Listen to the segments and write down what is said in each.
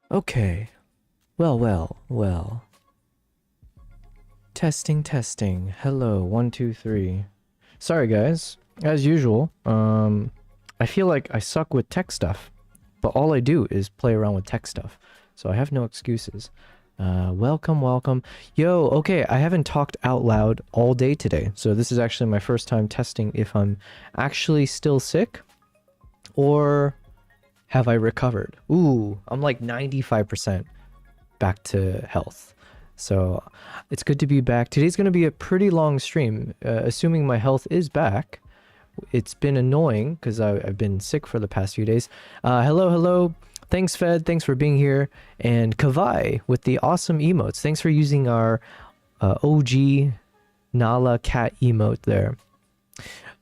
Okay. Well. Testing, testing. Hello, 1, 2, 3. Sorry, guys. As usual, I feel like I suck with tech stuff, but all I do is play around with tech stuff, so I have no excuses. Welcome. Yo, okay, I haven't talked out loud all day today, so this is actually my first time testing if I'm actually still sick or have I recovered. Ooh, I'm like 95% back to health. So it's good to be back. Today's going to be a pretty long stream, assuming my health is back. It's been annoying because I've been sick for the past few days. Hello. Thanks, Fed. Thanks for being here. And Kavai with the awesome emotes. Thanks for using our OG Nala cat emote there.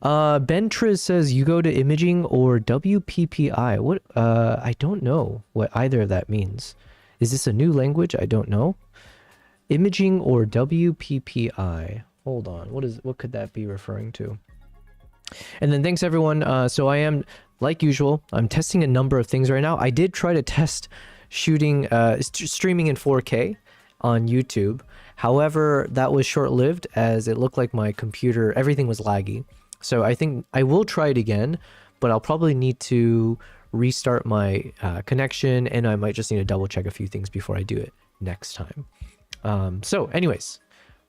Bentriz says you go to imaging or WPPI. What? I don't know what either of that means. Is this a new language? I don't know. Imaging or WPPI. Hold on. What could that be referring to? And then thanks everyone. So I am, like usual, I'm testing a number of things right now. I did try to test shooting, streaming in 4K on YouTube. However, that was short-lived as it looked like my computer, everything was laggy. So I think I will try it again, but I'll probably need to restart my connection, and I might just need to double check a few things before I do it next time. So anyways,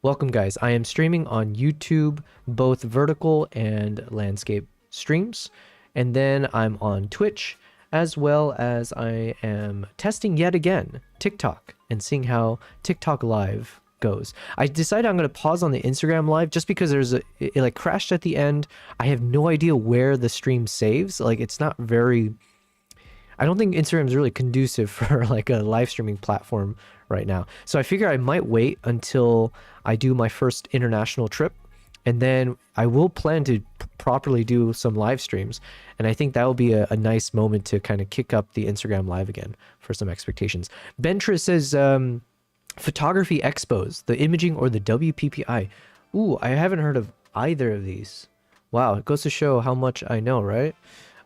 welcome guys. I am streaming on YouTube, both vertical and landscape streams. And then I'm on Twitch, as well as I am testing yet again TikTok and seeing how TikTok Live goes. I decided I'm going to pause on the Instagram Live just because it like crashed at the end. I have no idea where the stream saves. Like it's not very... I don't think Instagram is really conducive for like a live streaming platform right now. So I figure I might wait until I do my first international trip, and then I will plan to properly do some live streams. And I think that will be a nice moment to kind of kick up the Instagram Live again for some expectations. Bentra says, photography expos, the imaging or the WPPI. Ooh, I haven't heard of either of these. Wow, it goes to show how much I know, right?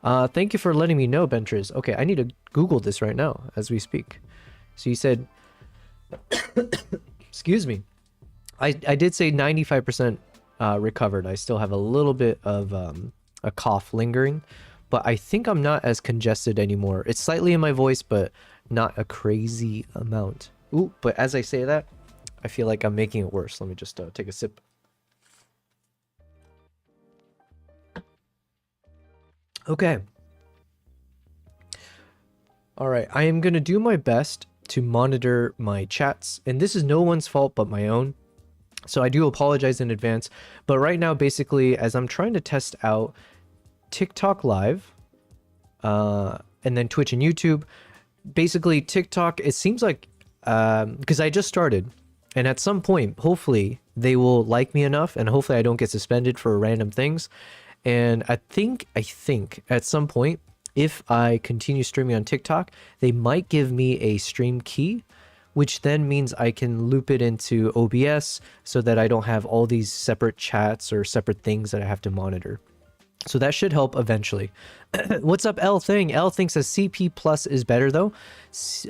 Thank you for letting me know, Bentriz. Okay, I need to Google this right now as we speak. So you said, excuse me. I did say 95% recovered. I still have a little bit of a cough lingering, but I think I'm not as congested anymore. It's slightly in my voice, but not a crazy amount. Ooh, but as I say that, I feel like I'm making it worse. Let me just take a sip. Okay. All right, I am going to do my best to monitor my chats, and this is no one's fault but my own. So I do apologize in advance, but right now, basically, as I'm trying to test out TikTok Live, and then Twitch and YouTube, basically TikTok, it seems like, because I just started, and at some point, hopefully, they will like me enough, and hopefully I don't get suspended for random things. And I think at some point, if I continue streaming on TikTok, they might give me a stream key, which then means I can loop it into OBS so that I don't have all these separate chats or separate things that I have to monitor. So that should help eventually. What's up, L Thing? L Thing says CP Plus is better though.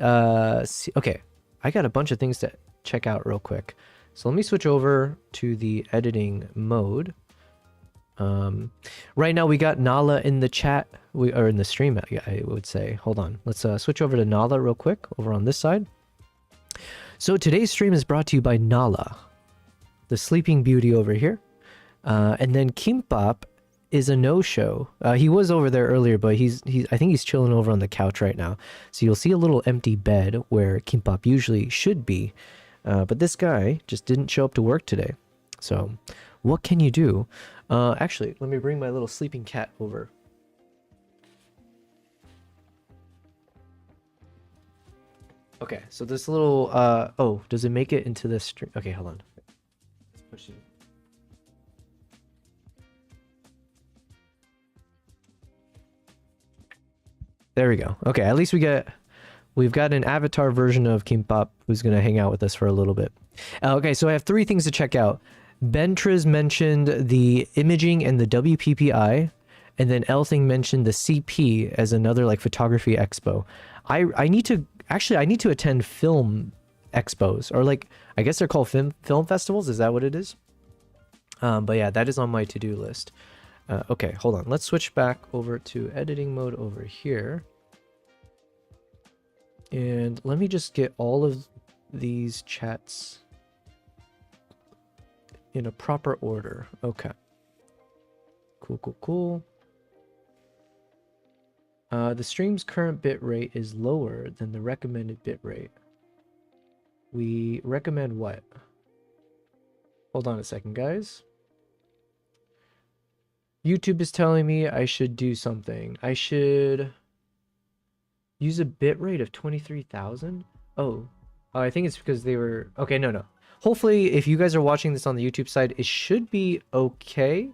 Okay, I got a bunch of things to check out real quick. So let me switch over to the editing mode. Right now we got Nala in the chat, or in the stream, I would say. Hold on, let's switch over to Nala real quick over on this side. So today's stream is brought to you by Nala, the sleeping beauty over here. And then Kimbap is a no-show. He was over there earlier, but I think he's chilling over on the couch right now. So you'll see a little empty bed where Kimbap usually should be. But this guy just didn't show up to work today. So what can you do? Actually, let me bring my little sleeping cat over. Okay, so this little, oh, does it make it into this stream? Okay, hold on. Push it. There we go. Okay, at least we've got an avatar version of Kimbap who's gonna hang out with us for a little bit. Okay, so I have 3 things to check out. Bentriz mentioned the imaging and the WPPI, and then Elthing mentioned the CP as another like photography expo. I need to Actually, I need to attend film expos, or like, I guess they're called film festivals. Is that what it is? But yeah, that is on my to-do list. Okay, hold on. Let's switch back over to editing mode over here. And let me just get all of these chats in a proper order. Okay. Cool, cool, cool. The stream's current bitrate is lower than the recommended bitrate. We recommend what? Hold on a second, guys. YouTube is telling me I should do something. I should use a bitrate of 23,000? Oh, I think it's because they were... Okay, no. Hopefully, if you guys are watching this on the YouTube side, it should be okay.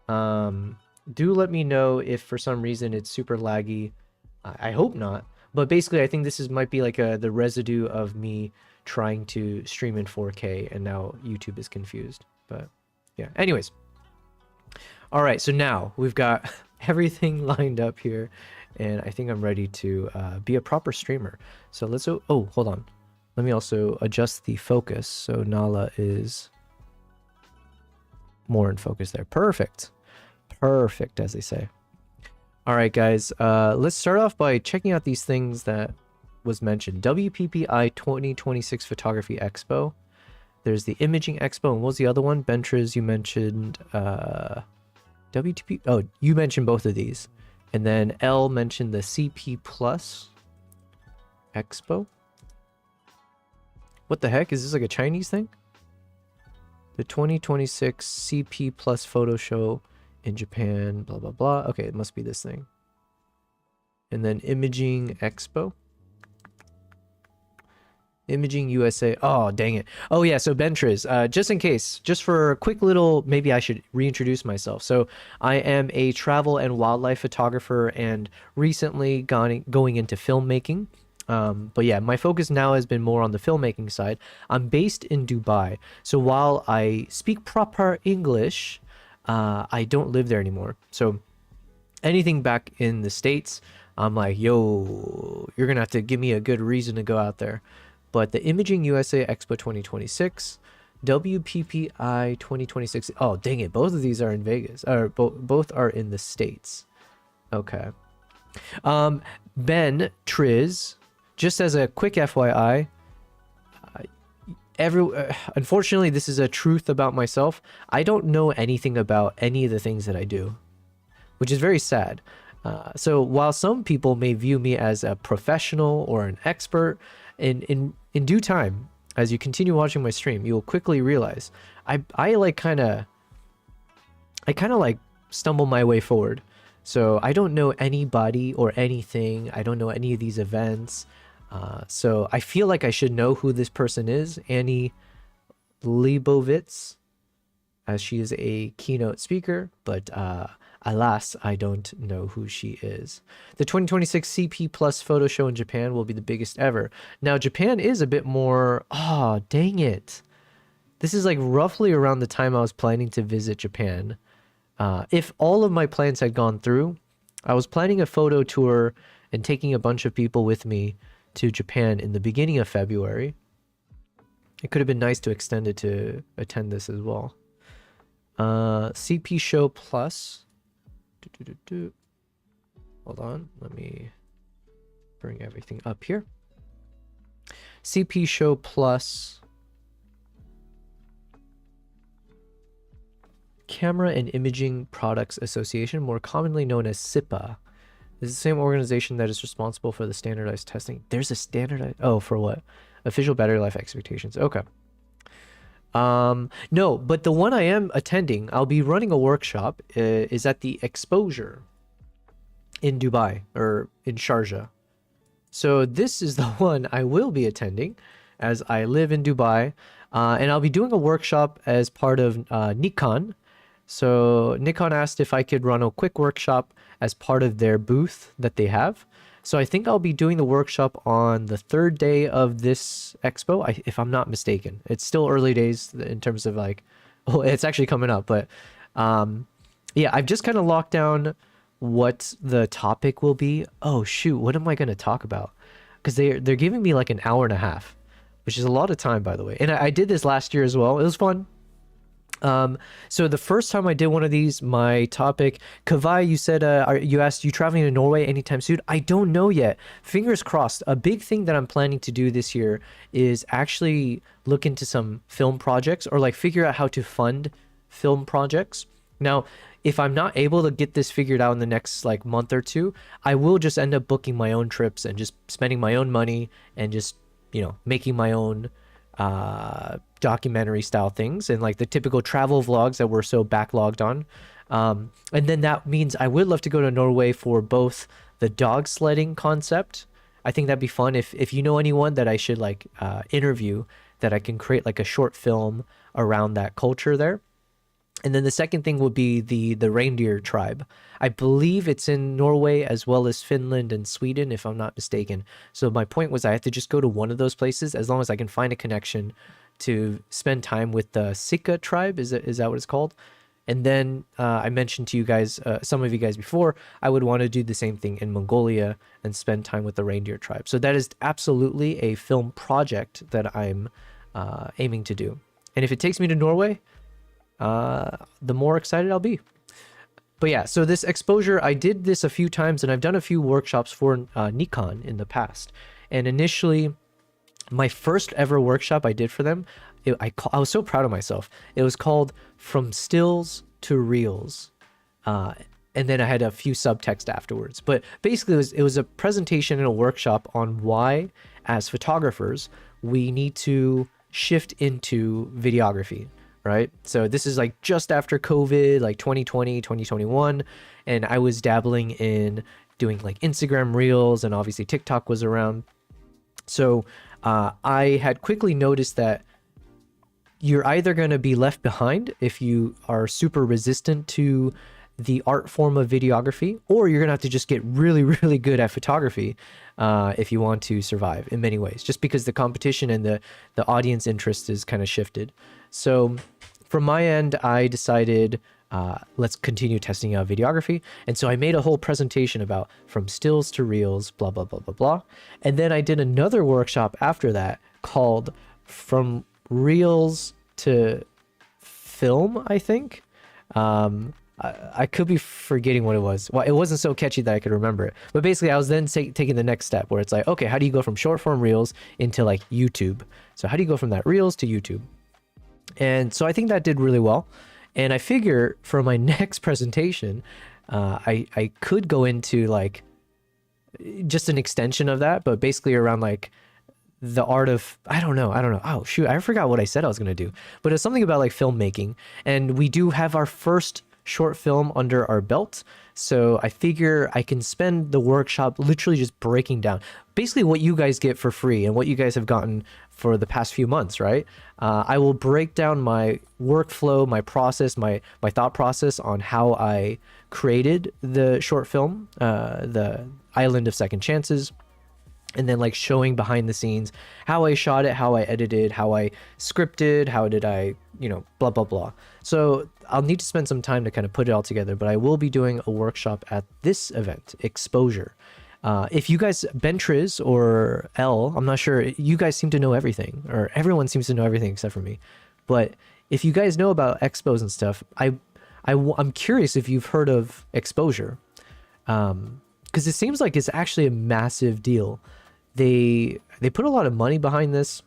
Do let me know if for some reason it's super laggy. I hope not. But basically, I think this might be like the residue of me trying to stream in 4K, and now YouTube is confused. But yeah, anyways. All right, so now we've got everything lined up here, and I think I'm ready to be a proper streamer. So let's... Oh, hold on. Let me also adjust the focus so Nala is more in focus there. Perfect. Perfect, as they say. All right, guys. Let's start off by checking out these things that was mentioned. WPPI 2026 Photography Expo. There's the Imaging Expo, and what was the other one? Bentriz, you mentioned... WTP... Oh, you mentioned both of these. And then L mentioned the CP Plus Expo. What the heck? Is this like a Chinese thing? The 2026 CP Plus Photo Show in Japan, blah, blah, blah. Okay, it must be this thing. And then Imaging Expo. Imaging USA. Oh, dang it. Oh, yeah. So Bentriz, just in case, just for a quick little, maybe I should reintroduce myself. So I am a travel and wildlife photographer and recently going into filmmaking. But yeah, my focus now has been more on the filmmaking side. I'm based in Dubai. So while I speak proper English, I don't live there anymore. So anything back in the States, I'm like, yo, you're going to have to give me a good reason to go out there. But the Imaging USA Expo 2026, WPPI 2026. Oh, dang it. Both of these are in Vegas. Or both are in the States. Okay. Ben Triz, just as a quick FYI, unfortunately, this is a truth about myself. I don't know anything about any of the things that I do, which is very sad. So while some people may view me as a professional or an expert, in due time, as you continue watching my stream, you will quickly realize I kind of like stumble my way forward. So I don't know anybody or anything. I don't know any of these events. So I feel like I should know who this person is, Annie Leibovitz, as she is a keynote speaker, but alas, I don't know who she is. The 2026 CP Plus Photo Show in Japan will be the biggest ever. Now, Japan is a bit more... Oh, dang it. This is like roughly around the time I was planning to visit Japan. If all of my plans had gone through, I was planning a photo tour and taking a bunch of people with me to Japan in the beginning of February. It could have been nice to extend it to attend this as well. CP Show Plus... Hold on, let me bring everything up here. CP Show Plus Camera and Imaging Products Association, more commonly known as SIPA. This is the same organization that is responsible for the standardized testing. There's a standardized... Oh, for what? Official battery life expectations. Okay. No, but the one I am attending, I'll be running a workshop, is at the Exposure in Dubai, or in Sharjah. So this is the one I will be attending, as I live in Dubai, and I'll be doing a workshop as part of Nikon. So Nikon asked if I could run a quick workshop as part of their booth that they have. So I think I'll be doing the workshop on the third day of this expo, if I'm not mistaken. It's still early days in terms of like, oh, it's actually coming up. But yeah, I've just kind of locked down what the topic will be. Oh, shoot, what am I going to talk about? because they're giving me like an hour and a half, which is a lot of time, by the way. And I did this last year as well. It was fun. So the first time I did one of these, my topic, Kavai, you said, you asked, you traveling to Norway anytime soon? I don't know yet. Fingers crossed. A big thing that I'm planning to do this year is actually look into some film projects, or like figure out how to fund film projects. Now, if I'm not able to get this figured out in the next like month or two, I will just end up booking my own trips and just spending my own money and just, making my own documentary style things and like the typical travel vlogs that we're so backlogged on. And then that means I would love to go to Norway for both the dog sledding concept. I think that'd be fun. If you know anyone that I should like interview, that I can create like a short film around that culture there. And then the second thing would be the reindeer tribe. I believe it's in Norway as well as Finland and Sweden, if I'm not mistaken. So my point was I have to just go to one of those places as long as I can find a connection to spend time with the Sika tribe. Is that what it's called? And then I mentioned to you guys, some of you guys before, I would want to do the same thing in Mongolia and spend time with the reindeer tribe. So that is absolutely a film project that I'm aiming to do. And if it takes me to Norway, the more excited I'll be. But yeah, so this exposure, I did this a few times, and I've done a few workshops for Nikon in the past. And initially, my first ever workshop I did for them, I was so proud of myself. It was called From Stills to Reels. And then I had a few subtext afterwards. But basically, it was a presentation and a workshop on why, as photographers, we need to shift into videography. Right? So this is like just after COVID, like 2020, 2021. And I was dabbling in doing like Instagram Reels, and obviously TikTok was around. So I had quickly noticed that you're either going to be left behind if you are super resistant to the art form of videography, or you're going to have to just get really, really good at photography if you want to survive in many ways, just because the competition and the audience interest is kind of shifted. So from my end, I decided let's continue testing out videography. And so I made a whole presentation about from stills to reels, blah, blah, blah, blah, blah. And then I did another workshop after that called From Reels to Film, I think. I could be forgetting what it was. Well, it wasn't so catchy that I could remember it. But basically, I was then taking the next step where it's like, okay, how do you go from short form Reels into like YouTube? So how do you go from that Reels to YouTube? And so I think that did really well. And I figure for my next presentation, I could go into like just an extension of that, but basically around like the art of, I don't know. Oh, shoot. I forgot what I said I was going to do, but it's something about like filmmaking. And we do have our first short film under our belt. So I figure I can spend the workshop literally just breaking down basically what you guys get for free and what you guys have gotten for the past few months, right? I will break down my workflow, my process, my thought process on how I created the short film, the Island of Second Chances, and then like showing behind the scenes how I shot it, how I edited, how I scripted, how did I, blah, blah, blah. So I'll need to spend some time to kind of put it all together, but I will be doing a workshop at this event, Exposure. If you guys, Bentriz or L, I'm not sure, you guys seem to know everything, or everyone seems to know everything except for me. But if you guys know about expos and stuff, I'm curious if you've heard of Exposure. Because it seems like it's actually a massive deal. They put a lot of money behind this.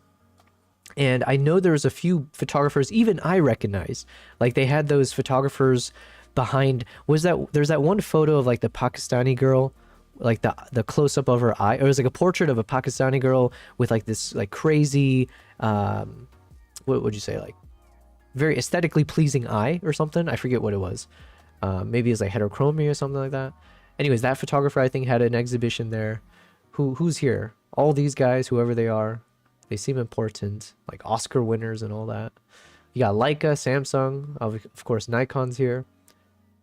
And I know there's a few photographers, even I recognize, like they had those photographers behind, there's that one photo of like the Pakistani girl, like the close up of her eye, or it was like a portrait of a Pakistani girl with like this like crazy, what would you say, like very aesthetically pleasing eye or something. I forget what it was. Maybe it's like heterochromia or something like that. Anyways, that photographer I think had an exhibition there. Who's here? All these guys, whoever they are, they seem important, like Oscar winners and all that. You got Leica, Samsung, of course Nikon's here.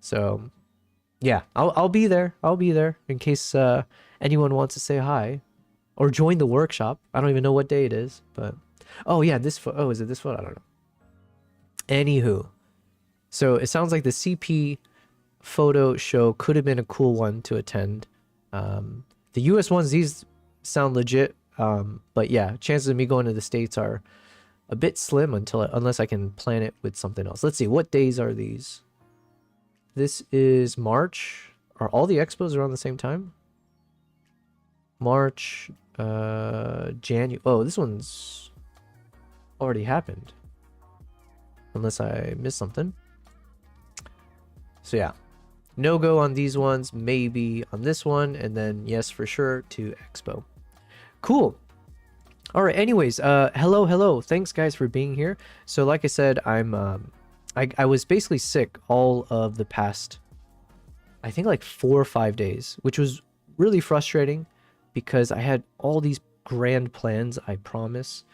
So yeah, I'll be there. I'll be there in case anyone wants to say hi or join the workshop. I don't even know what day it is, but oh yeah, this photo. Oh, is it this photo? I don't know. Anywho, so it sounds like the CP photo show could have been a cool one to attend. The US ones, these sound legit. But yeah, chances of me going to the States are a bit slim unless I can plan it with something else. Let's see, what days are these? This is March. Are all the expos around the same time? March, January. Oh, this one's already happened. Unless I missed something. So yeah, no go on these ones, maybe on this one, and then yes for sure to Expo. Cool. All right, anyways, hello. Thanks guys for being here. So like I said, I was basically sick all of the past, I think like 4 or 5 days, which was really frustrating because I had all these grand plans, I promise,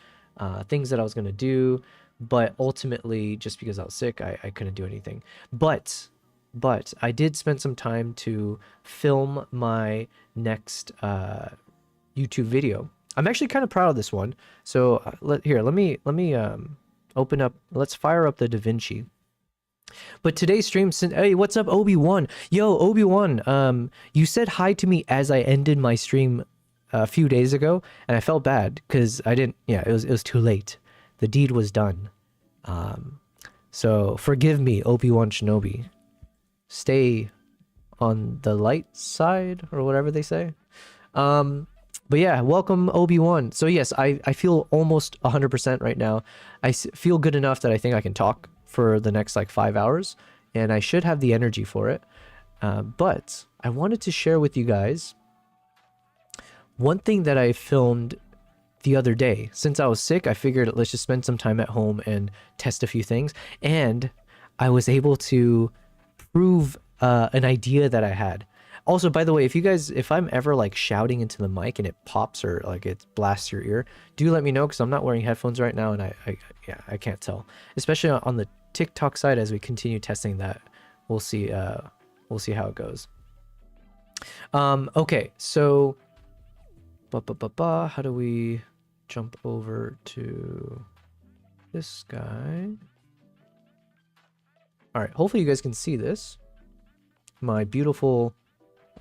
things that I was going to do, but ultimately just because I was sick, I couldn't do anything. But I did spend some time to film my next YouTube video. I'm actually kind of proud of this one. So let me open up. Let's fire up the DaVinci. But today's stream, hey, what's up, Obi-Wan? Yo, Obi-Wan. You said hi to me as I ended my stream a few days ago, and I felt bad because I didn't. Yeah, it was too late. The deed was done. So forgive me, Obi-Wan Shinobi. Stay on the light side, or whatever they say. But yeah, welcome Obi-Wan. So yes, I feel almost 100% right now. I feel good enough that I think I can talk for the next like 5 hours, and I should have the energy for it. But I wanted to share with you guys one thing that I filmed the other day. Since I was sick, I figured let's just spend some time at home and test a few things. And I was able to prove an idea that I had. Also, by the way, if I'm ever like shouting into the mic and it pops or like it blasts your ear, do let me know because I'm not wearing headphones right now and I can't tell. Especially on the TikTok side, as we continue testing that, we'll see how it goes. Okay, so how do we jump over to this guy? All right, hopefully you guys can see this. My beautiful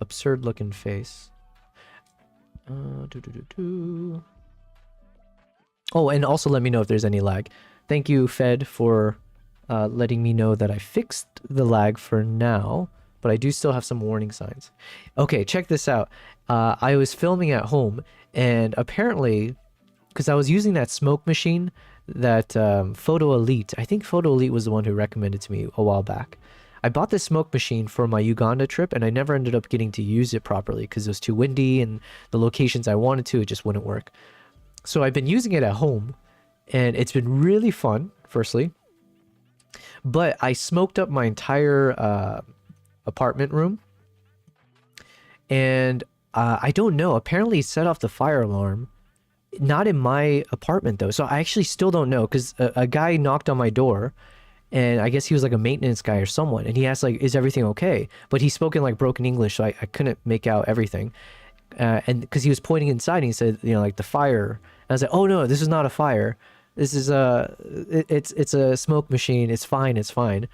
absurd looking face. Oh, and also let me know if there's any lag. Thank you, Fed, for letting me know that I fixed the lag for now, but I do still have some warning signs. Okay, check this out. I was filming at home, and apparently, because I was using that smoke machine, that Photo Elite, I think Photo Elite was the one who recommended to me a while back. I bought this smoke machine for my Uganda trip, and I never ended up getting to use it properly because it was too windy, and the locations I wanted to, it just wouldn't work. So I've been using it at home, and it's been really fun, firstly. But I smoked up my entire apartment room, and I don't know. Apparently, it set off the fire alarm. Not in my apartment, though. So I actually still don't know, because a guy knocked on my door, and I guess he was like a maintenance guy or someone, and he asked like, is everything okay? But he spoke in like broken English, so I couldn't make out everything. And because he was pointing inside, and he said, you know, like the fire. And I was like, oh no, this is not a fire. This is it's a smoke machine. It's fine.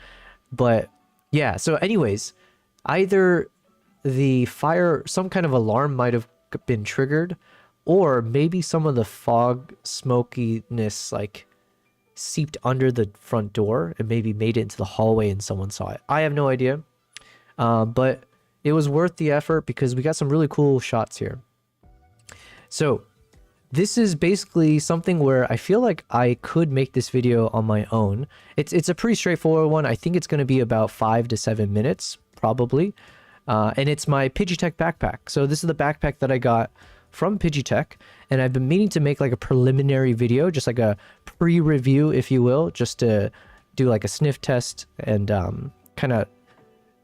But yeah, so anyways, either the fire, some kind of alarm might have been triggered, or maybe some of the fog smokiness like seeped under the front door and maybe made it into the hallway and someone saw it. I have no idea. But it was worth the effort because we got some really cool shots here. So this is basically something where I feel like I could make this video on my own. It's a pretty straightforward one. I think it's going to be about 5 to 7 minutes, probably. And it's my Pidgeotech backpack. So this is the backpack that I got from Pidgeotech, and I've been meaning to make like a preliminary video, just like a pre-review, if you will, just to do like a sniff test and kind of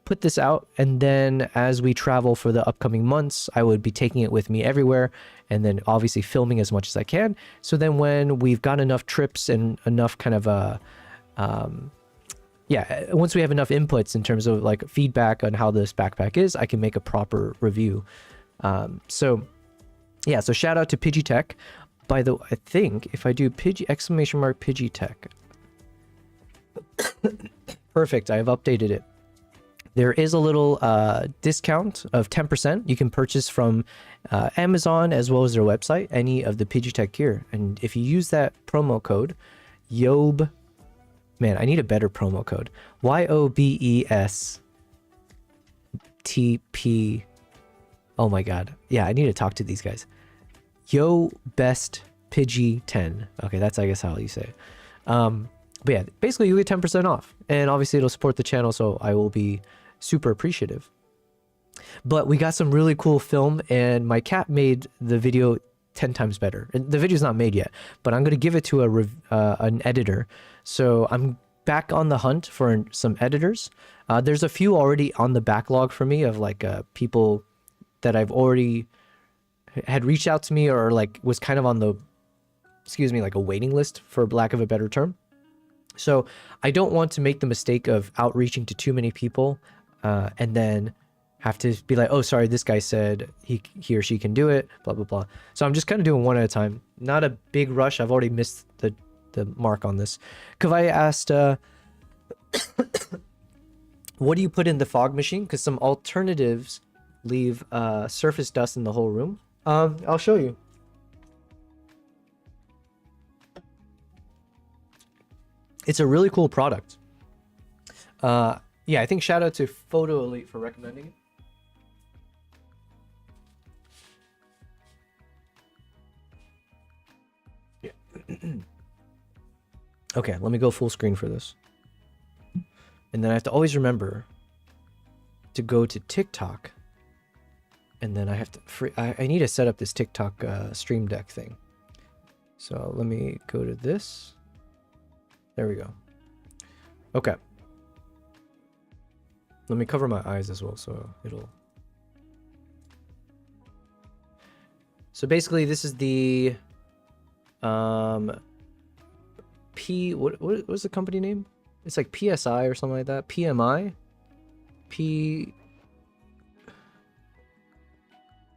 put this out. And then as we travel for the upcoming months, I would be taking it with me everywhere, and then obviously filming as much as I can. So then when we've got enough trips and enough kind of yeah, once we have enough inputs in terms of like feedback on how this backpack is, I can make a proper review. So yeah, so shout out to Pidgeotech. By the way, I think if I do Pidgeotech. Perfect, I have updated it. There is a little discount of 10% you can purchase from Amazon as well as their website, any of the Pidgeotech gear. And if you use that promo code, YOB, man, I need a better promo code. YOBESTP. Oh my God. Yeah, I need to talk to these guys. Yo Best Pidgey 10. Okay, that's I guess how you say it. But yeah, basically you get 10% off. And obviously it'll support the channel, so I will be super appreciative. But we got some really cool film, and my cat made the video 10 times better. And the video's not made yet, but I'm going to give it to an editor. So I'm back on the hunt for some editors. There's a few already on the backlog for me of like people that I've already had reached out to me, or like was kind of on the, like a waiting list, for lack of a better term. So I don't want to make the mistake of outreaching to too many people and then have to be like, oh, sorry, this guy said he or she can do it, blah, blah, blah. So I'm just kind of doing one at a time. Not a big rush. I've already missed the mark on this. Kavai asked, what do you put in the fog machine? Because some alternatives leave surface dust in the whole room. I'll show you. It's a really cool product. Yeah, I think shout out to Photo Elite for recommending it. Yeah. Okay, let me go full screen for this. And then I have to always remember to go to TikTok. And then I have to I need to set up this TikTok stream deck thing. So let me go to this. There we go. Okay. Let me cover my eyes as well, so it'll... So basically, this is the... What's the company name? It's like PSI or something like that. PMI?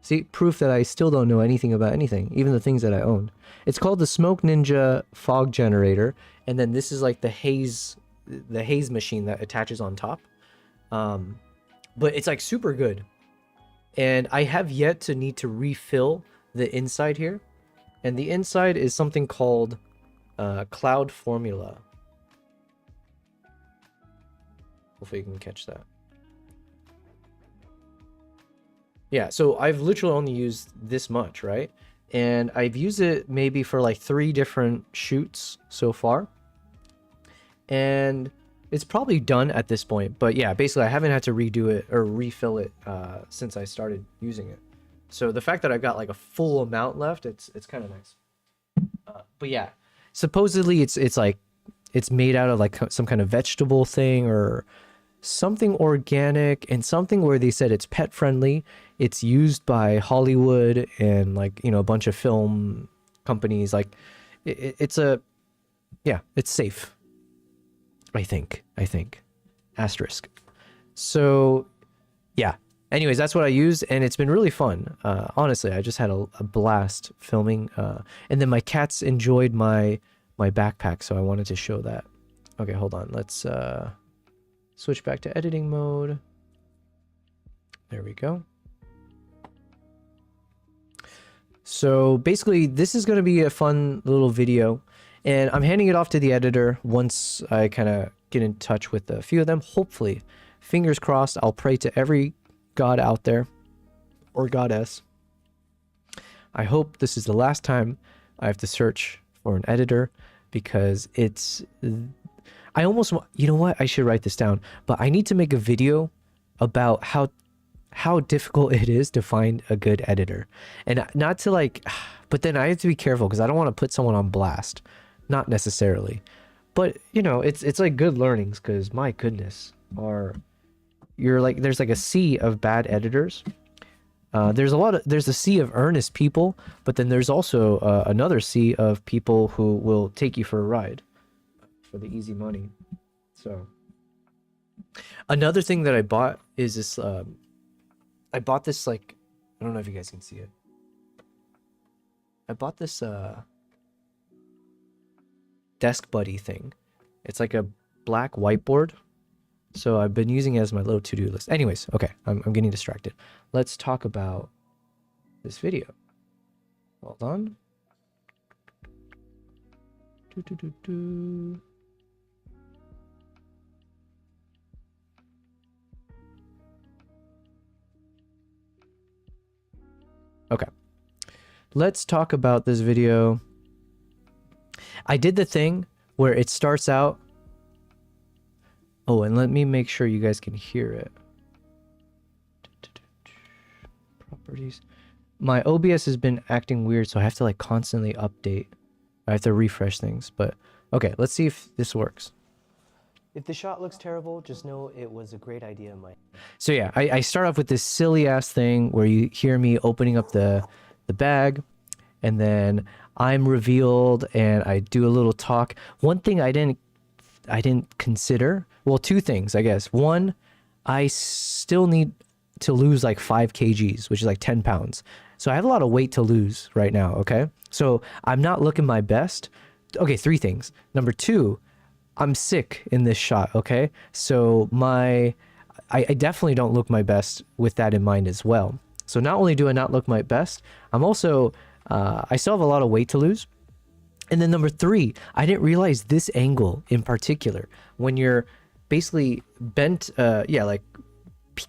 See, proof that I still don't know anything about anything, even the things that I own. It's called the Smoke Ninja Fog Generator, and then this is like the haze machine that attaches on top. But it's like super good. And I have yet to need to refill the inside here. And the inside is something called Cloud Formula. Hopefully you can catch that. Yeah, so I've literally only used this much, right? And I've used it maybe for like 3 different shoots so far. And it's probably done at this point. But yeah, basically I haven't had to redo it or refill it since I started using it. So the fact that I've got like a full amount left, it's kind of nice. But yeah, supposedly it's made out of like some kind of vegetable thing or something organic, and something where they said it's pet friendly. It's used by Hollywood and like, you know, a bunch of film companies. Like it's safe. I think asterisk. So yeah, anyways, that's what I used, and it's been really fun. Honestly, I just had a blast filming, and then my cats enjoyed my backpack, so I wanted to show that. Okay, hold on, let's switch back to editing mode. There we go. So basically this is going to be a fun little video, and I'm handing it off to the editor once I kind of get in touch with a few of them. Hopefully, fingers crossed, I'll pray to every god out there, or goddess. I hope this is the last time I have to search for an editor, because it's... I almost... You know what? I should write this down. But I need to make a video about how difficult it is to find a good editor. And not to like... But then I have to be careful, because I don't want to put someone on blast. Not necessarily. But, you know, it's like good learnings, because my goodness, there's like a sea of bad editors. There's a sea of earnest people, but then there's also another sea of people who will take you for a ride for the easy money. So another thing that I bought is this, I bought this, like, I don't know if you guys can see it. I bought this desk buddy thing. It's like a black whiteboard, So I've been using it as my little to-do list. Anyways, okay, I'm getting distracted. Let's talk about this video. Hold on. Okay. Let's talk about this video. I did the thing where it starts out. Oh, and let me make sure you guys can hear it. Properties. My OBS has been acting weird, so I have to like constantly update. I have to refresh things, but okay, let's see if this works. If the shot looks terrible, just know it was a great idea in my... So yeah, I start off with this silly ass thing where you hear me opening up the bag, and then I'm revealed and I do a little talk. One thing I didn't consider, well, two things, I guess. One, I still need to lose like 5 kgs, which is like 10 pounds. So I have a lot of weight to lose right now, okay? So I'm not looking my best. Okay, 3 things. Number 2, I'm sick in this shot, okay? So I definitely don't look my best with that in mind as well. So not only do I not look my best, I'm also, I still have a lot of weight to lose. And then number 3, I didn't realize this angle in particular. When you're basically bent, like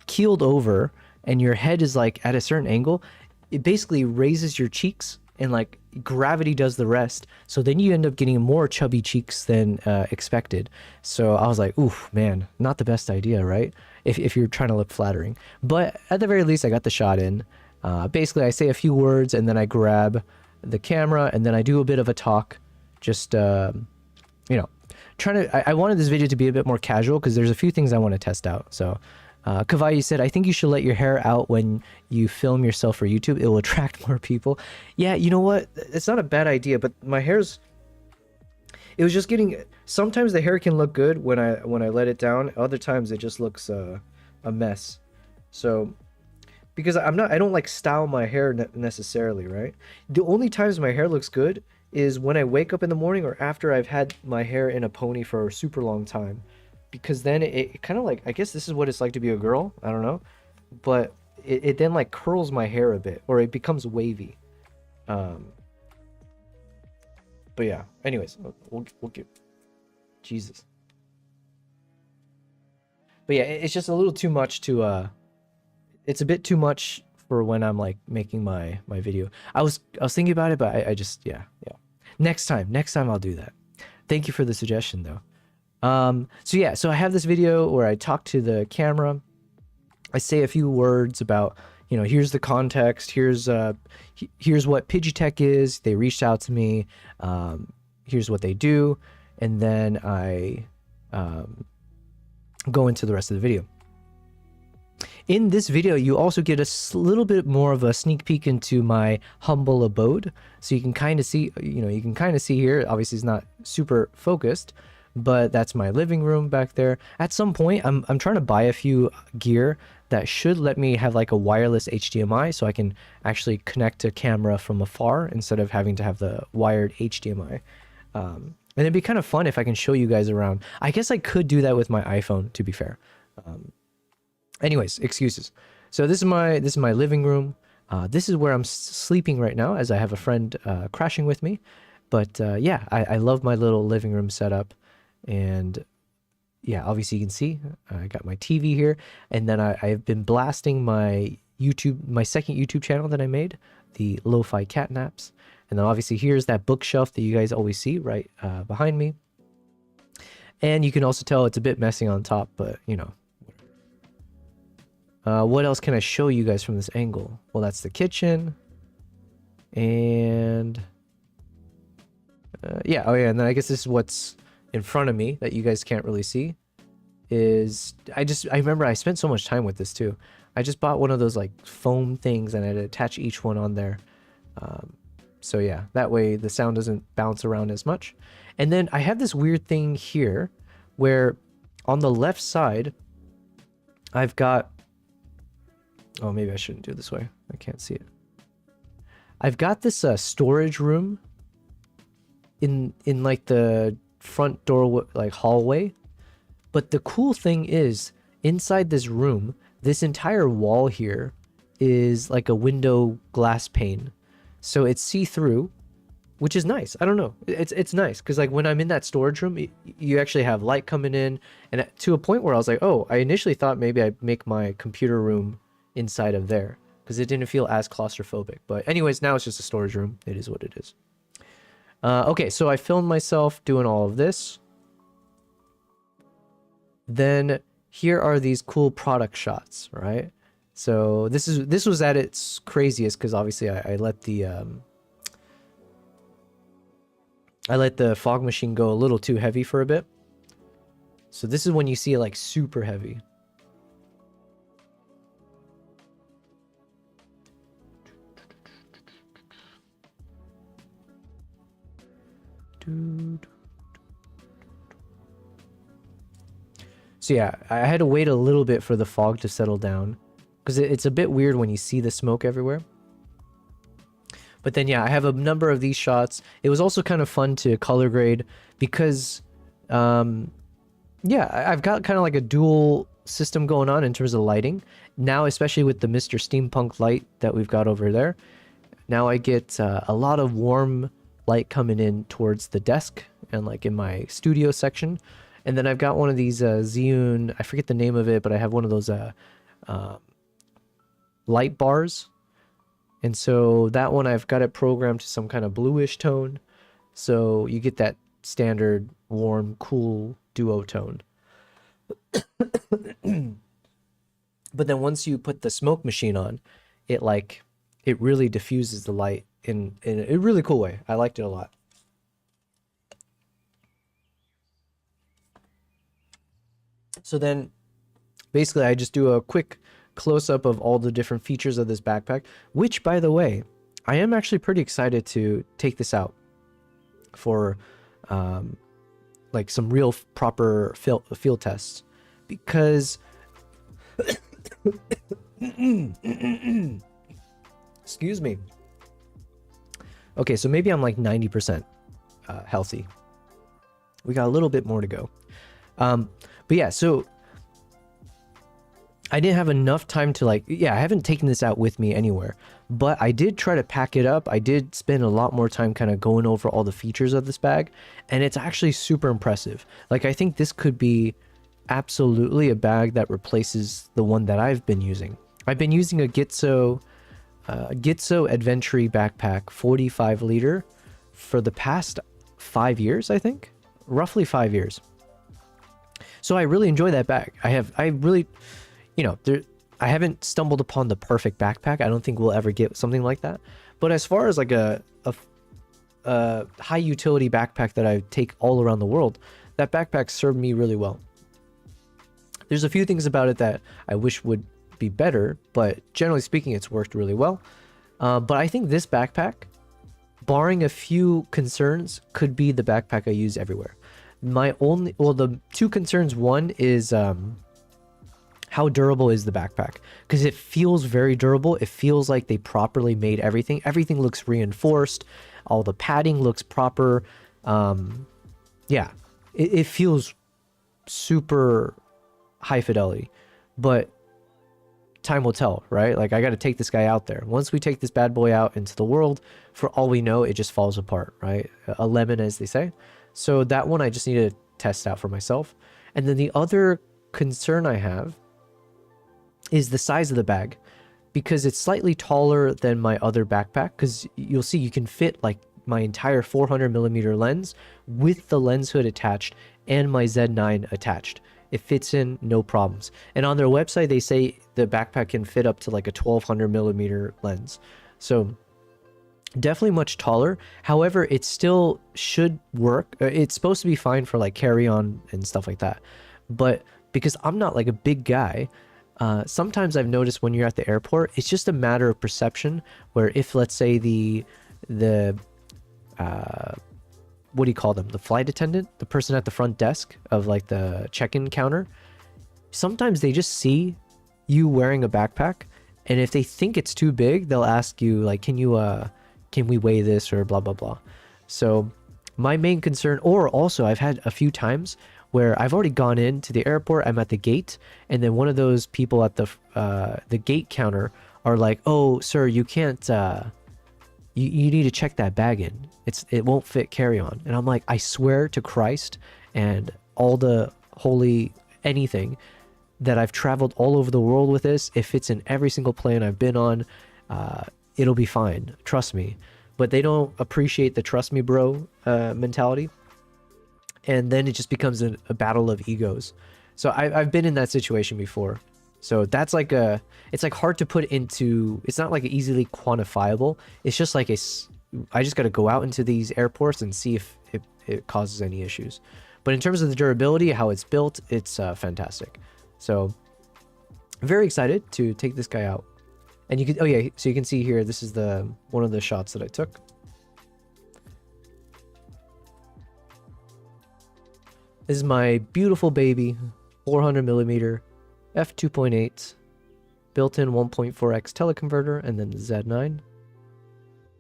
keeled over and your head is like at a certain angle, it basically raises your cheeks and like gravity does the rest. So then you end up getting more chubby cheeks than expected. So I was like, oof, man, not the best idea, right? If you're trying to look flattering. But at the very least, I got the shot in. Basically, I say a few words and then I grab the camera and then I do a bit of a talk. Just, you know, I wanted this video to be a bit more casual because there's a few things I want to test out. So Kavai said, I think you should let your hair out when you film yourself for YouTube. It will attract more people. Yeah, you know what? It's not a bad idea, but my hair's... It was just getting... Sometimes the hair can look good when I let it down. Other times it just looks a mess. So... Because I don't like style my hair necessarily, right? The only times my hair looks good is when I wake up in the morning or after I've had my hair in a pony for a super long time. Because then it kind of like, I guess this is what it's like to be a girl. I don't know. But it then like curls my hair a bit or it becomes wavy. But yeah, anyways, we'll get... Jesus. But yeah, it's just a little too much to... It's a bit too much for when I'm like making my video. I was thinking about it, but I just, yeah. Next time I'll do that. Thank you for the suggestion though. So yeah, so I have this video where I talk to the camera. I say a few words about, you know, here's the context, here's what Pidgeotech is. They reached out to me. Here's what they do, and then I go into the rest of the video. In this video, you also get a little bit more of a sneak peek into my humble abode. So you can kind of see, here, obviously it's not super focused, but that's my living room back there. At some point, I'm trying to buy a few gear that should let me have like a wireless HDMI so I can actually connect a camera from afar instead of having to have the wired HDMI. And it'd be kind of fun if I can show you guys around. I guess I could do that with my iPhone, to be fair. Anyways, excuses. So this is my living room. This is where I'm sleeping right now, as I have a friend crashing with me. But yeah, I love my little living room setup. And yeah, obviously you can see I got my TV here, and then I've been blasting my second YouTube channel that I made, the Lo-Fi Catnaps. And then obviously here's that bookshelf that you guys always see right behind me. And you can also tell it's a bit messy on top, but you know. What else can I show you guys from this angle? Well, that's the kitchen. And yeah, oh yeah, and then I guess this is what's in front of me that you guys can't really see. I remember I spent so much time with this too. I just bought one of those like foam things and I'd attach each one on there. So yeah, that way the sound doesn't bounce around as much. And then I have this weird thing here where on the left side, I've got... Oh, maybe I shouldn't do it this way. I can't see it. I've got this storage room in like the front door like hallway. But the cool thing is, inside this room, this entire wall here is like a window glass pane. So it's see-through, which is nice. I don't know. It's nice because like when I'm in that storage room, you actually have light coming in, and to a point where I was like, oh, I initially thought maybe I'd make my computer room inside of there because it didn't feel as claustrophobic. But anyways, now it's just a storage room. It is what it is. Okay, so I filmed myself doing all of this. Then here are these cool product shots, right? So this was at its craziest because obviously I let the fog machine go a little too heavy for a bit. So this is when you see it like super heavy. So yeah, I had to wait a little bit for the fog to settle down because it's a bit weird when you see the smoke everywhere. But then yeah, I have a number of these shots. It was also kind of fun to color grade because yeah, I've got kind of like a dual system going on in terms of lighting. Now, especially with the Mr. Steampunk light that we've got over there, now I get a lot of warm light coming in towards the desk and like in my studio section. And then I've got one of these Zhiyun, I forget the name of it, but I have one of those light bars. And so that one I've got it programmed to some kind of bluish tone. So you get that standard warm, cool duo tone. But then once you put the smoke machine on, it really diffuses the light in a really cool way. I liked it a lot. So then basically I just do a quick close-up of all the different features of this backpack, which by the way, I am actually pretty excited to take this out for like some real proper field tests because excuse me. Okay, so maybe I'm like 90% healthy. We got a little bit more to go. But yeah, so I didn't have enough time to I haven't taken this out with me anywhere, but I did try to pack it up. I did spend a lot more time kind of going over all the features of this bag, and it's actually super impressive. Like, I think this could be absolutely a bag that replaces the one that I've been using. I've been using a Gitzo Adventure backpack 45 liter for the past 5 years, I think. Roughly 5 years. So I really enjoy that bag. I really, I haven't stumbled upon the perfect backpack. I don't think we'll ever get something like that. But as far as like a high utility backpack that I take all around the world, that backpack served me really well. There's a few things about it that I wish would be better, but generally speaking, it's worked really well. But I think this backpack, barring a few concerns, could be the backpack I use everywhere. The two concerns, one is how durable is the backpack, because it feels very durable. It feels like they properly made everything. Everything looks reinforced. All the padding looks proper. Yeah, it feels super high fidelity, but time will tell, right? Like, I got to take this guy out there. Once we take this bad boy out into the world, for all we know, it just falls apart, right? A lemon, as they say. So that one I just need to test out for myself. And then the other concern I have is the size of the bag, because it's slightly taller than my other backpack, because you'll see you can fit like my entire 400mm lens with the lens hood attached and my Z9 attached. It fits in, no problems. And on their website, they say the backpack can fit up to like a 1200mm lens. So definitely much taller. However, it still should work. It's supposed to be fine for like carry-on and stuff like that. But because I'm not like a big guy, sometimes I've noticed when you're at the airport, it's just a matter of perception, where if, let's say, the what do you call them? The flight attendant, the person at the front desk of like the check-in counter, sometimes they just see you wearing a backpack, and if they think it's too big, they'll ask you like, can we weigh this or blah, blah, blah. So my main concern, or also I've had a few times where I've already gone into the airport, I'm at the gate, and then one of those people at the gate counter are like, "Oh, sir, you can't. You need to check that bag in. It won't fit carry-on." And I'm like, I swear to Christ and all the holy anything that I've traveled all over the world with this. If it's in every single plane I've been on, it'll be fine. Trust me. But they don't appreciate the trust me bro mentality. And then it just becomes a battle of egos. So I've been in that situation before. So that's like it's like hard to put into, it's not like easily quantifiable. It's just like I just got to go out into these airports and see if it causes any issues. But in terms of the durability, how it's built, it's fantastic. So very excited to take this guy out. And you can, oh yeah, so you can see here, this is one of the shots that I took. This is my beautiful baby, 400 millimeter, f2.8, built-in 1.4x teleconverter, and then the Z9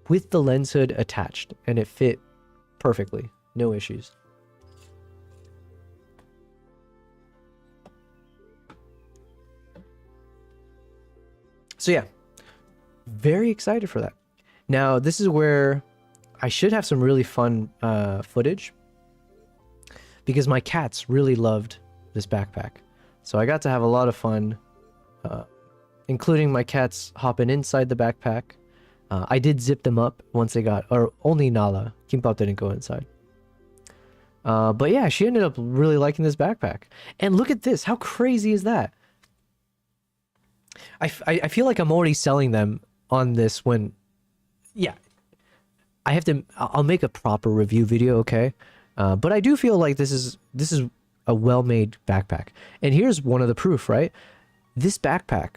with the lens hood attached, and it fit perfectly, no issues. So yeah, very excited for that. Now this is where I should have some really fun footage, because my cats really loved this backpack. So I got to have a lot of fun, including my cats hopping inside the backpack. I did zip them up once they got, or only Nala. Kimbap didn't go inside. But yeah, she ended up really liking this backpack. And look at this, how crazy is that? I feel like I'm already selling them on this when, yeah, I'll make a proper review video, okay? But I do feel like this is a well-made backpack. And here's one of the proof, right? This backpack,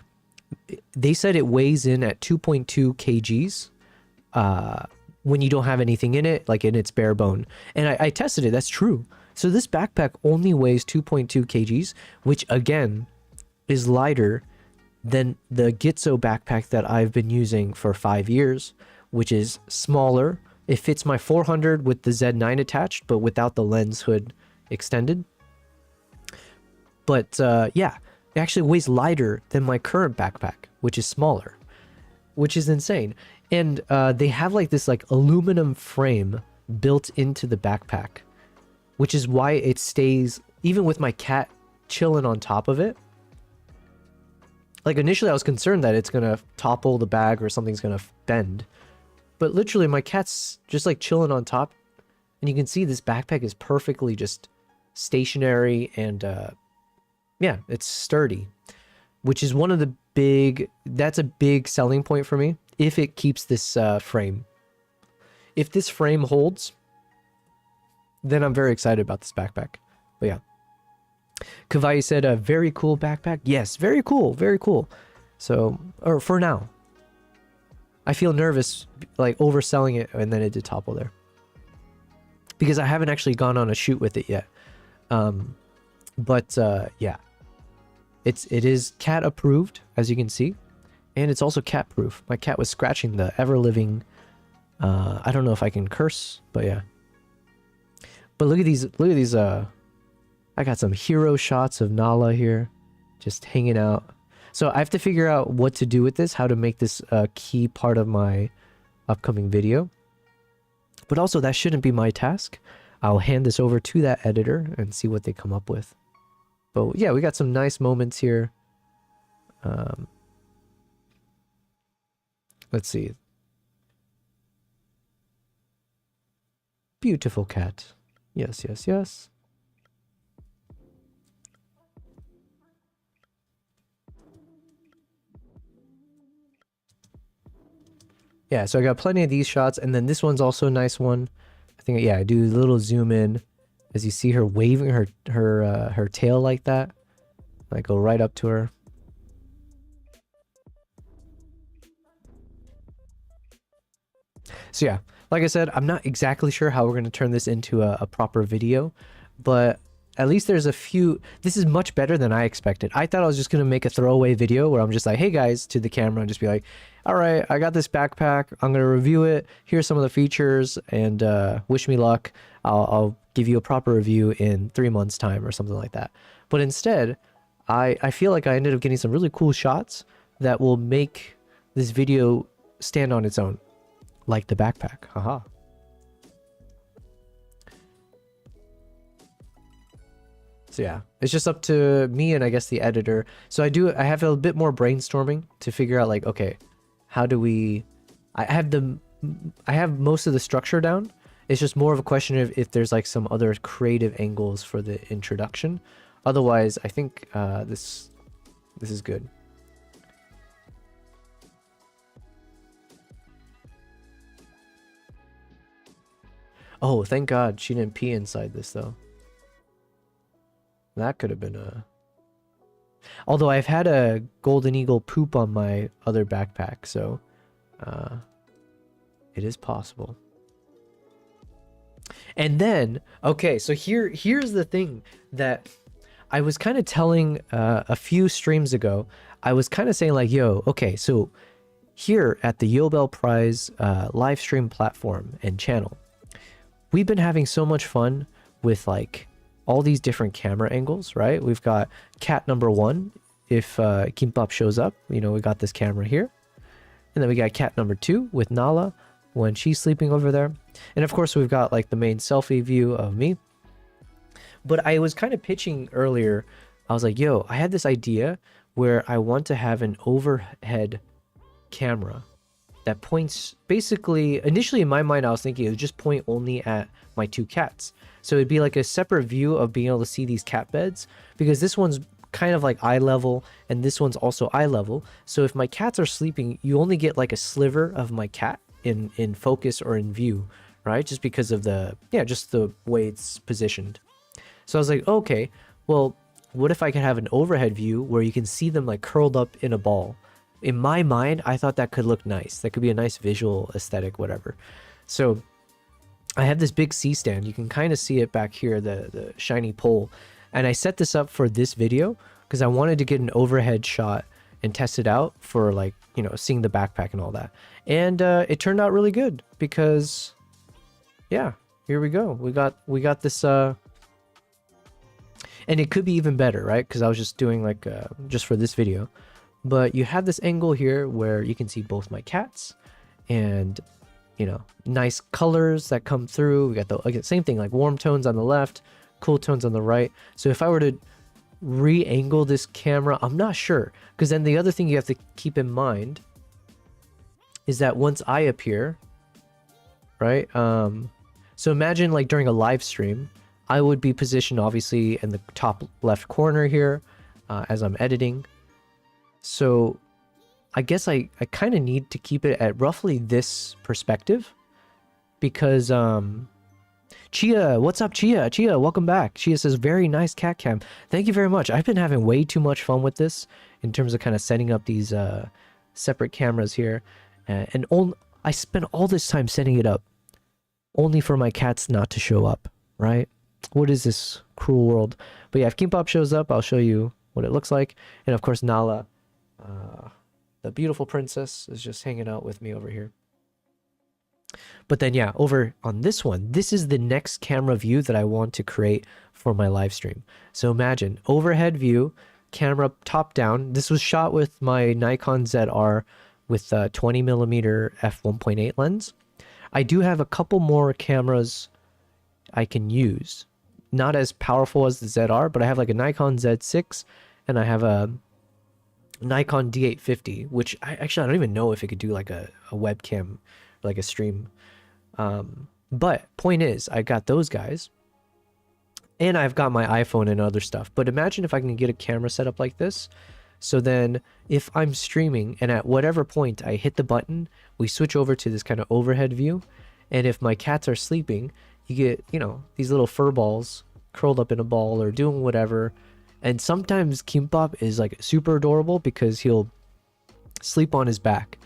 they said it weighs in at 2.2 kgs when you don't have anything in it, like in its bare bone. And I tested it, that's true. So this backpack only weighs 2.2 kgs, which again is lighter than the Gitzo backpack that I've been using for 5 years, which is smaller. It fits my 400 with the Z9 attached, but without the lens hood extended. But yeah, it actually weighs lighter than my current backpack, which is smaller, which is insane. And they have like this like aluminum frame built into the backpack, which is why it stays, even with my cat chilling on top of it. Like initially I was concerned that it's gonna topple the bag or something's gonna bend. But literally my cat's just like chilling on top. And you can see this backpack is perfectly just stationary and yeah, it's sturdy. Which is one of the that's a big selling point for me, if it keeps this frame. If this frame holds, then I'm very excited about this backpack. But yeah. Kavai said a very cool backpack. Yes, very cool, very cool. So, or for now. I feel nervous like overselling it and then it did topple there. Because I haven't actually gone on a shoot with it yet. But yeah. It is cat approved, as you can see. And it's also cat proof. My cat was scratching the ever living I don't know if I can curse, but yeah. But look at these I got some hero shots of Nala here, just hanging out. So I have to figure out what to do with this, how to make this a key part of my upcoming video. But also that shouldn't be my task. I'll hand this over to that editor and see what they come up with. But yeah, we got some nice moments here. Let's see. Beautiful cat. Yes, yes, yes. Yeah, so I got plenty of these shots, and then this one's also a nice one. I think, yeah, I do a little zoom in as you see her waving her tail like that. I go right up to her. So yeah, like I said, I'm not exactly sure how we're going to turn this into a proper video, but at least there's a few. This is much better than I expected. I thought I was just gonna make a throwaway video where I'm just like, hey guys, to the camera, and just be like, all right, I got this backpack, I'm gonna review it, here's some of the features, and wish me luck. I'll give you a proper review in 3 months time or something like that. But instead, I feel like I ended up getting some really cool shots that will make this video stand on its own, like the backpack. Haha. So yeah, it's just up to me and I guess the editor. So I have a bit more brainstorming to figure out like, okay, how do we, I have most of the structure down. It's just more of a question of if there's like some other creative angles for the introduction. Otherwise, I think this is good. Oh, thank God she didn't pee inside this though. That could have been a... Although I've had a golden eagle poop on my other backpack, so it is possible. And then, okay, so here's the thing that I was kind of telling a few streams ago. I was kind of saying like, yo, okay, so here at the Yobel Prize live stream platform and channel, we've been having so much fun with like all these different camera angles, right? We've got cat number 1. If Kimbap shows up, you know, we got this camera here. And then we got cat number 2 with Nala when she's sleeping over there. And of course, we've got like the main selfie view of me. But I was kind of pitching earlier. I was like, yo, I had this idea where I want to have an overhead camera that points basically, initially in my mind, I was thinking it would just point only at my 2 cats. So it'd be like a separate view of being able to see these cat beds, because this one's kind of like eye level and this one's also eye level. So if my cats are sleeping, you only get like a sliver of my cat in focus or in view, right? Just because of the, yeah, just the way it's positioned. So I was like, okay, well, what if I could have an overhead view where you can see them like curled up in a ball? In my mind, I thought that could look nice. That could be a nice visual aesthetic, whatever. So I have this big C-stand. You can kind of see it back here, the shiny pole. And I set this up for this video because I wanted to get an overhead shot and test it out for like, you know, seeing the backpack and all that. And it turned out really good because, yeah, here we go. We got this, and it could be even better, right? Because I was just doing like, just for this video. But you have this angle here where you can see both my cats and, you know, nice colors that come through. We got the, again, same thing, like warm tones on the left, cool tones on the right. So if I were to re-angle this camera, I'm not sure. Because then the other thing you have to keep in mind is that once I appear, right? So imagine like during a live stream, I would be positioned obviously in the top left corner here as I'm editing. So I guess I kind of need to keep it at roughly this perspective because Chia, what's up, Chia? Chia, welcome back. Chia says, very nice cat cam. Thank you very much. I've been having way too much fun with this in terms of kind of setting up these separate cameras here. And I spent all this time setting it up only for my cats not to show up, right? What is this cruel world? But yeah, if Kimbap shows up, I'll show you what it looks like. And of course, Nala, the beautiful princess, is just hanging out with me over here. But then yeah, over on this one, this is the next camera view that I want to create for my live stream. So imagine overhead view, camera top down. This was shot with my Nikon ZR with a 20mm f1.8 lens. I do have a couple more cameras I can use. Not as powerful as the ZR, but I have like a Nikon Z6 and I have a Nikon D850, which I don't even know if it could do like a webcam, like a stream. But point is, I got those guys and I've got my iPhone and other stuff. But imagine if I can get a camera set up like this. So then if I'm streaming and at whatever point I hit the button, we switch over to this kind of overhead view. And if my cats are sleeping, you get, you know, these little fur balls curled up in a ball or doing whatever. And sometimes Kimbap is like super adorable because he'll sleep on his back.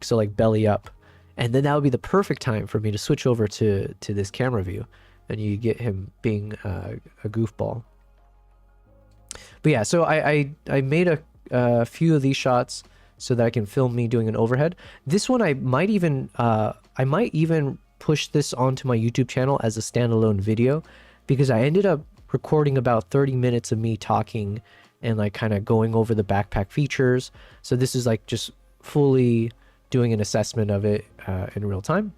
So like belly up. And then that would be the perfect time for me to switch over to this camera view. And you get him being a goofball. But yeah, so I made a few of these shots so that I can film me doing an overhead. This one I might even push this onto my YouTube channel as a standalone video, because I ended up recording about 30 minutes of me talking and like kind of going over the backpack features. So this is like just fully doing an assessment of it in real time.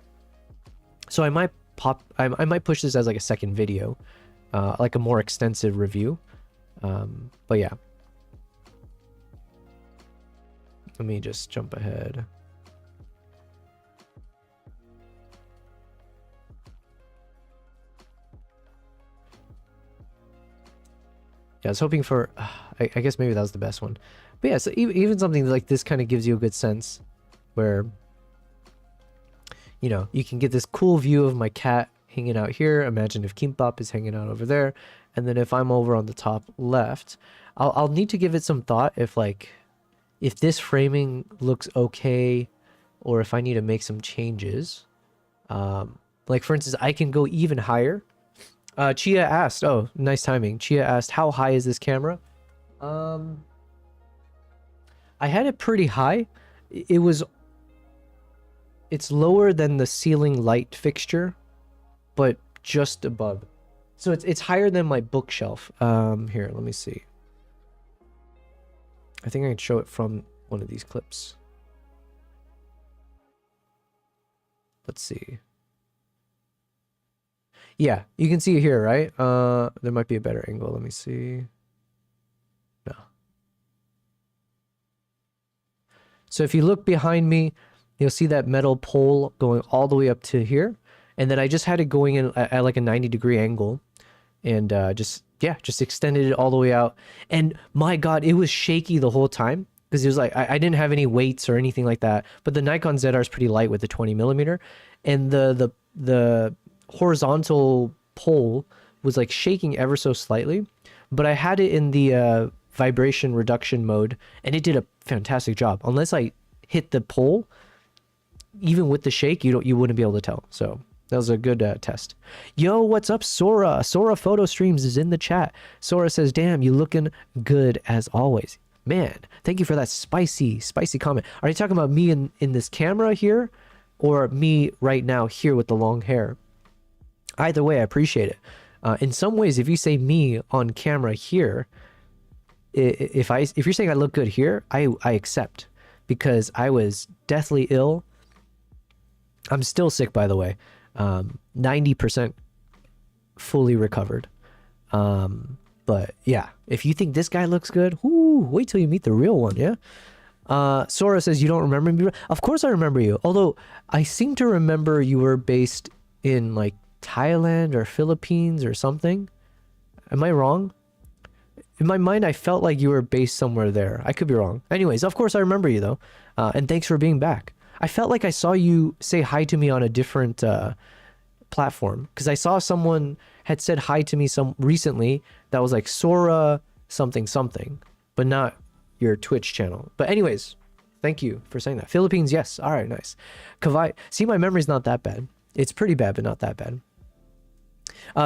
So I might push this as like a second video, like a more extensive review. But yeah, let me just jump ahead. Yeah, I was hoping for, I guess maybe that was the best one. But yeah, so even something like this kind of gives you a good sense where, you know, you can get this cool view of my cat hanging out here. Imagine if Kimbap is hanging out over there. And then if I'm over on the top left, I'll need to give it some thought if this framing looks okay, or if I need to make some changes. Like for instance, I can go even higher. Chia asked, oh, nice timing. Chia asked, how high is this camera? I had it pretty high. It's lower than the ceiling light fixture, but just above. So it's higher than my bookshelf. Here, let me see. I think I can show it from one of these clips. Let's see. Yeah, you can see it here, right? There might be a better angle. Let me see. No. So if you look behind me, you'll see that metal pole going all the way up to here. And then I just had it going in at like a 90-degree angle. And just extended it all the way out. And my God, it was shaky the whole time. Because it was like, I didn't have any weights or anything like that. But the Nikon ZR is pretty light with the 20mm. And the horizontal pole was like shaking ever so slightly. But I had it in the vibration reduction mode. And it did a fantastic job. Unless I hit the pole, even with the shake, you wouldn't be able to tell. So that was a good test. Yo, what's up, Sora? Sora Photo Streams is in the chat. Sora says, damn, you looking good as always. Man, thank you for that spicy comment. Are you talking about me in this camera here, or me right now here with the long hair? Either way, I appreciate it. In some ways, if you say me on camera here, if you're saying I look good here, I accept, because I was deathly ill. I'm still sick, by the way. 90% fully recovered. But yeah, if you think this guy looks good, wait till you meet the real one. Yeah. Sora says, you don't remember me? Of course I remember you. Although I seem to remember you were based in like Thailand or Philippines or something. Am I wrong? In my mind, I felt like you were based somewhere there. I could be wrong. Anyways, of course I remember you though. And thanks for being back. I felt like I saw you say hi to me on a different platform, because I saw someone had said hi to me recently that was like Sora something, but not your Twitch channel. But anyways, thank you for saying that. Philippines, yes. All right, nice. Kavai, see, my memory's not that bad. It's pretty bad, but not that bad.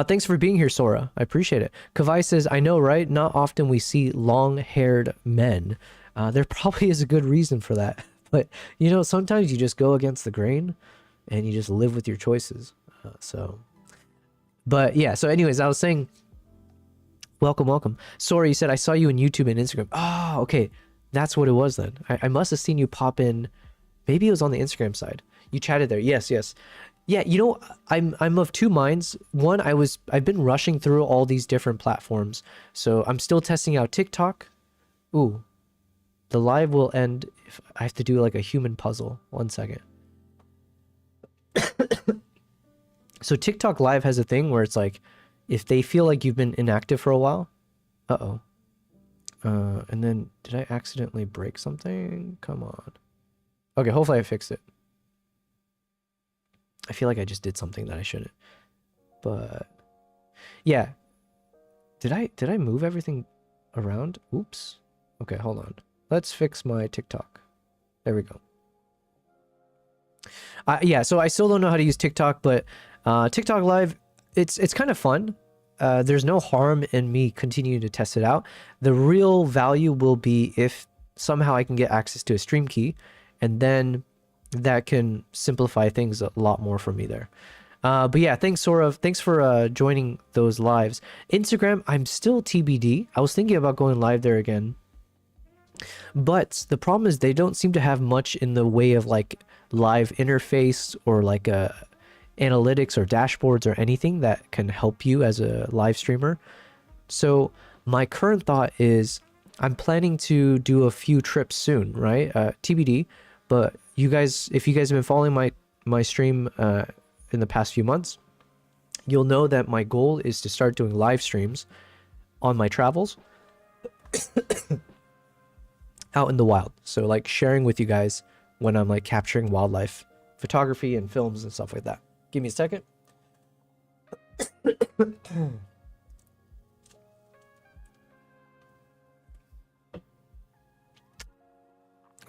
Thanks for being here, Sora. I appreciate it. Kavai says, I know, right? Not often we see long-haired men. There probably is a good reason for that. But, you know, sometimes you just go against the grain and you just live with your choices. But yeah, so anyways, I was saying, welcome. Sorry, you said I saw you on YouTube and Instagram. Oh, okay. That's what it was then. I must have seen you pop in. Maybe it was on the Instagram side. You chatted there. Yes. Yeah, you know, I'm of two minds. One, I've been rushing through all these different platforms. So I'm still testing out TikTok. Ooh. The live will end if I have to do like a human puzzle. 1 second. So TikTok live has a thing where it's like, if they feel like you've been inactive for a while. Uh-oh. And then did I accidentally break something? Come on. Okay, hopefully I fixed it. I feel like I just did something that I shouldn't. But yeah. Did I move everything around? Oops. Okay, hold on. Let's fix my TikTok. There we go. Yeah, so I still don't know how to use TikTok, but TikTok Live, it's kind of fun. there's no harm in me continuing to test it out. The real value will be if somehow I can get access to a stream key, and then that can simplify things a lot more for me there. But yeah, thanks, Sora. Thanks for joining those lives. Instagram, I'm still TBD. I was thinking about going live there again. But the problem is they don't seem to have much in the way of like live interface or like analytics or dashboards or anything that can help you as a live streamer. So my current thought is I'm planning to do a few trips soon, right? TBD. But you guys, if you guys have been following my stream in the past few months, you'll know that my goal is to start doing live streams on my travels out in the wild. So like sharing with you guys when I'm like capturing wildlife photography and films and stuff like that. Give me a second.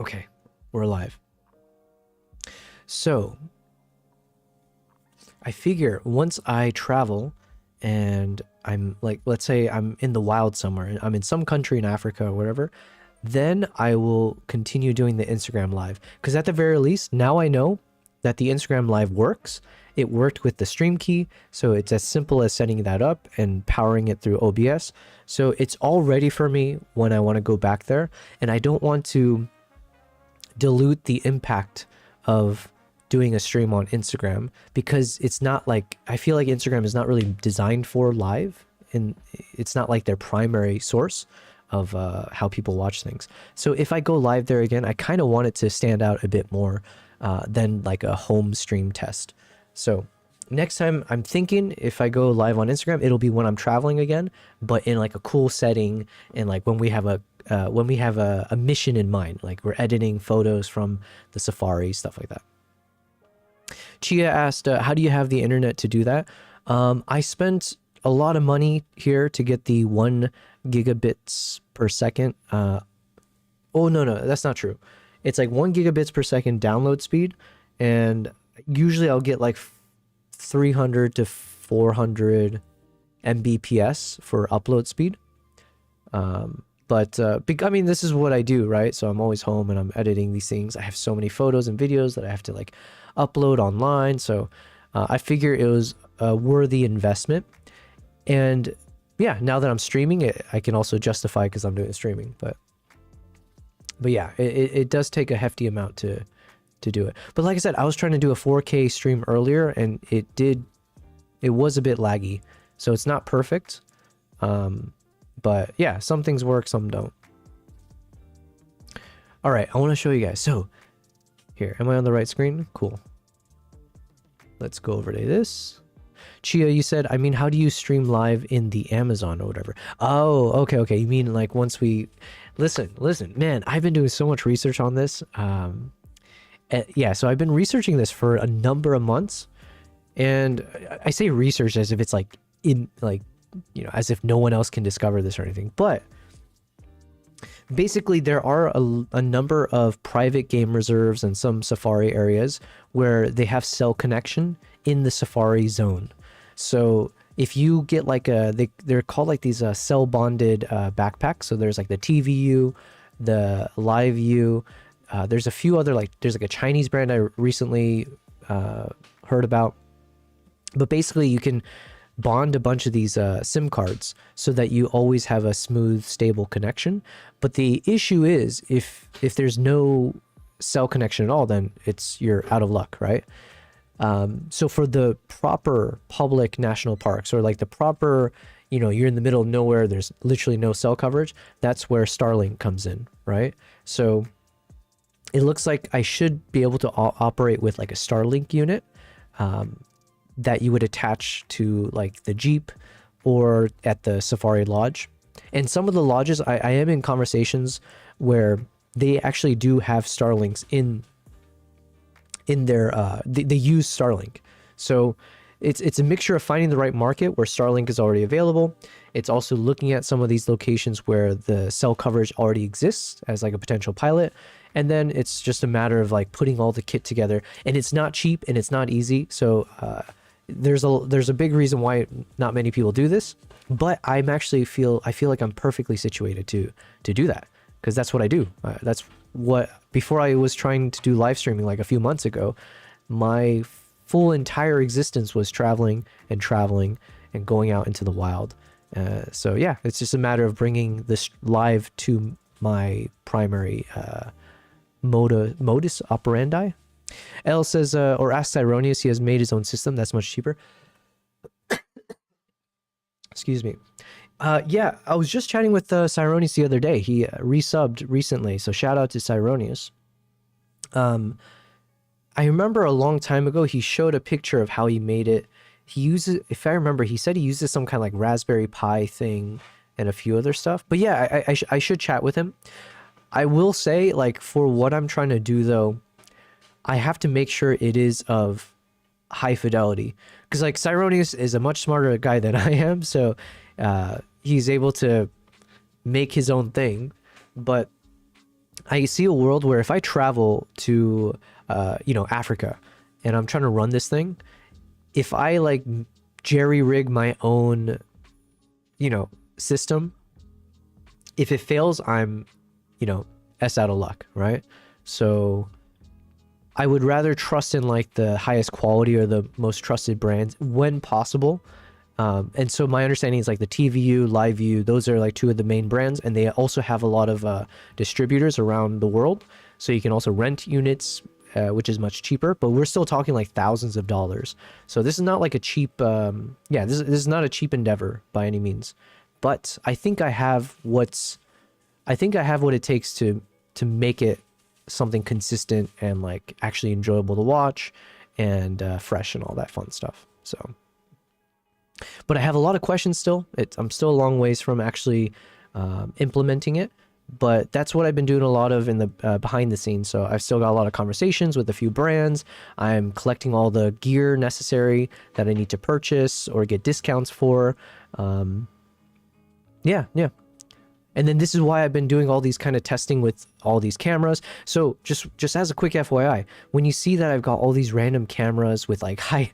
Okay, we're live. So I figure once I travel and I'm like, let's say I'm in the wild somewhere, I'm in some country in Africa or whatever, then I will continue doing the Instagram live. Because at the very least, now I know that the Instagram live works. It worked with the stream key, so it's as simple as setting that up and powering it through OBS. So it's all ready for me when I want to go back there, and I don't want to dilute the impact of doing a stream on Instagram, because it's not like, I feel like Instagram is not really designed for live, and it's not like their primary source of how people watch things. So if I go live there again, I kind of want it to stand out a bit more than like a home stream test. So next time I'm thinking if I go live on Instagram, it'll be when I'm traveling again, but in like a cool setting, and like when we have a mission in mind, like we're editing photos from the safari, stuff like that. Chia asked, how do you have the internet to do that? I spent a lot of money here to get the 1 gigabits per second. Oh, no, that's not true. It's like 1 gigabits per second download speed, and usually I'll get like 300 to 400 Mbps for upload speed. But I mean, this is what I do, right? So I'm always home and I'm editing these things. I have so many photos and videos that I have to like upload online. So I figure it was a worthy investment. And yeah, now that I'm streaming it, I can also justify because I'm doing streaming. But yeah, it does take a hefty amount to do it. But like I said, I was trying to do a 4K stream earlier, and it was a bit laggy. So it's not perfect. But yeah, some things work, some don't. All right, I want to show you guys. So here, am I on the right screen? Cool. Let's go over to this. Chia, you said, I mean, how do you stream live in the Amazon or whatever? Oh, okay. You mean like once we... Listen, man, I've been doing so much research on this. Yeah, so I've been researching this for a number of months. And I say research as if it's like as if no one else can discover this or anything. But basically, there are a number of private game reserves and some safari areas where they have cell connection in the safari zone. So if you get like they're called like these cell bonded backpacks. So there's like the TVU, the Live U. There's a few other, like there's like a Chinese brand I recently heard about. But basically, you can bond a bunch of these SIM cards so that you always have a smooth, stable connection. But the issue is if there's no cell connection at all, then you're out of luck, right? So for the proper public national parks, or like the proper, you're in the middle of nowhere, there's literally no cell coverage, that's where Starlink comes in, right? So it looks like I should be able to operate with like a Starlink unit that you would attach to like the Jeep or at the Safari Lodge. And some of the lodges, I am in conversations where they actually do have Starlinks in their, they use Starlink. So it's a mixture of finding the right market where Starlink is already available. It's also looking at some of these locations where the cell coverage already exists as like a potential pilot. And then it's just a matter of like putting all the kit together, and it's not cheap and it's not easy. So there's a big reason why not many people do this, but I feel like I'm perfectly situated to do that, because that's what I do. That's what, before I was trying to do live streaming like a few months ago, my full entire existence was traveling and going out into the wild. So yeah, it's just a matter of bringing this live to my primary modus operandi. L says, or asks Ironius, he has made his own system that's much cheaper. Excuse me. Yeah, I was just chatting with Cyronius the other day. He resubbed recently, so shout out to Cyronius. I remember a long time ago, he showed a picture of how he made it. He uses, if I remember, he said he uses some kind of like Raspberry Pi thing and a few other stuff. But yeah, I should chat with him. I will say, like, for what I'm trying to do, though, I have to make sure it is of high fidelity. Because, like, Cyronius is a much smarter guy than I am, so he's able to make his own thing. But I see a world where if I travel to, Africa, and I'm trying to run this thing, if I, like, jerry-rig my own, system, if it fails, I'm, S out of luck, right? So I would rather trust in like the highest quality or the most trusted brands when possible. And so my understanding is like the TVU, LiveView, those are like two of the main brands, and they also have a lot of distributors around the world. So you can also rent units, which is much cheaper, but we're still talking like thousands of dollars. So this is not like a cheap, this is not a cheap endeavor by any means. But I think I have what it takes to make it something consistent and like actually enjoyable to watch and fresh and all that fun stuff. So, but I have a lot of questions still. I'm still a long ways from actually implementing it, but that's what I've been doing a lot of in the behind the scenes. So I've still got a lot of conversations with a few brands. I'm collecting all the gear necessary that I need to purchase or get discounts for. Yeah. And then this is why I've been doing all these kind of testing with all these cameras. So just as a quick FYI, when you see that I've got all these random cameras with like high,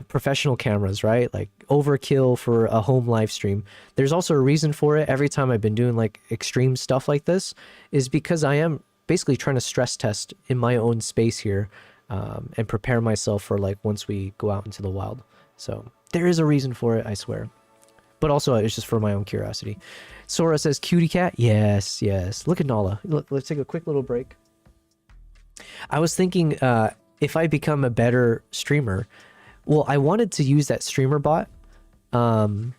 professional cameras, right? Like overkill for a home live stream. There's also a reason for it. Every time I've been doing like extreme stuff like this is because I am basically trying to stress test in my own space here and prepare myself for like once we go out into the wild. So there is a reason for it, I swear. But also, it's just for my own curiosity. Sora says, cutie cat? Yes. Look at Nala. Let's take a quick little break. I was thinking, if I become a better streamer, well, I wanted to use that streamer bot. Sora,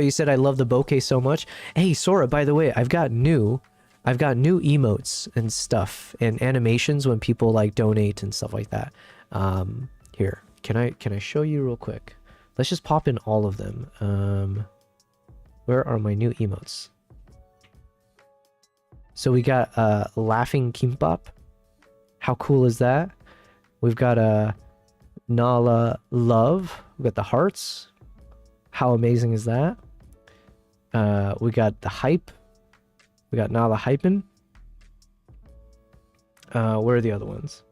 you said I love the bokeh so much. Hey, Sora, by the way, I've got new emotes and stuff and animations when people like donate and stuff like that. Here, can I show you real quick? Let's just pop in all of them. Where are my new emotes? So we got Laughing Kimbap. How cool is that? We've got Nala Love. We've got the hearts. How amazing is that? We got the hype. We got Nala hyping. Where are the other ones?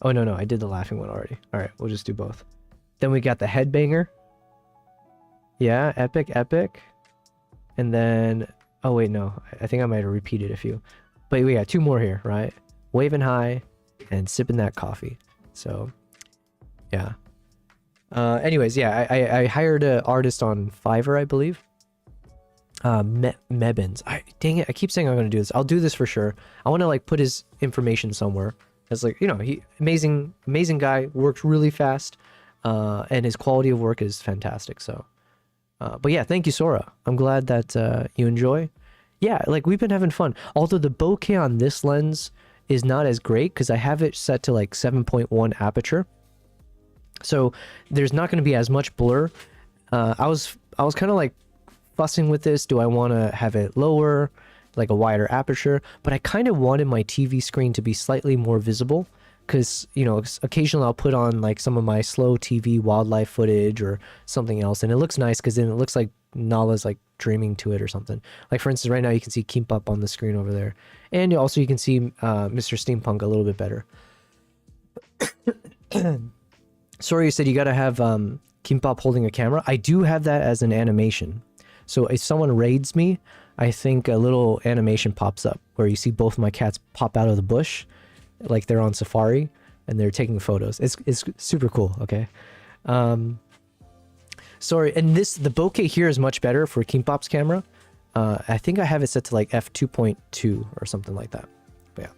Oh, no, I did the laughing one already. All right, we'll just do both. Then we got the headbanger. Yeah, epic. And then, oh wait, no, I think I might have repeated a few. But we got two more here, right? Waving high and sipping that coffee. So, yeah. Anyways, yeah, I hired an artist on Fiverr, I believe. Mebbins. Dang it, I keep saying I'm going to do this. I'll do this for sure. I want to like put his information somewhere. It's like, he amazing guy, works really fast. And his quality of work is fantastic. So, but yeah, thank you, Sora. I'm glad that you enjoy. Yeah, like we've been having fun. Although the bokeh on this lens is not as great because I have it set to like 7.1 aperture. So there's not going to be as much blur. I was kind of like fussing with this. Do I want to have it lower, like a wider aperture? But I kind of wanted my TV screen to be slightly more visible. Because, occasionally I'll put on like some of my slow TV wildlife footage or something else. And it looks nice because then it looks like Nala's like dreaming to it or something. Like for instance, right now you can see Kimbap on the screen over there. And you can see Mr. Steampunk a little bit better. Sorry, you said you gotta have Kimbap holding a camera. I do have that as an animation. So if someone raids me, I think a little animation pops up where you see both my cats pop out of the bush, like they're on safari and they're taking photos. It's super cool. Okay. Sorry, and the bokeh here is much better for Kimbap's camera. I think I have it set to like f2.2 or something like that. But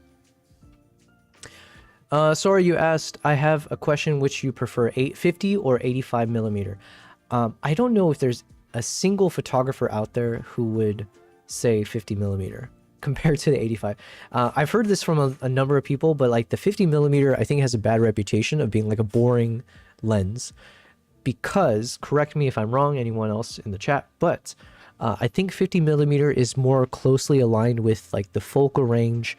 yeah. Sorry, you asked. I have a question: which you prefer, 850 or 85 millimeter? I don't know if there's a single photographer out there who would say 50 millimeter compared to the 85. I've heard this from a number of people, but like the 50 millimeter, I think has a bad reputation of being like a boring lens. Because, correct me if I'm wrong, anyone else in the chat, but I think 50 millimeter is more closely aligned with like the focal range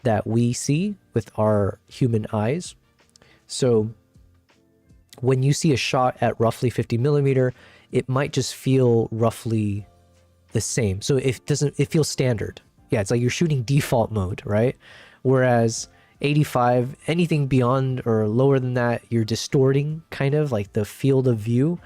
that we see with our human eyes. So when you see a shot at roughly 50 millimeter, it might just feel roughly the same. So it feels standard. Yeah, it's like you're shooting default mode, right? Whereas 85, anything beyond or lower than that, you're distorting kind of like the field of view,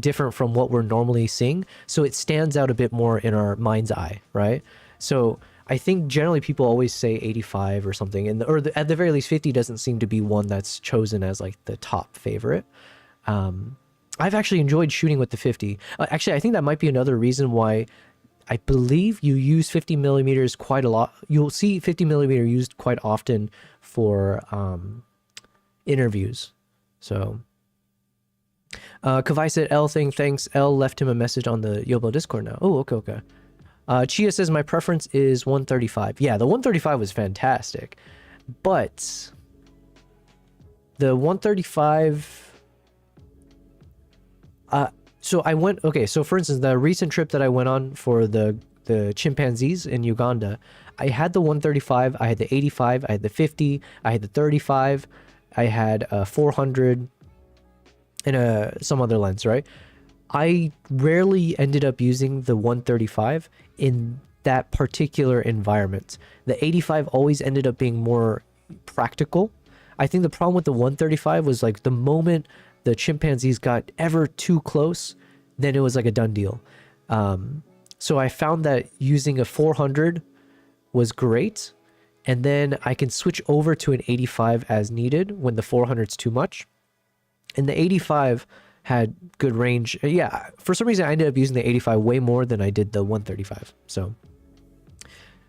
different from what we're normally seeing. So it stands out a bit more in our mind's eye, right? So I think generally people always say 85 or something, and at the very least 50 doesn't seem to be one that's chosen as like the top favorite. I've actually enjoyed shooting with the 50. Actually, I think that might be another reason why I believe you use 50 millimeters quite a lot. You'll see 50 millimeter used quite often for interviews. So, Kavai said L thing, thanks. L left him a message on the Yobo Discord now. Oh, okay, okay. Chia says my preference is 135. Yeah, the 135 was fantastic, but the 135. So I went, okay, so for instance, the recent trip that I went on for the chimpanzees in Uganda, I had the 135, I had the 85, I had the 50, I had the 35, I had 400, and some other lens, right? I rarely ended up using the 135 in that particular environment. The 85 always ended up being more practical. I think the problem with the 135 was like the moment the chimpanzees got ever too close, then it was like a done deal. So I found that using a 400 was great, and then I can switch over to an 85 as needed when the 400 is too much. And the 85 had good range. Yeah, for some reason I ended up using the 85 way more than I did the 135. So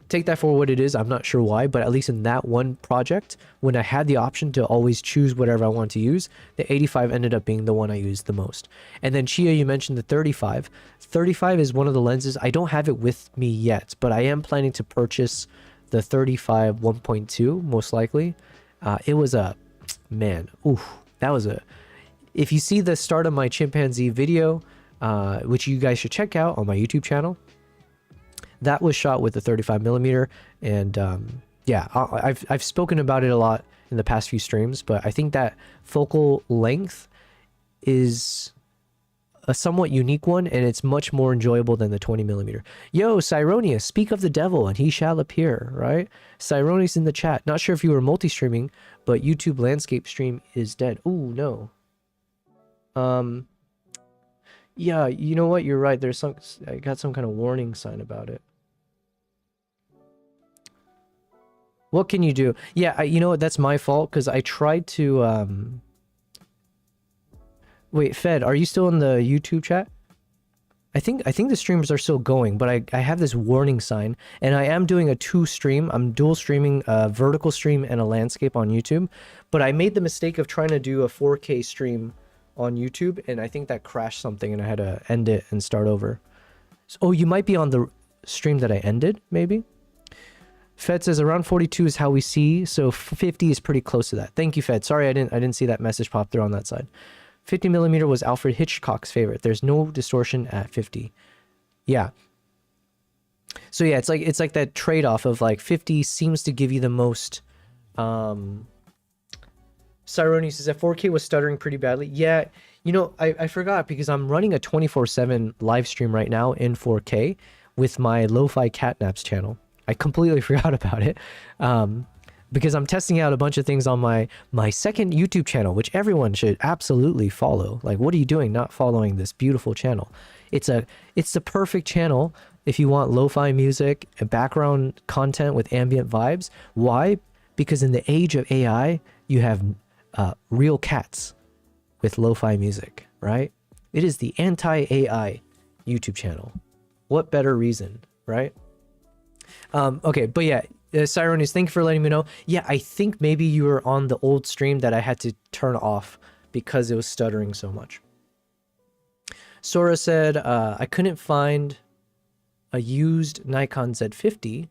take that for what it is. I'm not sure why, but at least in that one project, when I had the option to always choose whatever I want to use, the 85 ended up being the one I used the most. And then Chia, you mentioned the 35. 35 is one of the lenses. I don't have it with me yet, but I am planning to purchase the 35 1.2 most likely. It was a, man, oof, that was a, if you see the start of my chimpanzee video, which you guys should check out on my YouTube channel, that was shot with the 35 millimeter, and yeah, I've spoken about it a lot in the past few streams, but I think that focal length is a somewhat unique one, and it's much more enjoyable than the 20 millimeter. Yo, Cyronius, speak of the devil and he shall appear, right? Cyronius in the chat. Not sure if you were multi-streaming, but YouTube landscape stream is dead. Ooh, no. Yeah, you know what? You're right. There's some, I got some kind of warning sign about it. What can you do? Yeah, you know what? That's my fault because I tried to, wait, Fed, are you still in the YouTube chat? I think the streams are still going, but I have this warning sign, and I am doing a 2-stream. I'm dual streaming a vertical stream and a landscape on YouTube, but I made the mistake of trying to do a 4K stream on YouTube, and I think that crashed something, and I had to end it and start over. So, oh, you might be on the stream that I ended, maybe? Fed says around 42 is how we see, so 50 is pretty close to that. Thank you, Fed. Sorry, I didn't see that message pop through on that side. 50 millimeter was Alfred Hitchcock's favorite. There's no distortion at 50. Yeah. So yeah, it's like that trade-off of like 50 seems to give you the most. Cyroni says that 4K was stuttering pretty badly. Yeah, you know, I forgot because I'm running a 24/7 live stream right now in 4K with my Lo-Fi Catnaps channel. I completely forgot about it. because I'm testing out a bunch of things on my second YouTube channel, which everyone should absolutely follow. Like, what are you doing not following this beautiful channel? It's the perfect channel if you want lo-fi music and background content with ambient vibes. Why? Because in the age of AI, you have real cats with lo-fi music, right? It is the anti-AI YouTube channel. What better reason, right? Okay, but yeah, Cyronius, thank you for letting me know. Yeah, I think maybe you were on the old stream that I had to turn off because it was stuttering so much. Sora said, I couldn't find a used Nikon Z50.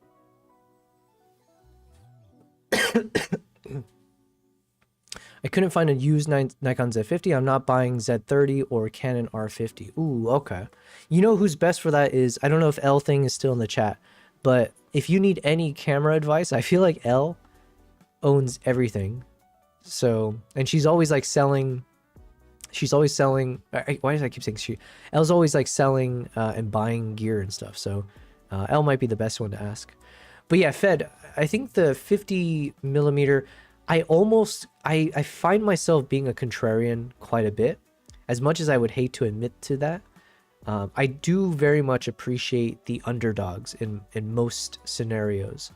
I couldn't find a used Nikon Z50. I'm not buying Z30 or Canon R50. Ooh, okay. You know who's best for that is, I don't know if L thing is still in the chat, but if you need any camera advice, I feel like L owns everything. So, and she's always like selling, why does I keep saying she? L's always like selling and buying gear and stuff. So L might be the best one to ask. But yeah, Fed, I think the 50 millimeter, I find myself being a contrarian quite a bit. As much as I would hate to admit to that, I do very much appreciate the underdogs in most scenarios.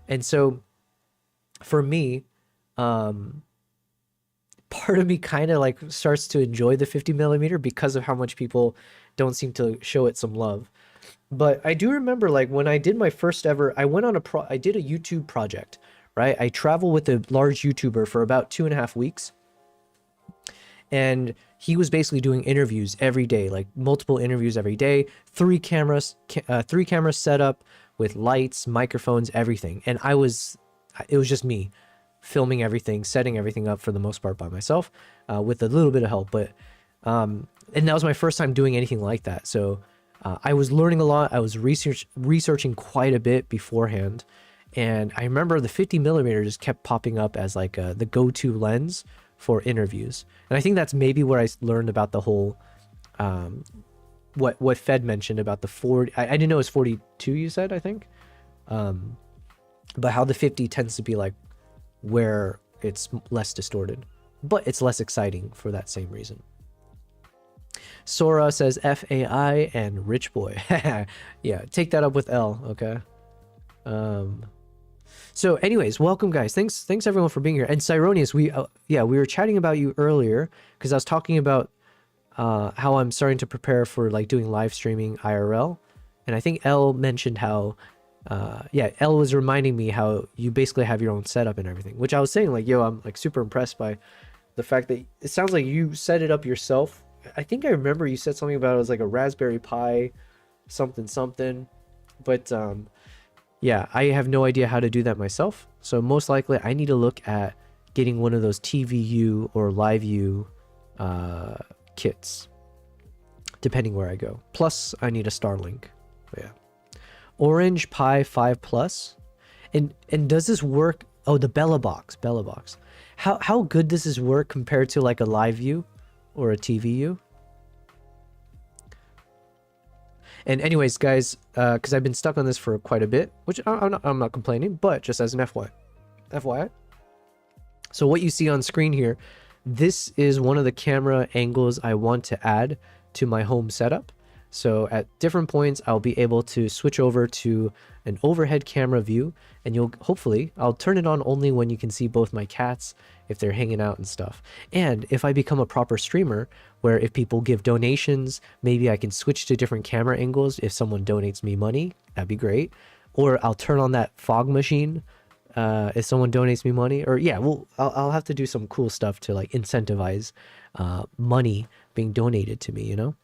And so for me, part of me kind of like starts to enjoy the 50 millimeter because of how much people don't seem to show it some love. But I do remember like when I did my first ever, I went on I did a YouTube project, right? I traveled with a large YouTuber for about 2.5 weeks. And he was basically doing interviews every day, like multiple interviews every day, 3 cameras set up with lights, microphones, everything. And it was just me filming everything, setting everything up for the most part by myself, with a little bit of help. But, and that was my first time doing anything like that. So I was learning a lot. I was researching quite a bit beforehand. And I remember the 50 millimeter just kept popping up as like the go-to lens for interviews. And I think that's maybe where I learned about the whole, what Fed mentioned about the 40, I didn't know it was 42, you said, I think. But how the 50 tends to be like where it's less distorted, but it's less exciting for that same reason. Sora says FAI and Rich Boy. Yeah, take that up with L, okay? So anyways, welcome guys. Thanks everyone for being here. And Cyronius, we were chatting about you earlier because I was talking about how I'm starting to prepare for like doing live streaming IRL. And I think L mentioned how L was reminding me how you basically have your own setup and everything, which I was saying like, yo, I'm like super impressed by the fact that it sounds like you set it up yourself. I think I remember you said something about it was like a Raspberry Pi something, but yeah, I have no idea how to do that myself. So most likely I need to look at getting one of those TVU or LiveU kits, depending where I go. Plus I need a Starlink. But yeah. Orange Pi 5 Plus. And does this work? Oh, the Bella Box. How good does this work compared to like a LiveU or a TVU? And anyways, guys, because I've been stuck on this for quite a bit, which I'm not complaining, but just as an FYI. So what you see on screen here, this is one of the camera angles I want to add to my home setup. So at different points, I'll be able to switch over to an overhead camera view, and I'll turn it on only when you can see both my cats if they're hanging out and stuff. And if I become a proper streamer, where if people give donations, maybe I can switch to different camera angles. If someone donates me money, that'd be great. Or I'll turn on that fog machine if someone donates me money. Or yeah, I'll have to do some cool stuff to like incentivize money being donated to me, you know?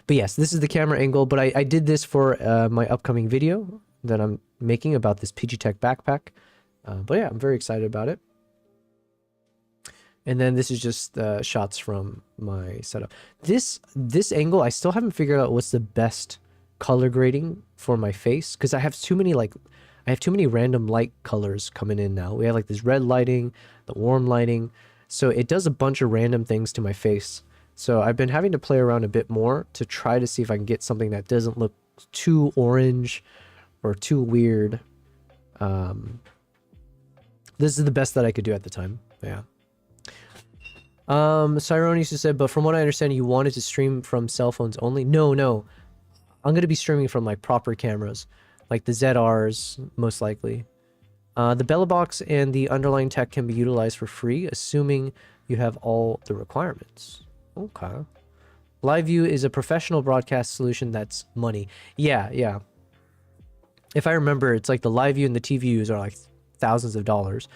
But yes, this is the camera angle, but I did this for my upcoming video that I'm making about this PG Tech backpack. But yeah, I'm very excited about it. And then this is just shots from my setup. This angle, I still haven't figured out what's the best color grading for my face, because I have too many random light colors coming in now. We have like this red lighting, the warm lighting. So it does a bunch of random things to my face. So I've been having to play around a bit more to try to see if I can get something that doesn't look too orange or too weird. This is the best that I could do at the time. Yeah. Cyronis just said, but from what I understand, you wanted to stream from cell phones only. No, no. I'm going to be streaming from like proper cameras, like the ZRs, most likely. The Bella box and the underlying tech can be utilized for free, assuming you have all the requirements. Okay. Live view is a professional broadcast solution that's money. Yeah, yeah. If I remember, it's like the live view and the TV views are like thousands of dollars.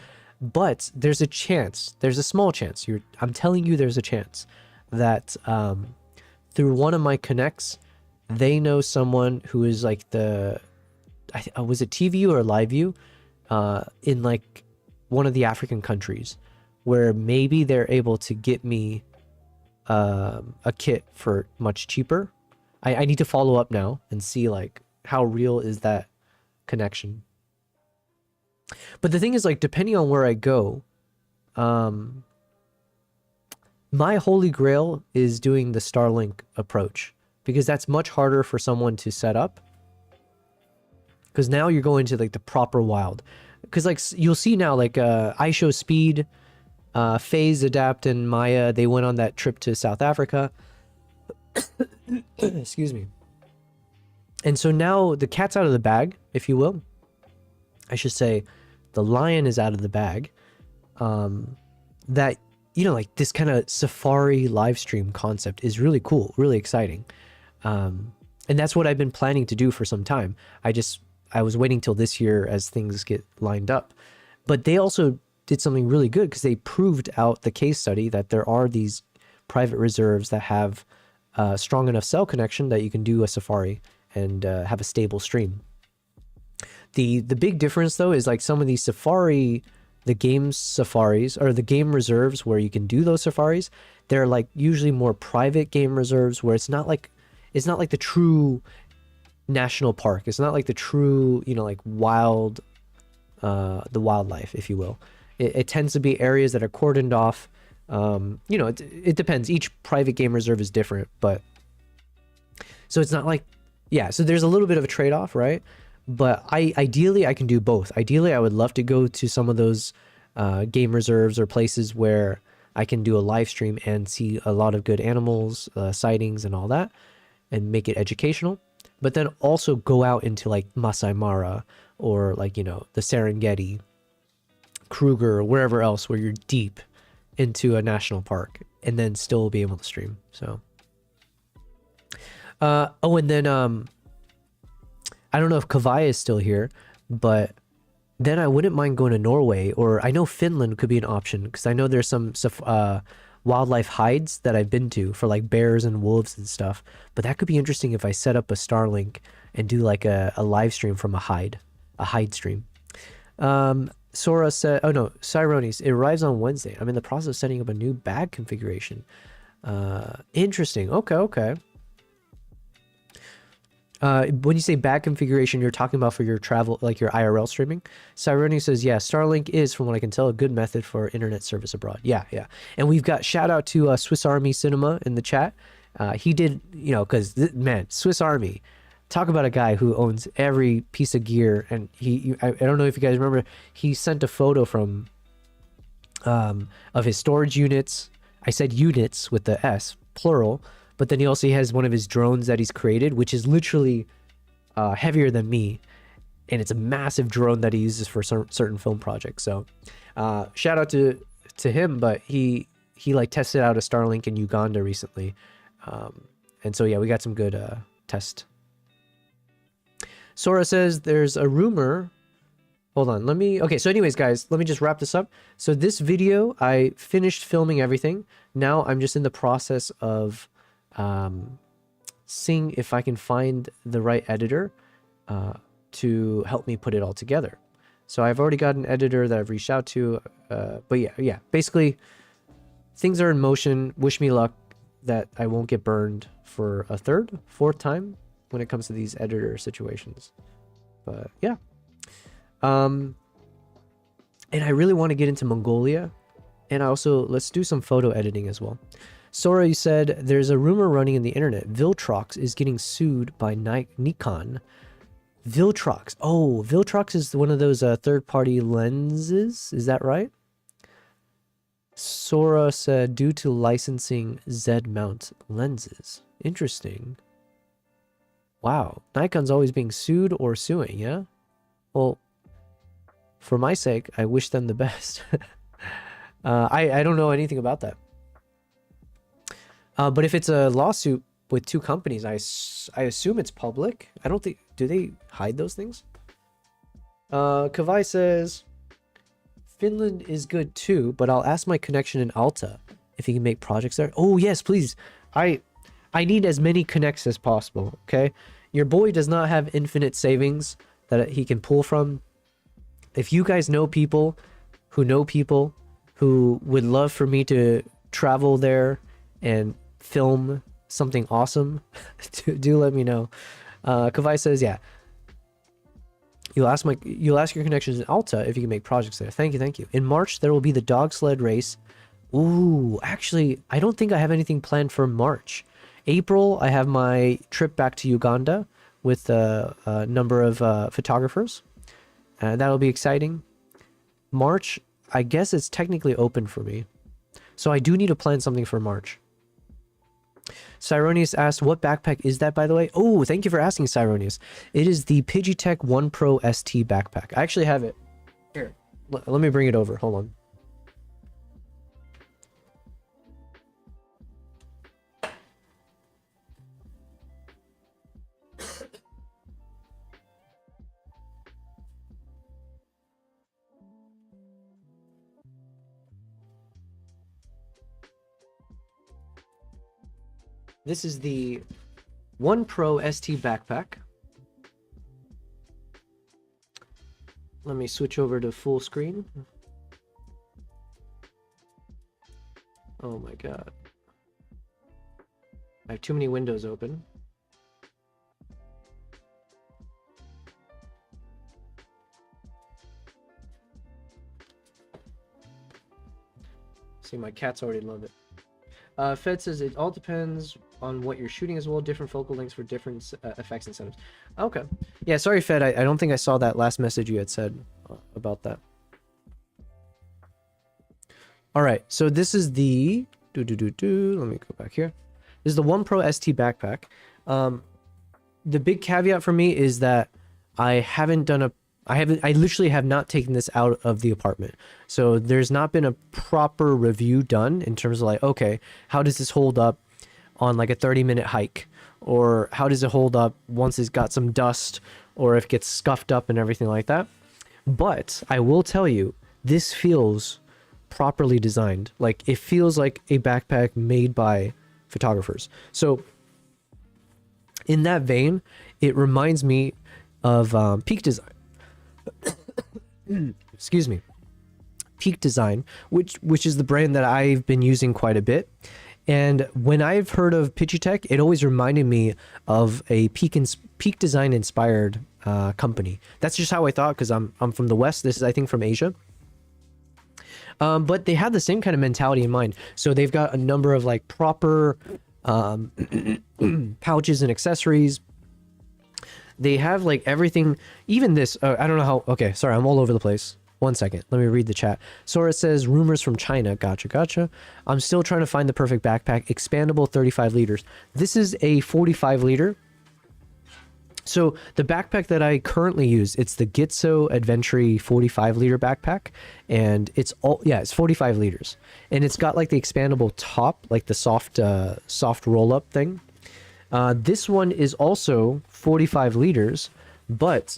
But there's a chance, there's a small chance, I'm telling you there's a chance that through one of my connects, they know someone who is like was it TV or live view in like one of the African countries where maybe they're able to get me a kit for much cheaper. I need to follow up now and see like how real is that connection. But the thing is, like, depending on where I go, my holy grail is doing the Starlink approach, because that's much harder for someone to set up. Because now you're going to like the proper wild. Because like you'll see now, like iShow Speed, Phase, Adapt, and Maya, they went on that trip to South Africa. Excuse me. And so now the cat's out of the bag, if you will. I should say the lion is out of the bag. That, you know, like this kind of safari live stream concept is really cool, really exciting. And that's what I've been planning to do for some time. I was waiting till this year as things get lined up. But they also did something really good because they proved out the case study that there are these private reserves that have a strong enough cell connection that you can do a safari and have a stable stream. The big difference though is like some of these the game safaris or the game reserves where you can do those safaris, they're like usually more private game reserves where it's not like the true national park. It's not like the true, you know, like the wildlife, if you will. It tends to be areas that are cordoned off. You know, it depends. Each private game reserve is different, but so it's not like, yeah, so there's a little bit of a trade-off, right? But ideally I can do both. Ideally, I would love to go to some of those game reserves or places where I can do a live stream and see a lot of good animals, sightings and all that, and make it educational. But then also go out into like Masai Mara or like, you know, the Serengeti, Kruger, or wherever else where you're deep into a national park and then still be able to stream. So, oh, and then I don't know if Kavaya is still here, but then I wouldn't mind going to Norway, or I know Finland could be an option because I know there's some wildlife hides that I've been to for like bears and wolves and stuff. But that could be interesting if I set up a Starlink and do like a live stream from a hide stream. Sora said, oh no, Cyronis, it arrives on Wednesday. I'm in the process of setting up a new bag configuration. Interesting. Okay. When you say bag configuration, you're talking about for your travel, like your IRL streaming. Cyronis says, yeah, Starlink is, from what I can tell, a good method for internet service abroad. Yeah. And we've got shout out to Swiss Army Cinema in the chat. He did, you know, because man, Swiss Army, talk about a guy who owns every piece of gear. And I don't know if you guys remember, he sent a photo from of his storage units. I said units with the S, plural. But then he also has one of his drones that he's created, which is literally heavier than me. And it's a massive drone that he uses for certain film projects. So shout out to him, but he like tested out a Starlink in Uganda recently. And so, yeah, we got some good test. Sora says there's a rumor. Hold on, okay, so anyways, guys, let me just wrap this up. So this video, I finished filming everything. Now I'm just in the process of seeing if I can find the right editor to help me put it all together. So I've already got an editor that I've reached out to, but yeah, basically things are in motion. Wish me luck that I won't get burned for a fourth time when it comes to these editor situations. But yeah, and I really want to get into Mongolia, and let's do some photo editing as well. Sora, you said there's a rumor running in the internet. Viltrox is getting sued by Nikon. Viltrox. Oh, Viltrox is one of those third-party lenses. Is that right? Sora said, due to licensing Z-mount lenses. Interesting. Wow. Nikon's always being sued or suing, yeah? Well, for my sake, I wish them the best. I don't know anything about that. But if it's a lawsuit with two companies, I assume it's public. I don't think... Do they hide those things? Kavai says... Finland is good too, but I'll ask my connection in Alta if he can make projects there. Oh, yes, please. I need as many connects as possible, okay? Your boy does not have infinite savings that he can pull from. If you guys know people who would love for me to travel there and film something awesome, do let me know. Kavai says, yeah. You'll ask your connections in Alta if you can make projects there. Thank you, thank you. In March, there will be the dog sled race. Ooh, actually, I don't think I have anything planned for March. April, I have my trip back to Uganda with a number of photographers. That'll be exciting. March, I guess it's technically open for me. So I do need to plan something for March. Cyronius asked, what backpack is that, by the way? Oh, thank you for asking, Cyronius. It is the Pidgeotech 1 Pro ST backpack. I actually have it. Here, let me bring it over. Hold on. This is the 1 Pro ST backpack. Let me switch over to full screen. Oh my god. I have too many windows open. See, my cats already love it. Fed says it all depends on what you're shooting as well. Different focal lengths for different effects and setups. Okay. Yeah, sorry, Fed. I don't think I saw that last message you had said about that. All right. So this is the... Let me go back here. This is the 1 Pro ST backpack. The big caveat for me is that I literally have not taken this out of the apartment. So there's not been a proper review done in terms of like, okay, how does this hold up on like a 30-minute hike? Or how does it hold up once it's got some dust or if it gets scuffed up and everything like that? But I will tell you, this feels properly designed. Like it feels like a backpack made by photographers. So in that vein, it reminds me of Peak Design. Excuse me. Peak Design, which is the brand that I've been using quite a bit. And when I've heard of Pidgeotech, it always reminded me of a Peak Design inspired company. That's just how I thought, because I'm from the West. This is, I think, from Asia. But they had the same kind of mentality in mind. So they've got a number of like proper pouches and accessories. They have like everything, even this, I don't know how, okay, sorry, I'm all over the place. 1 second, let me read the chat. Sora says, rumors from China, gotcha. I'm still trying to find the perfect backpack, expandable 35 liters. This is a 45 liter. So the backpack that I currently use, it's the Gitso Adventure 45 liter backpack. And it's it's 45 liters. And it's got like the expandable top, like the soft roll up thing. This one is also 45 liters, but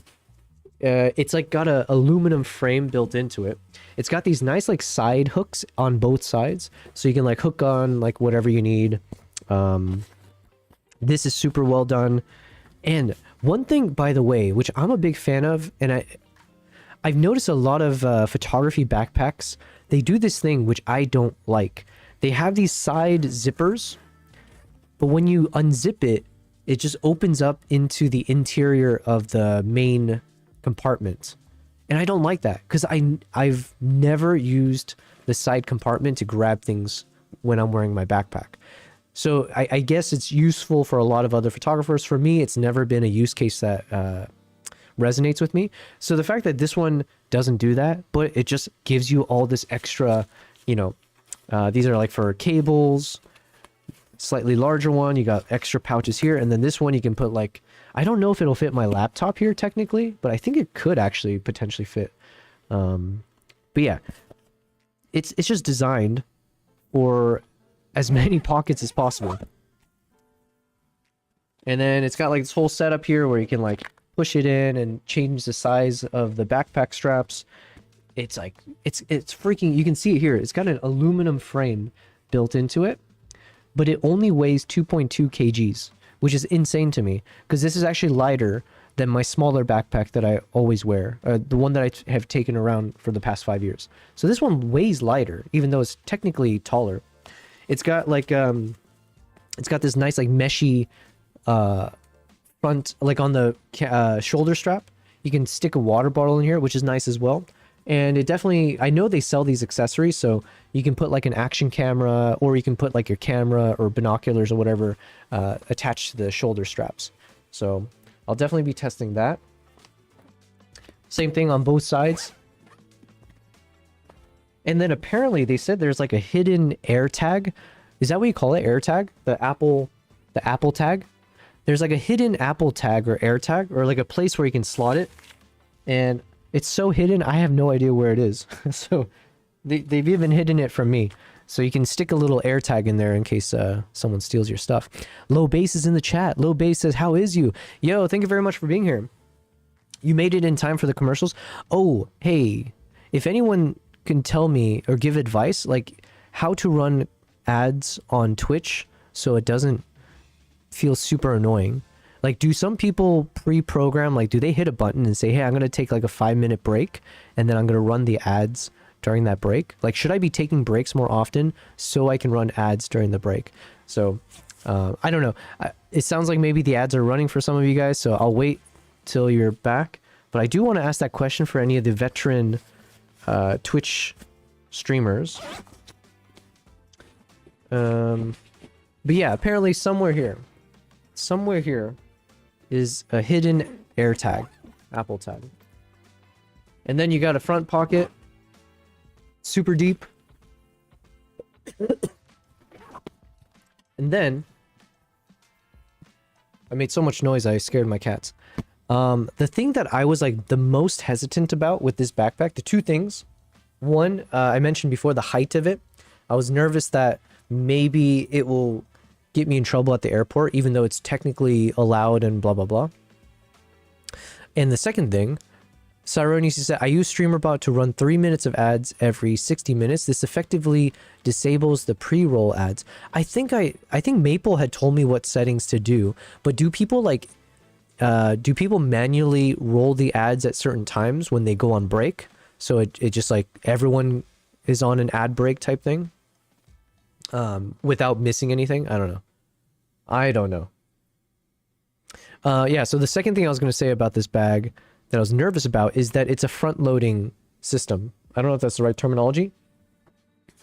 it's like got a aluminum frame built into it. It's got these nice like side hooks on both sides, so you can like hook on like whatever you need. This is super well done. And one thing, by the way, which I'm a big fan of, and I've noticed a lot of photography backpacks, they do this thing which I don't like. They have these side zippers, but when you unzip it, it just opens up into the interior of the main compartment. And I don't like that, because I've never used the side compartment to grab things when I'm wearing my backpack. So I guess it's useful for a lot of other photographers. For me, it's never been a use case that resonates with me. So the fact that this one doesn't do that, but it just gives you all this extra, you know, these are like for cables, slightly larger one, you got extra pouches here, and then this one you can put like, I don't know if it'll fit my laptop here technically, but I think it could actually potentially fit. But yeah, it's just designed for as many pockets as possible. And then it's got like this whole setup here where you can like push it in and change the size of the backpack straps. It's like, it's freaking, you can see it here. It's got an aluminum frame built into it, but it only weighs 2.2 kgs, which is insane to me because this is actually lighter than my smaller backpack that I always wear, the one that I have taken around for the past 5 years. So this one weighs lighter, even though it's technically taller. It's got like, it's got this nice like meshy front, like on the shoulder strap. You can stick a water bottle in here, which is nice as well. And it definitely, I know they sell these accessories, so you can put like an action camera, or you can put like your camera or binoculars or whatever attached to the shoulder straps. So I'll definitely be testing that. Same thing on both sides. And then apparently they said there's like a hidden air tag. Is that what you call it? Air tag? The Apple tag? There's like a hidden Apple tag or air tag, or like a place where you can slot it. And it's so hidden, I have no idea where it is. So they've even hidden it from me. So you can stick a little air tag in there in case someone steals your stuff. Low Base is in the chat. Low Base says, how is you? Yo, thank you very much for being here. You made it in time for the commercials. Oh, hey, if anyone can tell me or give advice, like how to run ads on Twitch so it doesn't feel super annoying. Like, do some people pre-program, like, do they hit a button and say, hey, I'm going to take like a 5-minute break and then I'm going to run the ads during that break? Like, should I be taking breaks more often so I can run ads during the break? So, I don't know. It sounds like maybe the ads are running for some of you guys, so I'll wait till you're back. But I do want to ask that question for any of the veteran Twitch streamers. But yeah, apparently somewhere here is a hidden air tag, Apple tag. And then you got a front pocket, super deep. And then, I made so much noise I scared my cats. The thing that I was like the most hesitant about with this backpack, the two things. One, I mentioned before, the height of it. I was nervous that maybe it will get me in trouble at the airport, even though it's technically allowed and blah, blah, blah. And the second thing, Saronis said, I use StreamerBot to run 3 minutes of ads every 60 minutes. This effectively disables the pre-roll ads. I think Maple had told me what settings to do, but do people manually roll the ads at certain times when they go on break? So it just like everyone is on an ad break type thing? Without missing anything? I don't know. Yeah, so the second thing I was going to say about this bag that I was nervous about is that it's a front-loading system. I don't know if that's the right terminology.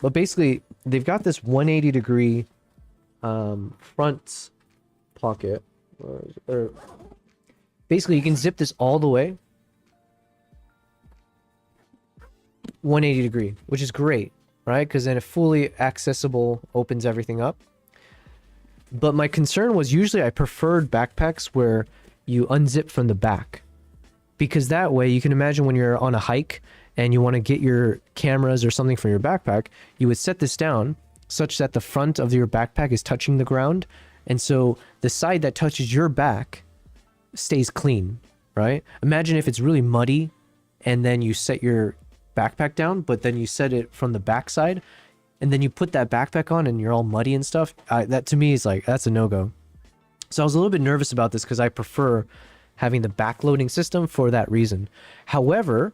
But basically, they've got this 180-degree front pocket. Or basically, you can zip this all the way. 180 degree, which is great, right? Because then it fully accessible opens everything up. But my concern was usually I preferred backpacks where you unzip from the back. Because that way, you can imagine when you're on a hike and you want to get your cameras or something from your backpack, you would set this down such that the front of your backpack is touching the ground. And so the side that touches your back stays clean, right? Imagine if it's really muddy and then you set your backpack down, but then you set it from the backside and then you put that backpack on and you're all muddy and stuff. That to me is like, that's a no-go. So I was a little bit nervous about this because I prefer having the backloading system for that reason. However,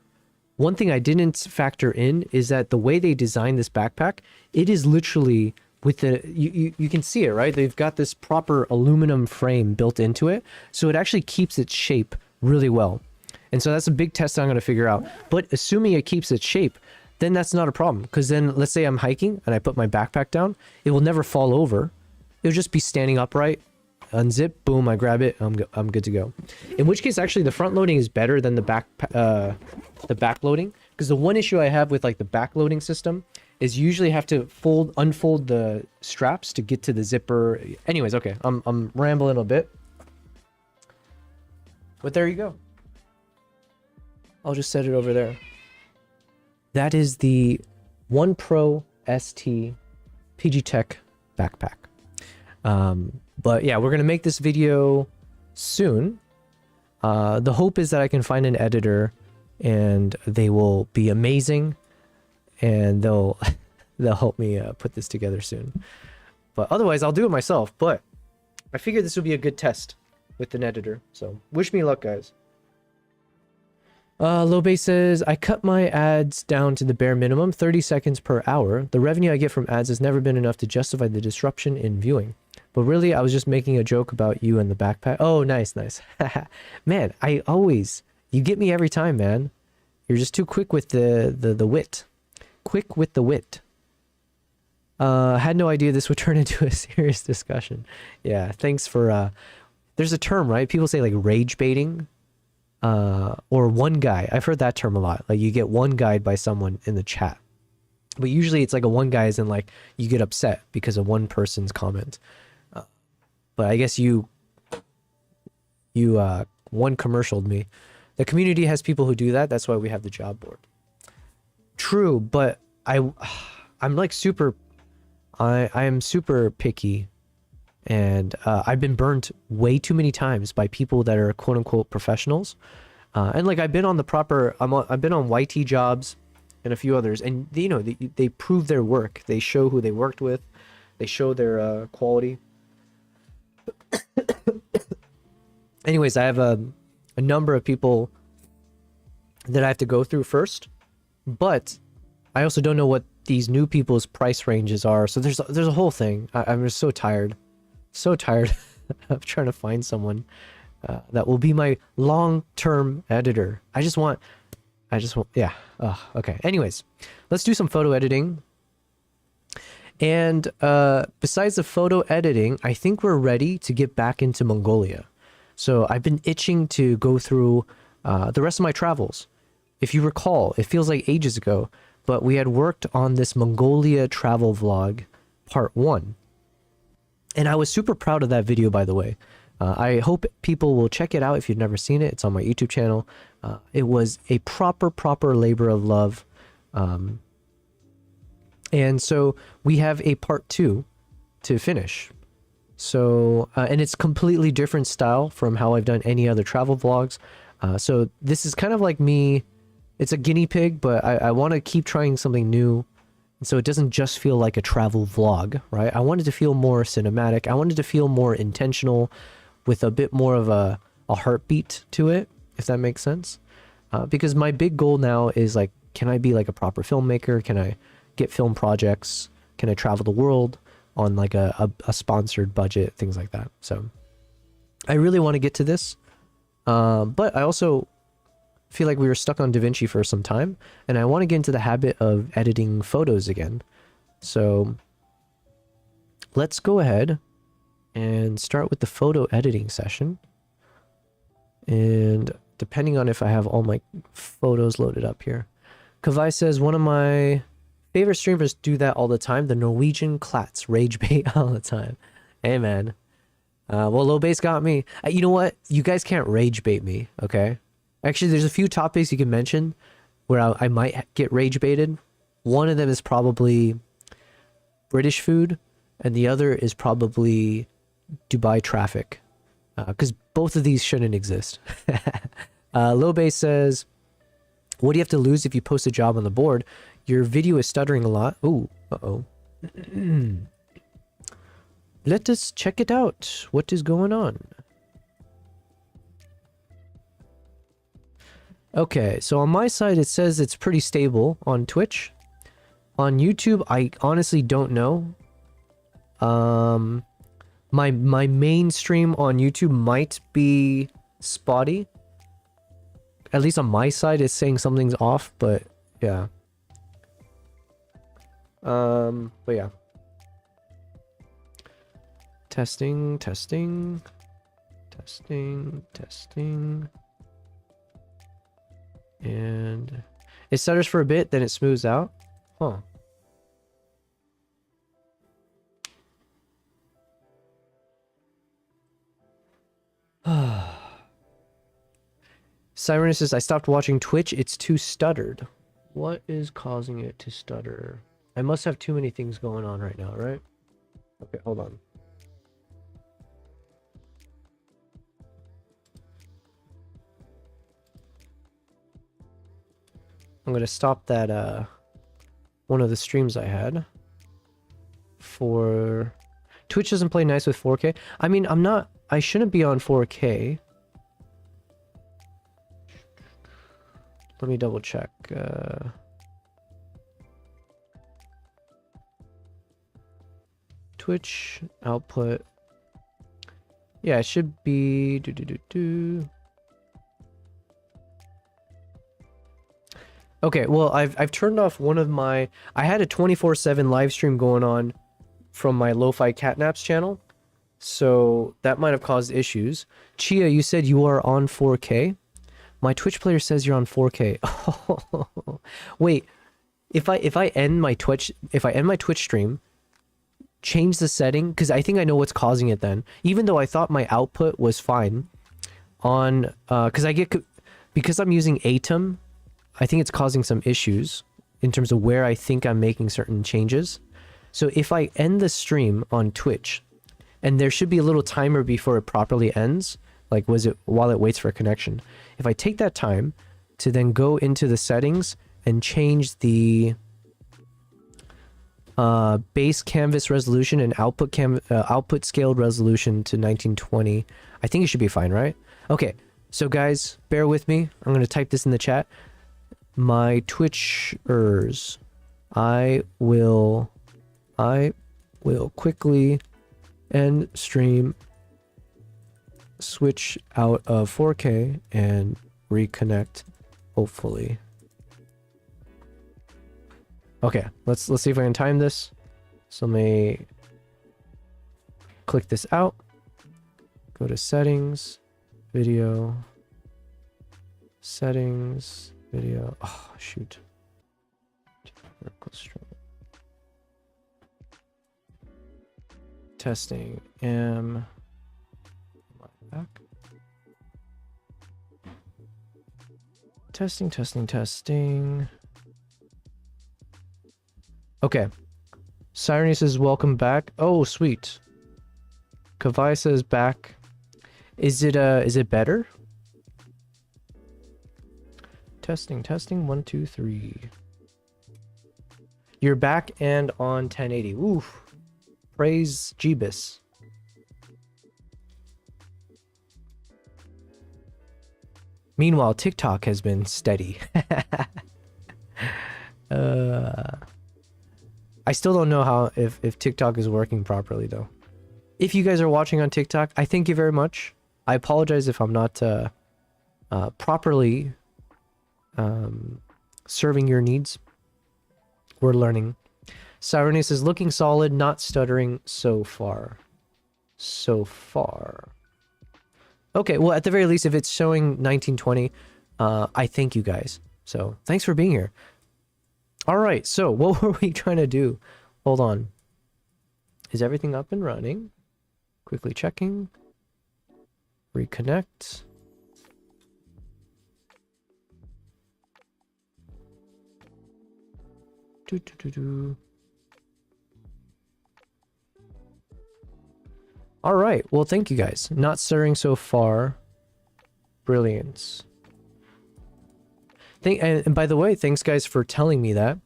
one thing I didn't factor in is that the way they designed this backpack, it is literally with the, you can see it, right? They've got this proper aluminum frame built into it. So it actually keeps its shape really well. And so that's a big test I'm going to figure out. But assuming it keeps its shape, then that's not a problem. Because then let's say I'm hiking and I put my backpack down, it will never fall over. It'll just be standing upright unzip, boom, I grab it, I'm good to go. In which case, actually, the front loading is better than the back loading, because the one issue I have with like the back loading system is you usually have to unfold the straps to get to the zipper. Anyways, okay, I'm rambling a bit, but there you go. I'll just set it over there. That is the One Pro ST PG Tech backpack. But yeah, we're gonna make this video soon. The hope is that I can find an editor and they will be amazing and they'll help me put this together soon. But otherwise I'll do it myself, but I figured this would be a good test with an editor. So wish me luck, guys. Lobe says, I cut my ads down to the bare minimum, 30 seconds per hour. The revenue I get from ads has never been enough to justify the disruption in viewing. But really, I was just making a joke about you and the backpack. Oh, nice. Man, you get me every time, man. You're just too quick with the wit. Quick with the wit. Had no idea this would turn into a serious discussion. Yeah, thanks for, there's a term, right? People say like rage baiting. Or one guy. I've heard that term a lot. Like you get one guyed by someone in the chat. But usually it's like a one guy as in like you get upset because of one person's comment. But I guess you one commercialed me. The community has people who do that. That's why we have the job board. True, but I'm like I am super picky. And I've been burnt way too many times by people that are quote unquote professionals. And like I've been on I've been on YT jobs and a few others, and you know, they prove their work. They show who they worked with. They show their quality. Anyways, I have a number of people that I have to go through first, but I also don't know what these new people's price ranges are. So there's a whole thing. I'm just so tired of trying to find someone that will be my long-term editor. I just want, yeah. Okay. Anyways, let's do some photo editing. And besides the photo editing, I think we're ready to get back into Mongolia. So I've been itching to go through the rest of my travels. If you recall, it feels like ages ago, but we had worked on this Mongolia travel vlog, part 1. And I was super proud of that video, by the way. I hope people will check it out if you've never seen it. It's on my YouTube channel. It was a proper labor of love. And so we have a part 2 to finish. So, and it's completely different style from how I've done any other travel vlogs. So this is kind of like me. It's a guinea pig, but I want to keep trying something new. So it doesn't just feel like a travel vlog, right? I wanted to feel more cinematic. I wanted to feel more intentional with a bit more of a heartbeat to it, if that makes sense. Because my big goal now is like, can I be like a proper filmmaker? Can I get film projects? Can I travel the world on like a sponsored budget, things like that. So I really want to get to this. But I also feel like we were stuck on DaVinci for some time, and I want to get into the habit of editing photos again. So let's go ahead and start with the photo editing session. And depending on if I have all my photos loaded up here. Kavai says, one of my favorite streamers do that all the time. The Norwegian Klats rage bait all the time. Hey, man. Well, low base got me. You know what? You guys can't rage bait me, okay? Actually, there's a few topics you can mention where I might get rage baited. One of them is probably British food, and the other is probably Dubai traffic, because both of these shouldn't exist. Low base says, what do you have to lose if you post a job on the board? Your video is stuttering a lot. Ooh, uh-oh. Let us check it out. What is going on? Okay, so on my side, it says it's pretty stable on Twitch. On YouTube, I honestly don't know. My main stream on YouTube might be spotty. At least on my side, it's saying something's off, but yeah. But yeah. Testing, testing, testing, testing. And it stutters for a bit, then it smooths out. Huh. Cyrus says, I stopped watching Twitch. It's too stuttered. What is causing it to stutter? I must have too many things going on right now, right? Okay, hold on. I'm gonna stop that one of the streams I had for Twitch doesn't play nice with 4K. I mean, I shouldn't be on 4K. Let me double check. Twitch output. Yeah, it should be Okay, well, I've turned off one of my... I had a 24/7 live stream going on from my Lo-Fi Catnaps channel, so that might have caused issues. Chia, you said you are on 4K? My Twitch player says you're on 4K. Wait, if I end my Twitch stream, change the setting, because I think I know what's causing it then. Even though I thought my output was fine on... because I'm using Atom, I think it's causing some issues in terms of where I think I'm making certain changes. So if I end the stream on Twitch, and there should be a little timer before it properly ends, like while it waits for a connection. If I take that time to then go into the settings and change the base canvas resolution and output scaled resolution to 1920, I think it should be fine, right? Okay, so guys, bear with me. I'm going to type this in the chat. My Twitchers, I will quickly end stream, switch out of 4K and reconnect, hopefully. Okay, let's see if I can time this. So let me click this out, go to settings, video, settings, video. Oh, shoot. Testing. Am I back? Testing, testing, testing. Okay. Sirenese says welcome back. Oh, sweet. Kavai says back. Is it better? Testing, testing, 1, 2, 3. You're back and on 1080. Oof. Praise Jeebus. Meanwhile, TikTok has been steady. I still don't know how if TikTok is working properly though. If you guys are watching on TikTok, I thank you very much. I apologize if I'm not properly serving your needs. We're learning. Sirenese is looking solid, not stuttering so far. So far. Okay, well, at the very least, if it's showing 1920, I thank you guys. So, thanks for being here. All right, so what were we trying to do? Hold on. Is everything up and running? Quickly checking. Reconnect. All right, well, thank you guys. Not stirring so far. Brilliance. And by the way, thanks guys for telling me that.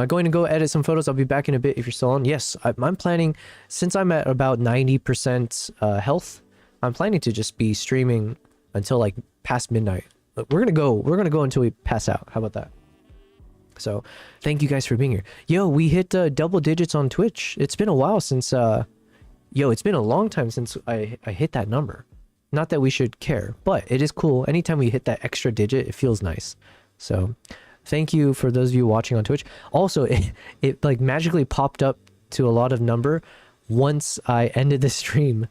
Going to go edit some photos. I'll be back in a bit if you're still on. Yes, I'm planning, since I'm at about 90% health, I'm planning to just be streaming until like past midnight. We're gonna go until we pass out. How about that? So, thank you guys for being here. Yo, we hit double digits on Twitch. It's been a while since, it's been a long time since I hit that number. Not that we should care, but it is cool. Anytime we hit that extra digit, it feels nice. So, thank you for those of you watching on Twitch. Also, it like magically popped up to a lot of number once I ended the stream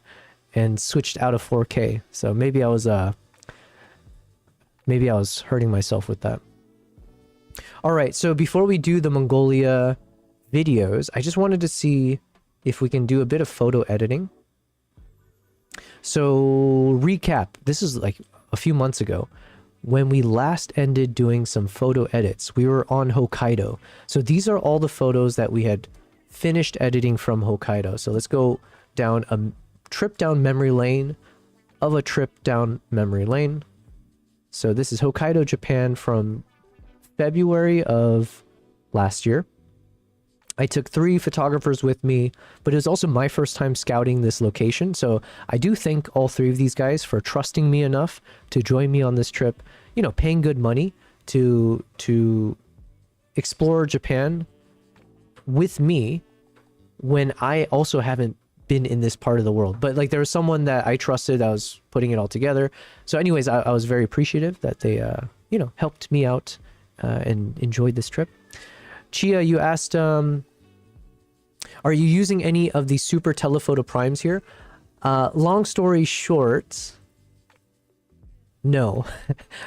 and switched out of 4K. So maybe I was hurting myself with that. All right, so before we do the Mongolia videos, I just wanted to see if we can do a bit of photo editing. So recap, this is like a few months ago. When we last ended doing some photo edits, we were on Hokkaido. So these are all the photos that we had finished editing from Hokkaido. So let's go down a trip down memory lane of a trip down memory lane. So this is Hokkaido, Japan from February of last year. I took 3 photographers with me, but it was also my first time scouting this location. So I do thank all 3 of these guys for trusting me enough to join me on this trip, you know, paying good money to explore Japan with me when I also haven't been in this part of the world. But like there was someone that I trusted that was putting it all together. So anyways, I was very appreciative that they, you know, helped me out and enjoyed this trip. Chia, you asked, are you using any of the super telephoto primes here? Long story short, no.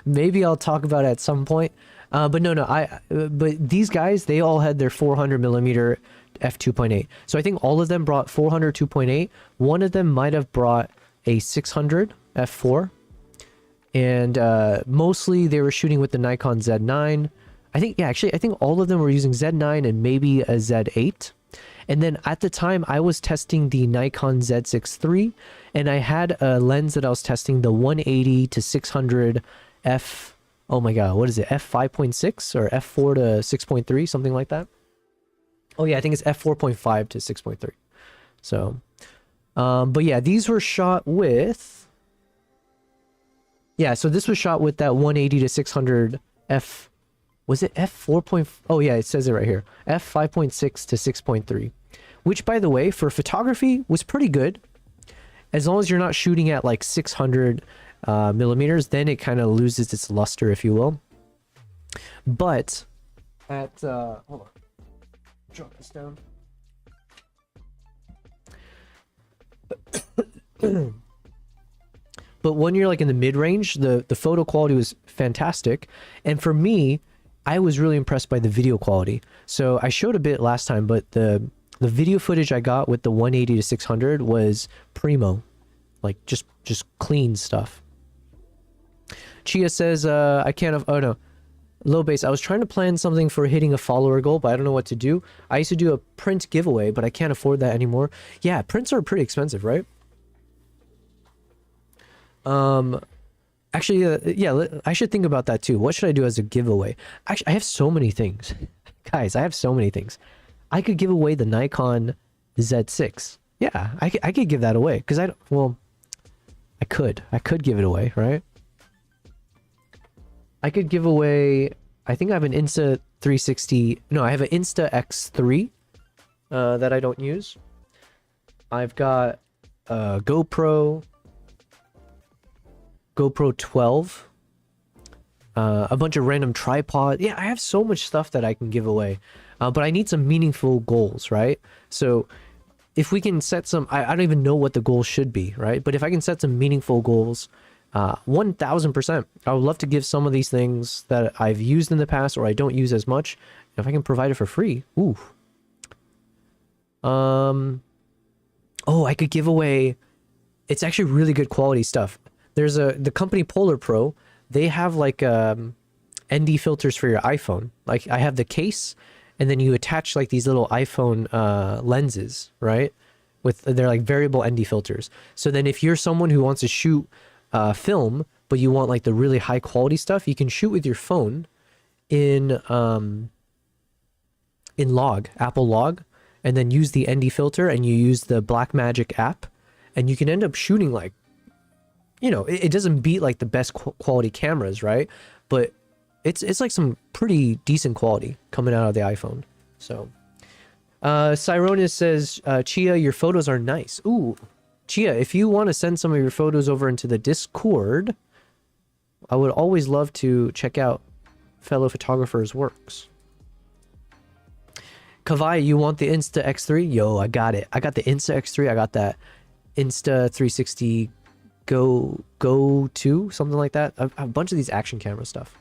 Maybe I'll talk about it at some point. But no, but these guys, they all had their 400 millimeter f2.8. So I think all of them brought 400 2.8. One of them might have brought a 600 f4. And mostly they were shooting with the Nikon Z9. I think all of them were using Z9 and maybe a Z8. And then at the time I was testing the Nikon Z6 III, and I had a lens that I was testing, the 180 to 600 f, oh my god, what is it, f5.6 or f4 to 6.3, something like that. Oh yeah, I think it's f4.5 to 6.3. So, but yeah, these were shot with, yeah, so this was shot with that 180 to 600 f. Was it f4. Oh yeah, it says it right here. f5.6 to 6.3. Which, by the way, for photography was pretty good. As long as you're not shooting at like 600 millimeters, then it kind of loses its luster, if you will. But at, hold on. Drop this down. But when you're like in the mid-range, the photo quality was fantastic. And for me, I was really impressed by the video quality. So I showed a bit last time, but the video footage I got with the 180 to 600 was primo, like just clean stuff. Chia says, I can't, oh no, low base. I was trying to plan something for hitting a follower goal, but I don't know what to do. I used to do a print giveaway, but I can't afford that anymore. Yeah, prints are pretty expensive, right? Actually, yeah, I should think about that too. What should I do as a giveaway? Actually, I have so many things. Guys, I have so many things. I could give away the Nikon Z6. Yeah, I could give that away. Because I could give it away, right? I could give away, I think I have an Insta 360. No, I have an Insta X3 that I don't use. I've got a GoPro 12, a bunch of random tripod. Yeah, I have so much stuff that I can give away, but I need some meaningful goals, right? So if we can set some, I don't even know what the goals should be, right? But if I can set some meaningful goals, 1000%, I would love to give some of these things that I've used in the past or I don't use as much. If I can provide it for free, ooh. Oh, I could give away, it's actually really good quality stuff. There's the company Polar Pro, they have like ND filters for your iPhone. Like I have the case, and then you attach like these little iPhone lenses, right? They're like variable ND filters. So then if you're someone who wants to shoot film, but you want like the really high quality stuff, you can shoot with your phone in Apple Log, and then use the ND filter, and you use the Blackmagic app, and you can end up shooting like, you know, it doesn't beat like the best quality cameras, right? But it's like some pretty decent quality coming out of the iPhone. So, Cyronis says, Chia, your photos are nice. Ooh, Chia, if you want to send some of your photos over into the Discord, I would always love to check out fellow photographers' works. Kavai, you want the Insta X3? Yo, I got it. I got the Insta X3. I got that Insta 360 Go 2, something like that. A bunch of these action camera stuff.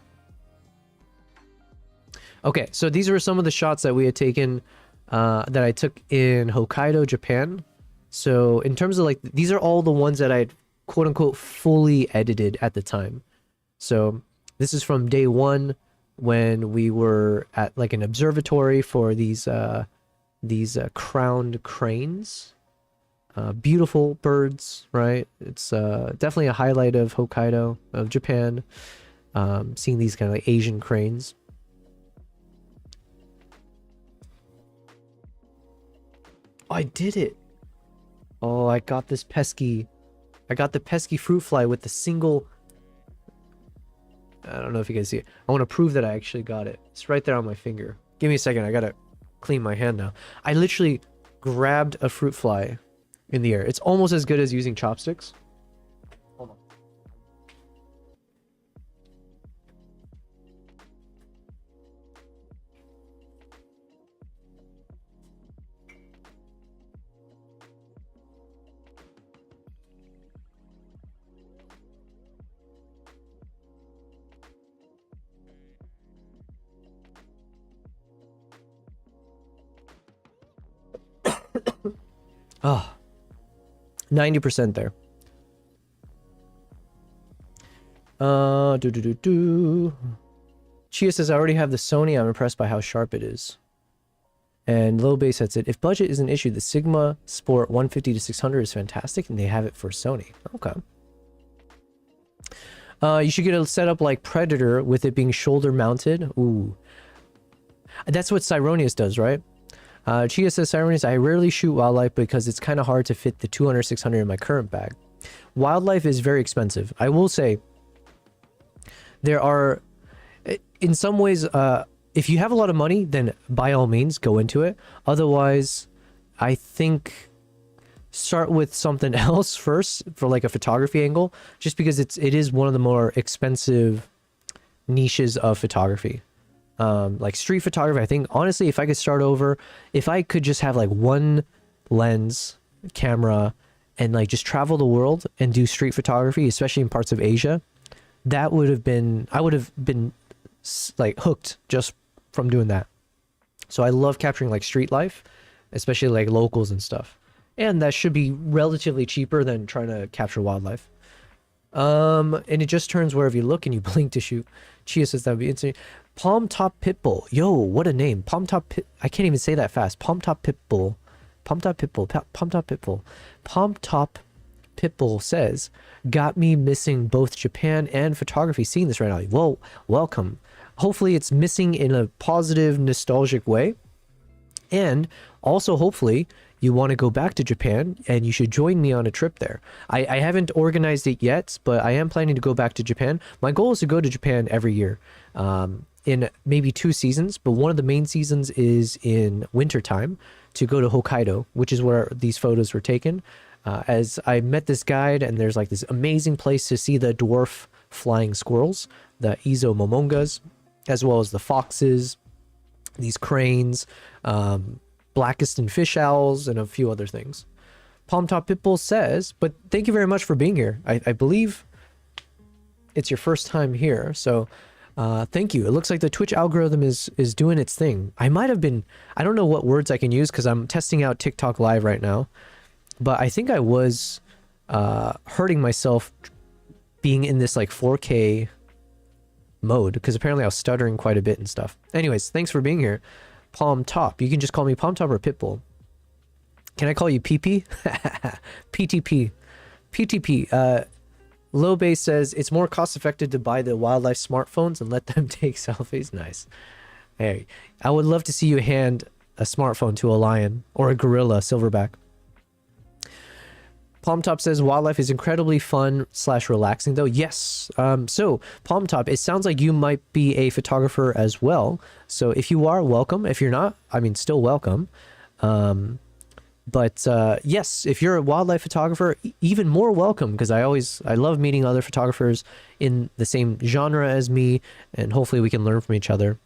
Okay, so these were some of the shots that we had taken, that I took in Hokkaido, Japan. So in terms of like, these are all the ones that I'd quote unquote fully edited at the time. So this is from day one when we were at like an observatory for these crowned cranes. Beautiful birds, right? It's definitely a highlight of Hokkaido, of Japan. Seeing these kind of like Asian cranes. I did it. Oh, I got the pesky fruit fly with the single. I don't know if you guys see it. I want to prove that I actually got it. It's right there on my finger. Give me a second. I gotta clean my hand now. I literally grabbed a fruit fly in the air. It's almost as good as using chopsticks. Hold on. Oh, 90% there. Chia says, I already have the Sony. I'm impressed by how sharp it is. And Low Base said, if budget is an issue, the Sigma Sport 150 to 600 is fantastic, and they have it for Sony. Okay. You should get a setup like Predator with it being shoulder mounted. Ooh. That's what Cyronius does, right? Chia says, Cyronius, I rarely shoot wildlife because it's kind of hard to fit the 200, 600 in my current bag. Wildlife is very expensive. I will say, there are, in some ways, if you have a lot of money, then by all means, go into it. Otherwise, I think start with something else first for like a photography angle, just because it is one of the more expensive niches of photography. Like street photography, I think honestly, if I could start over, if I could just have like one lens camera and like just travel the world and do street photography, especially in parts of Asia, that would have been, I would have been like hooked just from doing that. So I love capturing like street life, especially like locals and stuff. And that should be relatively cheaper than trying to capture wildlife. And it just turns wherever you look and you blink to shoot. Chia says that would be insane. Palm Top Pitbull. Yo, what a name. Palm Top Pit. I can't even say that fast. Palm Top Pitbull. Palm Top Pitbull. Palm Top Pitbull. Palm Top Pitbull says, got me missing both Japan and photography. Seeing this right now. Well, welcome. Hopefully it's missing in a positive, nostalgic way. And also, hopefully, you want to go back to Japan and you should join me on a trip there. I haven't organized it yet, but I am planning to go back to Japan. My goal is to go to Japan every year. In maybe 2 seasons, but one of the main seasons is in wintertime to go to Hokkaido, which is where these photos were taken. As I met this guide, and there's like this amazing place to see the dwarf flying squirrels, the Izo Momongas, as well as the foxes, these cranes, Blackiston fish owls, and a few other things. Palm Top Pitbull says, but thank you very much for being here. I believe it's your first time here, so thank you. It looks like the Twitch algorithm is doing its thing. I might have been, I don't know what words I can use because I'm testing out TikTok live right now, but I think I was hurting myself being in this like 4K mode because apparently I was stuttering quite a bit and stuff. Anyways, thanks for being here. Palm Top. You can just call me Palm Top or Pitbull. Can I call you PP? PTP. PTP. Low Base says it's more cost effective to buy the wildlife smartphones and let them take selfies. Nice. Hey, I would love to see you hand a smartphone to a lion or a gorilla silverback. Palm Top says wildlife is incredibly fun / relaxing though. Yes. So Palm Top, it sounds like you might be a photographer as well. So if you are, welcome. If you're not, I mean, still welcome. But yes, if you're a wildlife photographer, even more welcome, because I love meeting other photographers in the same genre as me, and hopefully we can learn from each other.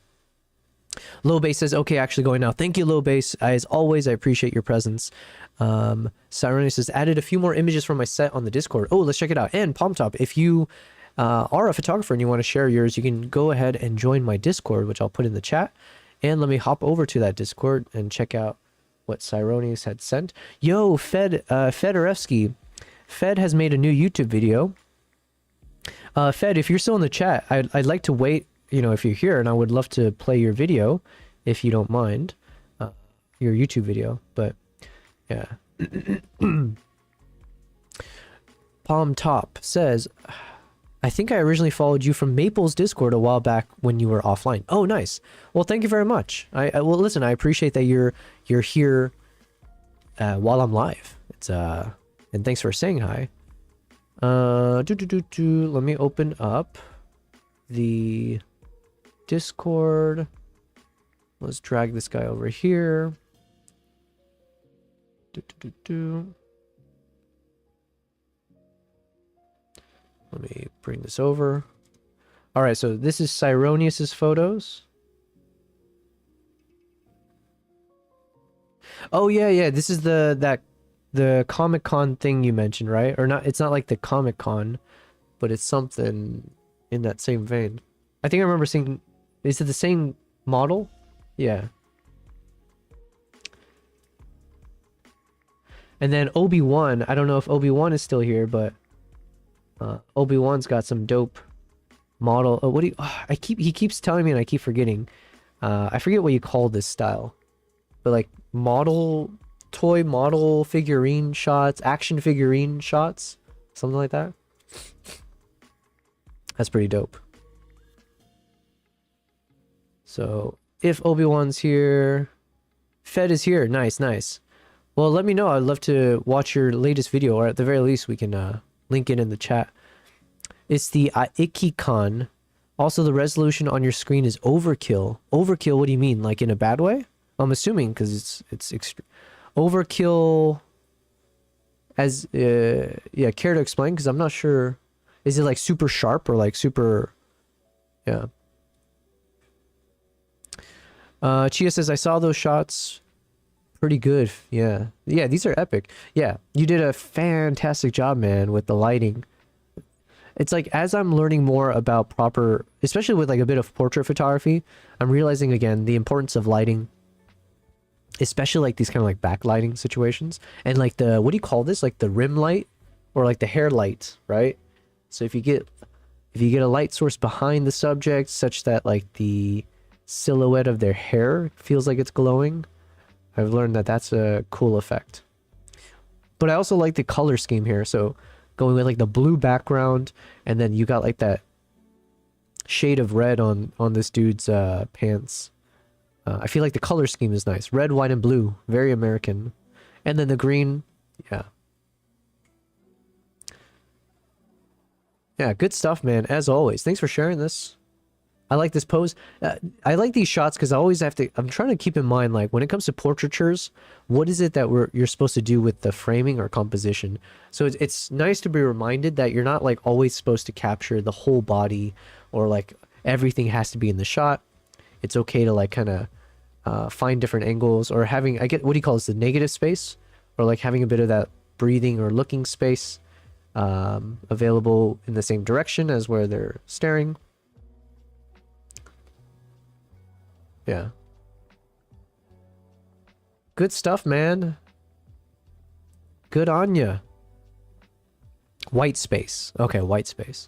Low Base says, okay, actually going now. Thank you, Low Base. As always, I appreciate your presence. Cyrone says, added a few more images from my set on the Discord. Oh, let's check it out. And Palm Top, if you are a photographer and you want to share yours, you can go ahead and join my Discord, which I'll put in the chat. And let me hop over to that Discord and check out what Cyronius had sent. Yo, Fedorevsky. Fed has made a new YouTube video. Fed, if you're still in the chat, I'd like to wait, you know, if you're here, and I would love to play your video, if you don't mind, your YouTube video. But yeah. Palm Top says, I think I originally followed you from Maple's Discord a while back when you were offline. Oh, nice. Well, thank you very much. Well, listen, I appreciate that you're here while I'm live. It's and thanks for saying hi. Let me open up the Discord. Let's drag this guy over here. Let me bring this over. All right, so this is Cyronius's photos. Oh yeah, this is the Comic-Con thing you mentioned, right? Or not, it's not like the Comic-Con, but it's something in that same vein. I think I remember seeing, is it the same model? Yeah. And then Obi-Wan, I don't know if Obi-Wan is still here, but Obi-Wan's got some dope model. Oh, what do you, he keeps telling me and I keep forgetting. I forget what you call this style, but like toy model figurine shots, action figurine shots, something like that. That's pretty dope. So if Obi-Wan's here, Fed is here. Nice. Well, let me know. I'd love to watch your latest video, or at the very least, we can link it in the chat. It's the Ikicon. Also, the resolution on your screen is overkill. Overkill, what do you mean? Like in a bad way? I'm assuming, because it's extreme. Overkill as, yeah, care to explain? Because I'm not sure. Is it like super sharp or like super, yeah. Chia says, I saw those shots. Pretty good. Yeah, these are epic. Yeah, you did a fantastic job, man, with the lighting. It's like, as I'm learning more about proper, especially with like a bit of portrait photography, I'm realizing again the importance of lighting, especially like these kind of like backlighting situations. And like the, what do you call this? Like the rim light or like the hair light, right? So if you get a light source behind the subject such that like the silhouette of their hair feels like it's glowing, I've learned that that's a cool effect. But I also like the color scheme here. So going with like the blue background, and then you got like that shade of red on this dude's pants. I feel like the color scheme is nice. Red, white, and blue. Very American. And then the green. Yeah. Yeah, good stuff, man. As always. Thanks for sharing this. I like this pose. I like these shots because I always have to, I'm trying to keep in mind, like when it comes to portraitures, what is it that you're supposed to do with the framing or composition? So it's nice to be reminded that you're not like always supposed to capture the whole body, or like everything has to be in the shot. It's okay to like kind of find different angles, or having, I get, what do you call this, the negative space, or like having a bit of that breathing or looking space available in the same direction as where they're staring. Yeah. Good stuff, man. Good on ya. White space. Okay, white space.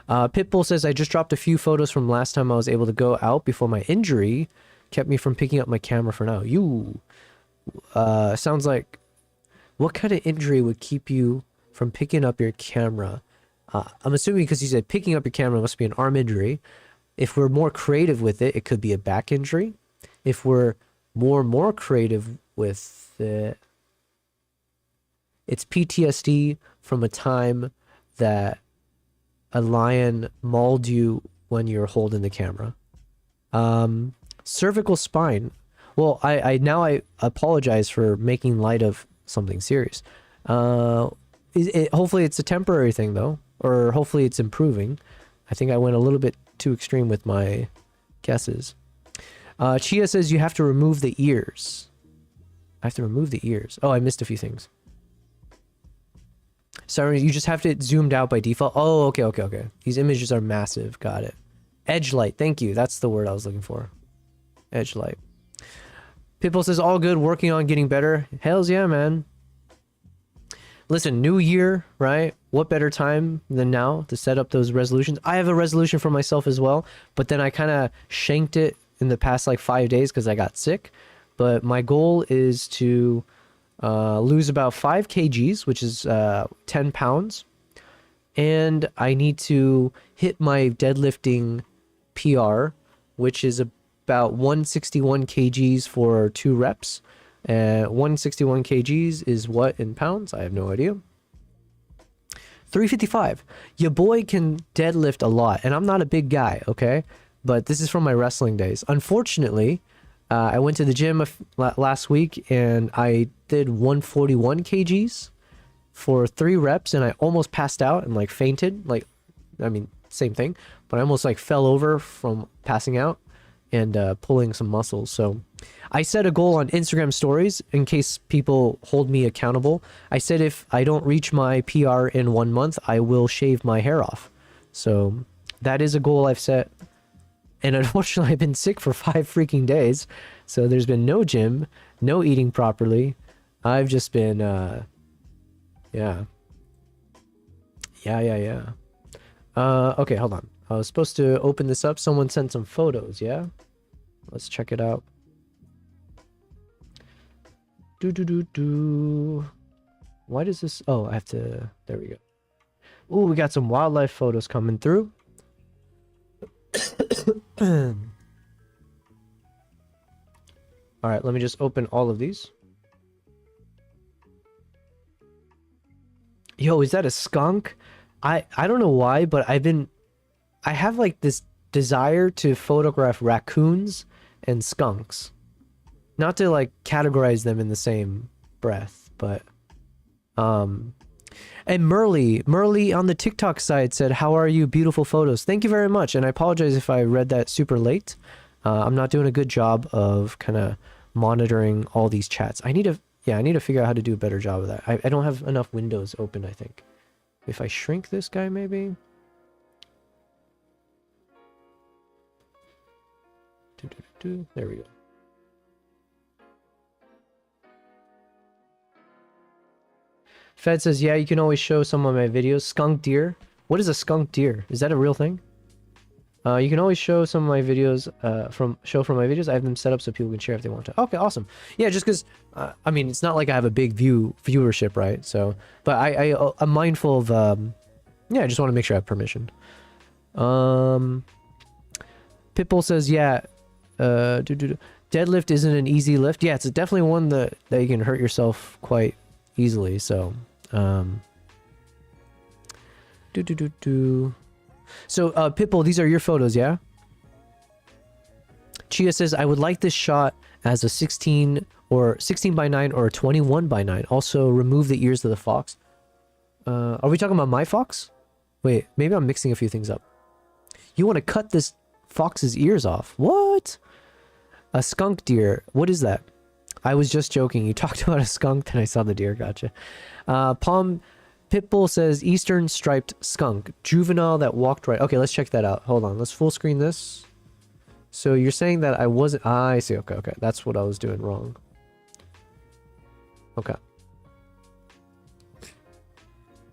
Pitbull says, I just dropped a few photos from last time I was able to go out before my injury kept me from picking up my camera for now. You, sounds like, what kind of injury would keep you from picking up your camera? I'm assuming because you said picking up your camera must be an arm injury. If we're more creative with it, it could be a back injury. If we're more creative with it, it's PTSD from a time that a lion mauled you when you're holding the camera. Cervical spine. Well, I apologize for making light of something serious. Hopefully it's a temporary thing though, or hopefully it's improving. I think I went a little bit too extreme with my guesses. Chia says you have to remove the ears. I have to remove the ears. Oh, I missed a few things. Sorry, you just have it zoomed out by default. Oh, okay, okay, okay. These images are massive. Got it. Edge light. Thank you. That's the word I was looking for. Edge light. Pitbull says, all good, working on getting better. Hells yeah, man. Listen, new year, right? What better time than now to set up those resolutions? I have a resolution for myself as well, but then I kind of shanked it in the past like 5 days because I got sick. But my goal is to lose about 5 kgs, which is 10 pounds. And I need to hit my deadlifting PR, which is about 161 kgs for 2 reps. 161 kgs is what in pounds? I have no idea. 355. Your boy can deadlift a lot, and I'm not a big guy, okay? But this is from my wrestling days. Unfortunately, I went to the gym last week, and I did 141 kgs for 3 reps, and I almost passed out and like fainted. Like, I mean, same thing, but I almost like fell over from passing out and pulling some muscles. So I set a goal on Instagram stories in case people hold me accountable. I said if I don't reach my PR in 1 month, I will shave my hair off. So that is a goal I've set. And unfortunately, I've been sick for 5 freaking days. So there's been no gym, no eating properly. I've just been, yeah. Okay, hold on. I was supposed to open this up. Someone sent some photos, yeah? Let's check it out. Why does this... Oh, I have to... There we go. Ooh, we got some wildlife photos coming through. Alright, let me just open all of these. Yo, is that a skunk? I don't know why, but I have like this desire to photograph raccoons and skunks. Not to like categorize them in the same breath, but and Merly on the TikTok side said, "How are you? Beautiful photos." Thank you very much, and I apologize if I read that super late. I'm not doing a good job of kind of monitoring all these chats. I need to figure out how to do a better job of that. I don't have enough windows open, I think. If I shrink this guy, maybe. There we go. Fed says, yeah, you can always show some of my videos. Skunk deer. What is a skunk deer? Is that a real thing? You can always show some of my videos from my videos. I have them set up so people can share if they want to. Okay, awesome. Yeah, just because I mean, it's not like I have a big viewership, right? So, but I'm mindful of yeah, I just want to make sure I have permission. Pitbull says, yeah, deadlift isn't an easy lift. Yeah, it's definitely one that you can hurt yourself quite easily. So, So, Pitbull, these are your photos, yeah? Chia says, I would like this shot as a 16 by 9 or a 21 by 9. Also, remove the ears of the fox. Are we talking about my fox? Wait, maybe I'm mixing a few things up. You want to cut this fox's ears off? What? A skunk deer. What is that? I was just joking. You talked about a skunk, then I saw the deer. Gotcha. Pitbull says Eastern striped skunk. Juvenile that walked right. Okay, let's check that out. Hold on. Let's full screen this. So you're saying that I wasn't... Ah, I see. Okay, okay. That's what I was doing wrong. Okay.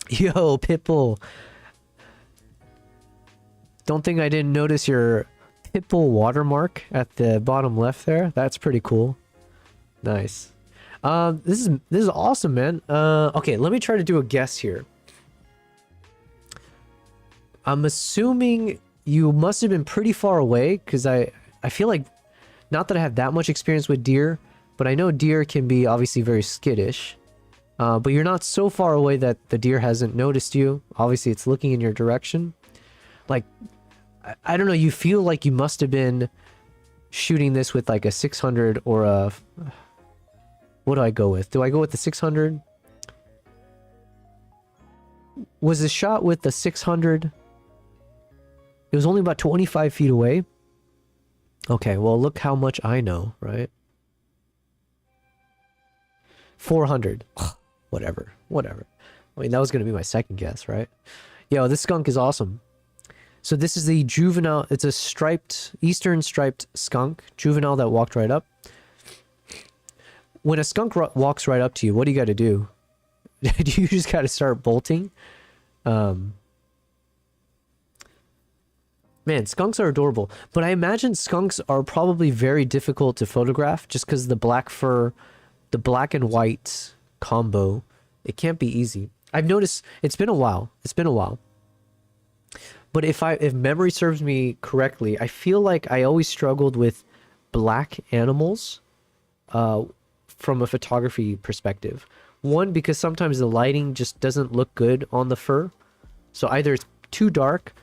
Yo, Pitbull. Don't think I didn't notice your Pitbull watermark at the bottom left there. That's pretty cool. Nice. This is awesome, man. Okay, let me try to do a guess here. I'm assuming you must have been pretty far away, because I feel like, not that I have that much experience with deer, but I know deer can be obviously very skittish. But you're not so far away that the deer hasn't noticed you. Obviously, it's looking in your direction. Like, I don't know, you feel like you must have been shooting this with like a 600 or a... What do I go with? Do I go with the 600? Was the shot with the 600? It was only about 25 feet away. Okay, well, look how much I know, right? 400. Whatever, whatever. I mean, that was gonna be my second guess, right? Yo, this skunk is awesome. So this is the juvenile. It's a striped, eastern striped skunk, juvenile that walked right up. When a skunk walks right up to you, what do you got to do? Do you just got to start bolting? Man, skunks are adorable, but I imagine skunks are probably very difficult to photograph just because the black fur, the black and white combo, it can't be easy. I've noticed it's been a while. It's been a while. But if memory serves me correctly, I feel like I always struggled with black animals from a photography perspective. One, because sometimes the lighting just doesn't look good on the fur. So either it's too dark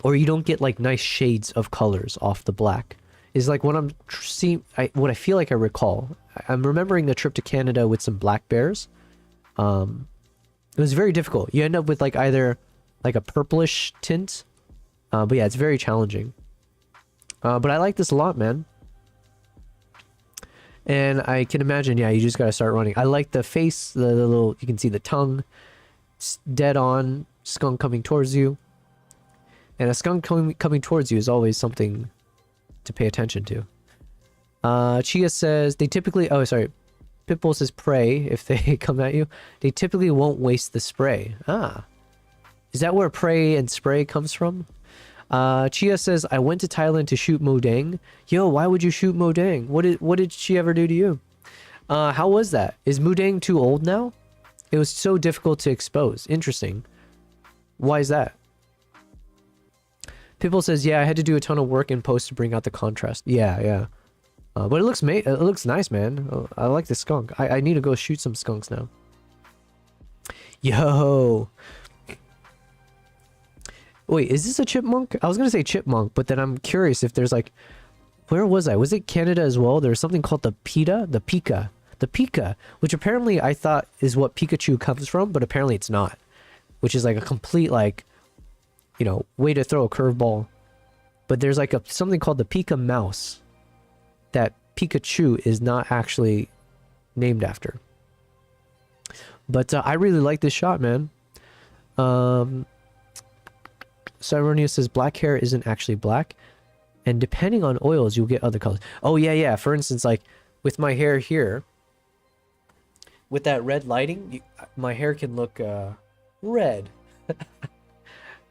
or you don't get like nice shades of colors off the black. Is like what I'm seeing, what I feel like I recall. I'm remembering the trip to Canada with some black bears. It was very difficult. You end up with like either like a purplish tint. But yeah, it's very challenging. But I like this a lot, man. And I can imagine, yeah, you just got to start running. I like the face, the little, you can see the tongue. It's dead on, skunk coming towards you. And a skunk coming towards you is always something to pay attention to. Chia says, they typically, oh, sorry. Pitbull says pray if they come at you. They typically won't waste the spray. Ah. Is that where pray and spray comes from? Chia says, I went to Thailand to shoot Modang. Yo, why would you shoot Modang? What did she ever do to you? How was that? Is Modang too old now? It was so difficult to expose. Interesting. Why is that? People says, yeah, I had to do a ton of work in post to bring out the contrast. Yeah, yeah. But it looks nice, man. I like the skunk. I need to go shoot some skunks now. Yo. Wait, is this a chipmunk? I was gonna say chipmunk, but then I'm curious if there's like, where was I? Was it Canada as well? There's something called the pita, the pika, which apparently I thought is what Pikachu comes from, but apparently it's not. Which is like a complete like, you know, way to throw a curveball. But there's like something called the pika mouse that Pikachu is not actually named after. But I really like this shot, man. Cyronia says black hair isn't actually black, and depending on oils you'll get other colors. Oh yeah, yeah. For instance, like with my hair here, with that red lighting, my hair can look red.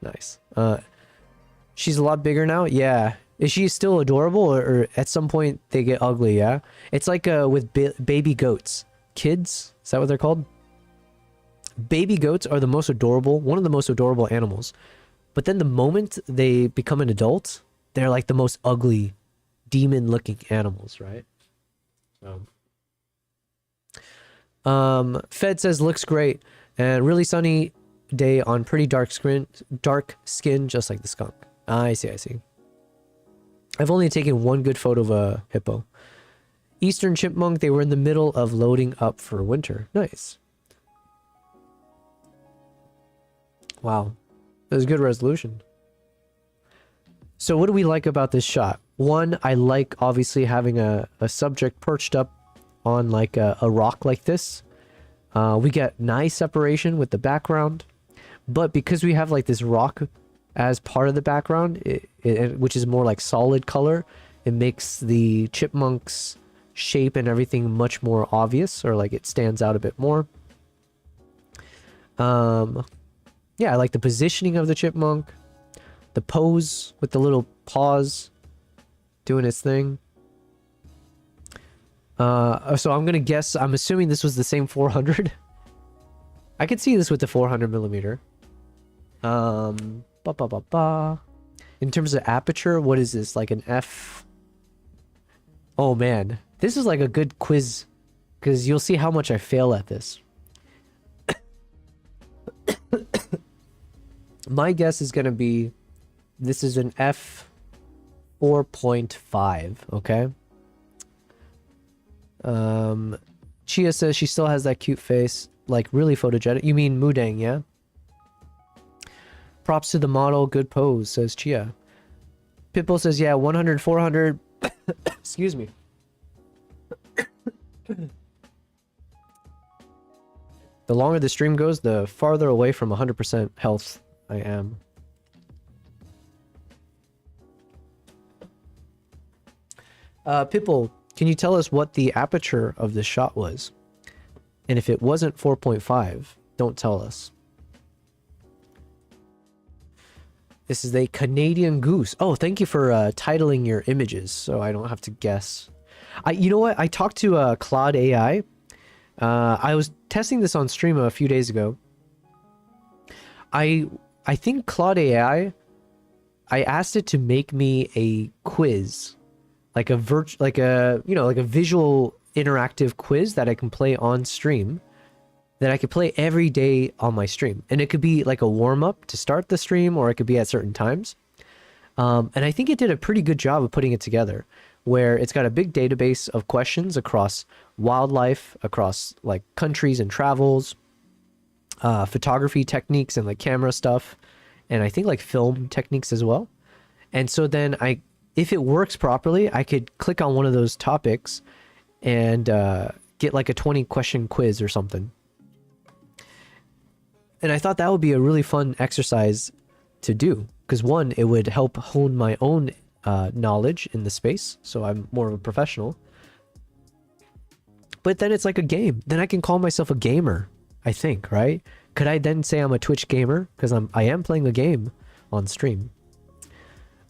Nice. She's a lot bigger now. Yeah. Is she still adorable, or at some point they get ugly? Yeah. It's like with baby goats. Kids, is that what they're called? Baby goats are the most adorable, one of the most adorable animals. But then the moment they become an adult, they're like the most ugly, demon-looking animals, right? Fed says looks great, and really sunny day on pretty dark skin, just like the skunk. I see, I see. I've only taken one good photo of a hippo. Eastern chipmunk, they were in the middle of loading up for winter. Nice. Wow. That was good resolution. So what do we like about this shot? One, I like obviously having a subject perched up on like a rock like this. We get nice separation with the background. But because we have like this rock as part of the background, which is more like solid color, it makes the chipmunk's shape and everything much more obvious, or like it stands out a bit more. Yeah, I like the positioning of the chipmunk, the pose with the little paws doing its thing. So I'm gonna guess, I'm assuming this was the same 400. I could see this with the 400 millimeter. In terms of aperture, what is this? Like an F? Oh man, this is like a good quiz, because you'll see how much I fail at this. My guess is gonna be, this is an F 4.5, okay? Chia says she still has that cute face, like really photogenic. You mean Mudang, yeah? Props to the model, good pose, says Chia. Pitbull says, yeah, 100, 400. Excuse me. The longer the stream goes, the farther away from 100% health I am. Pitbull, can you tell us what the aperture of the shot was? And if it wasn't 4.5, don't tell us. This is a Canadian goose. Oh, thank you for titling your images so I don't have to guess. You know what? I talked to Claude AI. I was testing this on stream a few days ago. I think Claude AI, I asked it to make me a quiz, like a visual interactive quiz that I can play on stream, that I could play every day on my stream. And it could be like a warm-up to start the stream, or it could be at certain times. And I think it did a pretty good job of putting it together, where it's got a big database of questions across wildlife, across like countries and travels, photography techniques and like camera stuff, and I think like film techniques as well. And so then if it works properly, I could click on one of those topics and get like a 20 question quiz or something. And I thought that would be a really fun exercise to do, because one, it would help hone my own knowledge in the space, so I'm more of a professional. But then it's like a game. Then I can call myself a gamer, I think, right? Could I then say I'm a Twitch gamer? Because I am playing a game on stream.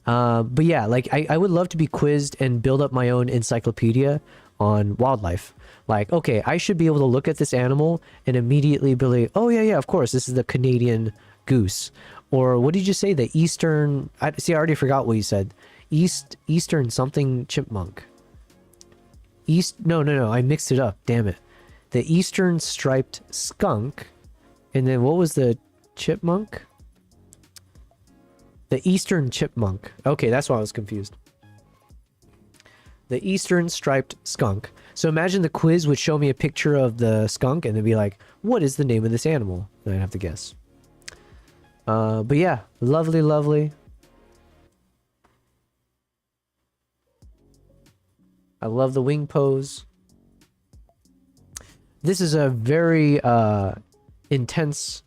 But yeah, like I would love to be quizzed and build up my own encyclopedia on wildlife. Like, okay, I should be able to look at this animal and immediately be like, oh yeah, of course, this is the Canadian goose. Or what did you say? The Eastern... I already forgot what you said. Eastern something chipmunk. No, I mixed it up. Damn it. The Eastern striped skunk. And then what was the chipmunk? The Eastern chipmunk. Okay, that's why I was confused. The Eastern striped skunk. So imagine the quiz would show me a picture of the skunk and it'd be like, what is the name of this animal? And I'd have to guess. But yeah, lovely. I love the wing pose. This is a very intense,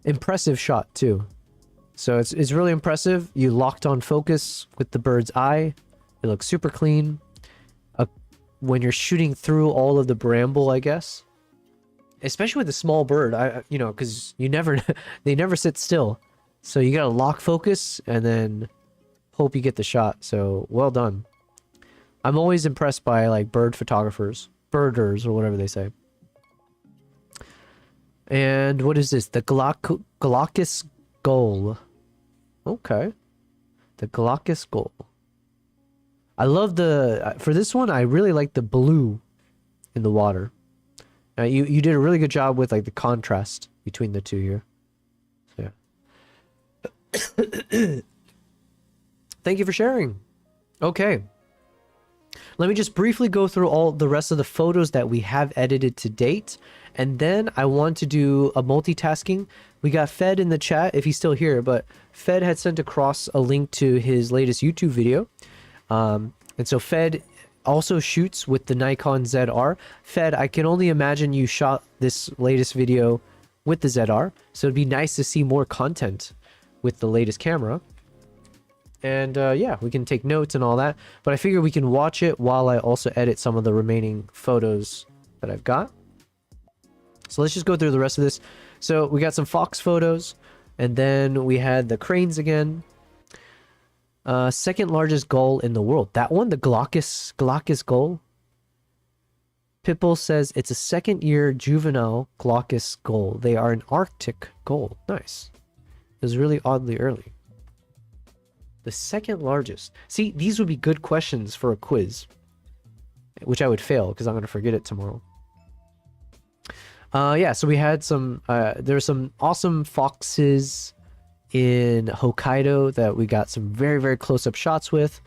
impressive shot too. So it's really impressive. You locked on focus with the bird's eye. It looks super clean. When you're shooting through all of the bramble, I guess. Especially with a small bird, because they never sit still. So you gotta lock focus and then hope you get the shot. So well done. I'm always impressed by like bird photographers, birders, or whatever they say. And what is this? The Glaucus gull. Okay. The Glaucus gull. I love for this one, I really like the blue in the water. You did a really good job with like the contrast between the two here. So, yeah. Thank you for sharing. Okay. Let me just briefly go through all the rest of the photos that we have edited to date. And then I want to do a multitasking. We got Fed in the chat, if he's still here, but Fed had sent across a link to his latest YouTube video. And so Fed also shoots with the Nikon ZR. Fed, I can only imagine you shot this latest video with the ZR. So it'd be nice to see more content with the latest camera. And yeah, we can take notes and all that. But I figure we can watch it while I also edit some of the remaining photos that I've got. So let's just go through the rest of this. So we got some fox photos. And then we had the cranes again. Second largest gull in the world. That one, the Glaucus gull. Pitbull says it's a second-year juvenile Glaucus gull. They are an Arctic gull. Nice. It was really oddly early. The second largest. See, these would be good questions for a quiz, which I would fail because I'm going to forget it tomorrow. Yeah, so we had some, there's some awesome foxes in Hokkaido that we got some very, very close-up shots with.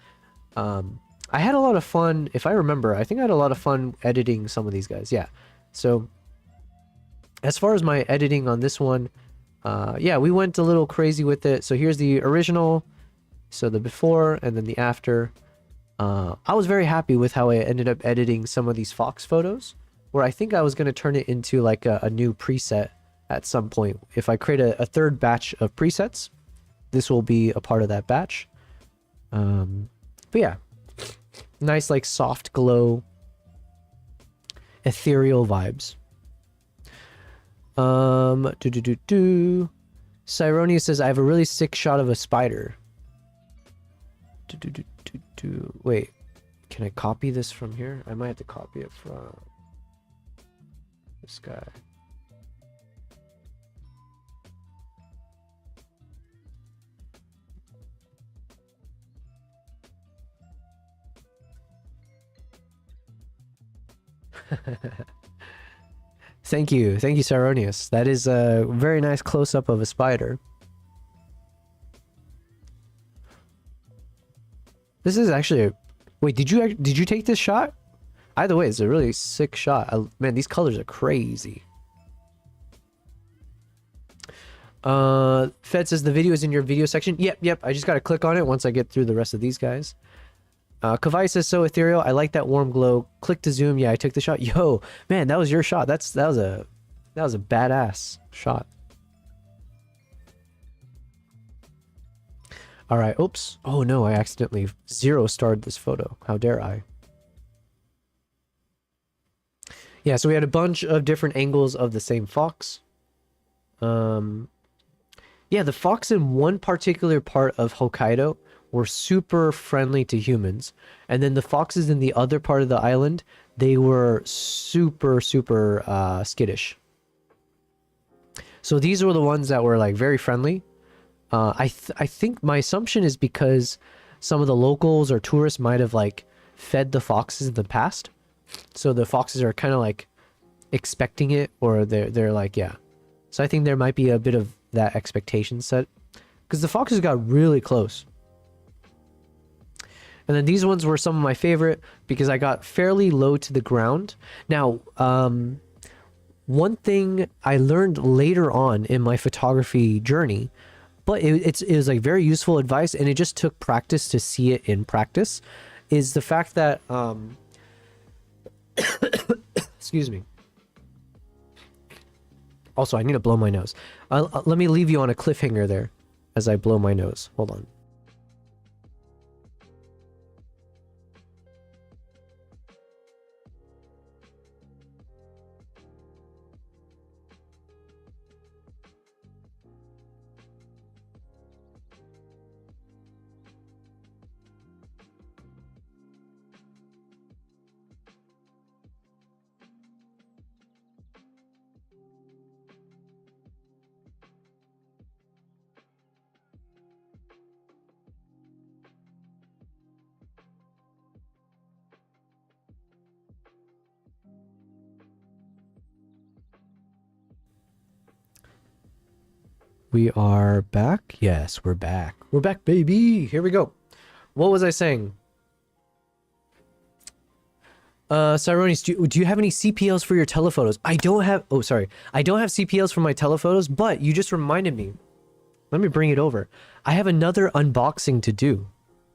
I had a lot of fun, if I remember, I think I had a lot of fun editing some of these guys, yeah. So, as far as my editing on this one, yeah, we went a little crazy with it. So here's the original So the before and then the after. I was very happy with how I ended up editing some of these fox photos, where I think I was going to turn it into like a new preset at some point. If I create a third batch of presets, this will be a part of that batch. But yeah, nice like soft glow, ethereal vibes. Cyronia says, I have a really sick shot of a spider. Wait, can I copy this from here? I might have to copy it from this guy. Thank you, Cyronius. That is a very nice close-up of a spider. This is actually a... Wait, did you take this shot? Either way, it's a really sick shot. Man, these colors are crazy. Fed says the video is in your video section. Yep. I just gotta click on it once I get through the rest of these guys. Kavai says, so ethereal. I like that warm glow. Click to zoom. Yeah, I took the shot. Yo, man, that was your shot. That was a badass shot. All right. Oops. Oh no, I accidentally 0-starred this photo. How dare I? Yeah, so we had a bunch of different angles of the same fox. Yeah, the fox in one particular part of Hokkaido were super friendly to humans, and then the foxes in the other part of the island, they were super skittish. So these were the ones that were like very friendly. I think my assumption is because some of the locals or tourists might have like fed the foxes in the past, so the foxes are kind of like expecting it, or they're like, yeah. So I think there might be a bit of that expectation set, because the foxes got really close. And then these ones were some of my favorite because I got fairly low to the ground. Now, one thing I learned later on in my photography journey, but it was like very useful advice, and it just took practice to see it in practice, is the fact that, excuse me. Also, I need to blow my nose. Let me leave you on a cliffhanger there as I blow my nose. Hold on. We are back. Yes, we're back. We're back, baby. Here we go. What was I saying? Cyronis, do you have any CPLs for your telephotos? I don't have... Oh, sorry. I don't have CPLs for my telephotos, but you just reminded me. Let me bring it over. I have another unboxing to do.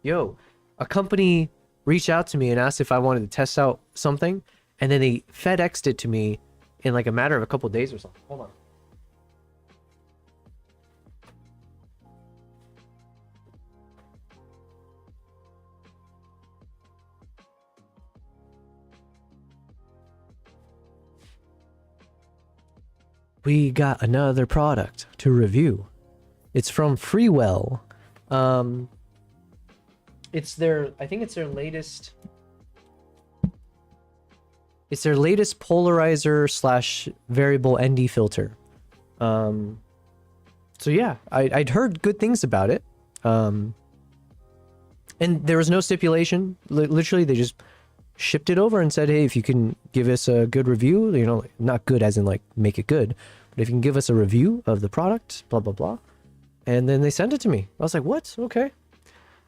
Yo, a company reached out to me and asked if I wanted to test out something, and then they FedExed it to me in like a matter of a couple days or something. Hold on. We got another product to review. It's from Freewell. It's their, I think it's their latest. It's their latest polarizer slash variable ND filter. So yeah, I'd heard good things about it. And there was no stipulation. Literally, they just shipped it over and said, hey, if you can give us a good review, you know, not good as in like make it good, but if you can give us a review of the product, blah, blah, blah. And then they sent it to me. I was like, what? Okay.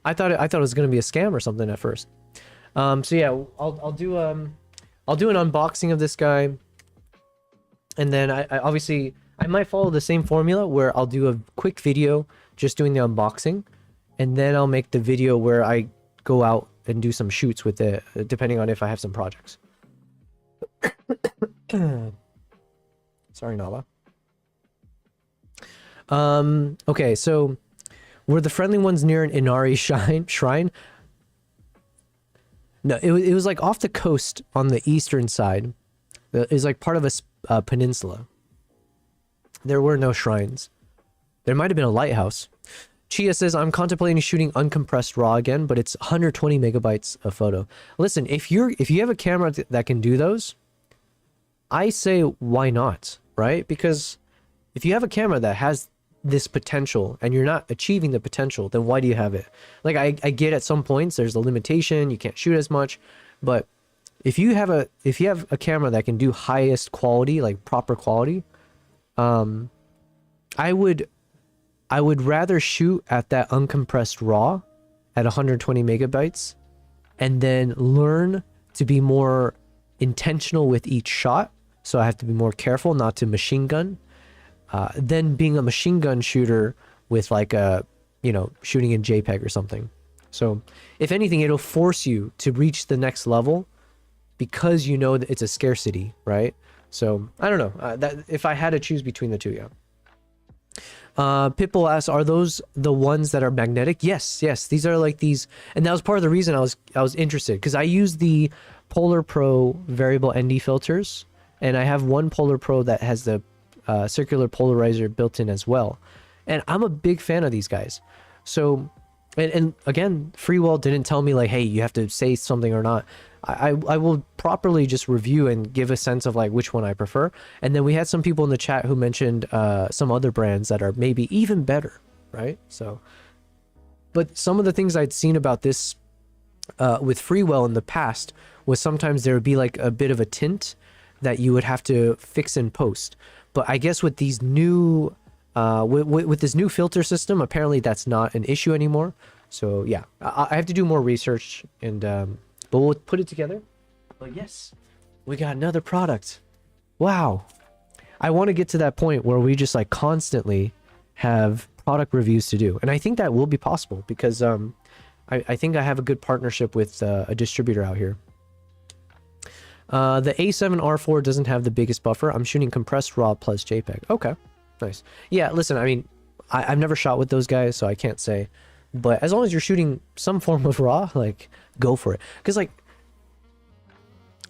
I thought it was going to be a scam or something at first. So yeah, I'll do an unboxing of this guy. And then I obviously, I might follow the same formula where I'll do a quick video just doing the unboxing. and then I'll make the video where I go out and do some shoots with it, depending on if I have some projects. Sorry, Nala. Okay, so were the friendly ones near an Inari shrine? No, it was like off the coast on the eastern side. It was like part of a peninsula. There were no shrines. There might have been a lighthouse. Chia says, I'm contemplating shooting uncompressed RAW again, but it's 120 megabytes of photo. Listen, if you have a camera that can do those, I say why not, right? Because if you have a camera that has this potential and you're not achieving the potential, then why do you have it? Like I get at some points there's a limitation, you can't shoot as much, but if you have a camera that can do highest quality, like proper quality, I would rather shoot at that uncompressed RAW at 120 megabytes and then learn to be more intentional with each shot. So I have to be more careful not to machine gun. Than being a machine gun shooter with like a, shooting in JPEG or something. So if anything, it'll force you to reach the next level because you know that it's a scarcity, right? So I don't know that if I had to choose between the two, yeah. Pitbull asks, are those the ones that are magnetic? Yes. These are like these, and that was part of the reason I was interested, because I use the Polar Pro variable ND filters, and I have one Polar Pro that has the circular polarizer built in as well, and I'm a big fan of these guys. So and again, Freewell didn't tell me like, hey, you have to say something or not. I will properly just review and give a sense of like which one I prefer. And then we had some people in the chat who mentioned some other brands that are maybe even better, right? So but some of the things I'd seen about this with Freewell in the past was sometimes there would be like a bit of a tint that you would have to fix in post. But I guess with these new, with this new filter system, apparently that's not an issue anymore. So yeah, I have to do more research, and but we'll put it together. But yes, we got another product. Wow, I want to get to that point where we just like constantly have product reviews to do, and I think that will be possible because I think I have a good partnership with a distributor out here. The A7R4 doesn't have the biggest buffer. I'm shooting compressed RAW plus JPEG. Okay, nice. Yeah, listen, I mean, I've never shot with those guys, so I can't say. But as long as you're shooting some form of RAW, like, go for it. Because, like,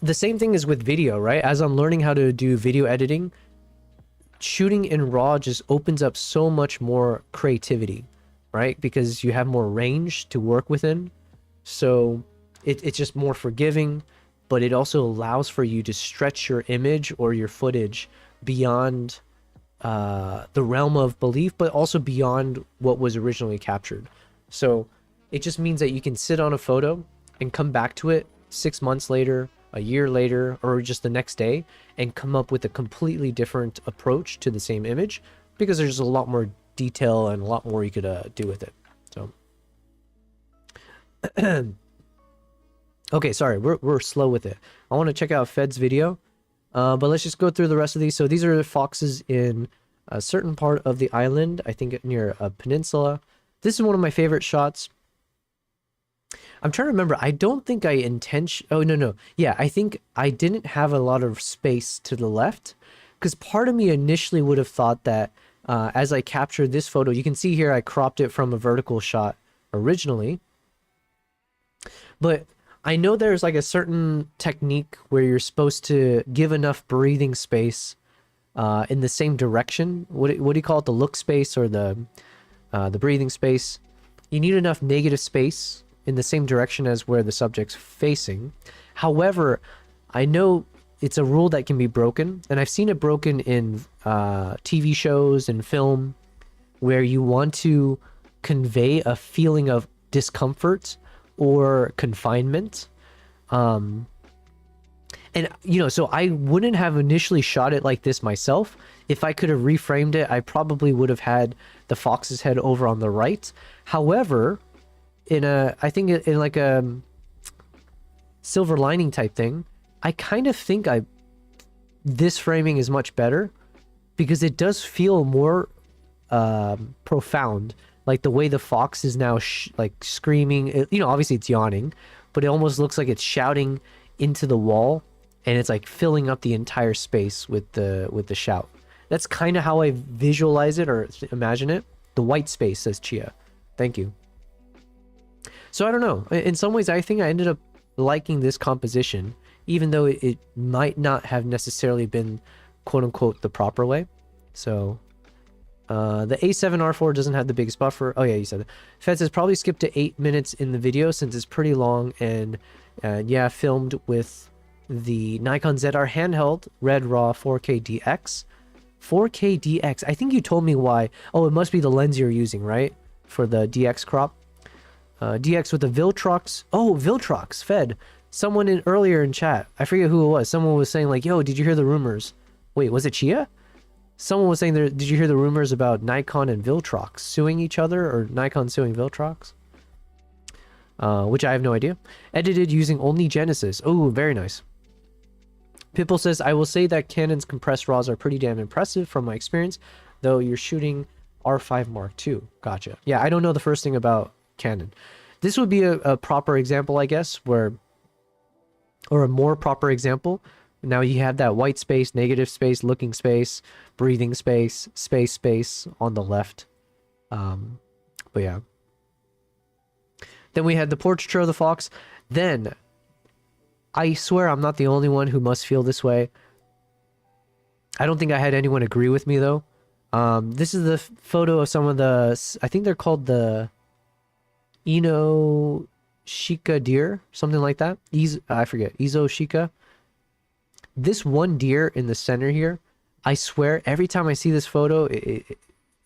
the same thing is with video, right? As I'm learning how to do video editing, shooting in RAW just opens up so much more creativity, right? Because you have more range to work within. So it's just more forgiving. But it also allows for you to stretch your image or your footage beyond the realm of belief, but also beyond what was originally captured. So it just means that you can sit on a photo and come back to it 6 months later, a year later, or just the next day, and come up with a completely different approach to the same image, because there's a lot more detail and a lot more you could do with it. So okay, sorry, we're slow with it. I want to check out Fed's video, but let's just go through the rest of these. So these are the foxes in a certain part of the island, I think near a peninsula. This is one of my favorite shots. I'm trying to remember. I don't think I oh, no. Yeah, I think I didn't have a lot of space to the left, because part of me initially would have thought that as I captured this photo, you can see here I cropped it from a vertical shot originally, but I know there's like a certain technique where you're supposed to give enough breathing space in the same direction. What do you call it? The look space or the breathing space? You need enough negative space in the same direction as where the subject's facing. However, I know it's a rule that can be broken, and I've seen it broken in TV shows and film, where you want to convey a feeling of discomfort or confinement. And so I wouldn't have initially shot it like this myself. If I could have reframed it, I probably would have had the fox's head over on the right. However, I think in like a silver lining type thing, I kind of think this framing is much better, because it does feel more profound. Like the way the fox is now like screaming, obviously it's yawning, but it almost looks like it's shouting into the wall, and it's like filling up the entire space with the shout. That's kind of how I visualize it or imagine it. The white space, says Chia. Thank you. So I don't know. In some ways, I think I ended up liking this composition, even though it might not have necessarily been quote unquote the proper way. So the A7R4 doesn't have the biggest buffer. Oh yeah, you said that. Fed says probably skip to 8 minutes in the video since it's pretty long, and yeah, filmed with the Nikon ZR handheld Red Raw 4K DX. 4K DX. I think you told me why. Oh, it must be the lens you're using, right? For the DX crop. DX with the Viltrox. Oh, Viltrox. Fed. Someone earlier in chat. I forget who it was. Someone was saying like, yo, did you hear the rumors? Wait, was it Chia? Someone was saying there. Did you hear the rumors about Nikon and Viltrox suing each other, or Nikon suing Viltrox? Which I have no idea. Edited using only Genesis. Oh, very nice. Pipple says, I will say that Canon's compressed RAWs are pretty damn impressive from my experience, though you're shooting R5 Mark II. Gotcha. Yeah, I don't know the first thing about Canon. This would be a proper example, I guess, or a more proper example. Now you have that white space, negative space, looking space, breathing space, space on the left. But yeah. Then we had the portraiture of the fox. Then, I swear I'm not the only one who must feel this way. I don't think I had anyone agree with me, though. This is the photo of some of the... I think they're called the Ino Shika deer, something like that. I forget. Izo Shika. This one deer in the center here, I swear, every time I see this photo,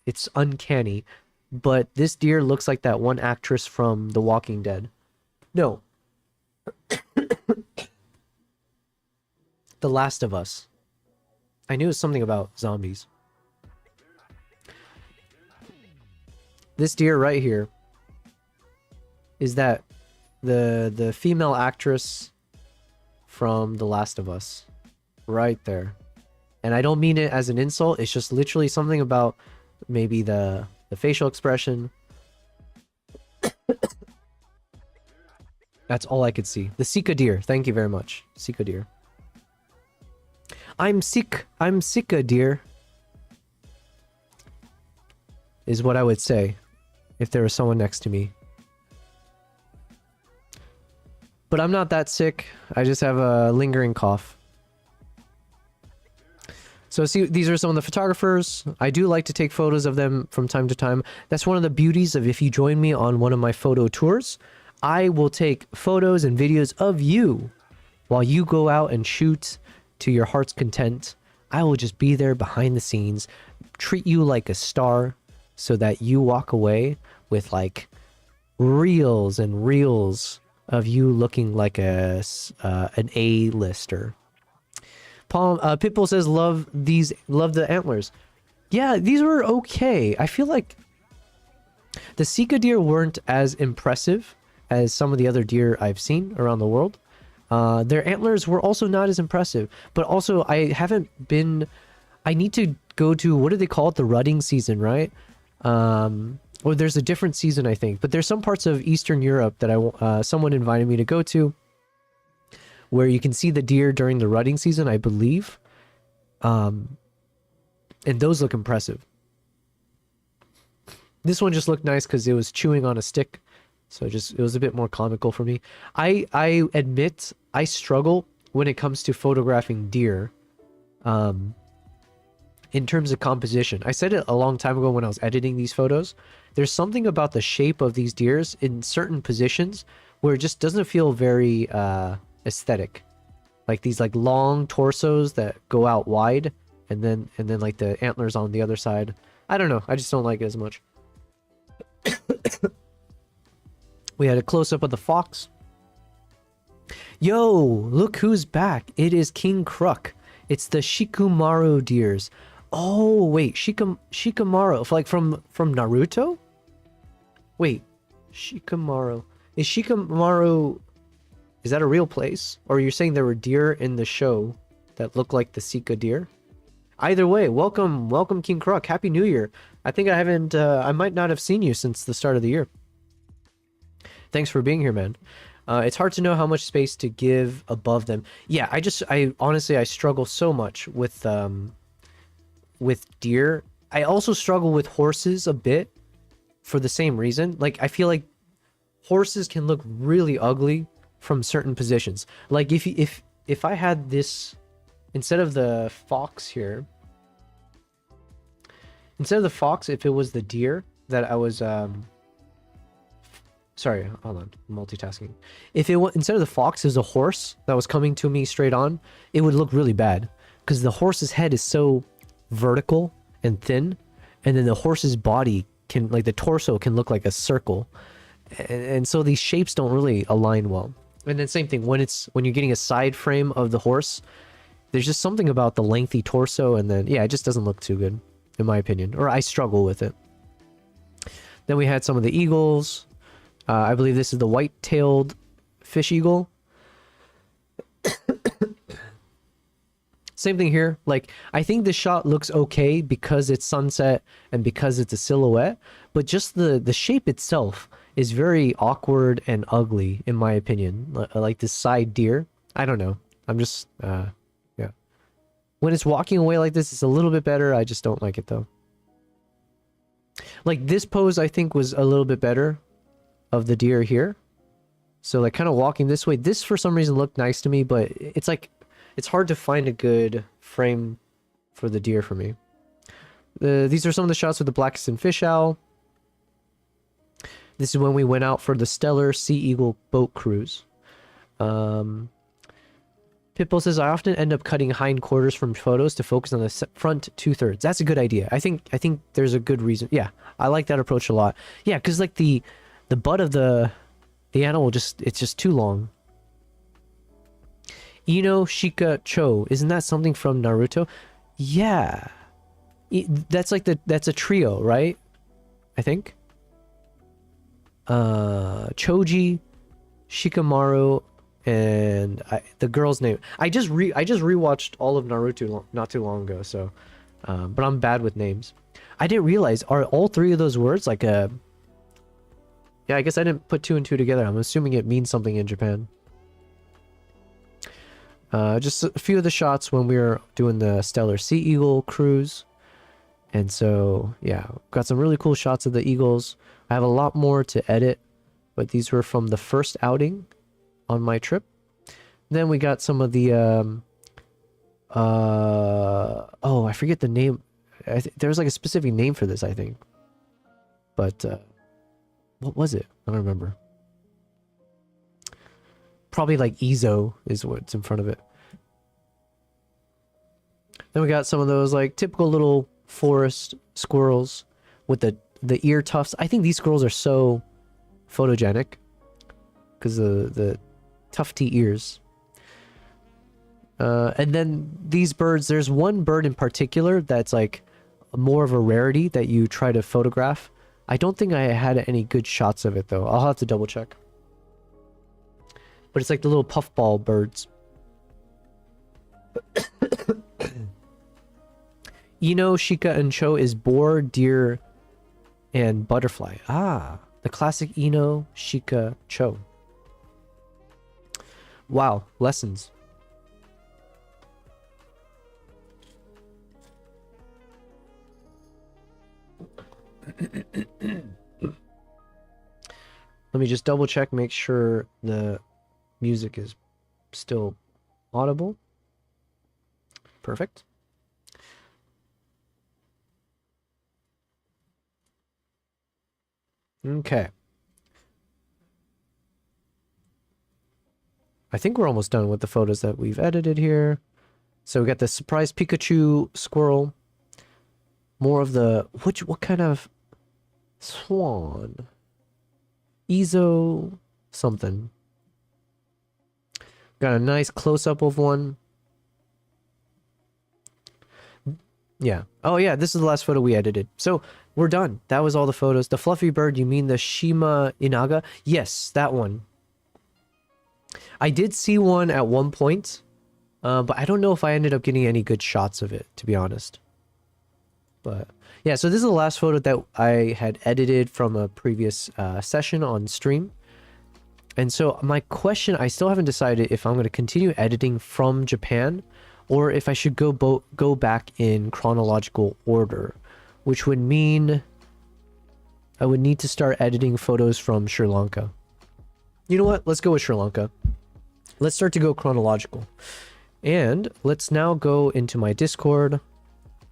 it's uncanny. But this deer looks like that one actress from The Walking Dead. No. The Last of Us. I knew it was something about zombies. This deer right here is that the female actress from The Last of Us. Right there. And I don't mean it as an insult. It's just literally something about maybe the facial expression. That's all I could see. The Sika deer. Thank you very much. Sika deer. I'm Sika deer. Is what I would say if there was someone next to me. But I'm not that sick. I just have a lingering cough. So see, these are some of the photographers. I do like to take photos of them from time to time. That's one of the beauties of if you join me on one of my photo tours. I will take photos and videos of you while you go out and shoot to your heart's content. I will just be there behind the scenes, treat you like a star so that you walk away with like reels and reels of you looking like an A-lister. Pitbull says, love the antlers. Yeah, these were okay. I feel like the Sika deer weren't as impressive as some of the other deer I've seen around the world. Their antlers were also not as impressive, but also I need to go to, what do they call it? The rutting season, right? Or there's a different season, I think, but there's some parts of Eastern Europe that someone invited me to go to where you can see the deer during the rutting season, I believe. And those look impressive. This one just looked nice because it was chewing on a stick. So it was a bit more comical for me. I admit I struggle when it comes to photographing deer in terms of composition. I said it a long time ago when I was editing these photos. There's something about the shape of these deers in certain positions where it just doesn't feel very aesthetic. Like these like long torsos that go out wide and then like the antlers on the other side. I don't know. I just don't like it as much. We had a close-up of the fox. Yo, look who's back. It is King Kruk. It's the Shikamaru deers. Oh, wait. Shikamaru. Like from Naruto? Wait. Shikamaru. Is Shikamaru... Is that a real place? Or you're saying there were deer in the show that look like the Sika deer? Either way, welcome King Kruk. Happy New Year. I think I haven't, I might not have seen you since the start of the year. Thanks for being here, man. It's hard to know how much space to give above them. Yeah, I honestly, I struggle so much with deer. I also struggle with horses a bit for the same reason. Like, I feel like horses can look really ugly from certain positions. Like, if I had this, instead of the fox here, instead of the fox, if it was the deer that I was, sorry, hold on, multitasking. If it was, instead of the fox, it was a horse that was coming to me straight on, it would look really bad. Because the horse's head is so vertical and thin, and then the horse's body can, like the torso can look like a circle. And so these shapes don't really align well. And then same thing, when you're getting a side frame of the horse, there's just something about the lengthy torso, and then, yeah, it just doesn't look too good, in my opinion. Or I struggle with it. Then we had some of the eagles. I believe this is the white-tailed fish eagle. Same thing here. Like, I think the shot looks okay because it's sunset and because it's a silhouette, but just the shape itself is very awkward and ugly, in my opinion. Like this side deer. I don't know. I'm just, yeah. When it's walking away like this, it's a little bit better. I just don't like it, though. Like, this pose, I think, was a little bit better of the deer here. So, like, kind of walking this way. This, for some reason, looked nice to me, but it's like, it's hard to find a good frame for the deer for me. These are some of the shots with the Blackiston fish owl. This is when we went out for the Stellar Sea Eagle boat cruise. Pitbull says, I often end up cutting hindquarters from photos to focus on the front 2/3. That's a good idea. I think there's a good reason. Yeah, I like that approach a lot. Yeah, because like the butt of the animal, it's just too long. Ino Shika Cho, isn't that something from Naruto? Yeah. That's like that's a trio, right? I think. Choji, Shikamaru, and the girl's name. I just rewatched all of Naruto not too long ago, so but I'm bad with names. I didn't realize, are all three of those words like a, yeah, I guess I didn't put two and two together. I'm assuming it means something in Japan. Just a few of the shots when we were doing the Stellar Sea Eagle cruise. And so, yeah, got some really cool shots of the eagles. I have a lot more to edit, but these were from the first outing on my trip. Then we got some of the, oh, I forget the name. There was like a specific name for this, I think. But, what was it? I don't remember. Probably like Ezo is what's in front of it. Then we got some of those like typical little forest squirrels with the ear tufts. I think these squirrels are so photogenic because the tufty ears. And then these birds, there's one bird in particular that's like more of a rarity that you try to photograph. I don't think I had any good shots of it though. I'll have to double check. But it's like the little puffball birds. Ino, Shika, and Cho is boar, deer, and butterfly. Ah, the classic Ino, Shika, Cho. Wow, lessons. Let me just double check, make sure the music is still audible. Perfect. Okay. I think we're almost done with the photos that we've edited here. So we got the surprise Pikachu squirrel. More of the, what kind of swan? Ezo something. Got a nice close-up of one. Yeah. Oh, yeah, this is the last photo we edited. So, we're done. That was all the photos. The fluffy bird, you mean the Shima Inaga? Yes, that one. I did see one at one point, but I don't know if I ended up getting any good shots of it, to be honest. But yeah, so this is the last photo that I had edited from a previous session on stream. And so my question, I still haven't decided if I'm going to continue editing from Japan or if I should go back in chronological order, which would mean I would need to start editing photos from Sri Lanka. You know what? Let's go with Sri Lanka. Let's start to go chronological. And let's now go into my Discord.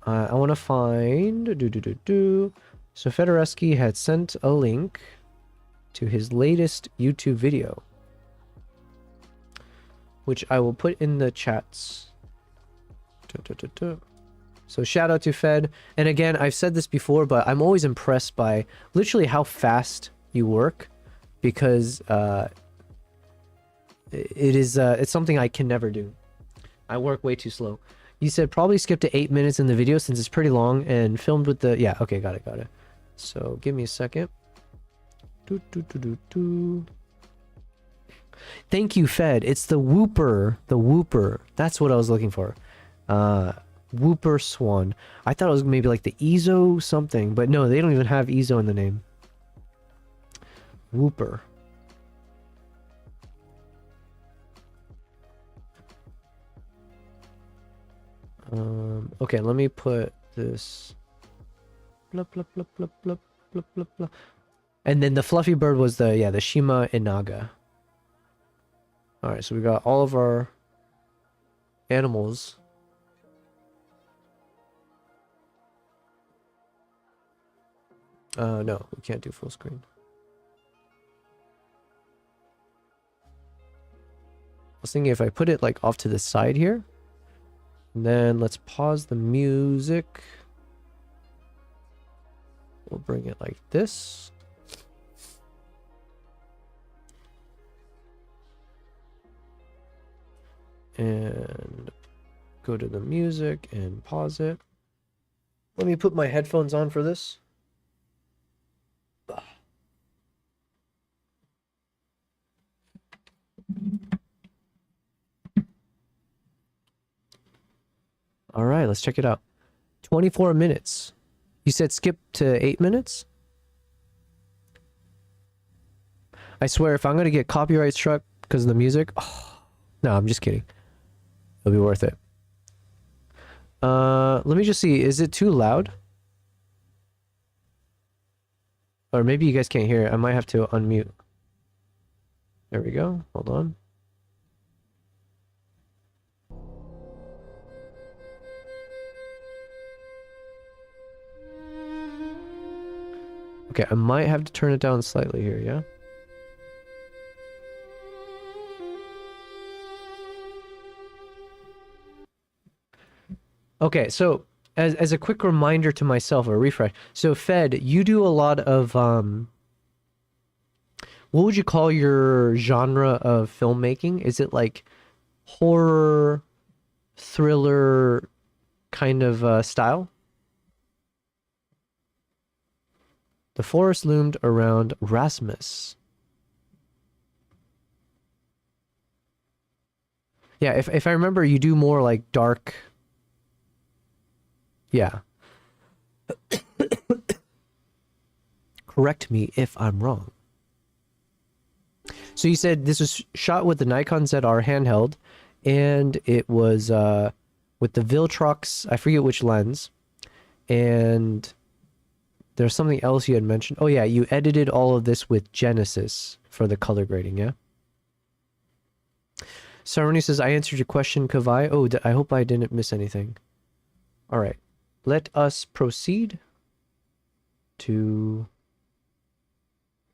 I want to find... So Fedoreski had sent a link to his latest YouTube video, which I will put in the chats. So shout out to Fed. And again, I've said this before, but I'm always impressed by literally how fast you work, because it's something I can never do. I work way too slow. You said probably skip to 8 minutes in the video since it's pretty long and filmed with the... Yeah, okay, got it. So give me a second. Thank you, Fed. It's the Whooper. The Whooper. That's what I was looking for. Whooper Swan. I thought it was maybe like the Ezo something, but no, they don't even have Ezo in the name. Whooper. Okay, let me put this. Blah, blah, blah, blah, blah, blah, blah, blah. And then the fluffy bird was the Shima Inaga. Alright, so we got all of our animals. No, we can't do full screen. I was thinking if I put it like off to the side here, and then let's pause the music. We'll bring it like this. And go to the music and pause it. Let me put my headphones on for this. All right, let's check it out. 24 minutes. You said skip to 8 minutes? I swear, if I'm going to get copyright struck because of the music... Oh, no, I'm just kidding. It'll be worth it. Let me just see. Is it too loud? Or maybe you guys can't hear it. I might have to unmute. There we go. Hold on. Okay, I might have to turn it down slightly here, yeah? Okay, so as a quick reminder to myself, a refresh. So Fed, you do a lot of what would you call your genre of filmmaking? Is it like horror, thriller kind of style? The forest loomed around Rasmus. Yeah, if I remember, you do more like dark. Yeah. Correct me if I'm wrong. So you said this was shot with the Nikon ZR handheld, and it was with the Viltrox, I forget which lens, and there's something else you had mentioned. Oh yeah, you edited all of this with Genesis for the color grading, yeah? Saroni says, I answered your question, Kavai. Oh, I hope I didn't miss anything. All right. Let us proceed to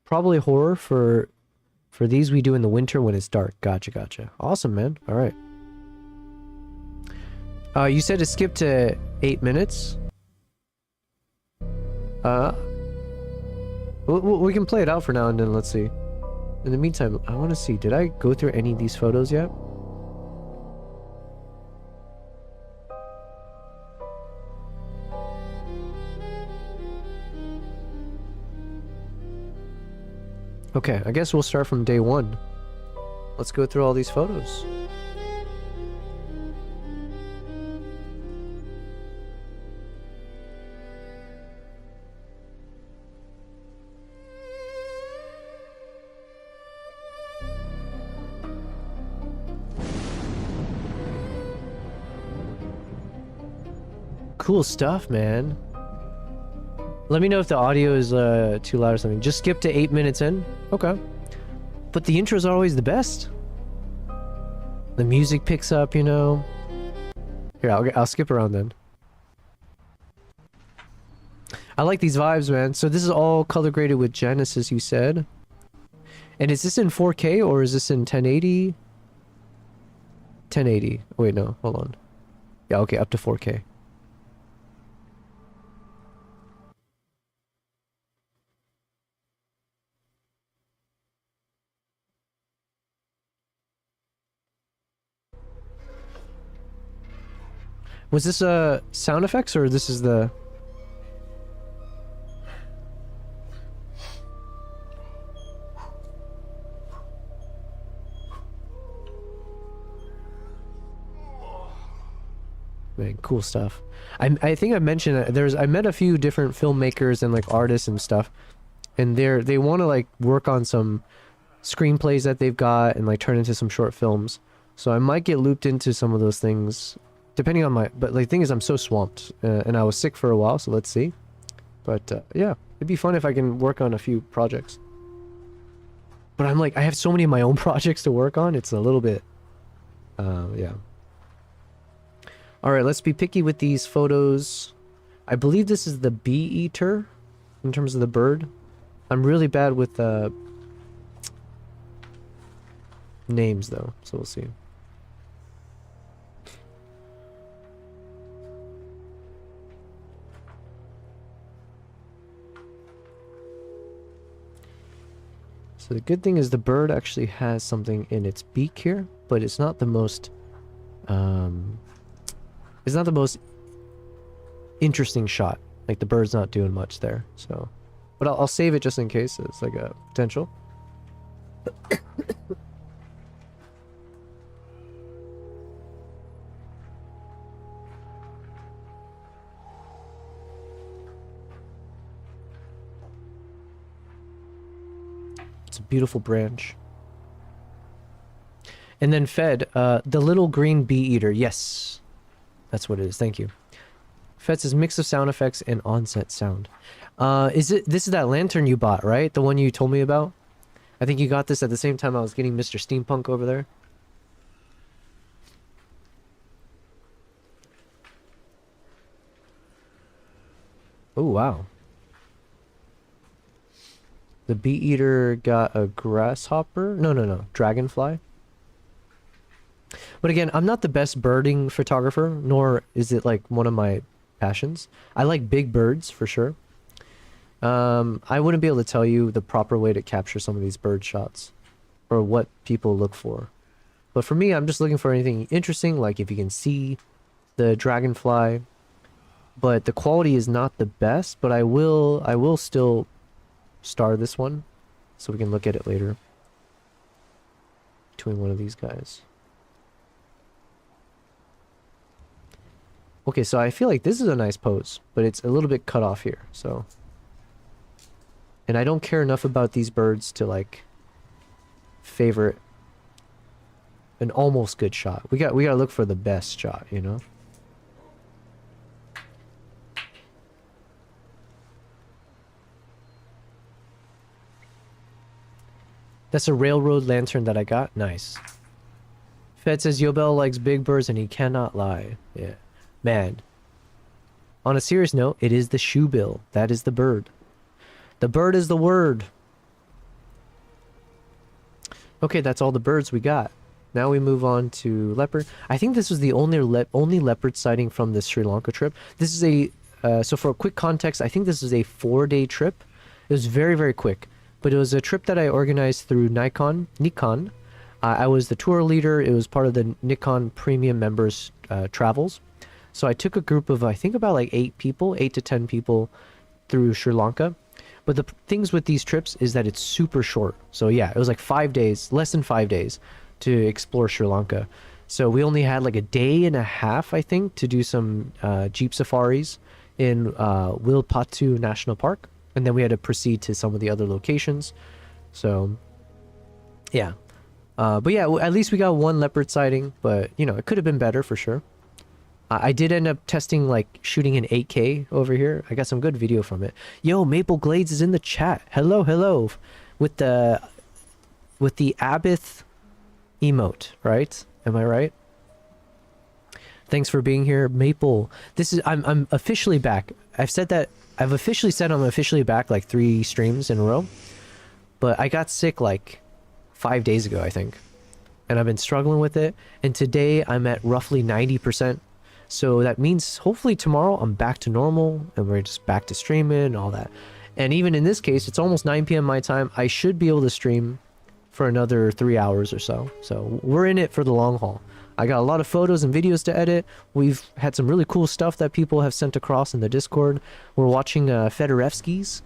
probably horror for these we do in the winter when it's dark. Gotcha. Awesome, man. All right. You said to skip to 8 minutes. We can play it out for now and then. Let's see. In the meantime, I want to see. Did I go through any of these photos yet? Okay, I guess we'll start from day one. Let's go through all these photos. Cool stuff, man. Let me know if the audio is too loud or something. Just skip to 8 minutes in. Okay. But the intros are always the best. The music picks up, you know. Here, I'll skip around then. I like these vibes, man. So this is all color graded with Genesis, you said. And is this in 4K or is this in 1080? 1080. Oh, wait, no. Hold on. Yeah, okay, up to 4K. Was this sound effects or this is the... Man, cool stuff. I think I mentioned I met a few different filmmakers and like artists and stuff, and they want to like work on some screenplays that they've got and like turn into some short films. So I might get looped into some of those things, depending on my. But like, the thing is, I'm so swamped, and I was sick for a while, so let's see. But yeah, it'd be fun if I can work on a few projects. But I'm like, I have so many of my own projects to work on. It's a little bit, yeah. All right, let's be picky with these photos. I believe this is the bee eater in terms of the bird. I'm really bad with names though, so we'll see. So the good thing is the bird actually has something in its beak here, but it's not the most it's not the most interesting shot. Like, the bird's not doing much there, so. But I'll save it just in case. It's like a potential. It's a beautiful branch. And then Fed, the little green bee eater. Yes. That's what it is. Thank you. Fed says mix of sound effects and onset sound. This is that lantern you bought, right? The one you told me about? I think you got this at the same time I was getting Mr. Steampunk over there. Oh, wow. The bee eater got a grasshopper? No. Dragonfly. But again, I'm not the best birding photographer, nor is it like one of my passions. I like big birds for sure. I wouldn't be able to tell you the proper way to capture some of these bird shots or what people look for. But for me, I'm just looking for anything interesting, like if you can see the dragonfly. But the quality is not the best, but I will still star this one so we can look at it later between one of these guys. Okay, so I feel like this is a nice pose, but it's a little bit cut off here, so. And I don't care enough about these birds to like favorite an almost good shot. We gotta look for the best shot, you know? That's a railroad lantern that I got. Nice. Fed says Yobel likes big birds and he cannot lie. Yeah. Man. On a serious note, it is the shoebill. That is the bird. The bird is the word. Okay, that's all the birds we got. Now we move on to leopard. I think this was the only leopard sighting from this Sri Lanka trip. This is a... so for a quick context, I think this is a 4-day trip. It was very, very quick. But it was a trip that I organized through Nikon. I was the tour leader. It was part of the Nikon Premium Members travels. So I took a group of, I think about like 8 to 10 people through Sri Lanka. But the things with these trips is that it's super short. So yeah, it was like 5 days, less than 5 days to explore Sri Lanka. So we only had like a day and a half, I think, to do some jeep safaris in Wilpatu National Park. And then we had to proceed to some of the other locations. So yeah. But yeah, at least we got one leopard sighting. But, you know, it could have been better for sure. I did end up testing like shooting in 8K over here. I got some good video from it. Yo, Maple Glades is in the chat. Hello, hello, with the Abbott emote, right? Am I right? Thanks for being here, Maple. This is I'm officially back. I've officially said I'm officially back like 3 streams in a row. But I got sick like 5 days ago, I think. And I've been struggling with it. And today I'm at roughly 90%. So that means hopefully tomorrow I'm back to normal and we're just back to streaming and all that. And even in this case, it's almost 9 p.m. my time. I should be able to stream for another 3 hours or so. So we're in it for the long haul. I got a lot of photos and videos to edit. We've had some really cool stuff that people have sent across in the Discord. We're watching Fedorevsky's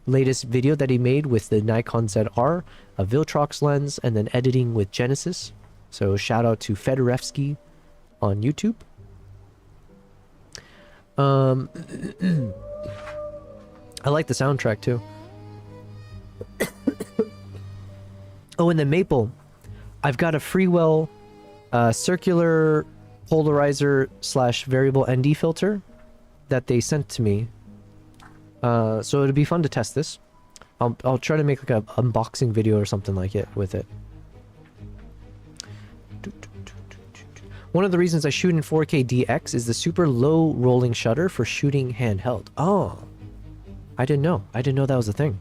latest video that he made with the Nikon ZR, a Viltrox lens, and then editing with Genesis. So shout out to Fedorevsky on YouTube. I like the soundtrack too. Oh, and then Maple, I've got a Freewell circular polarizer / variable ND filter that they sent to me. So it'd be fun to test this. I'll try to make like a unboxing video or something like it with it. One of the reasons I shoot in 4K DX is the super low rolling shutter for shooting handheld. Oh, I didn't know. I didn't know that was a thing.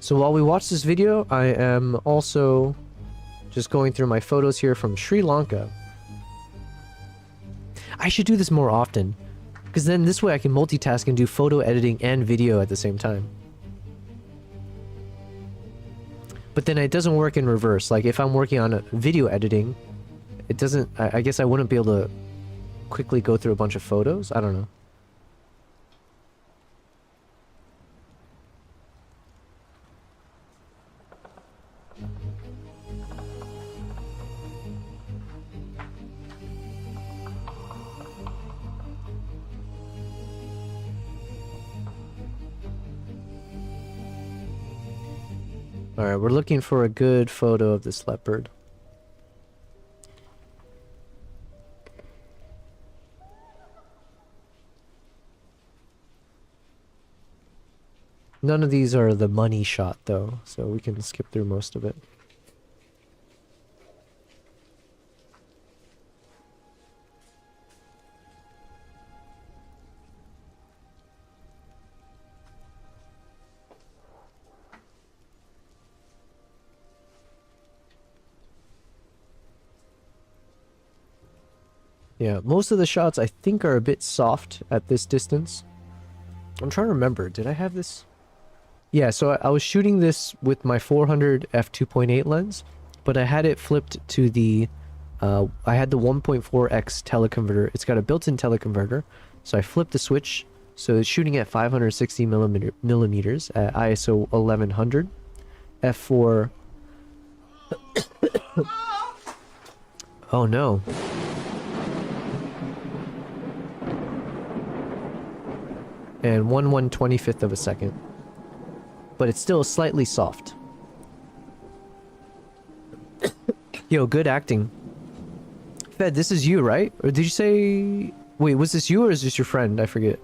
So while we watch this video, I am also just going through my photos here from Sri Lanka. I should do this more often, because then this way I can multitask and do photo editing and video at the same time. But then it doesn't work in reverse. Like if I'm working on a video editing, it doesn't, I guess I wouldn't be able to quickly go through a bunch of photos. I don't know. Alright, we're looking for a good photo of this leopard. None of these are the money shot though, so we can skip through most of it. Yeah, most of the shots I think are a bit soft at this distance. I'm trying to remember, did I have this? Yeah, so I was shooting this with my 400 f2.8 lens, but I had it flipped to the, I had the 1.4x teleconverter. It's got a built-in teleconverter, so I flipped the switch, so it's shooting at 560 millimeters at ISO 1100, f4. Oh no. And 1/125th of a second. But it's still slightly soft. Yo, good acting. Fed, this is you, right? Or did you say... Wait, was this you or is this your friend? I forget.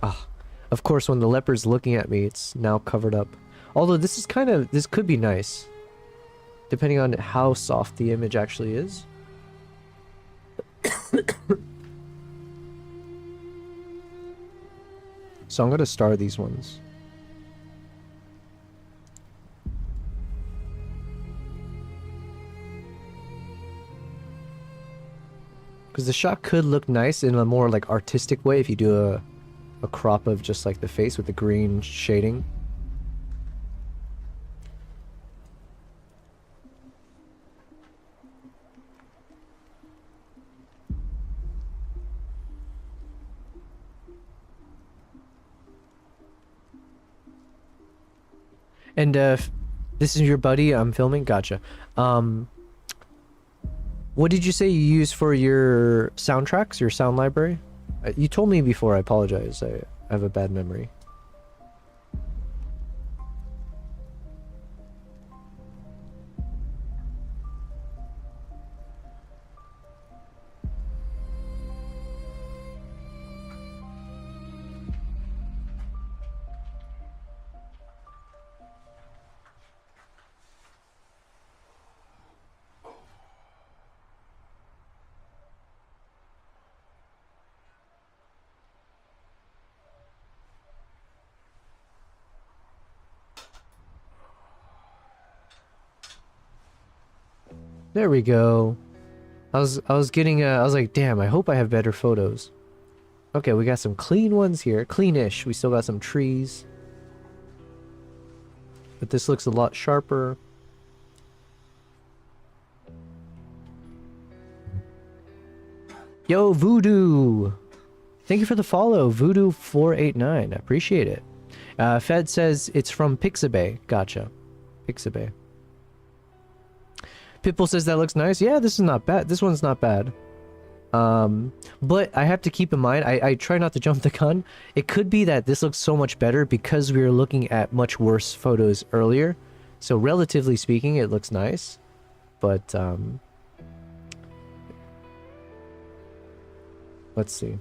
Ah, of course, when the leopard's looking at me, it's now covered up. Although this is kind of... This could be nice. Depending on how soft the image actually is. So I'm going to star these ones. Because the shot could look nice in a more like artistic way if you do a crop of just like the face with the green shading. And This is your buddy I'm filming? Gotcha. What did you say you use for your soundtracks, your sound library? You told me before, I apologize. I have a bad memory. There we go. I was getting I was like, damn, I hope I have better photos. Okay, we got some clean ones here. Cleanish. We still got some trees. But this looks a lot sharper. Yo, Voodoo! Thank you for the follow, Voodoo489. I appreciate it. Fed says it's from Pixabay. Gotcha. Pixabay. Pitbull says that looks nice. Yeah, this is not bad. This one's not bad. But I have to keep in mind, I try not to jump the gun. It could be that this looks so much better because we were looking at much worse photos earlier. So relatively speaking, it looks nice. But, let's see.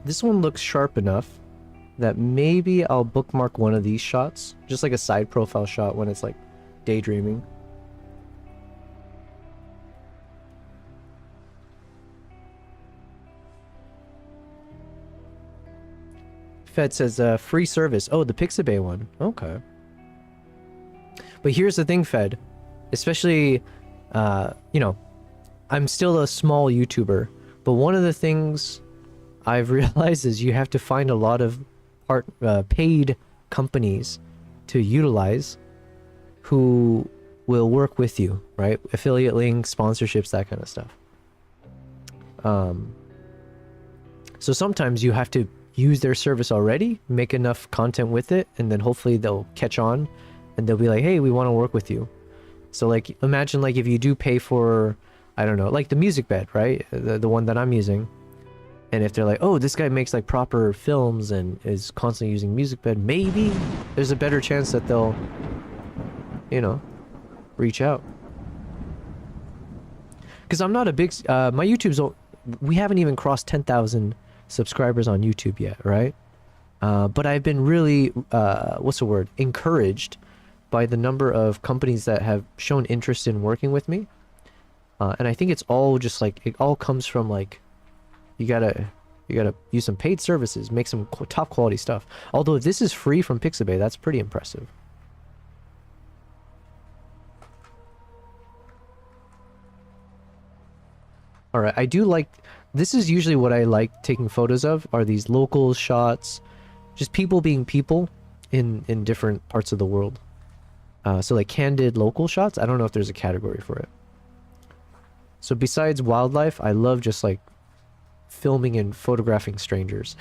This one looks sharp enough that maybe I'll bookmark one of these shots, just like a side profile shot when it's like daydreaming. Fed says free service. Oh, the Pixabay one. Okay. But here's the thing, Fed. Especially, you know, I'm still a small YouTuber, but one of the things I've realized is you have to find a lot of paid companies to utilize who will work with you, right? Affiliate links, sponsorships, that kind of stuff. So sometimes you have to use their service already, make enough content with it, and then hopefully they'll catch on and they'll be like, hey, we want to work with you. So like, imagine like if you do pay for, I don't know, like the music bed, right? The one that I'm using. And if they're like, oh, this guy makes like proper films and is constantly using music bed, maybe there's a better chance that they'll, you know, reach out. Because I'm not a big, my YouTube's, we haven't even crossed 10,000 subscribers on YouTube yet, right? But I've been really, what's the word, encouraged by the number of companies that have shown interest in working with me. And I think it's all just like, it all comes from like, you gotta use some paid services, make some top quality stuff. Although if this is free from Pixabay, that's pretty impressive. All right, I do like, this is usually what I like taking photos of, are these local shots, just people being people in different parts of the world. So like candid local shots, I don't know if there's a category for it. So besides wildlife, I love just like filming and photographing strangers.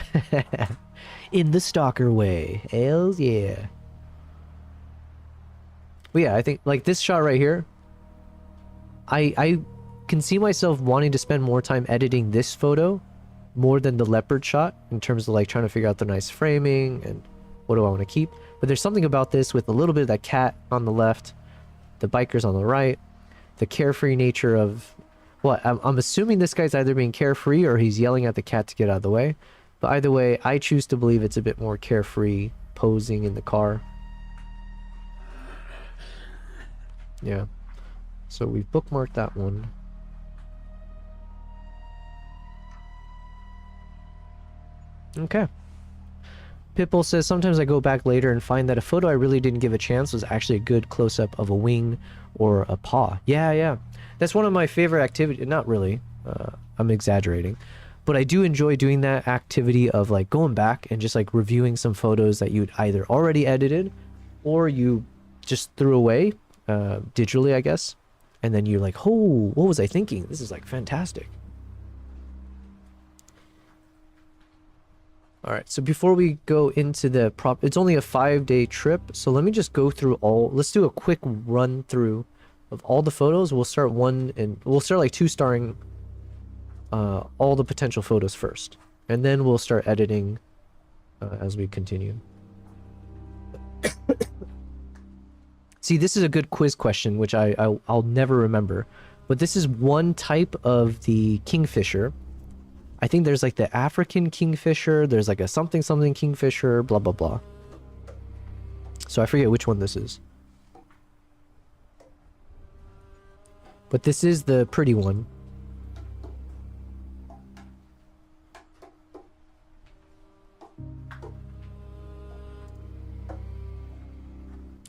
In the stalker way. Hells yeah. But yeah, I think like this shot right here, I can see myself wanting to spend more time editing this photo more than the leopard shot in terms of like trying to figure out the nice framing and what do I want to keep. But there's something about this with a little bit of that cat on the left, the bikers on the right, the carefree nature of what I'm assuming this guy's either being carefree or he's yelling at the cat to get out of the way. But either way, I choose to believe it's a bit more carefree posing in the car. Yeah. So we've bookmarked that one. Okay. Pitbull says, sometimes I go back later and find that a photo I really didn't give a chance was actually a good close-up of a wing or a paw. Yeah, yeah. That's one of my favorite activities. Not really. I'm exaggerating. But I do enjoy doing that activity of like going back and just like reviewing some photos that you'd either already edited or you just threw away digitally, I guess. and then you're like, oh, what was I thinking? This is like fantastic. All right, so before we go into the prop, it's only a 5-day trip, so let me just go through all, let's do a quick run through of all the photos. We'll start we'll start like 2-starring all the potential photos first, and then we'll start editing as we continue. See, this is a good quiz question, which I'll never remember, but this is one type of the kingfisher. I think there's like the African kingfisher, there's like a something something kingfisher, blah blah blah. So I forget which one this is. But this is the pretty one.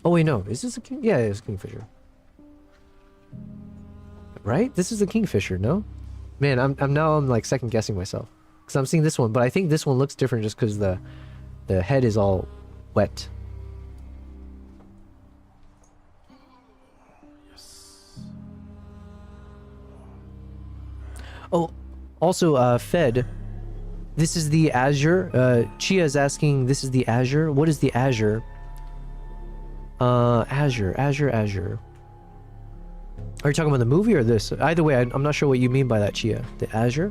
Oh wait, no, is this a king? Yeah, it's a kingfisher. Right? This is a kingfisher, no? Man, I'm like second guessing myself, because I'm seeing this one, but I think this one looks different just because the head is all wet. Oh, also, Fed, this is the Azure. Chia is asking, this is the Azure. What is the Azure? Azure. Are you talking about the movie or this? Either way, I'm not sure what you mean by that, Chia. The Azure?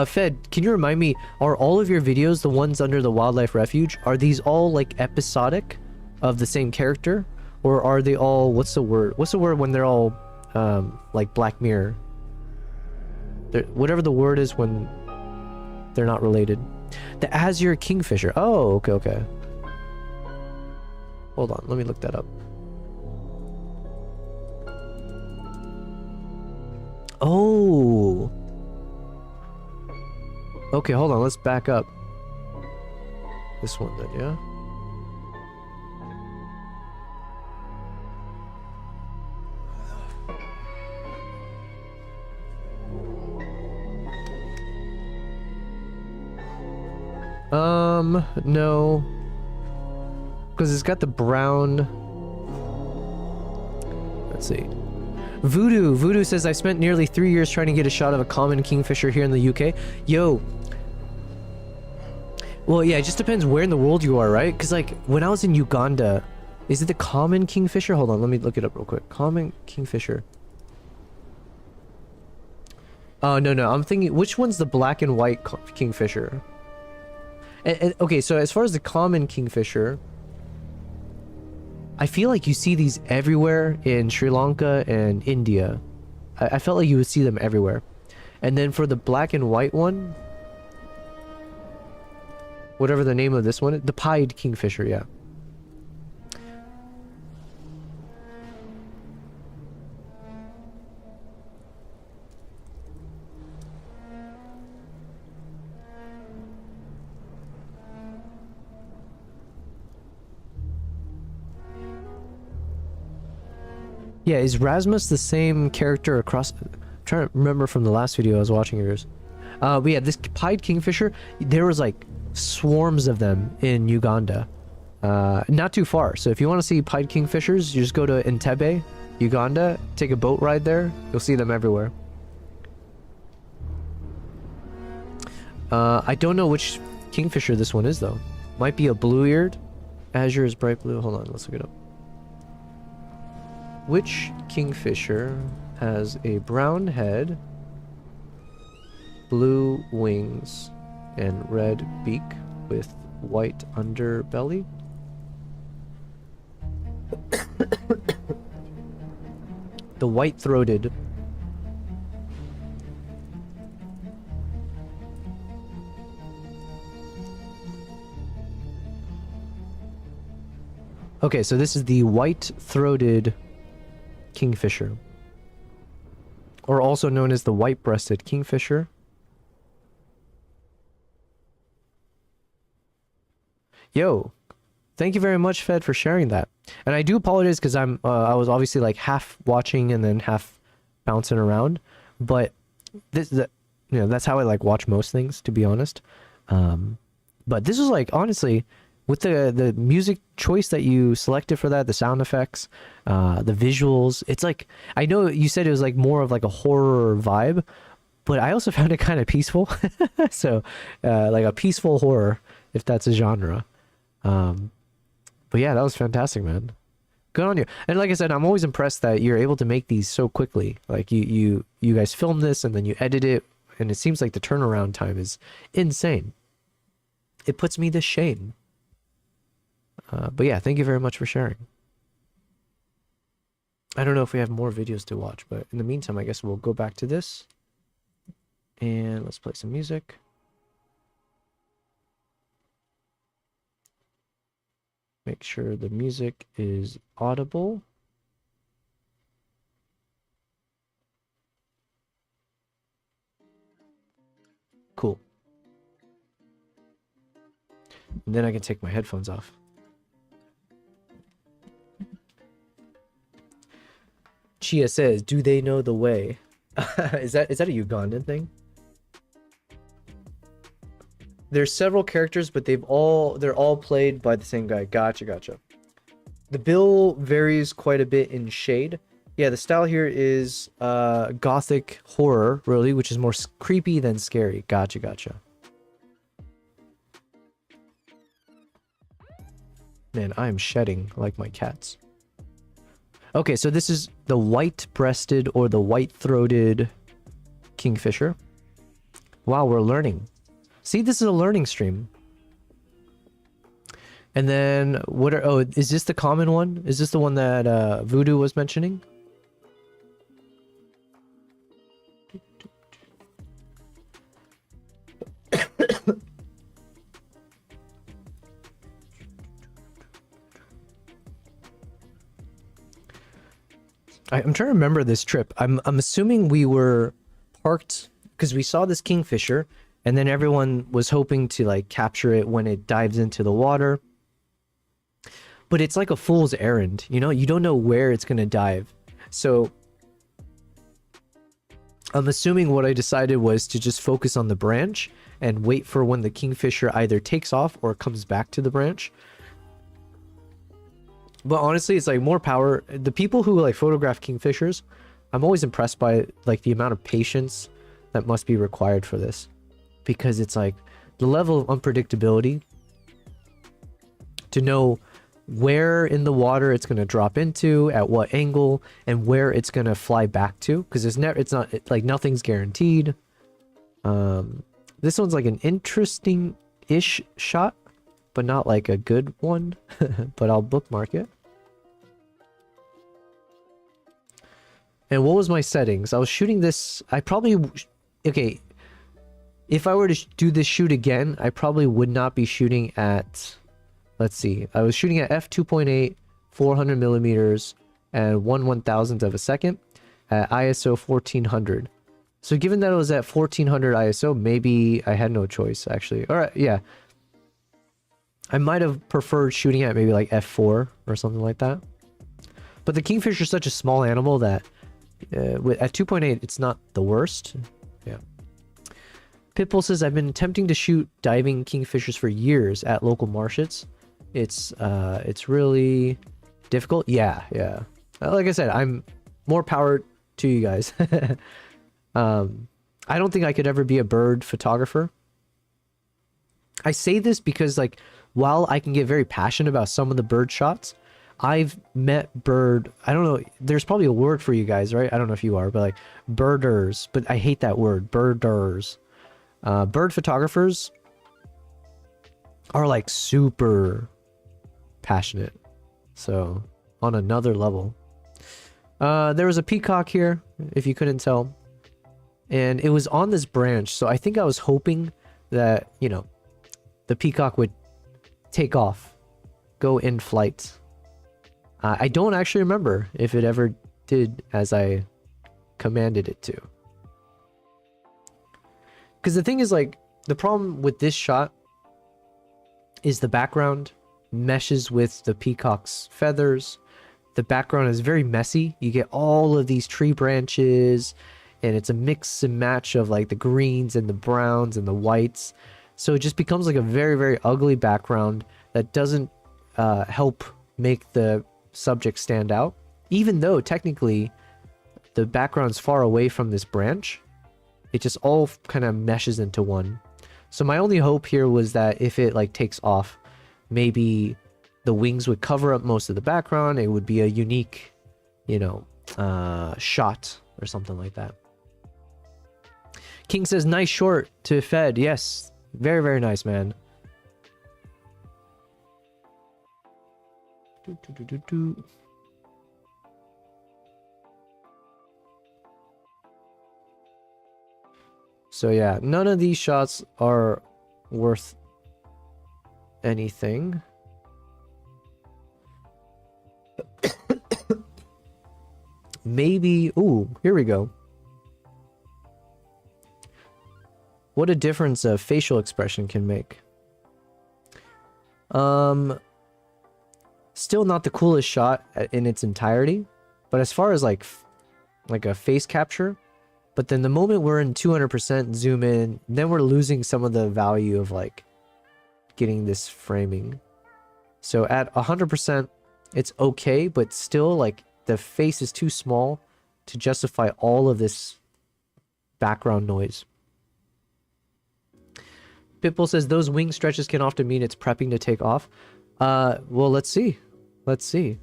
Fed, can you remind me, are all of your videos, the ones under the wildlife refuge, are these all like episodic of the same character? Or are they all, what's the word? What's the word when they're all, like Black Mirror? Whatever the word is when they're not related. The Azure Kingfisher. Oh, okay. Hold on, let me look that up. Oh. Okay, hold on, let's back up. This one then, yeah? No. Because it's got the brown... Let's see. Voodoo says, I spent nearly 3 years trying to get a shot of a common kingfisher here in the UK. Yo. Well, yeah, it just depends where in the world you are, right? Because, like, when I was in Uganda, is it the common kingfisher? Hold on, let me look it up real quick. Common kingfisher. Oh, no, I'm thinking, which one's the black and white kingfisher? Okay, so as far as the common kingfisher, I feel like you see these everywhere in Sri Lanka and India. I felt like you would see them everywhere. And then for the black and white one, whatever the name of this one is, the pied kingfisher, yeah. Yeah, is Rasmus the same character across... I'm trying to remember from the last video I was watching yours. But yeah, this pied kingfisher, there was like swarms of them in Uganda. Not too far. So if you want to see pied kingfishers, you just go to Entebbe, Uganda, take a boat ride there. You'll see them everywhere. I don't know which kingfisher this one is though. Might be a blue-eared. Azure is bright blue. Hold on, let's look it up. Which kingfisher has a brown head, blue wings, and red beak with white underbelly? The white-throated. Okay, so this is the white-throated kingfisher, or also known as the white-breasted kingfisher. Yo, thank you very much, Fed, for sharing that. And I do apologize because I was obviously like half watching and then half bouncing around, but that's how I like watch most things, to be honest. But this was like, honestly, with the music choice that you selected for that, the sound effects, the visuals, it's like, I know you said it was like more of like a horror vibe, but I also found it kind of peaceful. So like a peaceful horror, if that's a genre. But yeah, that was fantastic, man. Good on you. And like I said, I'm always impressed that you're able to make these so quickly. Like you guys film this and then you edit it, and it seems like the turnaround time is insane. It puts me to shame. But yeah, thank you very much for sharing. I don't know if we have more videos to watch, but in the meantime, I guess we'll go back to this. And let's play some music. Make sure the music is audible. Cool. And then I can take my headphones off. Chia says, do they know the way? Is that a Ugandan thing? There's several characters, but they're all played by the same guy. Gotcha. The bill varies quite a bit in shade. Yeah, the style here is gothic horror, really, which is more creepy than scary. Gotcha. Man, I am shedding like my cats. Okay, so this is the white-breasted or the white-throated kingfisher. Wow, we're learning. See, this is a learning stream. And then, is this the common one? Is this the one that Voodoo was mentioning? I'm trying to remember this trip. I'm assuming we were parked because we saw this kingfisher, and then everyone was hoping to like capture it when it dives into the water. But it's like a fool's errand, you know? You don't know where it's gonna dive. So I'm assuming what I decided was to just focus on the branch and wait for when the kingfisher either takes off or comes back to the branch. But honestly, it's like more power. The people who like photograph kingfishers, I'm always impressed by like the amount of patience that must be required for this, because it's like the level of unpredictability to know where in the water it's going to drop into, at what angle, and where it's going to fly back to, because it's not like nothing's guaranteed. This one's like an interesting-ish shot, but not like a good one. But I'll bookmark it. And what was my settings? I was shooting this. Okay, if I were to do this shoot again, I probably would not be shooting at, let's see, I was shooting at f2.8, 400 millimeters, and 1/1000th of a second at ISO 1400. So given that it was at 1400 ISO, maybe I had no choice, actually. All right, yeah. I might have preferred shooting at maybe like f4 or something like that. But the kingfisher is such a small animal that at 2.8, it's not the worst. Yeah. Pitbull says, I've been attempting to shoot diving kingfishers for years at local marshes. It's really difficult. Yeah. Like I said, I'm more power to you guys. I don't think I could ever be a bird photographer. I say this because, like, while I can get very passionate about some of the bird shots, I've met I don't know, there's probably a word for you guys, right? I don't know if you are, but like birders, but I hate that word, birders. Bird photographers are like super passionate. So on another level. There was a peacock here, if you couldn't tell. And it was on this branch. So I think I was hoping that, you know, the peacock would take off, go in flight. I don't actually remember if it ever did as I commanded it to. Because the thing is, like, the problem with this shot is the background meshes with the peacock's feathers. The background is very messy. You get all of these tree branches, and it's a mix and match of like the greens and the browns and the whites. So it just becomes like a very, very ugly background that doesn't help make the subject stand out, even though technically the background's far away from this branch. It just all kind of meshes into one. So my only hope here was that if it like takes off, maybe the wings would cover up most of the background. It would be a unique, you know, shot or something like that. King says, nice short to Fed. Yes, very, very nice, man. So yeah, none of these shots are worth anything. Maybe, ooh, here we go. What a difference a facial expression can make. Still not the coolest shot in its entirety, but as far as like a face capture, but then the moment we're in 200% zoom in, then we're losing some of the value of like getting this framing. So at 100%, it's okay, but still like the face is too small to justify all of this background noise. Pitbull says those wing stretches can often mean it's prepping to take off. Well, let's see. Let's see.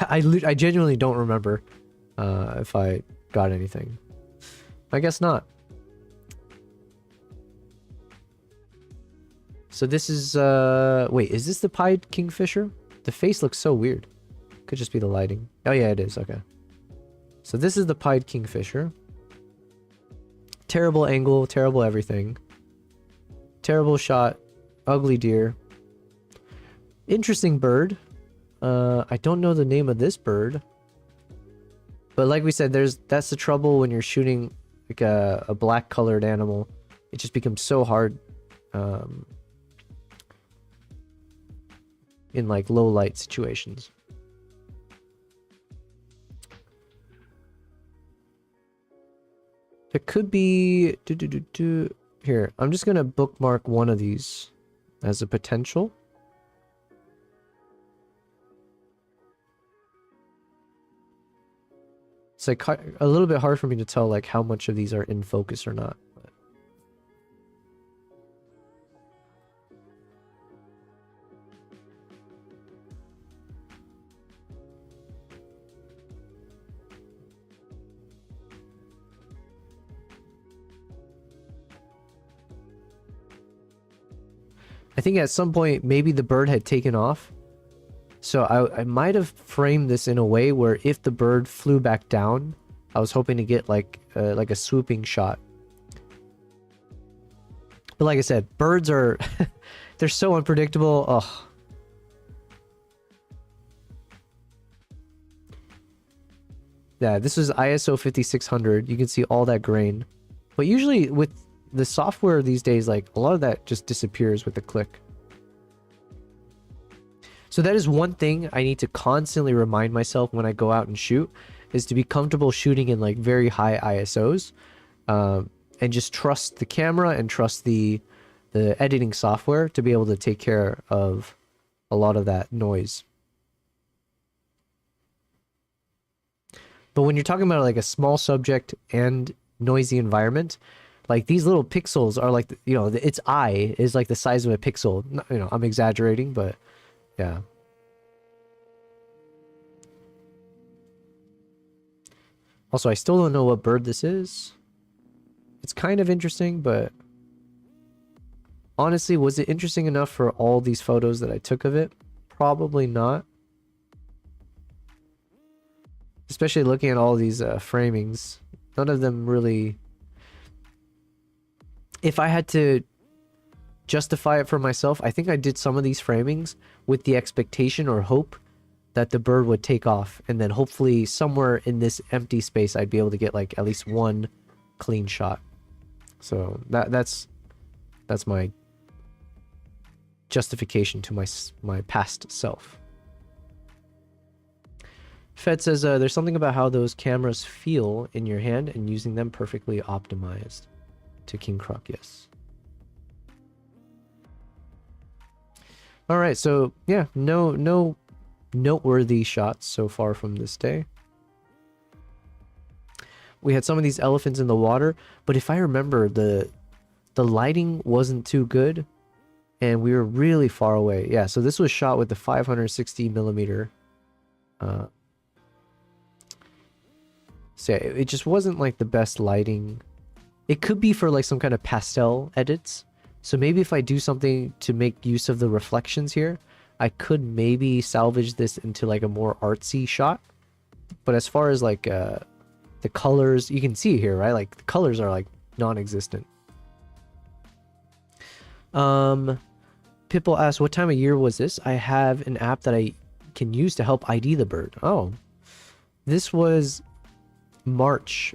I genuinely don't remember if I got anything. I guess not. So this is, wait, is this the pied kingfisher? The face looks so weird. Could just be the lighting. Oh yeah, it is, okay. So this is the pied kingfisher. Terrible angle, terrible everything. Terrible shot, ugly deer. Interesting bird. I don't know the name of this bird. But like we said, that's the trouble when you're shooting like a black colored animal. It just becomes so hard in like low light situations. It could be here. I'm just gonna bookmark one of these as a potential. It's like a little bit hard for me to tell like how much of these are in focus or not. I think at some point maybe the bird had taken off. So I might have framed this in a way where if the bird flew back down, I was hoping to get like a swooping shot. But like I said, birds are they're so unpredictable. Oh. Yeah, this is ISO 5600. You can see all that grain. But usually with the software these days, like a lot of that just disappears with a click. So that is one thing I need to constantly remind myself when I go out and shoot, is to be comfortable shooting in like very high ISOs, and just trust the camera and trust the editing software to be able to take care of a lot of that noise. But when you're talking about like a small subject and noisy environment, like these little pixels are like, you know, its eye is like the size of a pixel. You know, I'm exaggerating, but yeah. Also, I still don't know what bird this is. It's kind of interesting, but honestly, was it interesting enough for all these photos that I took of it? Probably not. Especially looking at all these framings. None of them really... If I had to justify it for myself, I think I did some of these framings with the expectation or hope that the bird would take off, and then hopefully somewhere in this empty space I'd be able to get like at least one clean shot. So that's my justification to my past self. Fed says there's something about how those cameras feel in your hand and using them perfectly optimized. To King Croc, yes. All right, so yeah, no noteworthy shots so far from this day. We had some of these elephants in the water, but if I remember, the lighting wasn't too good, and we were really far away. Yeah, so this was shot with the 560 millimeter. So yeah, it just wasn't like the best lighting. It could be for like some kind of pastel edits. So maybe if I do something to make use of the reflections here, I could maybe salvage this into like a more artsy shot. But as far as like the colors, you can see here, right? Like the colors are like non-existent. Pipple asked, what time of year was this? I have an app that I can use to help ID the bird. Oh, this was mid-March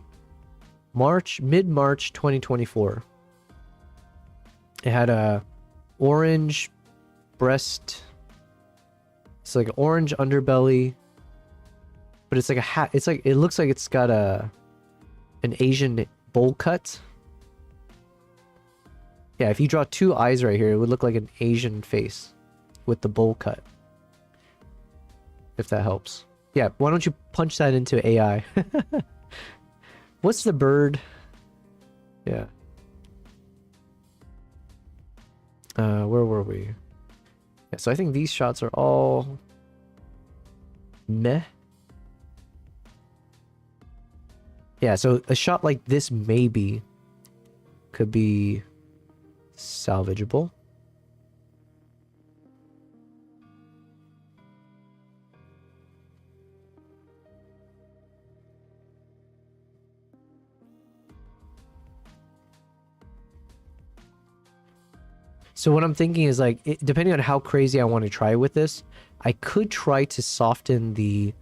2024. It had a orange breast. It's like an orange underbelly, but it's like a hat. It's like, it looks like it's got an Asian bowl cut. Yeah, if you draw two eyes right here, it would look like an Asian face with the bowl cut. If that helps. Yeah, why don't you punch that into AI? What's the bird? Yeah. Where were we? Yeah, so I think these shots are all meh. Yeah, so a shot like this maybe could be salvageable. So what I'm thinking is like, depending on how crazy I want to try with this, I could try to soften the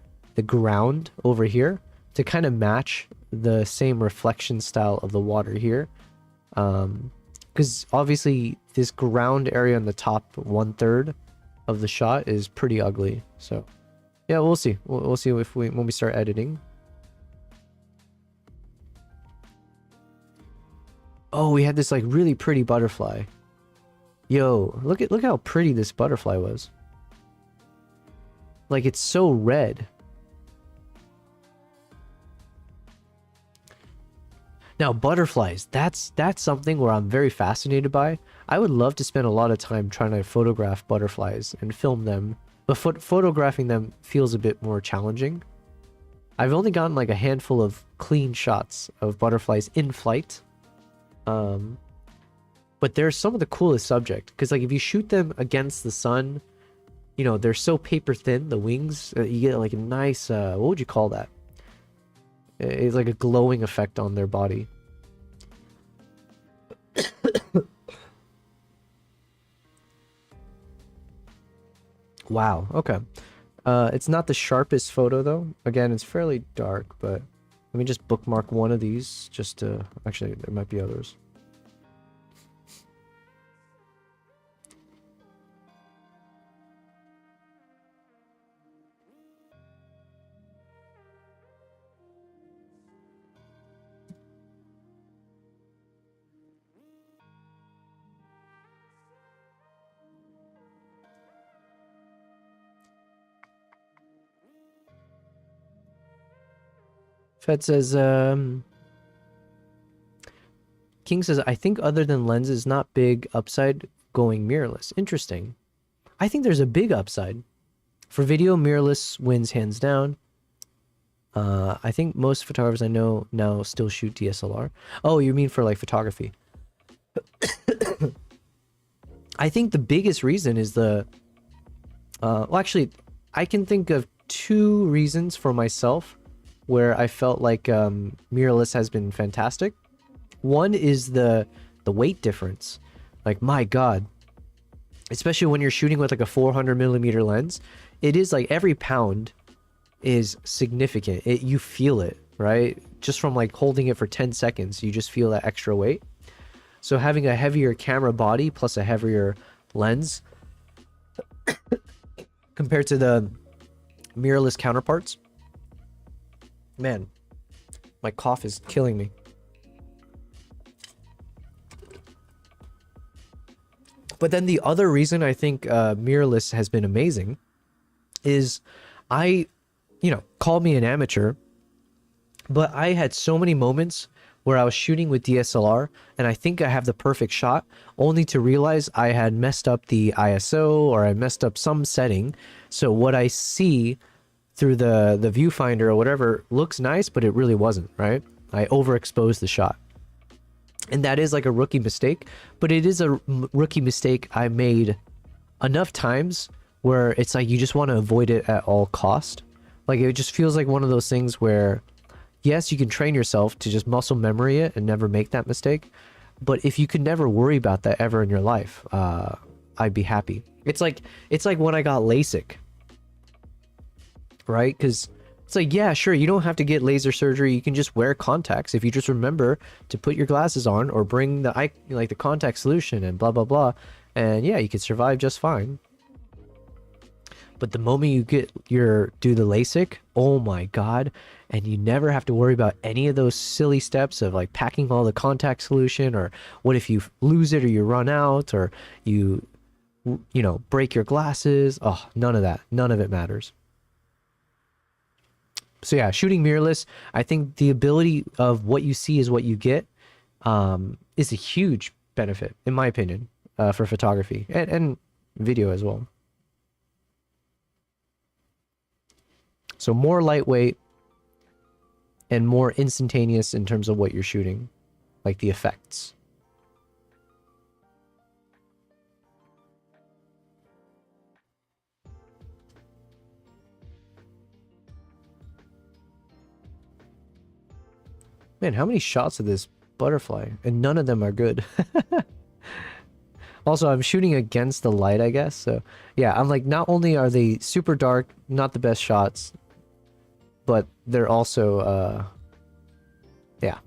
ground over here to kind of match the same reflection style of the water here. Because obviously this ground area in the top 1/3 of the shot is pretty ugly. So yeah, we'll see. We'll see if when we start editing. Oh, we had this like really pretty butterfly. Yo, look how pretty this butterfly was. Like, it's so red. Now, butterflies, that's something where I'm very fascinated by. I would love to spend a lot of time trying to photograph butterflies and film them, but photographing them feels a bit more challenging. I've only gotten like a handful of clean shots of butterflies in flight. But they're some of the coolest subject, because like if you shoot them against the sun, you know, they're so paper thin, the wings, you get like a nice, what would you call that? It's like a glowing effect on their body. Wow, okay. It's not the sharpest photo though. Again, it's fairly dark, but let me just bookmark one of these just to, actually, there might be others. Fed says, King says, I think other than lenses, not big upside going mirrorless. Interesting. I think there's a big upside. For video, mirrorless wins hands down. I think most photographers I know now still shoot DSLR. Oh, you mean for like photography? I think the biggest reason is the... well, actually, I can think of two reasons for myself where I felt like mirrorless has been fantastic. One is the weight difference. Like, my God. Especially when you're shooting with like a 400mm lens, it is like every pound is significant. You feel it, right? Just from like holding it for 10 seconds, you just feel that extra weight. So having a heavier camera body plus a heavier lens compared to the mirrorless counterparts, man, my cough is killing me. But then the other reason I think mirrorless has been amazing is I, call me an amateur, but I had so many moments where I was shooting with DSLR and I think I have the perfect shot, only to realize I had messed up the ISO or I messed up some setting. So what I see through the viewfinder or whatever looks nice, but it really wasn't, right? I overexposed the shot. And that is like a rookie mistake, but it is a rookie mistake I made enough times where it's like you just want to avoid it at all cost. Like it just feels like one of those things where, yes, you can train yourself to just muscle memory it and never make that mistake. But if you could never worry about that ever in your life, I'd be happy. It's like when I got LASIK, right? Because it's like, yeah, sure, you don't have to get laser surgery. You can just wear contacts if you just remember to put your glasses on or bring the the contact solution and blah blah blah, and yeah, you could survive just fine. But the moment you do the LASIK, oh my god, and you never have to worry about any of those silly steps of like packing all the contact solution, or what if you lose it or you run out or you break your glasses. Oh, none of that. None of it matters. So yeah, shooting mirrorless, I think the ability of what you see is what you get is a huge benefit, in my opinion, for photography and video as well. So more lightweight and more instantaneous in terms of what you're shooting, like the effects. Man, how many shots of this butterfly? And none of them are good. Also, I'm shooting against the light, I guess. So yeah, I'm like, not only are they super dark, not the best shots, but they're also, yeah.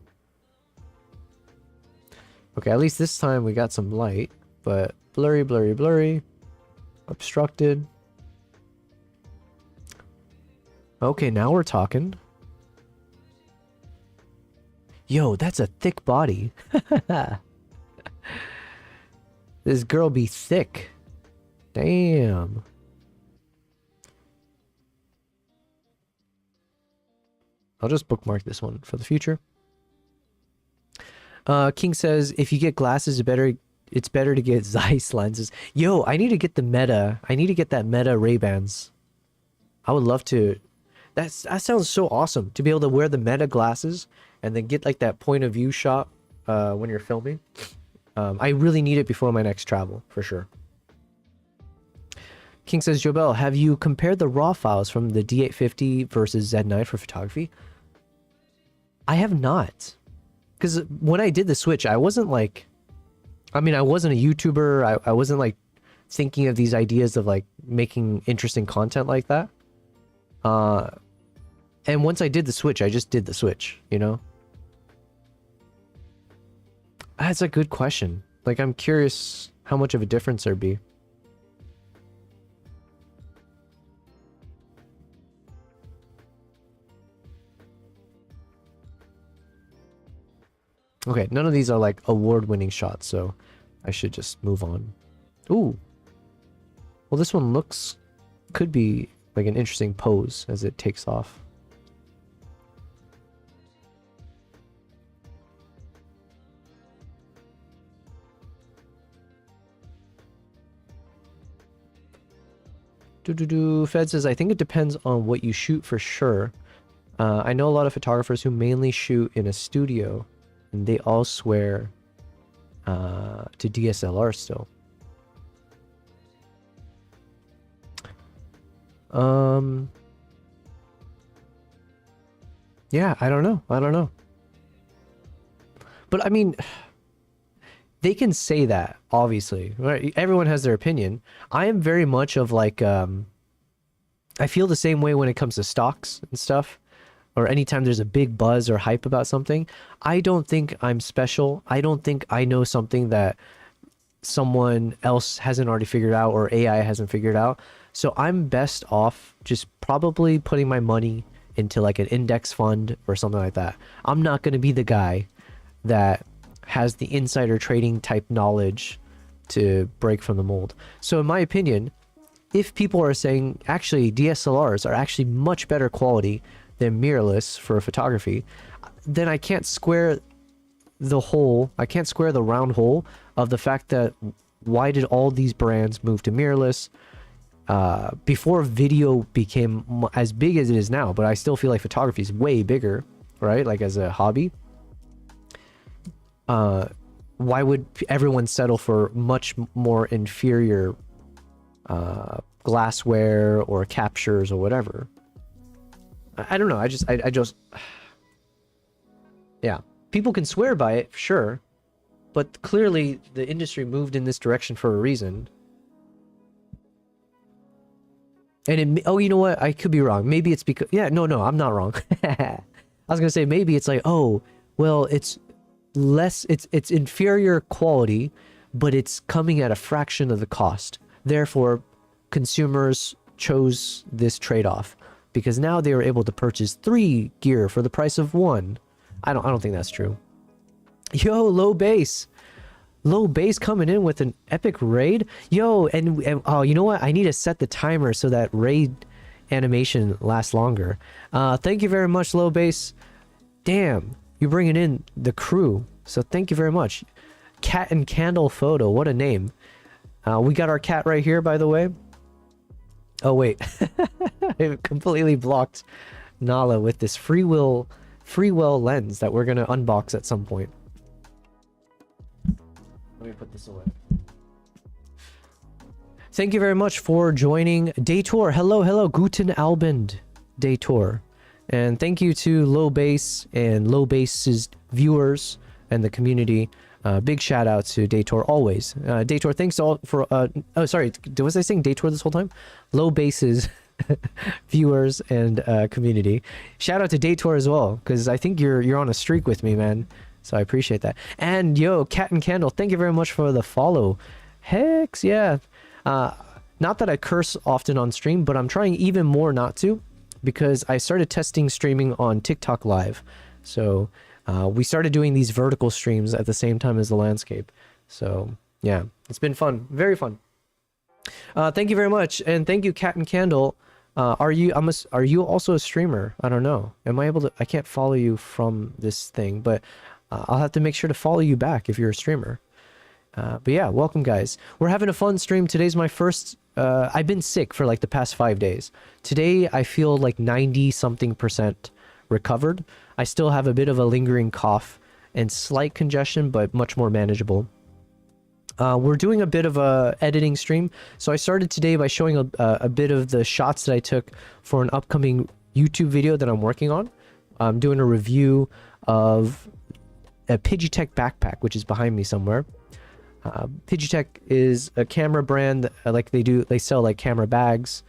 Okay, at least this time we got some light, but blurry, blurry, blurry, obstructed. Okay, now we're talking. Yo, that's a thick body. This girl be thick. Damn. I'll just bookmark this one for the future. King says, if you get glasses, it's better to get Zeiss lenses. Yo, I need to get the Meta. I need to get that Meta Ray-Bans. I would love to. That sounds so awesome, to be able to wear the Meta glasses and then get like that point of view shot when you're filming. I really need it before my next travel, for sure. King says, Jobel, have you compared the RAW files from the D850 versus Z9 for photography? I have not. Because when I did the switch, I wasn't like... I mean, I wasn't a YouTuber. I wasn't like thinking of these ideas of like making interesting content like that. And once I did the switch, I just did the switch, you know? That's a good question. Like, I'm curious how much of a difference there'd be. Okay, none of these are like award-winning shots, so I should just move on. Ooh. Well, this one could be like an interesting pose as it takes off. Fed says, I think it depends on what you shoot for sure. I know a lot of photographers who mainly shoot in a studio, and they all swear to DSLR still. Yeah, I don't know. But I mean, they can say that, obviously. Right? Everyone has their opinion. I am very much of like, I feel the same way when it comes to stocks and stuff, or anytime there's a big buzz or hype about something. I don't think I'm special. I don't think I know something that someone else hasn't already figured out or AI hasn't figured out. So I'm best off just probably putting my money into like an index fund or something like that. I'm not going to be the guy that has the insider trading type knowledge to break from the mold. So in my opinion, if people are saying actually DSLRs are actually much better quality than mirrorless for photography, then I can't square the hole, I can't square the round hole of the fact that why did all these brands move to mirrorless before video became as big as it is now? But I still feel like photography is way bigger, right? Like as a hobby. Why would everyone settle for much more inferior glassware or captures or whatever? I don't know. I just yeah. People can swear by it, sure, but clearly the industry moved in this direction for a reason. And oh, you know what? I could be wrong. Maybe it's because no, I'm not wrong. I was gonna say maybe it's like, oh, well, it's less, it's inferior quality, but it's coming at a fraction of the cost. Therefore, consumers chose this trade-off because now they were able to purchase 3 gear for the price of 1. I don't think that's true. Yo, low base coming in with an epic raid. Yo, and oh, you know what? I need to set the timer so that raid animation lasts longer. Thank you very much, low base. Damn, you're bringing in the crew. So thank you very much. Cat and Candle Photo, what a name. We got our cat right here, by the way. Oh wait, I completely blocked Nala with this free will lens that we're gonna unbox at some point. Let me put this away. Thank you very much for joining Daytor. Hello, guten Abend, Daytor. And thank you to Low Base and Low Base's viewers and the community. Big shout out to Daytor always. Daytor, thanks all for oh sorry, was I saying Daytor this whole time? Low Base's viewers and community. Shout out to Daytor as well, because I think you're on a streak with me, man. So I appreciate that. And yo, Cat and Candle, thank you very much for the follow. Hex, yeah. Not that I curse often on stream, but I'm trying even more not to, because I started testing streaming on TikTok Live. So we started doing these vertical streams at the same time as the landscape. So yeah, it's been fun, very fun. Thank you very much, and thank you, Cat and Candle. Are you also a streamer? I don't know. Am I able to? I can't follow you from this thing, but I'll have to make sure to follow you back if you're a streamer. But yeah, welcome guys. We're having a fun stream. Today's my first. I've been sick for like the past 5 days. Today I feel like 90-something% recovered. I still have a bit of a lingering cough and slight congestion, but much more manageable. We're doing a bit of a editing stream. So I started today by showing a bit of the shots that I took for an upcoming YouTube video that I'm working on. I'm doing a review of a Pidgeotech backpack, which is behind me somewhere. Pidgeotech is a camera brand that, they sell like camera bags,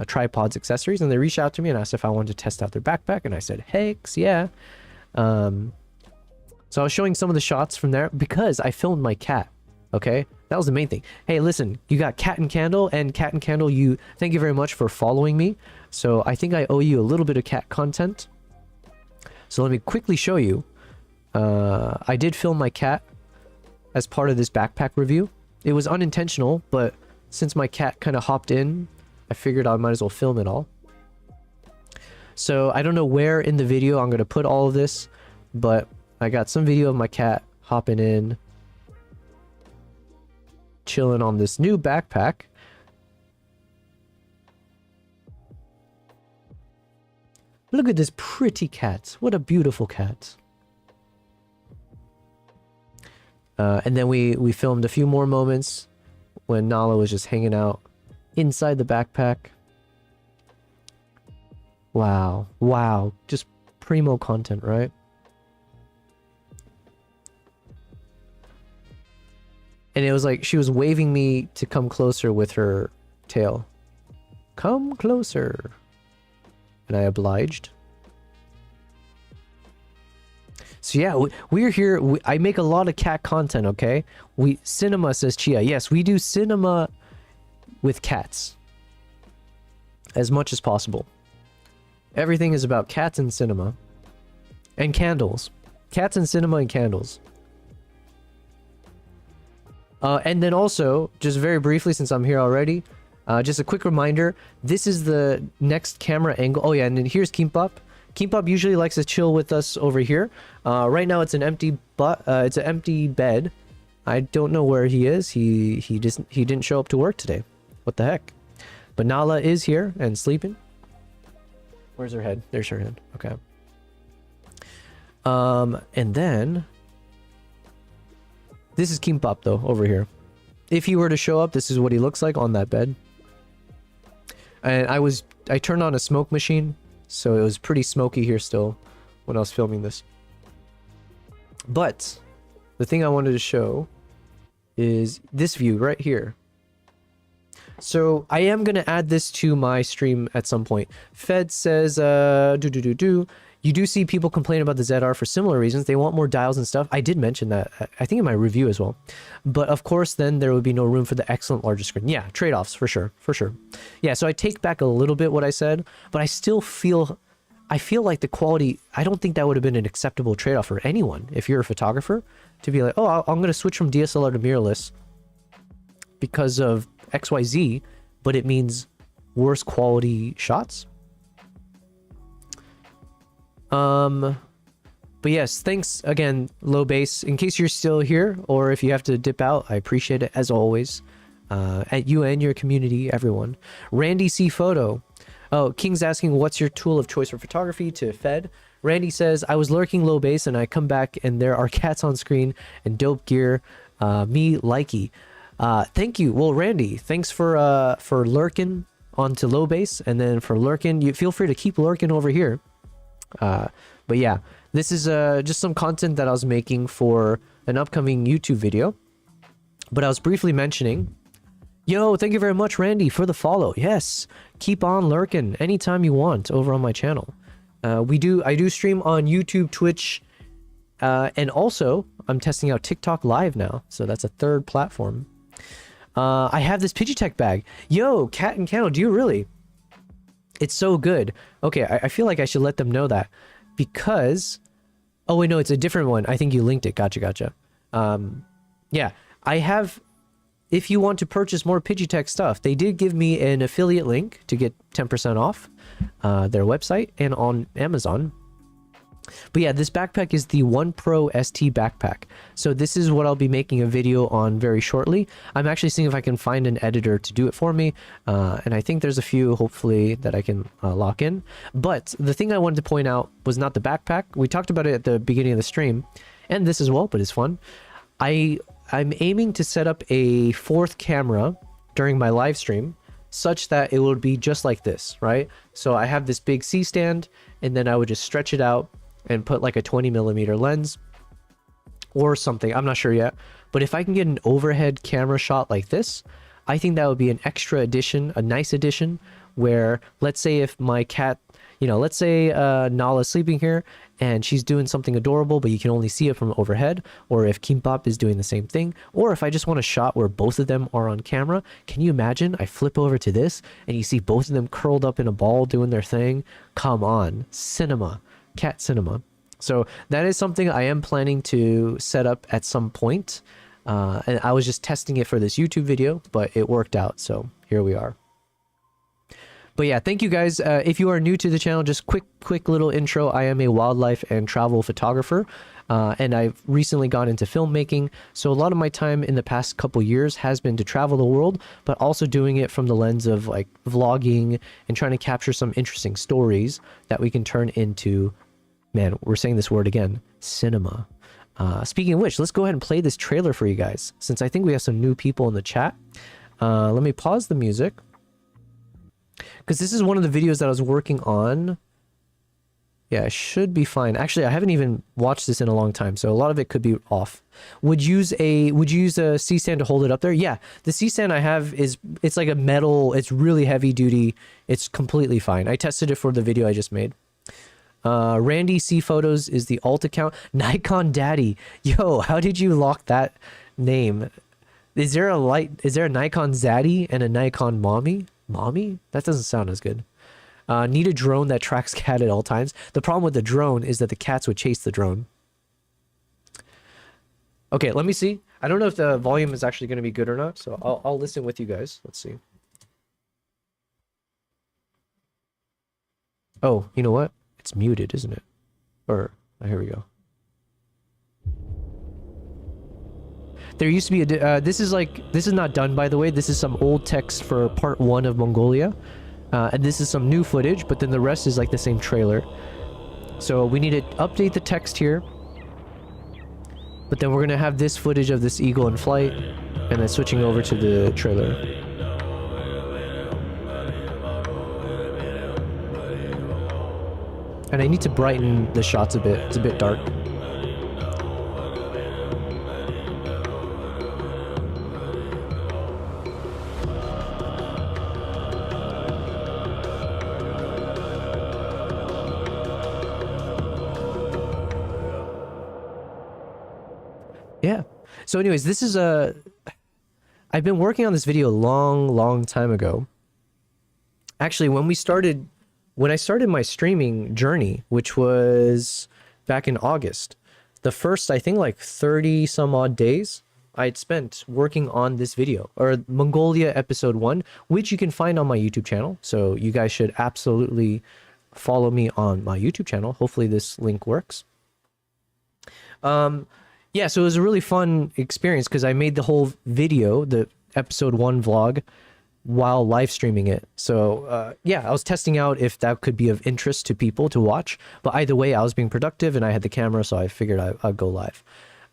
tripods, accessories, and they reached out to me and asked if I wanted to test out their backpack, and I said, hex yeah. So I was showing some of the shots from there because I filmed my cat. Okay, that was the main thing. Hey, listen, you got Cat and Candle, and Cat and Candle, thank you very much for following me. So I think I owe you a little bit of cat content. So let me quickly show you. I did film my cat as part of this backpack review. It was unintentional, but since my cat kind of hopped in, I figured I might as well film it all. So I don't know where in the video I'm going to put all of this, but I got some video of my cat hopping in, chilling on this new backpack. Look at this pretty cat. What a beautiful cat. And then we filmed a few more moments when Nala was just hanging out inside the backpack. Wow. Wow. Just primo content, right? And it was like she was waving me to come closer with her tail. Come closer. And I obliged. So yeah, we're here. I make a lot of cat content, okay? Cinema, says Chia. Yes, we do cinema with cats. As much as possible. Everything is about cats and cinema. And candles. Cats and cinema and candles. And then also, just very briefly, since I'm here already, just a quick reminder, this is the next camera angle. Oh yeah, and then here's Kimbap. Kimbap usually likes to chill with us over here. Right now it's an empty it's an empty bed. I don't know where he is. He didn't show up to work today. What the heck? But Nala is here and sleeping. Where's her head? There's her head. Okay. And then this is Kimbap though over here. If he were to show up, this is what he looks like on that bed. And I turned on a smoke machine, so it was pretty smoky here still when I was filming this. But the thing I wanted to show is this view right here. So I am going to add this to my stream at some point. Fed says, you do see people complain about the ZR for similar reasons. They want more dials and stuff. I did mention that, I think in my review as well. But of course, then there would be no room for the excellent larger screen. Yeah, trade-offs for sure, for sure. Yeah, so I take back a little bit what I said, but I still feel, like the quality, I don't think that would have been an acceptable trade-off for anyone. If you're a photographer, to be like, oh, I'm going to switch from DSLR to mirrorless because of XYZ, but it means worse quality shots. But yes, thanks again, Low Base. In case you're still here, or if you have to dip out, I appreciate it as always. At you and your community, everyone. Randy C. Photo. Oh, King's asking, what's your tool of choice for photography? To Fed. Randy says, I was lurking Low Base and I come back and there are cats on screen and dope gear. Me likey. Thank you. Well, Randy, thanks for lurking onto Low Base, and then for lurking, you feel free to keep lurking over here. But yeah, this is just some content that I was making for an upcoming YouTube video. But I was briefly mentioning, yo, thank you very much, Randy, for the follow. Yes, keep on lurking anytime you want over on my channel. I do stream on YouTube, Twitch, and also I'm testing out TikTok Live now, so that's a third platform. I have this Pidgeotech bag. Yo, Cat and Candle, do you really? It's so good. Okay, I feel like I should let them know that because... Oh, wait, no, it's a different one. I think you linked it. Gotcha. Yeah, I have... If you want to purchase more Pidgeotech stuff, they did give me an affiliate link to get 10% off their website and on Amazon. But yeah, this backpack is the One Pro ST backpack. So this is what I'll be making a video on very shortly. I'm actually seeing if I can find an editor to do it for me. And I think there's a few, hopefully, that I can lock in. But the thing I wanted to point out was not the backpack. We talked about it at the beginning of the stream. And this as well, but it's fun. I'm aiming to set up a fourth camera during my live stream such that it would be just like this, right? So I have this big C-stand, and then I would just stretch it out and put like a 20mm lens or something. I'm not sure yet. But if I can get an overhead camera shot like this, I think that would be an extra addition, a nice addition, where let's say if my cat, let's say Nala's sleeping here and she's doing something adorable, but you can only see it from overhead, or if Kimbap is doing the same thing, or if I just want a shot where both of them are on camera. Can you imagine? I flip over to this and you see both of them curled up in a ball doing their thing. Come on, cinema. Cat cinema. So that is something I am planning to set up at some point. And I was just testing it for this YouTube video, but it worked out. So here we are. But yeah, thank you guys. If you are new to the channel, just quick little intro. I am a wildlife and travel photographer. And I've recently got into filmmaking. So a lot of my time in the past couple years has been to travel the world, but also doing it from the lens of like vlogging and trying to capture some interesting stories that we can turn into, man, we're saying this word again, cinema. Speaking of which, let's go ahead and play this trailer for you guys, since I think we have some new people in the chat. Let me pause the music, because this is one of the videos that I was working on. Yeah, it should be fine. Actually, I haven't even watched this in a long time, so a lot of it could be off. Would you use a C-stand to hold it up there? Yeah, the C-stand I have it's like a metal, it's really heavy duty. It's completely fine. I tested it for the video I just made. Randy C Photos is the alt account. Nikon Daddy. Yo, how did you lock that name? Is there a Nikon Zaddy and a Nikon Mommy? Mommy? That doesn't sound as good. Need a drone that tracks cat at all times. The problem with the drone is that the cats would chase the drone. Okay, let me see. I don't know if the volume is actually going to be good or not, so I'll listen with you guys. Let's see. Oh, you know what? It's muted, isn't it? Or, oh, here we go. There used to be a, this is not done, by the way. This is some old text for part 1 of Mongolia. And this is some new footage, but then the rest is like the same trailer. So we need to update the text here. But then we're going to have this footage of this eagle in flight, and then switching over to the trailer. And I need to brighten the shots a bit. It's a bit dark. Yeah. So anyways, this is I've been working on this video a long time ago. Actually, when I started my streaming journey, which was back in August, the first, I think, like 30 some odd days I'd spent working on this video, or Mongolia episode 1, which you can find on my YouTube channel. So you guys should absolutely follow me on my YouTube channel. Hopefully this link works. Yeah, so it was a really fun experience because I made the whole video, the episode 1 vlog, while live streaming it. So yeah, I was testing out if that could be of interest to people to watch. But either way, I was being productive and I had the camera, so I figured I'd go live.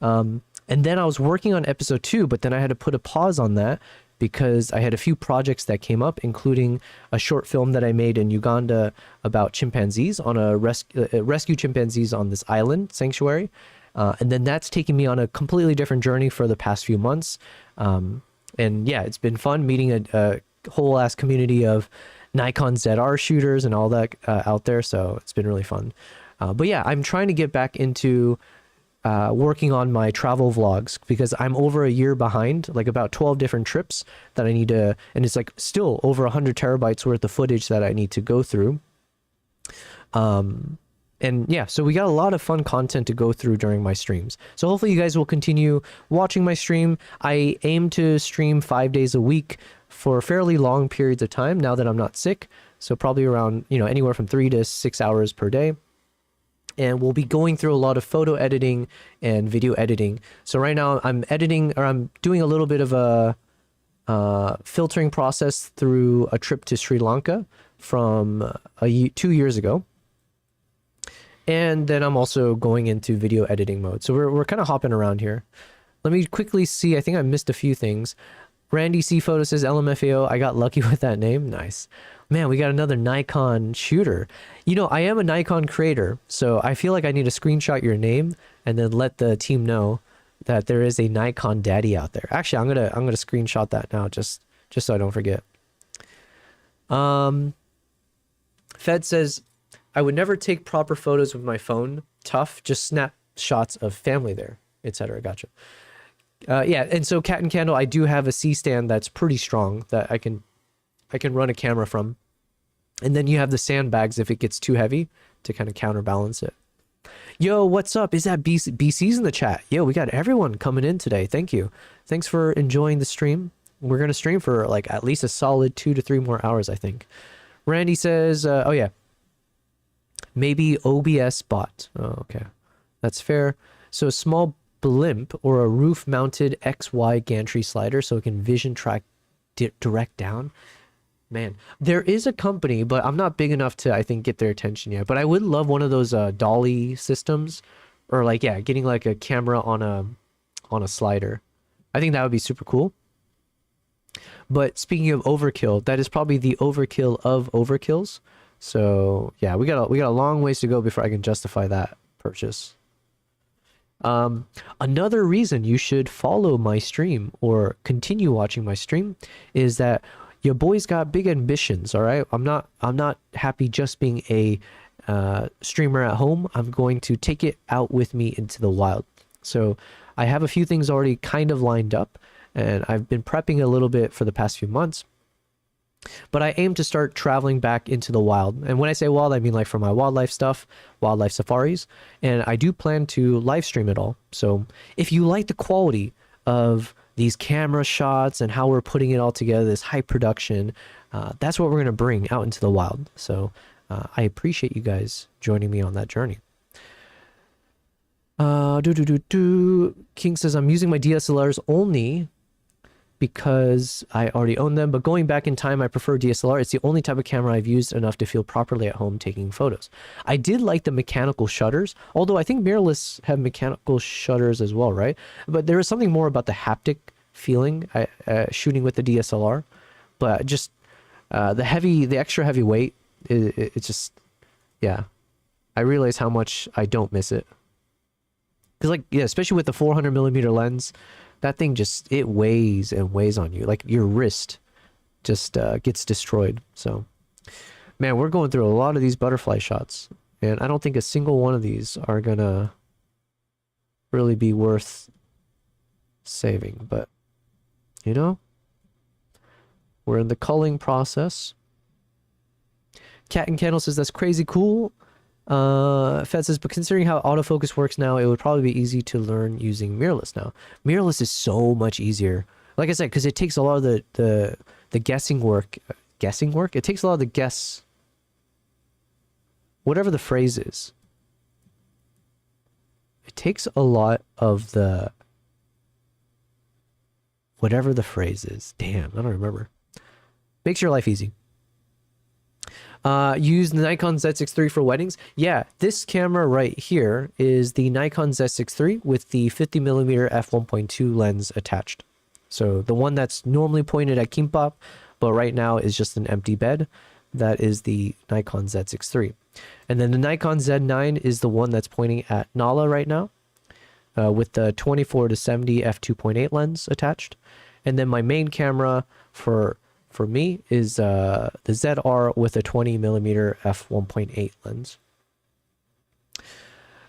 And then I was working on episode 2, but then I had to put a pause on that because I had a few projects that came up, including a short film that I made in Uganda about chimpanzees on a rescue chimpanzees on this island sanctuary. And then that's taken me on a completely different journey for the past few months. And yeah, it's been fun meeting a whole ass community of Nikon ZR shooters and all that out there. So it's been really fun. But yeah, I'm trying to get back into working on my travel vlogs because I'm over a year behind, like about 12 different trips that I need to, and it's like still over 100 terabytes worth of footage that I need to go through. And yeah, so we got a lot of fun content to go through during my streams. So hopefully you guys will continue watching my stream. I aim to stream 5 days a week for fairly long periods of time now that I'm not sick. So probably around, anywhere from 3 to 6 hours per day. And we'll be going through a lot of photo editing and video editing. So right now I'm doing a little bit of a filtering process through a trip to Sri Lanka from 2 years ago. And then I'm also going into video editing mode. So we're kind of hopping around here. Let me quickly see. I think I missed a few things. Randy C Photo says LMFAO. I got lucky with that name. Nice. Man, we got another Nikon shooter. I am a Nikon creator, so I feel like I need to screenshot your name and then let the team know that there is a Nikon daddy out there. Actually, I'm gonna screenshot that now just so I don't forget. Fed says, I would never take proper photos with my phone. Tough, just snap shots of family there, etc. Gotcha. Yeah, and so Cat and Candle, I do have a C-stand that's pretty strong that I can run a camera from. And then you have the sandbags if it gets too heavy to kind of counterbalance it. Yo, what's up? Is that BC's in the chat? Yo, we got everyone coming in today. Thank you. Thanks for enjoying the stream. We're going to stream for like at least a solid 2 to 3 more hours, I think. Randy says, oh yeah, maybe OBS bot. Oh, okay. That's fair. So a small blimp or a roof-mounted XY gantry slider so it can vision track direct down. Man, there is a company, but I'm not big enough to, I think, get their attention yet. But I would love one of those dolly systems, or like, yeah, getting like a camera on a slider. I think that would be super cool. But speaking of overkill, that is probably the overkill of overkills. So yeah, we got a long ways to go before I can justify that purchase. Another reason you should follow my stream or continue watching my stream is that your boy's got big ambitions. All right, I'm not happy just being a streamer at home. I'm going to take it out with me into the wild. So I have a few things already kind of lined up, and I've been prepping a little bit for the past few months. But I aim to start traveling back into the wild. And when I say wild, I mean like for my wildlife stuff, wildlife safaris. And I do plan to live stream it all. So if you like the quality of these camera shots and how we're putting it all together, this high production. That's what we're going to bring out into the wild. So I appreciate you guys joining me on that journey. King says, I'm using my DSLRs only because I already own them, but going back in time, I prefer DSLR. It's the only type of camera I've used enough to feel properly at home taking photos. I did like the mechanical shutters, although I think mirrorless have mechanical shutters as well, right? But there is something more about the haptic feeling shooting with the DSLR. But just the extra heavy weight, it's just, yeah. I realize how much I don't miss it. Because like, yeah, especially with the 400mm lens, that thing just, it weighs and weighs on you. Like your wrist just gets destroyed. So, man, we're going through a lot of these butterfly shots. And I don't think a single one of these are gonna really be worth saving. But, you know, we're in the culling process. Cat and Candle says, that's crazy cool. Fed says, but considering how autofocus works now, it would probably be easy to learn using mirrorless now. Mirrorless is so much easier. Like I said, because it takes a lot of the guessing work. Guessing work? It takes a lot of the guess. Whatever the phrase is. It takes a lot of the... Whatever the phrase is. Damn, I don't remember. Makes your life easy. Use the Nikon Z6 III for weddings. Yeah, this camera right here is the Nikon Z6 III with the 50mm f1.2 lens attached. So the one that's normally pointed at Kimbap, but right now is just an empty bed. That is the Nikon Z6 III. And then the Nikon Z9 is the one that's pointing at Nala right now, with the 24-70 f2.8 lens attached. And then my main camera for me is the ZR with a 20mm f1.8 lens.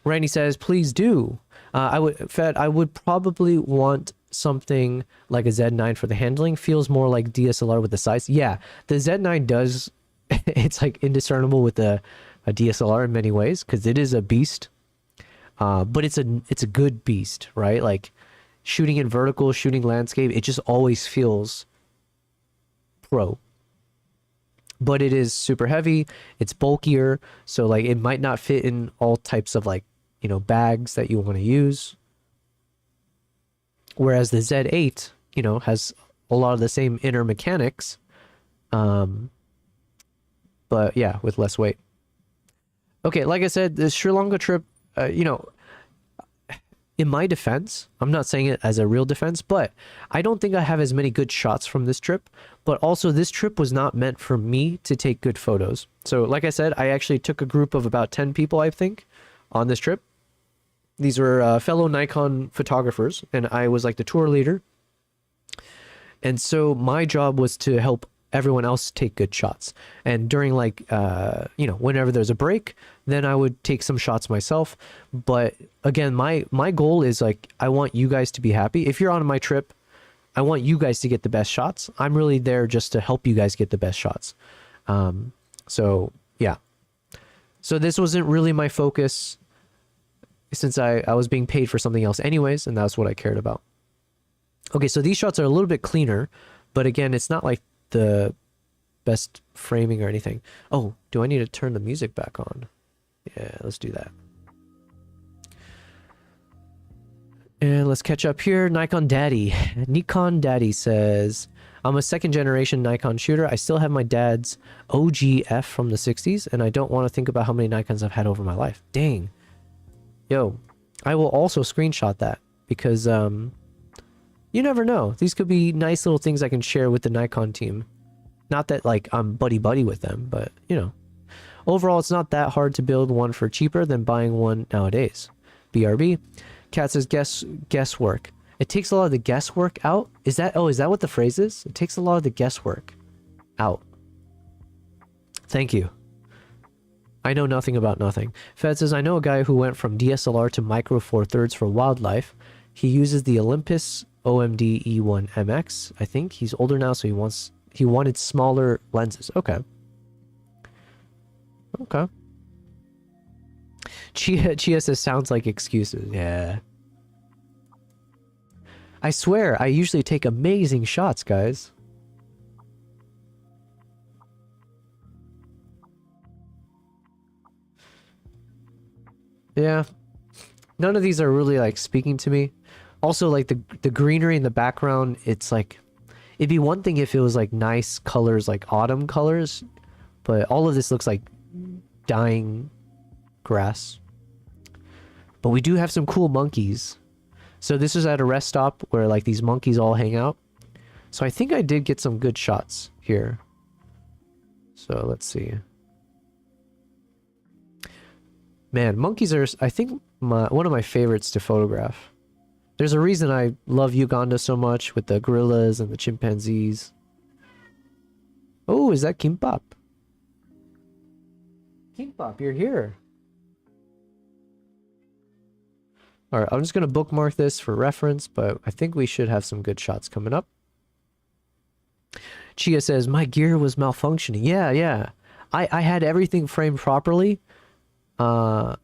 Randy says, please do. I would probably want something like a Z9 for the handling. Feels more like DSLR with the size. Yeah, the Z9 does, it's like indiscernible with a DSLR in many ways because it is a beast. But it's a good beast, right? Like shooting in vertical, shooting landscape, it just always feels pro. But it is super heavy, it's bulkier, so like it might not fit in all types of like, you know, bags that you want to use. Whereas the Z8, you know, has a lot of the same inner mechanics, but yeah, with less weight. Okay, like I said, the Sri Lanka trip, you know, in my defense, I'm not saying it as a real defense, but I don't think I have as many good shots from this trip. But also, this trip was not meant for me to take good photos. So, like I said, I actually took a group of about 10 people, I think, on this trip. These were fellow Nikon photographers, and I was like the tour leader. And so my job was to help everyone else take good shots. And during like, you know, whenever there's a break, then I would take some shots myself. But again, my goal is like, I want you guys to be happy. If you're on my trip, I want you guys to get the best shots. I'm really there just to help you guys get the best shots. So yeah. So this wasn't really my focus since I was being paid for something else anyways, and that's what I cared about. Okay, so these shots are a little bit cleaner, but again, it's not like the best framing or anything. Oh, do I need to turn the music back on? Yeah, let's do that. And let's catch up here. Nikon Daddy says, I'm a second generation Nikon shooter. I still have my dad's OGF from the 60s, and I don't want to think about how many Nikons I've had over my life. Dang. Yo, I will also screenshot that because you never know. These could be nice little things I can share with the Nikon team. Not that like I'm buddy-buddy with them, but you know. Overall, it's not that hard to build one for cheaper than buying one nowadays. BRB. Cat says guesswork. It takes a lot of the guesswork out. Is that what the phrase is? It takes a lot of the guesswork out. Thank you. I know nothing about nothing. Fed says, I know a guy who went from DSLR to micro four thirds for wildlife. He uses the Olympus OMD E1 MX. I think he's older now, so he wanted smaller lenses. Okay. Okay. Chia says sounds like excuses. Yeah. I swear, I usually take amazing shots, guys. Yeah. None of these are really like speaking to me. Also, like the greenery in the background, it's like it'd be one thing if it was like nice colors, like autumn colors, but all of this looks like dying grass. But we do have some cool monkeys. So this is at a rest stop where like these monkeys all hang out. So I think I did get some good shots here. So let's see. Man, monkeys are, I think, one of my favorites to photograph. There's a reason I love Uganda so much with the gorillas and the chimpanzees. Oh, is that Kimbap? Kimbap, you're here. Alright, I'm just going to bookmark this for reference, but I think we should have some good shots coming up. Chia says, my gear was malfunctioning. Yeah, yeah. I had everything framed properly. Yeah.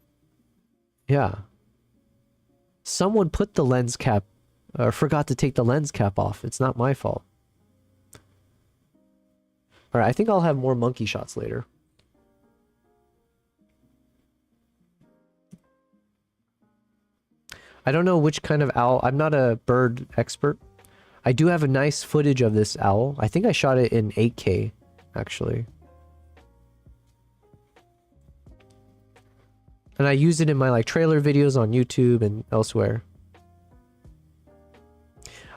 Someone put the lens cap, or forgot to take the lens cap off. It's not my fault. Alright, I think I'll have more monkey shots later. I don't know which kind of owl. I'm not a bird expert. I do have a nice footage of this owl. I think I shot it in 8K, actually. And I use it in my like trailer videos on YouTube and elsewhere.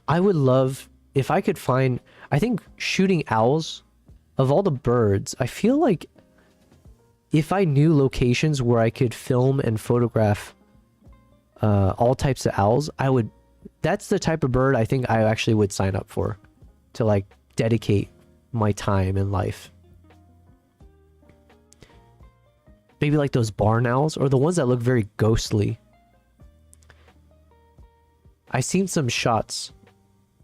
I would love if I could find, I think shooting owls, of all the birds, I feel like if I knew locations where I could film and photograph all types of owls, I would, that's the type of bird I think I actually would sign up for, to like dedicate my time in life. Maybe like those barn owls, or the ones that look very ghostly. I've seen some shots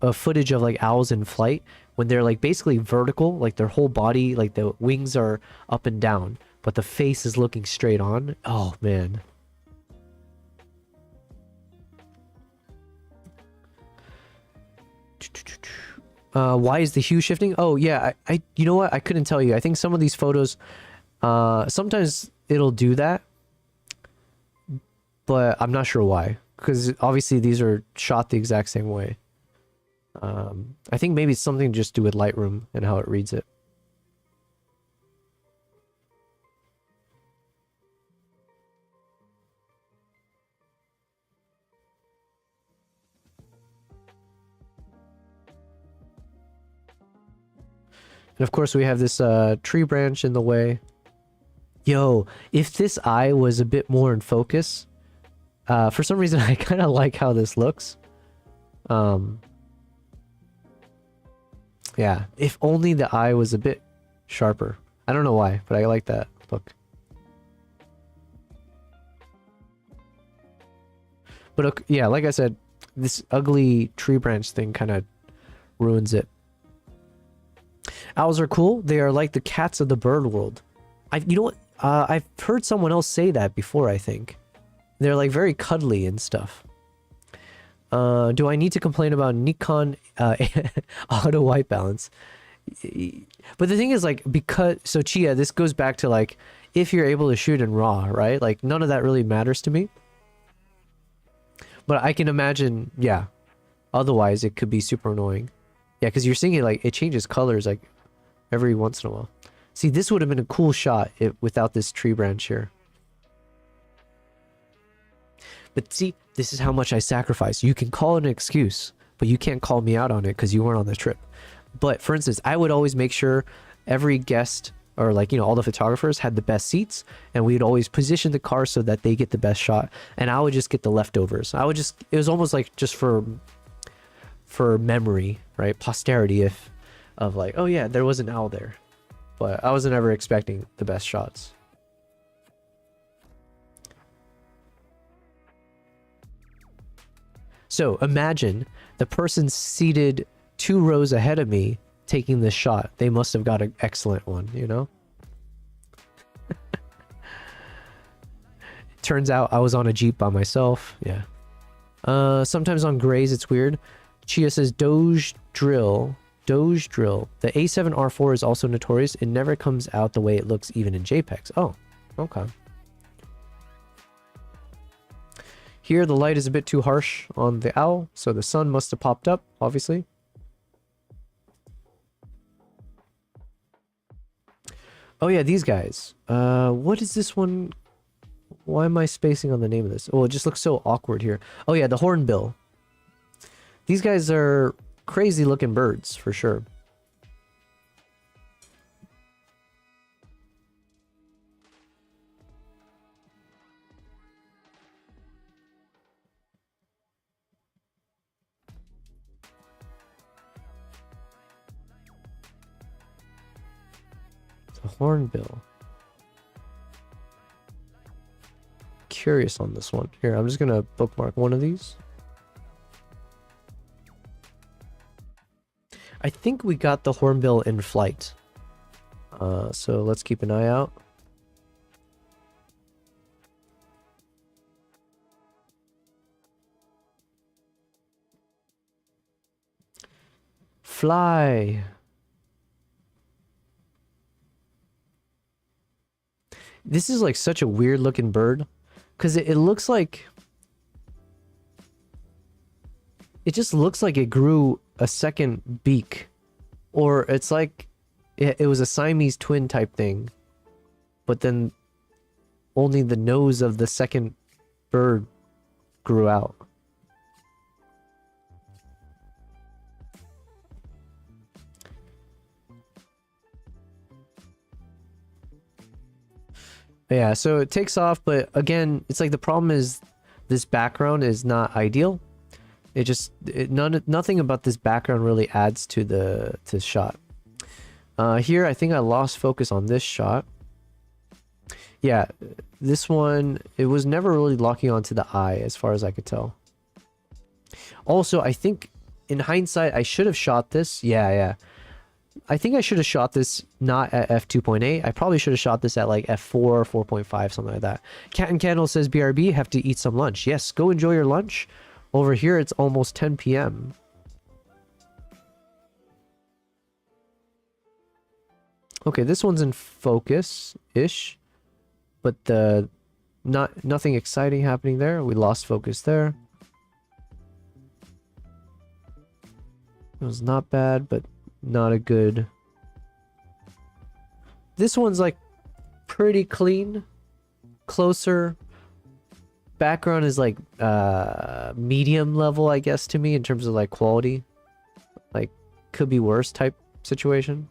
of footage of like owls in flight when they're like basically vertical, like their whole body, like the wings are up and down, but the face is looking straight on. Oh man. Why is the hue shifting? Oh yeah, I you know what? I couldn't tell you. I think some of these photos, sometimes it'll do that, but I'm not sure why. Because obviously these are shot the exact same way. I think maybe it's something to just do with Lightroom and how it reads it. And of course we have this tree branch in the way. Yo, if this eye was a bit more in focus, for some reason I kind of like how this looks. Yeah, if only the eye was a bit sharper. I don't know why, but I like that look. But yeah, like I said, this ugly tree branch thing kind of ruins it. Owls are cool. They are like the cats of the bird world. You know what? I've heard someone else say that before, I think. They're like very cuddly and stuff. Do I need to complain about Nikon auto white balance? But the thing is, like, because, so Chia, this goes back to like, if you're able to shoot in RAW, right? Like, none of that really matters to me. But I can imagine, yeah, otherwise it could be super annoying. Yeah, because you're seeing it, like, it changes colors, like, every once in a while. See, this would have been a cool shot without this tree branch here. But see, this is how much I sacrifice. You can call it an excuse, but you can't call me out on it because you weren't on the trip. But for instance, I would always make sure every guest, or like, you know, all the photographers had the best seats, and we'd always position the car so that they get the best shot, and I would just get the leftovers. I would just, it was almost like just for memory, right? Posterity, of like, oh yeah, there was an owl there. But I wasn't ever expecting the best shots. So imagine the person seated 2 rows ahead of me taking this shot. They must have got an excellent one, you know? Turns out I was on a Jeep by myself. Yeah. Sometimes on grays it's weird. Chia says Doge drill. Doge drill. The A7R4 is also notorious. It never comes out the way it looks even in JPEGs. Oh, okay. Here the light is a bit too harsh on the owl, so the sun must have popped up, obviously. Oh yeah, these guys. What is this one? Why am I spacing on the name of this? Oh, it just looks so awkward here. Oh yeah, the hornbill. These guys are crazy looking birds, for sure. The hornbill. Curious on this one. Here, I'm just gonna bookmark one of these. I think we got the hornbill in flight. So let's keep an eye out. Fly. This is like such a weird looking bird. Because it looks like... It just looks like it grew a second beak. Or it's like it was a Siamese twin type thing. But then only the nose of the second bird grew out. Yeah, so it takes off, but again, it's like the problem is this background is not ideal. Nothing about this background really adds to the shot. Here, I think I lost focus on this shot. Yeah, this one, it was never really locking onto the eye as far as I could tell. Also, I think in hindsight, I should have shot this. Yeah. I think I should have shot this not at f2.8. I probably should have shot this at like f4, 4.5, something like that. Cat and Candle says, BRB, have to eat some lunch. Yes, go enjoy your lunch. Over here, it's almost 10 p.m. Okay, this one's in focus-ish. But nothing exciting happening there. We lost focus there. It was not bad, but not a good... This one's like pretty clean. Closer. Background is like medium level, I guess, to me in terms of like quality. Like could be worse type situation.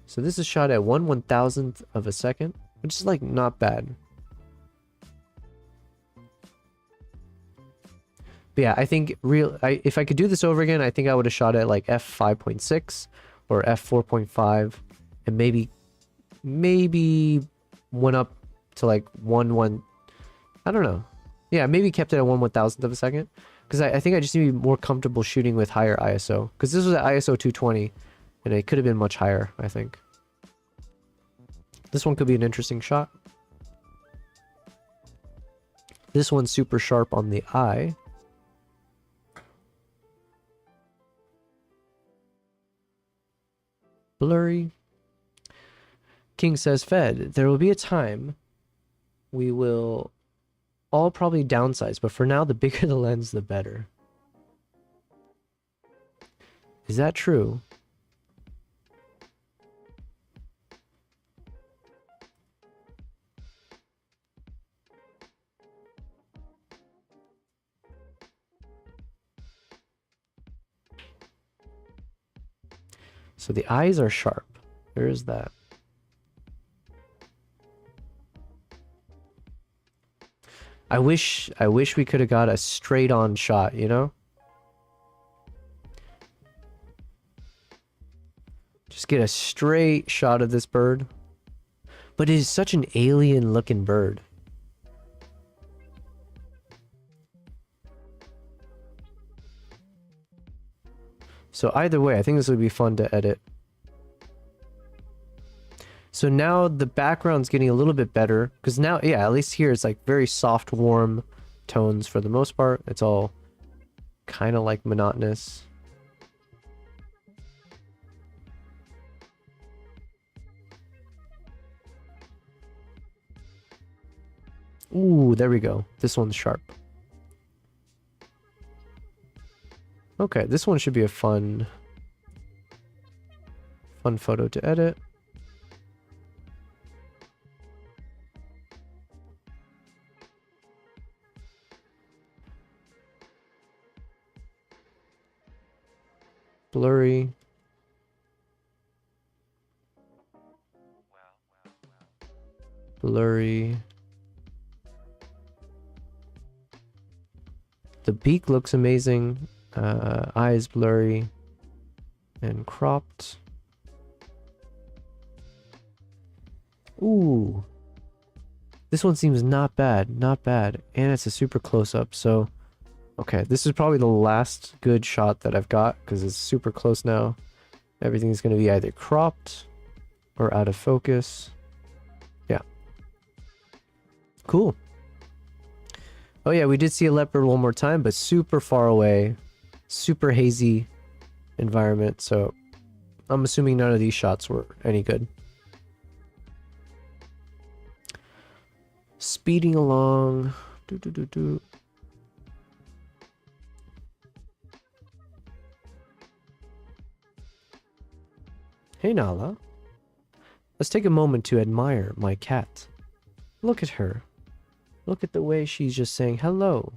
So this is shot at 1/1000th of a second, which is like not bad. But yeah, I think if I could do this over again, I think I would have shot at like f5.6 or f4.5, and maybe went up to like 1/1. I don't know. Yeah, maybe kept it at 1/1000th of a second, because I think I just need to be more comfortable shooting with higher ISO. Because this was at ISO 220, and it could have been much higher, I think. This one could be an interesting shot. This one's super sharp on the eye. Blurry. King says, Fed, there will be a time we will all probably downsize, but for now, the bigger the lens, the better. Is that true? So the eyes are sharp. There is that. I wish we could have got a straight on shot, you know? Just get a straight shot of this bird. But it is such an alien looking bird. So either way, I think this would be fun to edit. So now the background's getting a little bit better because now, yeah, at least here it's like very soft, warm tones for the most part. It's all kind of like monotonous. Ooh, there we go. This one's sharp. Okay, this one should be a fun photo to edit. Blurry. Blurry. The beak looks amazing. Eyes blurry and cropped. Ooh. This one seems not bad, not bad. And it's a super close-up, so... Okay, this is probably the last good shot that I've got, because it's super close now. Everything's going to be either cropped or out of focus. Yeah. Cool. Oh yeah, we did see a leopard one more time, but super far away. Super hazy environment, so I'm assuming none of these shots were any good. Speeding along. Hey Nala. Let's take a moment to admire my cat. Look at her. Look at the way she's just saying hello.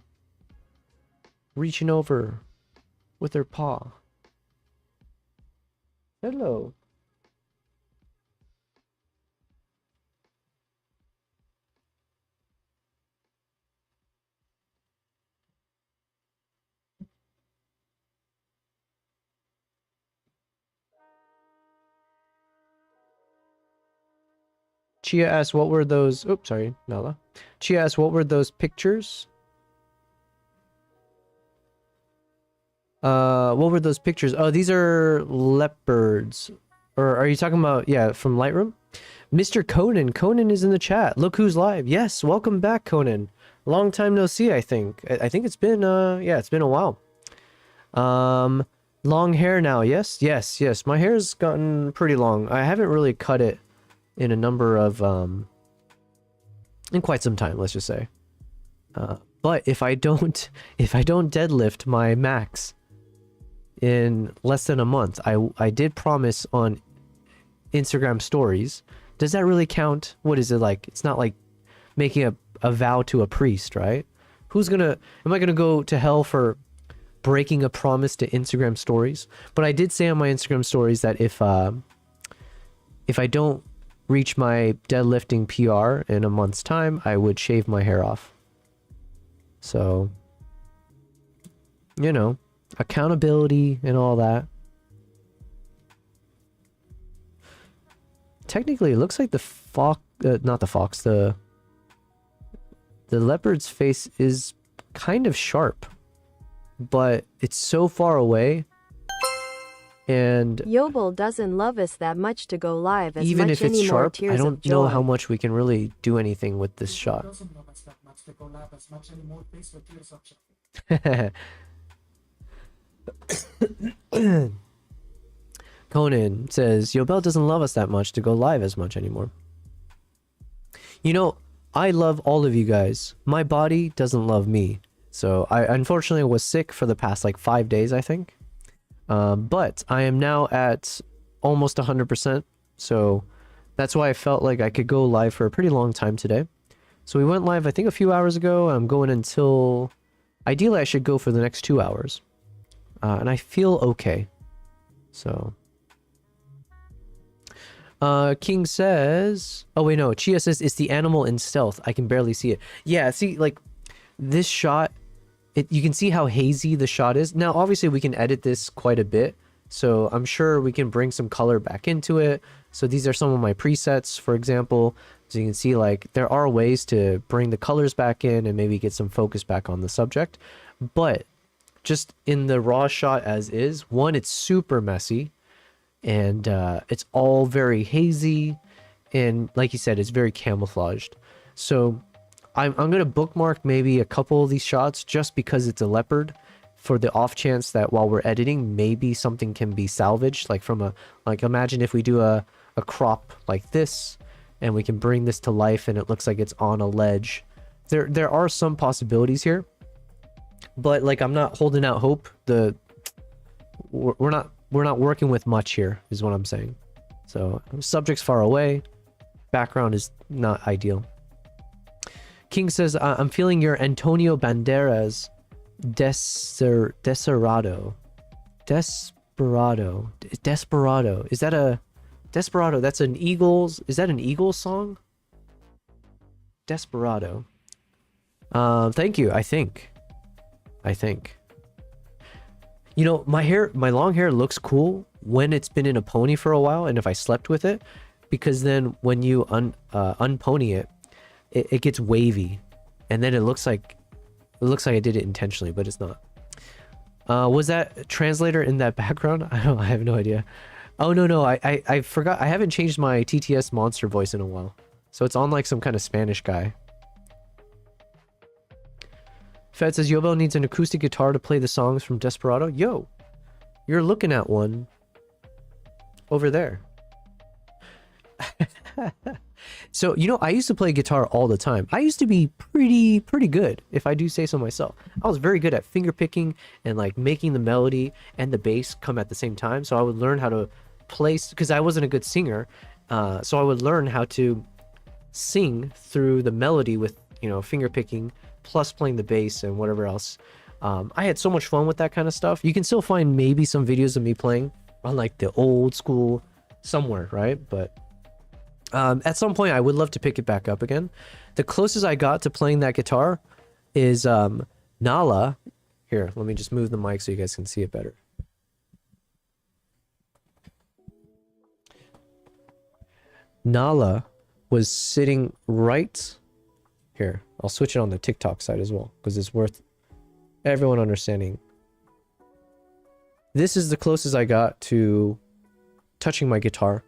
Reaching over with her paw. Hello. Chia asked, what were those... Oops, sorry, Nala. Chia asked, what were those pictures? What were those pictures? Oh, these are leopards. Or are you talking about, yeah, from Lightroom? Mr. Conan. Conan is in the chat. Look who's live. Yes, welcome back, Conan. Long time no see, I think. I think it's been, yeah, it's been a while. Long hair now, yes? Yes, yes. My hair's gotten pretty long. I haven't really cut it in a number of, in quite some time, let's just say. But if I don't deadlift my max in less than a month, I did promise on Instagram stories. Does that really count? What is it like? It's not like making a vow to a priest, right? Am I gonna go to hell for breaking a promise to Instagram stories? But I did say on my Instagram stories that if I don't reach my deadlifting PR in a month's time, I would shave my hair off. So, you know, accountability and all that. Technically, it looks like the fox, not the fox, the leopard's face is kind of sharp, but it's so far away. And Yobel doesn't love us that much to go live as even much if it's anymore. sharp, Tears I of don't know joy. how much we can really do anything with this shot. Conan says, Yobel doesn't love us that much to go live as much anymore. You know, I love all of you guys. My body doesn't love me. So I unfortunately was sick for the past like 5 days, I think. But I am now at almost 100%. So that's why I felt like I could go live for a pretty long time today. So we went live, I think, a few hours ago. I'm going until... Ideally, I should go for the next 2 hours. And I feel okay. So... King says... Oh, wait, no. Chia says, it's the animal in stealth. I can barely see it. Yeah, see, like, this shot... you can see how hazy the shot is. Now, obviously, we can edit this quite a bit. So I'm sure we can bring some color back into it. So these are some of my presets, for example. So you can see, like, there are ways to bring the colors back in and maybe get some focus back on the subject. But just in the raw shot as is, one, it's super messy. And it's all very hazy. and like you said, it's very camouflaged. So I'm gonna bookmark maybe a couple of these shots just because it's a leopard, for the off chance that while we're editing, maybe something can be salvaged, like from a, like imagine if we do a crop like this, and we can bring this to life and it looks like it's on a ledge. There are some possibilities here, but like I'm not holding out hope. We're not working with much here, is what I'm saying. So subject's far away, background is not ideal. King says, I'm feeling your Antonio Banderas Desperado. Is that a Desperado? That's an Eagles. Is that an Eagles song? Desperado. Thank you. I think. You know, my long hair looks cool when it's been in a pony for a while, and if I slept with it, because then when you unpony it, it gets wavy, and then it looks like I did it intentionally, but it's not. Was that translator in that background? I have no idea. Oh no, I forgot. I haven't changed my TTS monster voice in a while, so it's on like some kind of Spanish guy. Fed says Yobel needs an acoustic guitar to play the songs from Desperado. Yo, you're looking at one over there. So, you know, I used to play guitar all the time. I used to be pretty good, if I do say so myself. I was very good at finger picking and like making the melody and the bass come at the same time. So I would learn how to play, because I wasn't a good singer. So I would learn how to sing through the melody with, you know, finger picking plus playing the bass and whatever else. I had so much fun with that kind of stuff. You can still find maybe some videos of me playing on like the old school somewhere, right? But at some point I would love to pick it back up again. The closest I got to playing that guitar is Nala. Here, let me just move the mic so you guys can see it better. Nala was sitting right here. I'll switch it on the TikTok side as well, because it's worth everyone understanding. This is the closest I got to touching my guitar.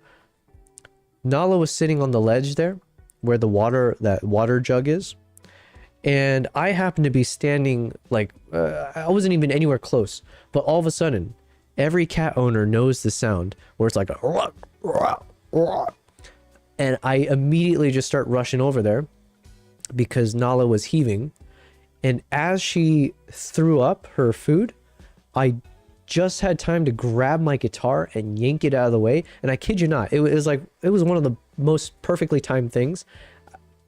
Nala was sitting on the ledge there where that water jug is, and I happened to be standing like I wasn't even anywhere close, but all of a sudden every cat owner knows the sound where it's like a and I immediately just start rushing over there because Nala was heaving, and as she threw up her food, I just had time to grab my guitar and yank it out of the way, and I kid you not, it was one of the most perfectly timed things.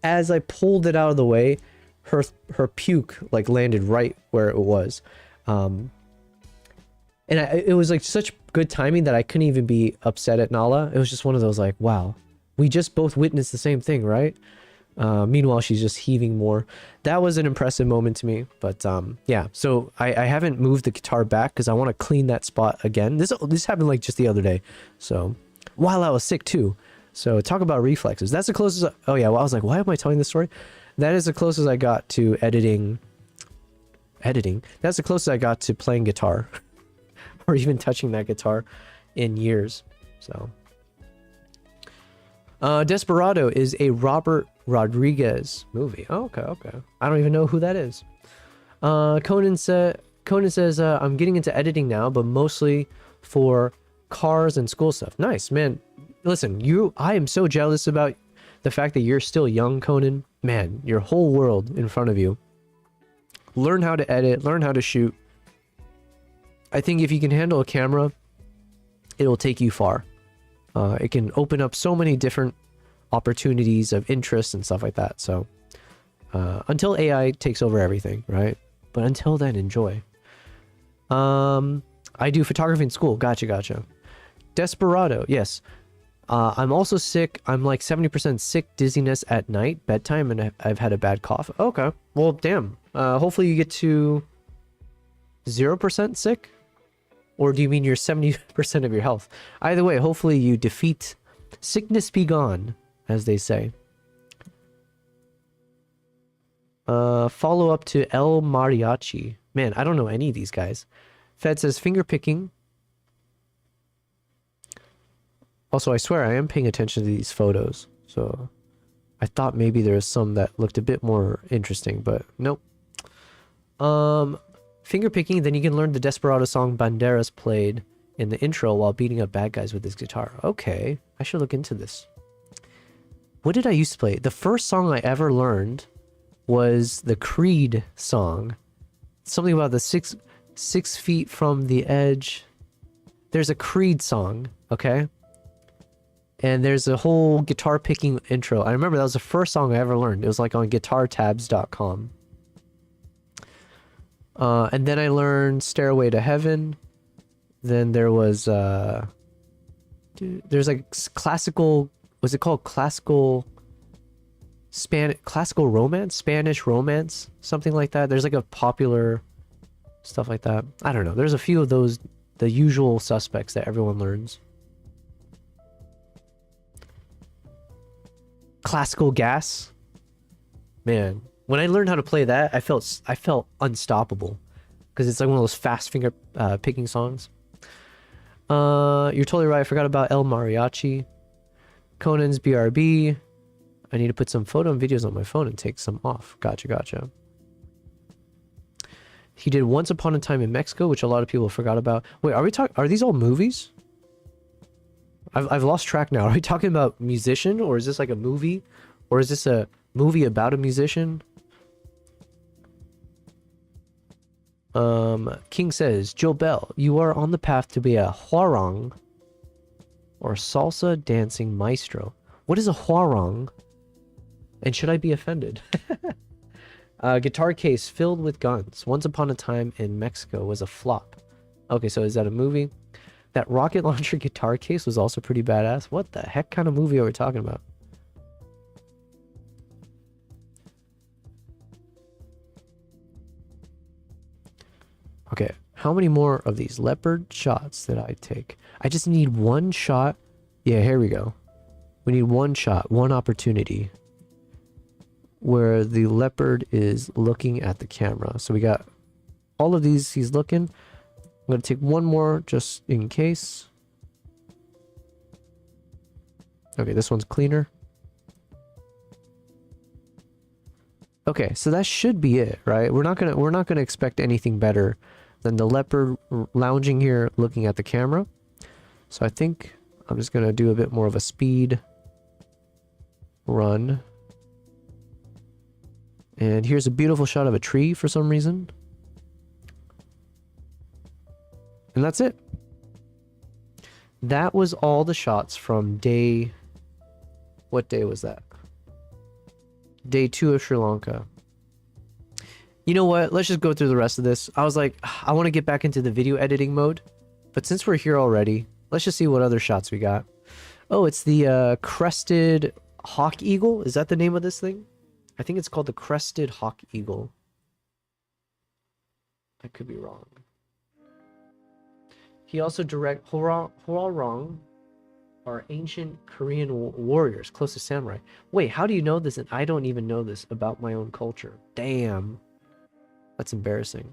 As I pulled it out of the way, her puke like landed right where it was, and it was like such good timing that I couldn't even be upset at Nala. It was just one of those like, wow, we just both witnessed the same thing, right? Meanwhile, she's just heaving more. That was an impressive moment to me. But yeah, so I haven't moved the guitar back because I want to clean that spot again. This happened like just the other day. So while I was sick too. So talk about reflexes. That's the closest. Oh yeah, well, I was like, why am I telling this story? That is the closest I got to editing. That's the closest I got to playing guitar or even touching that guitar in years. So Desperado is a Robert Rodriguez movie. Oh, okay. I don't even know who that is. Conan says, I'm getting into editing now, but mostly for cars and school stuff. Nice, man. Listen, I am so jealous about the fact that you're still young, Conan. Man, your whole world in front of you. Learn how to edit, learn how to shoot. I think if you can handle a camera, it'll take you far. It can open up so many different opportunities of interest and stuff like that. So until AI takes over everything, right? But until then, enjoy. I do photography in school. Gotcha. Desperado, yes. I'm also sick. I'm like 70% sick, dizziness at night, bedtime, and I've had a bad cough. Okay, well, damn. Hopefully you get to 0% sick. Or do you mean you're 70% of your health? Either way, hopefully you defeat sickness be gone, as they say. Follow up to El Mariachi. Man, I don't know any of these guys. Fed says finger picking. Also, I swear I am paying attention to these photos. So I thought maybe there was some that looked a bit more interesting, but nope. Finger picking, then you can learn the Desperado song Banderas played in the intro while beating up bad guys with his guitar. Okay, I should look into this. What did I used to play? The first song I ever learned was the Creed song. Something about the six feet from the edge. There's a Creed song, okay? And there's a whole guitar picking intro. I remember that was the first song I ever learned. It was like on guitartabs.com. And then I learned Stairway to Heaven. Then there was there's like classical, was it called classical romance, Spanish romance, something like that. There's like a popular stuff like that. I don't know. There's a few of those, the usual suspects that everyone learns. Classical Gas. Man, when I learned how to play that, I felt unstoppable because it's like one of those fast finger picking songs. You're totally right. I forgot about El Mariachi. Conan's BRB. I need to put some photo and videos on my phone and take some off. Gotcha. He did Once Upon a Time in Mexico, which a lot of people forgot about. Wait, are these all movies? I've lost track now. Are we talking about musician, or is this like a movie? Or is this a movie about a musician? King says, Joe Bell, you are on the path to be a huarong or salsa dancing maestro. What is a huarong? And should I be offended? Guitar case filled with guns. Once Upon a Time in Mexico was a flop. Okay, so is that a movie? That rocket launcher guitar case was also pretty badass. What the heck kind of movie are we talking about? Okay, how many more of these leopard shots did I take? I just need one shot. Yeah, here we go. We need one shot, one opportunity where the leopard is looking at the camera. So we got all of these, he's looking. I'm going to take one more just in case. Okay, this one's cleaner. Okay, so that should be it, right? We're not gonna expect anything better than the leopard lounging here looking at the camera. So I think I'm just gonna do a bit more of a speed run. And here's a beautiful shot of a tree for some reason. And that's it. That was all the shots from day... What day was that? Day 2 of Sri Lanka. You know what? Let's just go through the rest of this. I was like, I want to get back into the video editing mode. But since we're here already, let's just see what other shots we got. Oh, it's the crested hawk eagle. Is that the name of this thing? I think it's called the crested hawk eagle. I could be wrong. He also directed Hwarang, are ancient Korean warriors, close to samurai. Wait, how do you know this? And I don't even know this about my own culture. Damn. That's embarrassing.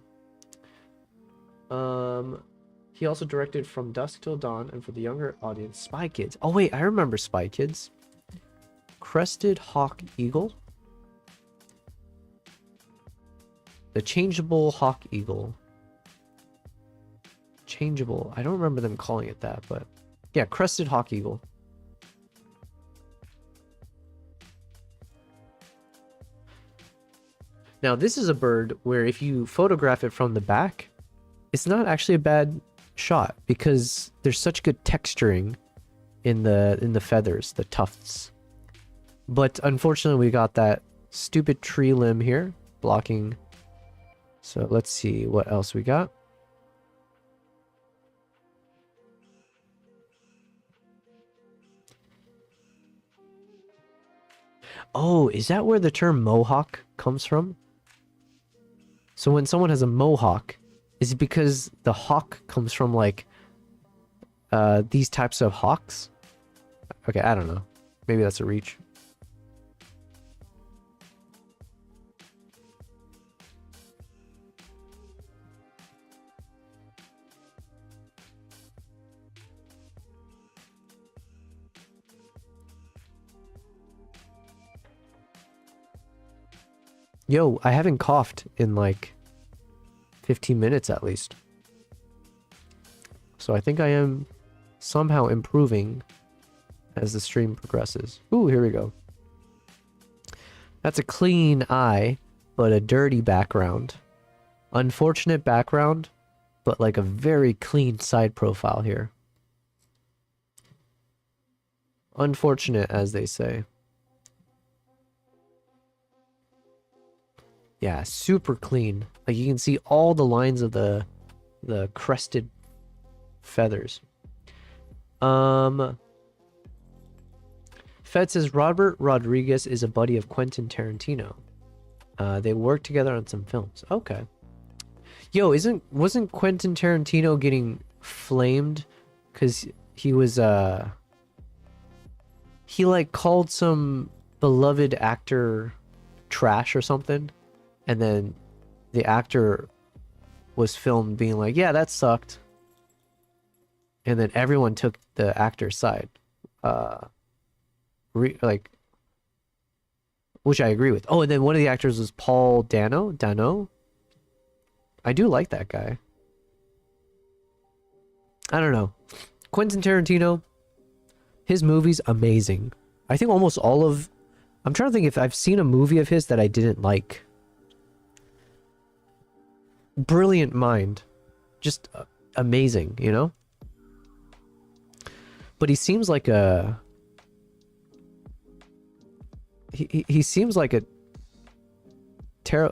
He also directed From Dusk Till Dawn, and for the younger audience, Spy Kids. Oh wait, I remember Spy Kids. Crested Hawk Eagle. The Changeable Hawk Eagle. Changeable. I don't remember them calling it that, but yeah, Crested Hawk Eagle. Now, this is a bird where if you photograph it from the back, it's not actually a bad shot because there's such good texturing in the feathers, the tufts. But unfortunately, we got that stupid tree limb here blocking. So let's see what else we got. Oh, is that where the term mohawk comes from? So when someone has a mohawk, is it because the hawk comes from like these types of hawks? Okay, I don't know. Maybe that's a reach. Yo, I haven't coughed in like 15 minutes at least. So I think I am somehow improving as the stream progresses. Ooh, here we go. That's a clean eye, but a dirty background. Unfortunate background, but like a very clean side profile here. Unfortunate, as they say. Yeah, super clean. Like you can see all the lines of the crested feathers. Fed says Robert Rodriguez is a buddy of Quentin Tarantino. They worked together on some films. Okay. Yo, wasn't Quentin Tarantino getting flamed because he was he like called some beloved actor trash or something, and then the actor was filmed being like, yeah, that sucked, and then everyone took the actor's side, like, which I agree with. Oh, and then one of the actors was Paul Dano. I do like that guy. I don't know. Quentin Tarantino, his movies, amazing. I think almost all of... I'm trying to think if I've seen a movie of his that I didn't like. Brilliant mind. Just amazing, you know? But he seems like a... He seems like a...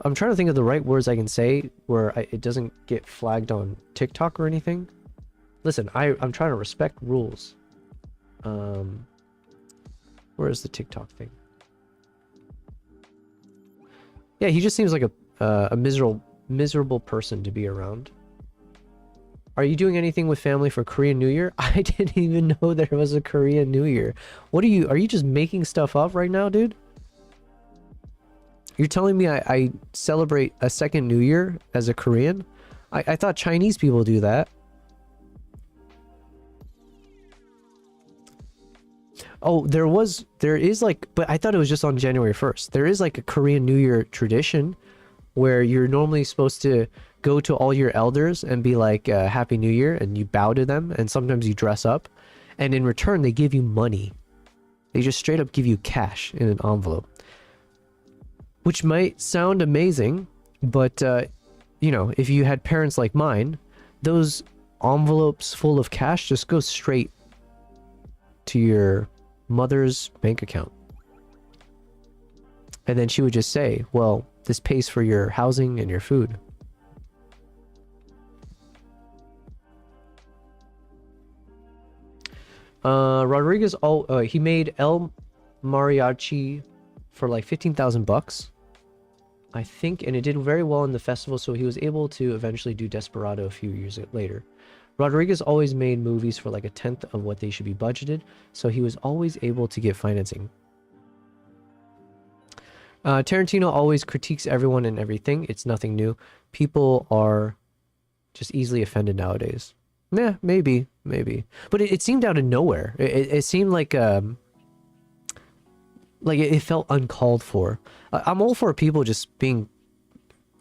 I'm trying to think of the right words I can say where it doesn't get flagged on TikTok or anything. Listen, I'm trying to respect rules. Where is the TikTok thing? Yeah, he just seems like a miserable person to be around. Are you doing anything with family for Korean New Year? I didn't even know there was a Korean New Year. Are you just making stuff up right now, dude? You're telling me I celebrate a second New Year as a Korean? I thought Chinese people do that. Oh, there is like, but I thought it was just on January 1st. There is like a Korean New Year tradition where you're normally supposed to go to all your elders and be like, Happy New Year, and you bow to them, and sometimes you dress up, and in return they give you money. They just straight up give you cash in an envelope. Which might sound amazing, but, you know, if you had parents like mine, those envelopes full of cash just go straight to your mother's bank account. And then she would just say, well, this pays for your housing and your food. Rodriguez, he made El Mariachi for like 15,000 bucks. I think, and it did very well in the festival, so he was able to eventually do Desperado a few years later. Rodriguez always made movies for like a tenth of what they should be budgeted, so he was always able to get financing. Tarantino always critiques everyone and everything. It's nothing new. People are just easily offended nowadays. Yeah, maybe. But it seemed out of nowhere. It seemed like it felt uncalled for. I'm all for people just being,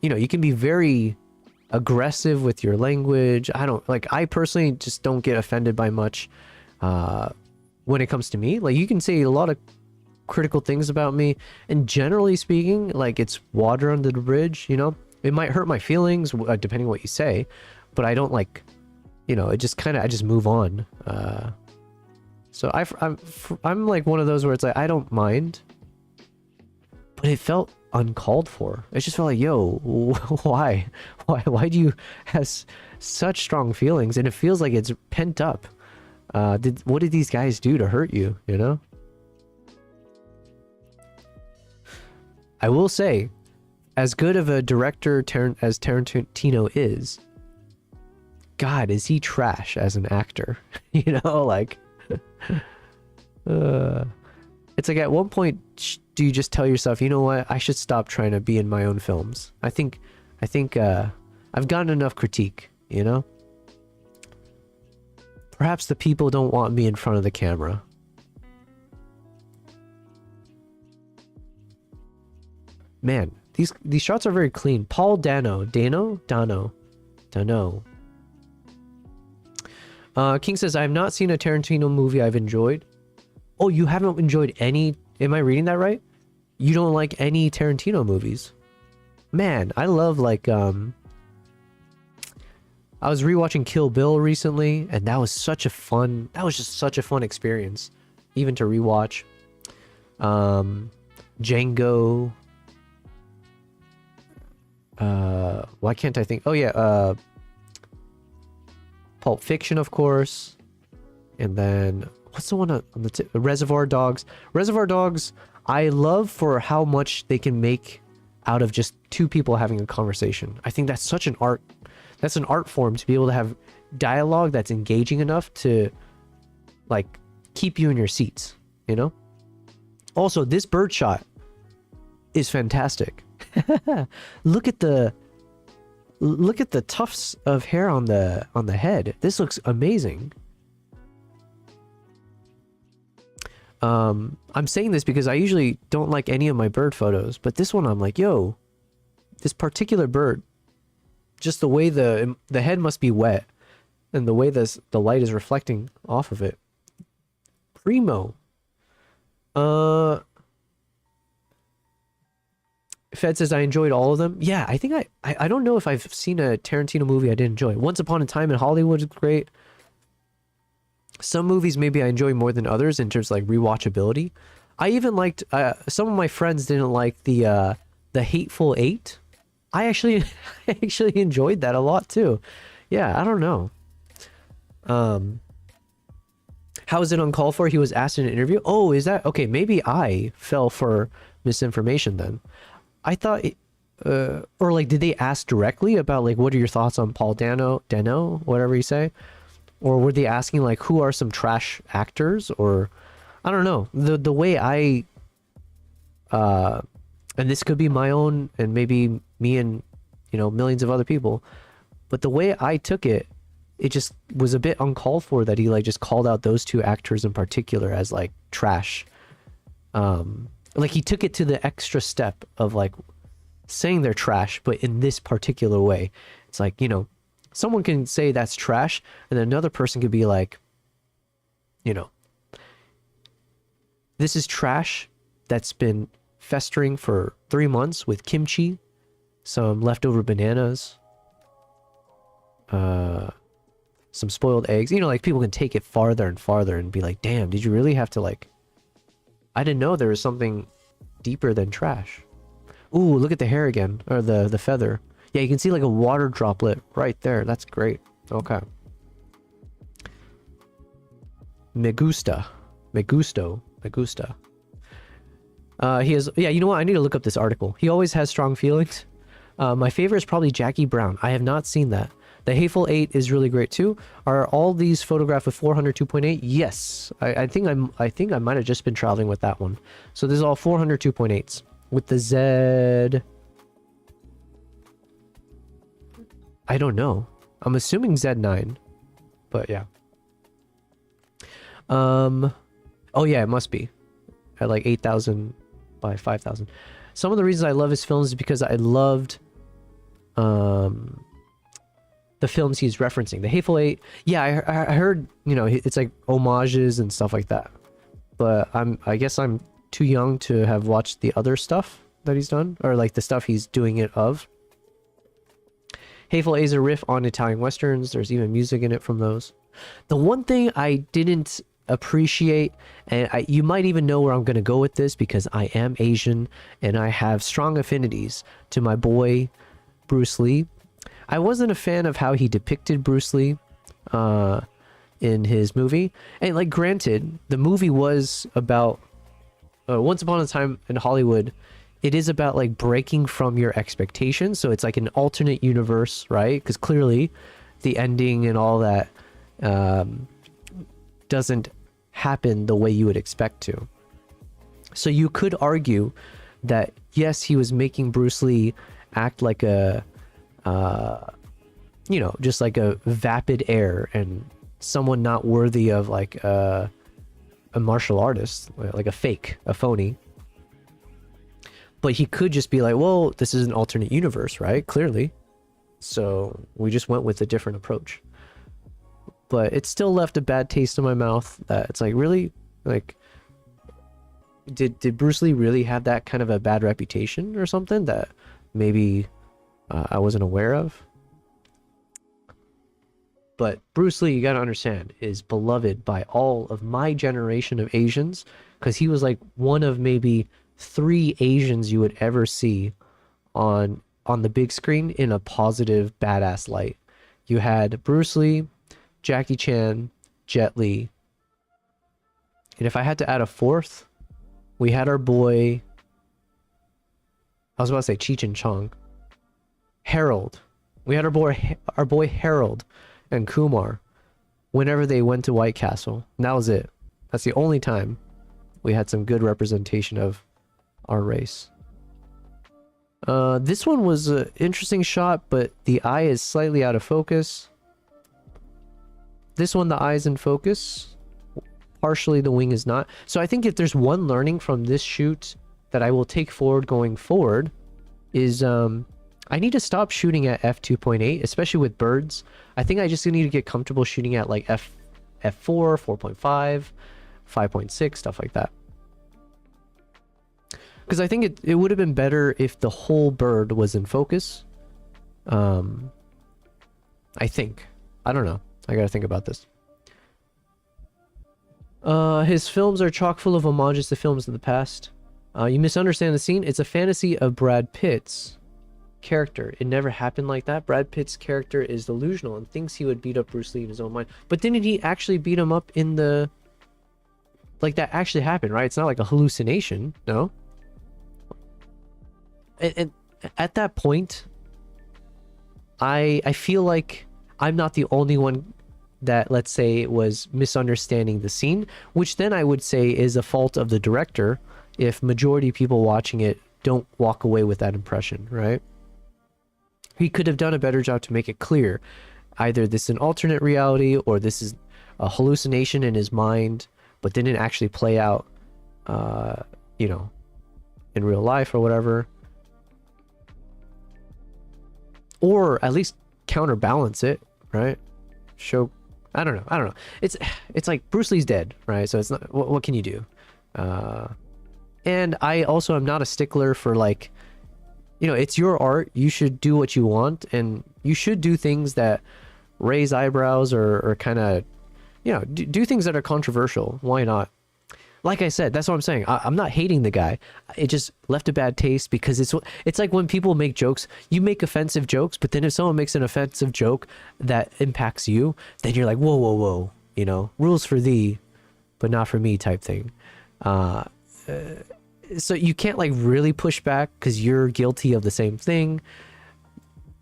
you know, you can be very aggressive with your language. I personally just don't get offended by much when it comes to me. Like, you can say a lot of critical things about me, and generally speaking, like, it's water under the bridge, you know? It might hurt my feelings, depending on what you say, but I don't, like, you know, I just move on. So I'm like one of those where it's like, I don't mind, but it felt uncalled for. It just felt like, yo, why do you have such strong feelings? And it feels like it's pent up. What did these guys do to hurt you, you know? I will say, as good of a director as Tarantino is, God, is he trash as an actor? You know, like... it's like, at one point do you just tell yourself, you know what, I should stop trying to be in my own films. I think I've gotten enough critique, you know? Perhaps the people don't want me in front of the camera. Man, These shots are very clean. Paul Dano. King says, I have not seen a Tarantino movie I've enjoyed. Oh, you haven't enjoyed any? Am I reading that right? You don't like any Tarantino movies? Man, I love like I was rewatching Kill Bill recently, and that was just such a fun experience, even to rewatch. Django. Why can't I think? Oh yeah, Pulp Fiction, of course. And then what's the one on the Reservoir Dogs? Reservoir Dogs, I love for how much they can make out of just two people having a conversation. I think that's such an art. That's an art form to be able to have dialogue that's engaging enough to like keep you in your seats, you know? Also, this bird shot is fantastic. Look at the tufts of hair on the head. This looks amazing. I'm saying this because I usually don't like any of my bird photos, but this one I'm like, yo, this particular bird, just the way the head must be wet and the way the light is reflecting off of it. Primo. Fed says, I enjoyed all of them. Yeah, I think I don't know if I've seen a Tarantino movie I didn't enjoy. Once Upon a Time in Hollywood is great. Some movies maybe I enjoy more than others in terms of like rewatchability. I even liked, some of my friends didn't like the Hateful Eight. I actually enjoyed that a lot too. Yeah, I don't know. How is it uncalled for? He was asked in an interview. Oh, is that okay? Maybe I fell for misinformation then. I thought, or like, did they ask directly about like, what are your thoughts on Paul Dano, whatever you say, or were they asking like, who are some trash actors, or I don't know. The way I, and this could be my own, and maybe me and millions of other people, but the way I took it, it just was a bit uncalled for that he like just called out those two actors in particular as like trash. Like he took it to the extra step of like saying they're trash, but in this particular way. It's like, someone can say that's trash, and then another person could be like, this is trash that's been festering for 3 months with kimchi, some leftover bananas, some spoiled eggs. Like people can take it farther and farther and be like, damn, did you really have to like, I didn't know there was something deeper than trash. Ooh, look at the hair again, or the feather. Yeah, you can see like a water droplet right there. That's great. Okay. Me gusta. He has, yeah, you know what? I need to look up this article. He always has strong feelings. My favorite is probably Jackie Brown. I have not seen that. The Hateful Eight is really great too. Are all these photographed with 400 2.8? Yes. I think I might have just been traveling with that one. So this is all 400 2.8s with the Z. I don't know. I'm assuming Z9, but yeah. Oh yeah, it must be at like 8,000 by 5,000. Some of the reasons I love his films is because I loved the films he's referencing. The Hateful Eight, yeah, I heard, it's like homages and stuff like that. But I guess I'm too young to have watched the other stuff that he's done, or like the stuff he's doing it of. Hateful Eight is a riff on Italian westerns. There's even music in it from those. The one thing I didn't appreciate, and you might even know where I'm going to go with this because I am Asian and I have strong affinities to my boy Bruce Lee. I wasn't a fan of how he depicted Bruce Lee in his movie. And like, granted, the movie was about Once Upon a Time in Hollywood. It is about like breaking from your expectations. So it's like an alternate universe, right? Because clearly the ending and all that doesn't happen the way you would expect to. So you could argue that yes, he was making Bruce Lee act like a just like a vapid air and someone not worthy of like a martial artist, like a phony. But he could just be like, well, this is an alternate universe, right? Clearly. So we just went with a different approach. But it still left a bad taste in my mouth that it's like, really? Like, did Bruce Lee really have that kind of a bad reputation or something that maybe I wasn't aware of? But Bruce Lee, you gotta understand, is beloved by all of my generation of Asians, because he was like one of maybe 3 Asians you would ever see on the big screen in a positive, badass light. You had Bruce Lee, Jackie Chan, Jet Li, and if I had to add a 4th, we had our boy, I was about to say Cheech and Chong, Harold. We had our boy Harold and Kumar whenever they went to White Castle. And that was it. That's the only time we had some good representation of our race. This one was an interesting shot, but the eye is slightly out of focus. This one, the eye is in focus. Partially, the wing is not. So I think if there's one learning from this shoot that I will take forward going forward is I need to stop shooting at f2.8, especially with birds. I think I just need to get comfortable shooting at like f4, 4.5, 5.6, stuff like that. Because I think it would have been better if the whole bird was in focus. I think. I don't know. I gotta think about this. His films are chock full of homages to films of the past. You misunderstand the scene. It's a fantasy of Brad Pitt's character. It never happened like that. Brad Pitt's character is delusional and thinks he would beat up Bruce Lee in his own mind. But didn't he actually beat him up in the... Like, that actually happened, right? It's not like a hallucination, no? And at that point, I feel like I'm not the only one that, let's say, was misunderstanding the scene, which then I would say is a fault of the director if majority of people watching it don't walk away with that impression, right? He could have done a better job to make it clear. Either this is an alternate reality or this is a hallucination in his mind, but didn't actually play out, you know, in real life or whatever. Or at least counterbalance it, right? Show, I don't know. It's like Bruce Lee's dead, right? So it's not, what can you do? And I also am not a stickler for, like, you know, it's your art. You should do what you want, and you should do things that raise eyebrows or kind of, you know, do things that are controversial. Why not? Like I said, that's what I'm saying. I'm not hating the guy. It just left a bad taste because it's like when people make jokes, you make offensive jokes, but then if someone makes an offensive joke that impacts you, then you're like, whoa, whoa, whoa, you know, rules for thee, but not for me type thing. So you can't like really push back because you're guilty of the same thing,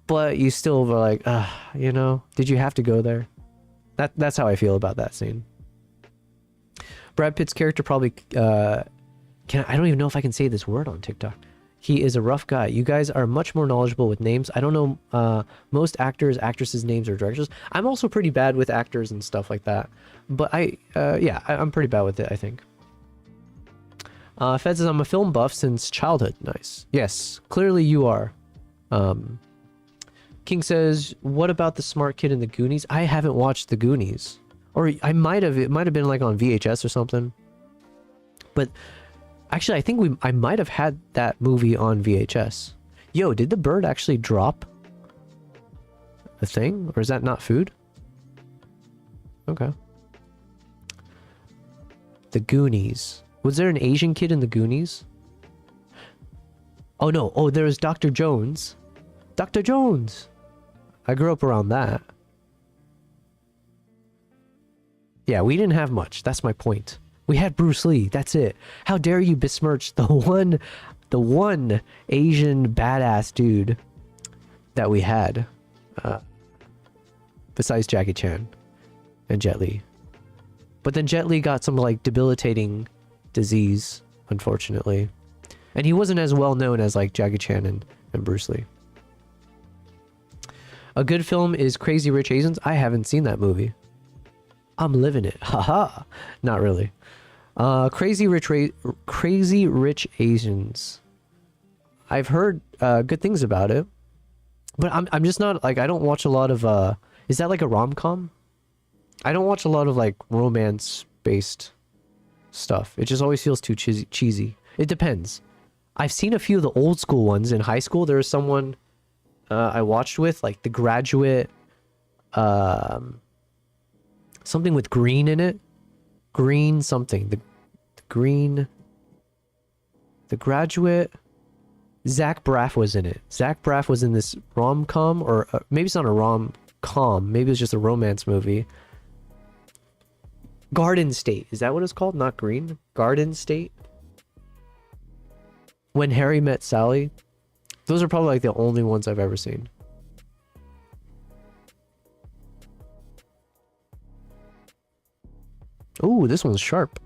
but you still were like, you know, did you have to go there? That's how I feel about that scene. Brad Pitt's character probably I don't even know if I can say this word on TikTok. He is a rough guy. You guys are much more knowledgeable with names. I don't know most actors, actresses' names or directors. I'm also pretty bad with actors and stuff like that. But I'm pretty bad with it, I think. Fed says, I'm a film buff since childhood. Nice. Yes, clearly you are. King says, what about the smart kid in the Goonies? I haven't watched the Goonies. Or I might have. It might have been like on VHS or something. But actually, I think I might have had that movie on VHS. Yo, did the bird actually drop a thing? Or is that not food? Okay. The Goonies. Was there an Asian kid in the Goonies? Oh no. Oh, there was Dr. Jones. Dr. Jones! I grew up around that. Yeah, we didn't have much. That's my point. We had Bruce Lee. That's it. How dare you besmirch the one Asian badass dude that we had, besides Jackie Chan and Jet Li. But then Jet Li got some like debilitating disease, unfortunately, and he wasn't as well known as like Jackie Chan and Bruce Lee. A good film is Crazy Rich Asians. I haven't seen that movie. I'm living it. Haha. Not really. Crazy Rich Asians. I've heard good things about it, but I'm just not like, I don't watch a lot of is that like a rom-com? I don't watch a lot of like romance based stuff. It just always feels too cheesy. It depends. I've seen a few of the old school ones in high school. There was someone I watched with, like The Graduate, something with green in it. Green something. The Graduate. Zach Braff was in it. Zach Braff was in this rom-com, or maybe it's not a rom-com. Maybe it was just a romance movie. Garden State. Is that what it's called? Not Green? Garden State? When Harry Met Sally. Those are probably like the only ones I've ever seen. Ooh, this one's sharp.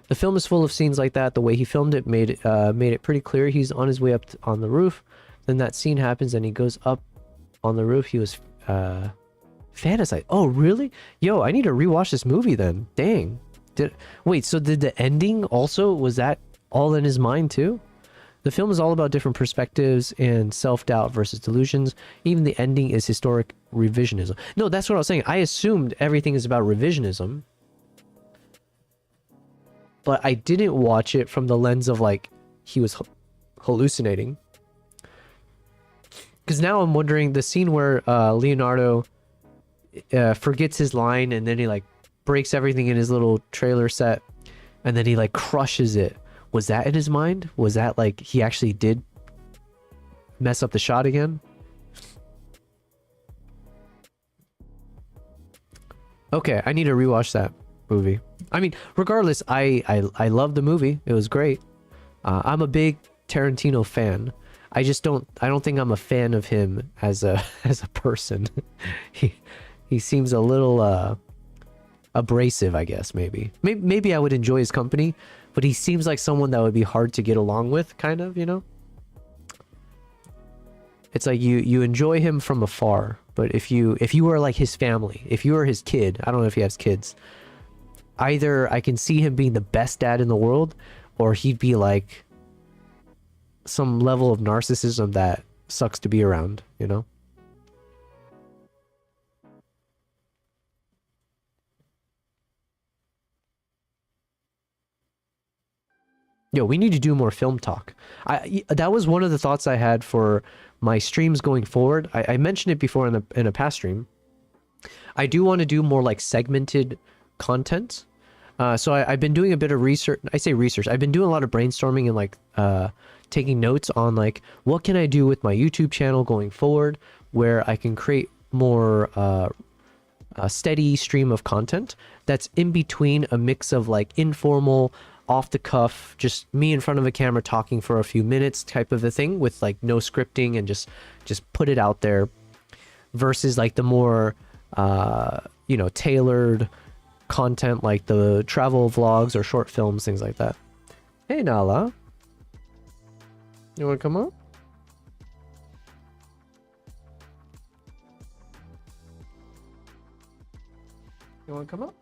The film is full of scenes like that. The way he filmed it made it pretty clear he's on his way up on the roof. Then that scene happens and he goes up on the roof. He was fantasized. Oh, really? Yo, I need to rewatch this movie then. Dang. Wait, so did the ending also, was that all in his mind too? The film is all about different perspectives and self-doubt versus delusions. Even the ending is historic revisionism. No, that's what I was saying. I assumed everything is about revisionism. But I didn't watch it from the lens of like, he was hallucinating. Because now I'm wondering, the scene where Leonardo forgets his line and then he like breaks everything in his little trailer set and then he like crushes it. Was that in his mind? Was that like he actually did mess up the shot again? Okay, I need to rewatch that movie. I mean, regardless, I love the movie. It was great. I'm a big Tarantino fan. I don't think I'm a fan of him as a person. He seems a little abrasive, I guess. Maybe I would enjoy his company, but he seems like someone that would be hard to get along with, kind of, you know? It's like you enjoy him from afar, but if you were like his family, if you were his kid, I don't know if he has kids, either I can see him being the best dad in the world, or he'd be like some level of narcissism that sucks to be around, you know? Yo, we need to do more film talk. That was one of the thoughts I had for my streams going forward. I mentioned it before in a past stream. I do want to do more like segmented content. So I've been doing a bit of research. I say research. I've been doing a lot of brainstorming and like taking notes on like what can I do with my YouTube channel going forward, where I can create more a steady stream of content that's in between a mix of like informal, off the cuff, just me in front of a camera talking for a few minutes type of a thing with like no scripting and just put it out there, versus like the more tailored content like the travel vlogs or short films, things like that. Hey Nala, you want to come up? You want to come up?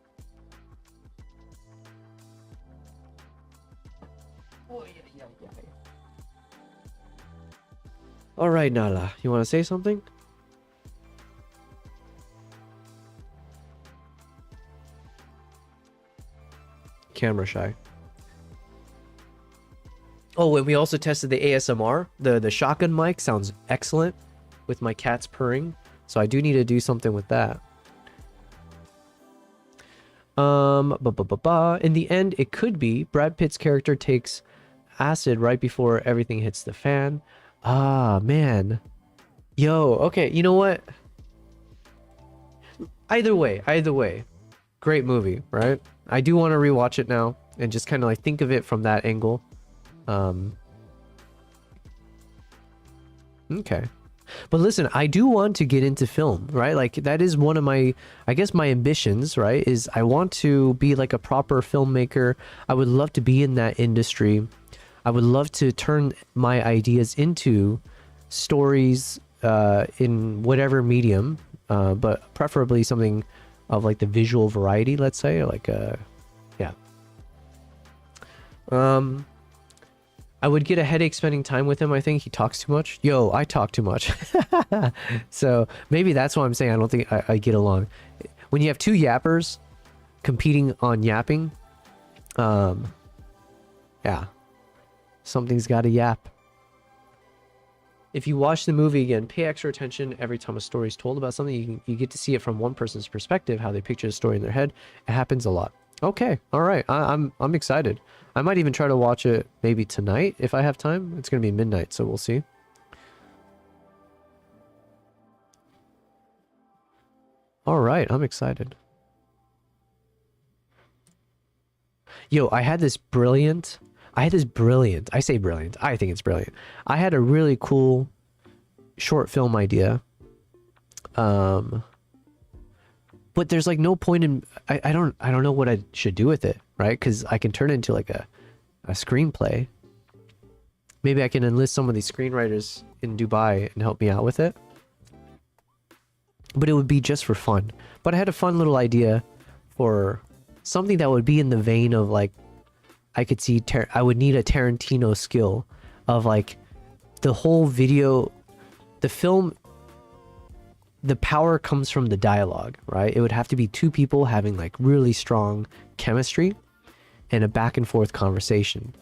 All right, Nala, you want to say something? Camera shy. Oh, and we also tested the ASMR. The shotgun mic sounds excellent with my cats purring, so I do need to do something with that. In the end, it could be Brad Pitt's character takes acid right before everything hits the fan. Ah, man. Yo, okay, you know what? Either way. Great movie, right? I do want to rewatch it now and just kind of like think of it from that angle. Okay. But listen, I do want to get into film, right? Like that is one of my, I guess my ambitions, right? Is I want to be like a proper filmmaker. I would love to be in that industry. I would love to turn my ideas into stories in whatever medium, but preferably something of like the visual variety, let's say, like yeah. I would get a headache spending time with him. I think he talks too much. Yo, I talk too much. So maybe that's why I'm saying I don't think I get along. When you have two yappers competing on yapping, yeah, something's got to yap. If you watch the movie again, pay extra attention every time a story is told about something. You get to see it from one person's perspective, how they picture the story in their head. It happens a lot. Okay, all right. I'm excited. I might even try to watch it maybe tonight if I have time. It's gonna be midnight, so we'll see. All right, I'm excited. Yo, I say brilliant. I think it's brilliant. I had a really cool short film idea. But there's like no point in I don't know what I should do with it, right? Because I can turn it into like a screenplay. Maybe I can enlist some of these screenwriters in Dubai and help me out with it. But it would be just for fun. But I had a fun little idea for something that would be in the vein of like, I could see, I would need a Tarantino skill of like the whole video, the film, the power comes from the dialogue, right? It would have to be two people having like really strong chemistry and a back and forth conversation,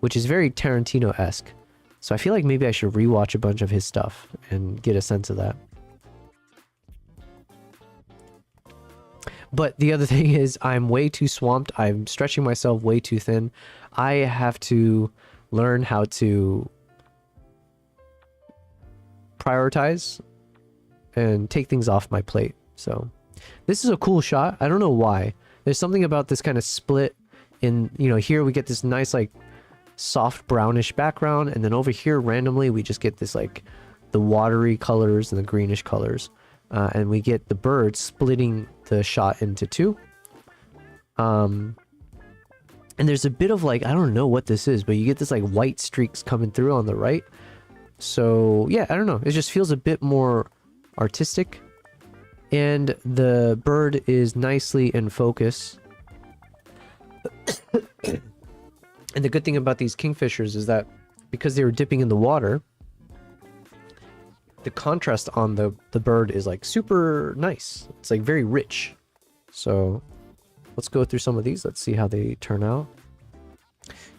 which is very Tarantino-esque. So I feel like maybe I should rewatch a bunch of his stuff and get a sense of that. But the other thing is I'm way too swamped. I'm stretching myself way too thin. I have to learn how to prioritize and take things off my plate. So this is a cool shot. I don't know why. There's something about this kind of split in, you know, here we get this nice like soft brownish background, and then over here randomly we just get this like the watery colors and the greenish colors. And we get the bird splitting the shot into two. And there's a bit of like, I don't know what this is, but you get this like white streaks coming through on the right. So yeah, I don't know. It just feels a bit more artistic. And the bird is nicely in focus. And the good thing about these kingfishers is that because they were dipping in the water, the contrast on the bird is like super nice. It's like very rich. So let's go through some of these. Let's see how they turn out.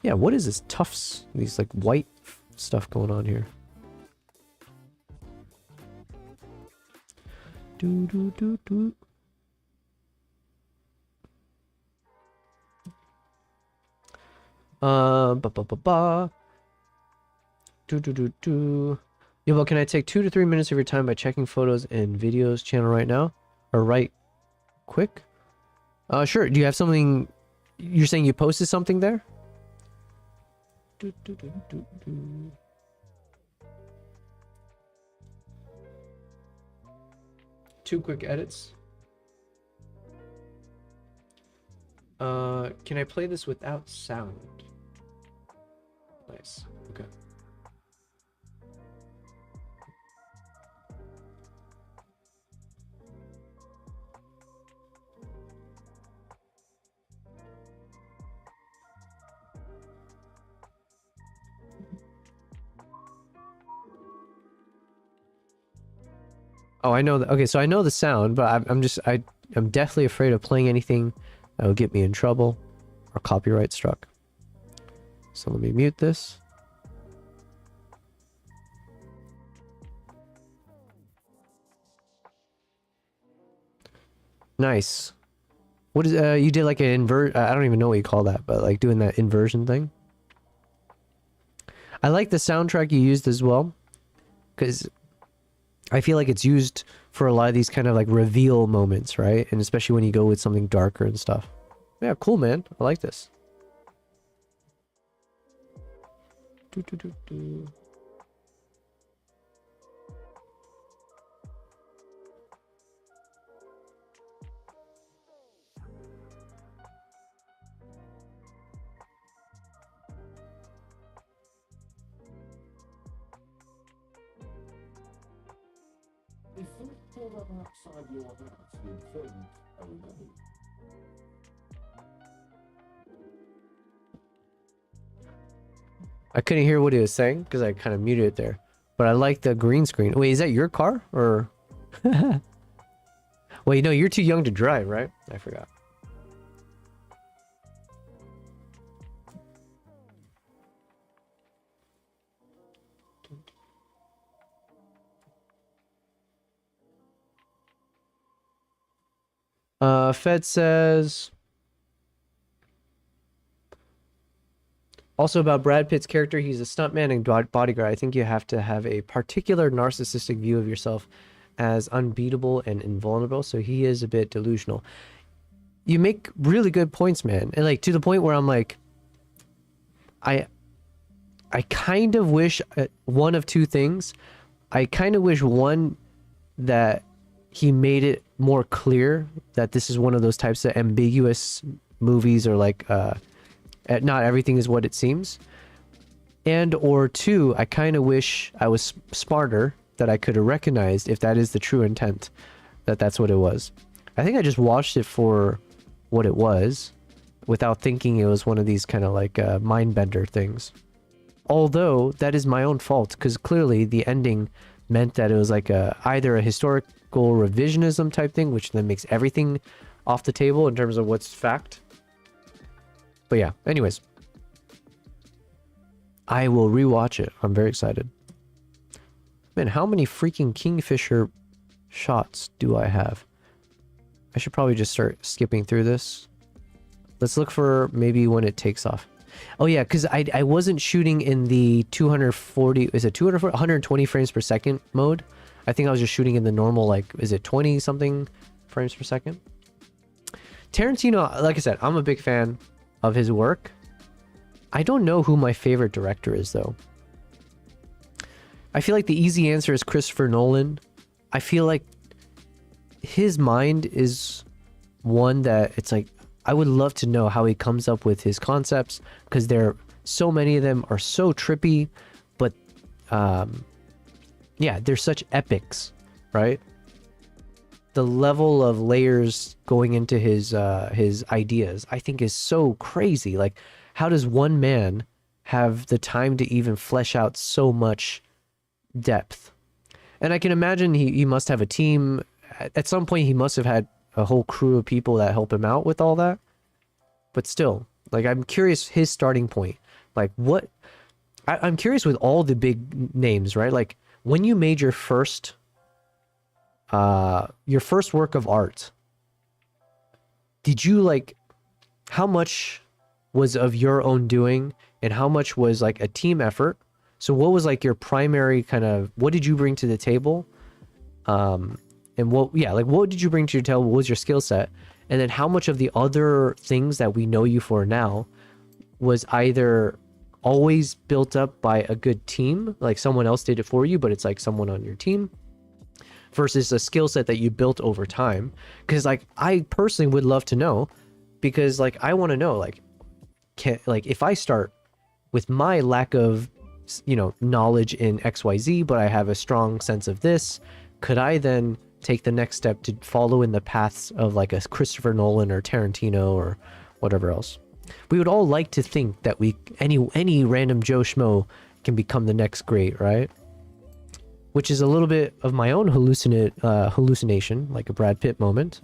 Yeah, what is this tufts? These like white stuff going on here. Do do do do. Ba ba ba ba. Do do do do. Yeah, well, can I take 2 to 3 minutes of your time by checking photos and videos channel right now? Or right quick? Sure. Do you have something? You're saying you posted something there? Do, do, do, do, do. Two quick edits. Can I play this without sound? Nice. Okay. Oh, I know that. Okay, so I know the sound, but I'm definitely afraid of playing anything that will get me in trouble or copyright struck. So let me mute this. Nice. What is you did like an invert? I don't even know what you call that, but like doing that inversion thing. I like the soundtrack you used as well, because I feel like it's used for a lot of these kind of like reveal moments, right? And especially when you go with something darker and stuff. Yeah, cool, man. I like this. Do, do, do, do. If you pulled up outside your house, you'd think, oh no. I couldn't hear what he was saying because I kind of muted it there. But I like the green screen. Wait, is that your car or? Wait, no, you're too young to drive, right? I forgot. Fed says. Also about Brad Pitt's character, he's a stuntman and bodyguard. I think you have to have a particular narcissistic view of yourself as unbeatable and invulnerable. So he is a bit delusional. You make really good points, man. And like to the point where I'm like, I kind of wish one of two things. I kind of wish one that he made it more clear that this is one of those types of ambiguous movies or like not everything is what it seems. And or two, I kind of wish I was smarter, that I could have recognized if that is the true intent, that that's what it was. I think I just watched it for what it was without thinking it was one of these kind of like mind bender things. Although that is my own fault, because clearly the ending meant that it was like either a historical revisionism type thing, which then makes everything off the table in terms of what's fact. But yeah, anyways. I will rewatch it. I'm very excited. Man, how many freaking Kingfisher shots do I have? I should probably just start skipping through this. Let's look for maybe when it takes off. Oh yeah, because I wasn't shooting in the 240, is it 240, 120 frames per second mode? I think I was just shooting in the normal, like, is it 20 something frames per second? Tarantino, like I said, I'm a big fan of his work. I don't know who my favorite director is though. I feel like the easy answer is Christopher Nolan. I feel like his mind is one that it's like, I would love to know how he comes up with his concepts, because there, so many of them are so trippy, but yeah, they're such epics, right? The level of layers going into his ideas, I think, is so crazy. Like, how does one man have the time to even flesh out so much depth? And I can imagine he must have a team. At some point, he must have had a whole crew of people that help him out with all that. But still, like, I'm curious his starting point. Like, what... I'm curious with all the big names, right? Like, when you made your first work of art, did you, like... How much was of your own doing, and how much was, like, a team effort? So what was, like, your primary kind of... What did you bring to the table? And what did you bring to your table? What was your skill set? And then how much of the other things that we know you for now was either always built up by a good team, like someone else did it for you, but it's like someone on your team, versus a skill set that you built over time? Because like, I personally would love to know, because like, I want to know, like, if I start with my lack of, knowledge in XYZ, but I have a strong sense of this, could I then take the next step to follow in the paths of like a Christopher Nolan or Tarantino or whatever else? We would all like to think that any random Joe Schmo can become the next great, right? Which is a little bit of my own hallucination, like a Brad Pitt moment.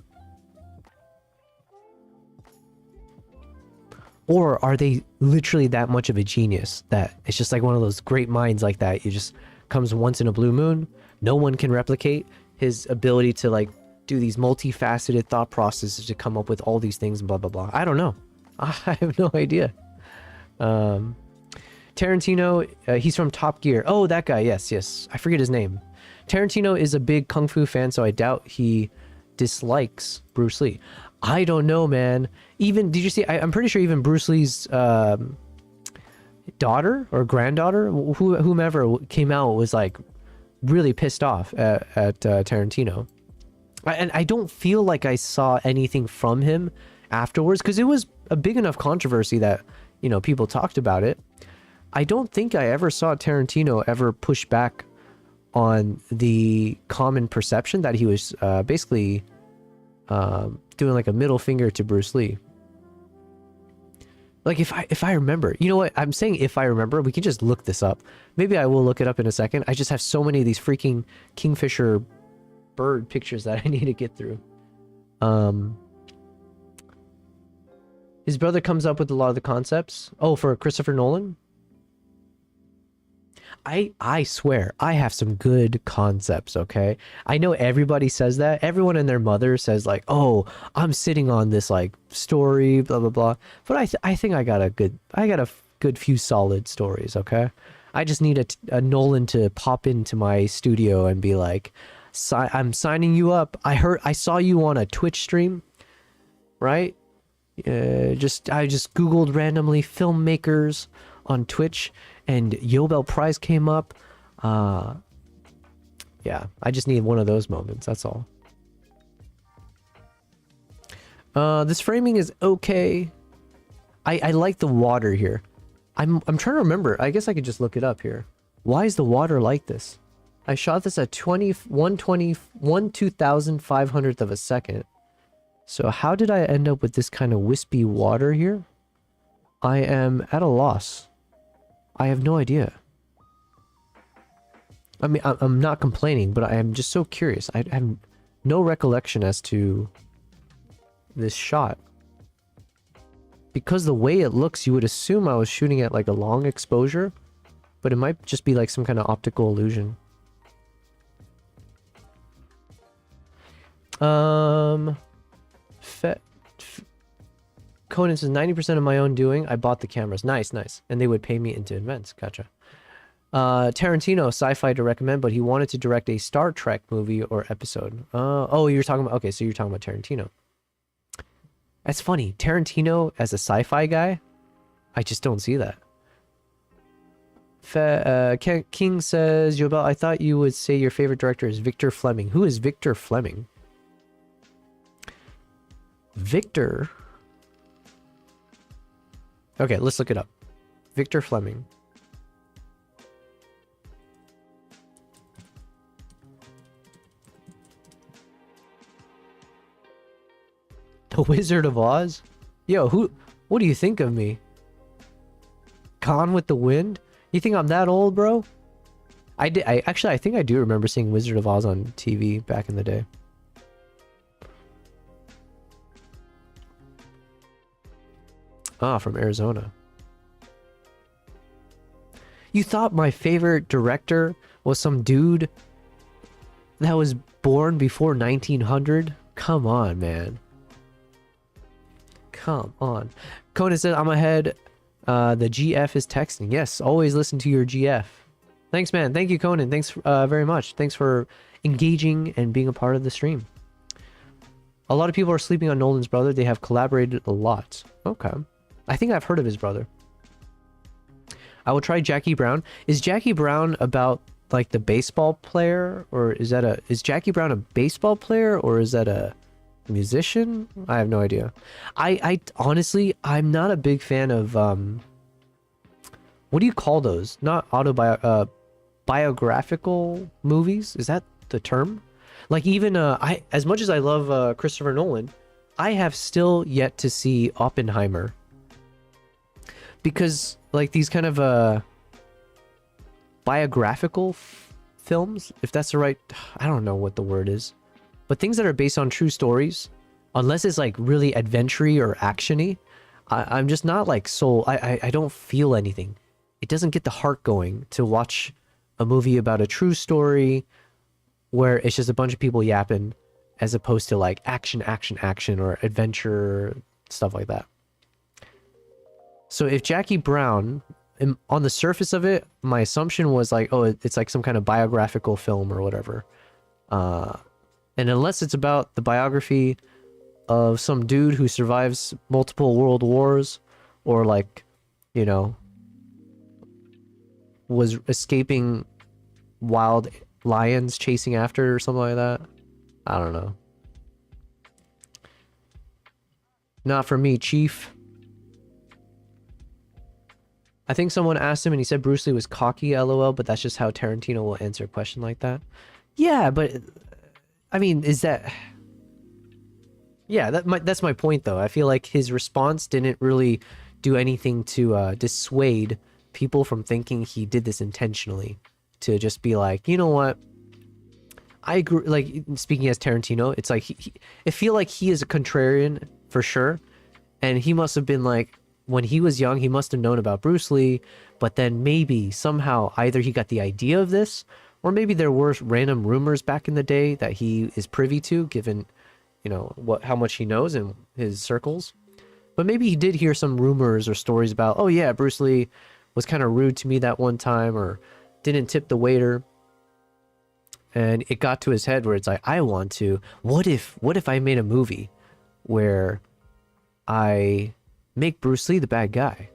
Or are they literally that much of a genius that it's just like one of those great minds like that? It just comes once in a blue moon. No one can replicate his ability to like do these multifaceted thought processes to come up with all these things and blah, blah, blah. I don't know. I have no idea. Tarantino, he's from Top Gear. Oh, that guy. Yes. I forget his name. Tarantino is a big Kung Fu fan, so I doubt he dislikes Bruce Lee. I don't know, man. Even, did you see, I'm pretty sure even Bruce Lee's daughter or granddaughter, whomever came out, was like really pissed off at Tarantino. And I don't feel like I saw anything from him afterwards, because it was a big enough controversy that, people talked about it. I don't think I ever saw Tarantino ever push back on the common perception that he was basically doing like a middle finger to Bruce Lee. Like if I remember, you know what? I'm saying if I remember, we can just look this up. Maybe I will look it up in a second. I just have so many of these freaking kingfisher bird pictures that I need to get through. His brother comes up with a lot of the concepts. Oh, for Christopher Nolan? I swear, I have some good concepts, okay? I know everybody says that. Everyone and their mother says like, "Oh, I'm sitting on this like story, blah blah blah." But I think I got a good few solid stories, okay? I just need a Nolan to pop into my studio and be like, "I'm signing you up. I saw you on a Twitch stream, right? I just Googled randomly filmmakers on Twitch and Yobel Prize came up. Yeah, I just need one of those moments, that's all. This framing is okay. I like the water here. I'm trying to remember. I guess I could just look it up here. Why is the water like this? I shot this at 1/2500th of a second. So how did I end up with this kind of wispy water here? I am at a loss. I have no idea. I mean, I'm not complaining, but I am just so curious. I have no recollection as to this shot. Because the way it looks, you would assume I was shooting at like a long exposure, but it might just be like some kind of optical illusion. Conan says 90% of my own doing. I bought the cameras. Nice, nice. And they would pay me into advance. Gotcha. Tarantino, sci-fi to recommend, but he wanted to direct a Star Trek movie or episode. Oh, you're talking about, okay, so you're talking about Tarantino. That's funny. Tarantino as a sci-fi guy, I just don't see that. King says, Yobel, I thought you would say your favorite director is Victor Fleming. Who is Victor Fleming? Victor. Okay, let's look it up. Victor Fleming. The Wizard of Oz? Yo, what do you think of me? Gone with the Wind? You think I'm that old, bro? I think I do remember seeing Wizard of Oz on TV back in the day. Ah, from Arizona. You thought my favorite director was some dude that was born before 1900? Come on, man. Come on. Conan said, I'm ahead. The GF is texting. Yes, always listen to your GF. Thanks, man. Thank you, Conan. Thanks very much. Thanks for engaging and being a part of the stream. A lot of people are sleeping on Nolan's brother. They have collaborated a lot. Okay. I think I've heard of his brother. I will try Jackie Brown. Is Jackie Brown about like the baseball player, or is Jackie Brown a baseball player, or is that a musician? I have no idea. I honestly, I'm not a big fan of what do you call those? Not biographical movies? Is that the term? Like even as much as I love Christopher Nolan, I have still yet to see Oppenheimer. Because like these kind of biographical films, if that's the right, I don't know what the word is, but things that are based on true stories, unless it's like really adventure-y or action-y, I'm just not like sold. I don't feel anything. It doesn't get the heart going to watch a movie about a true story where it's just a bunch of people yapping, as opposed to like action or adventure, stuff like that. So if Jackie Brown, on the surface of it, my assumption was like, oh, it's like some kind of biographical film or whatever. And unless it's about the biography of some dude who survives multiple world wars, or like, you know, was escaping wild lions chasing after or something like that, I don't know. Not for me, Chief. I think someone asked him and he said Bruce Lee was cocky, lol, but that's just how Tarantino will answer a question like that. Yeah, but I mean, is that... Yeah, that's my point though. I feel like his response didn't really do anything to dissuade people from thinking he did this intentionally. To just be like, you know what? I agree. Like, speaking as Tarantino, it's like I feel like he is a contrarian for sure, and he must have been like, when he was young, he must have known about Bruce Lee, but then maybe somehow either he got the idea of this, or maybe there were random rumors back in the day that he is privy to, given, you know, how much he knows in his circles. But maybe he did hear some rumors or stories about, oh yeah, Bruce Lee was kind of rude to me that one time, or didn't tip the waiter. And it got to his head where it's like, I want to, what if I made a movie where I make Bruce Lee the bad guy?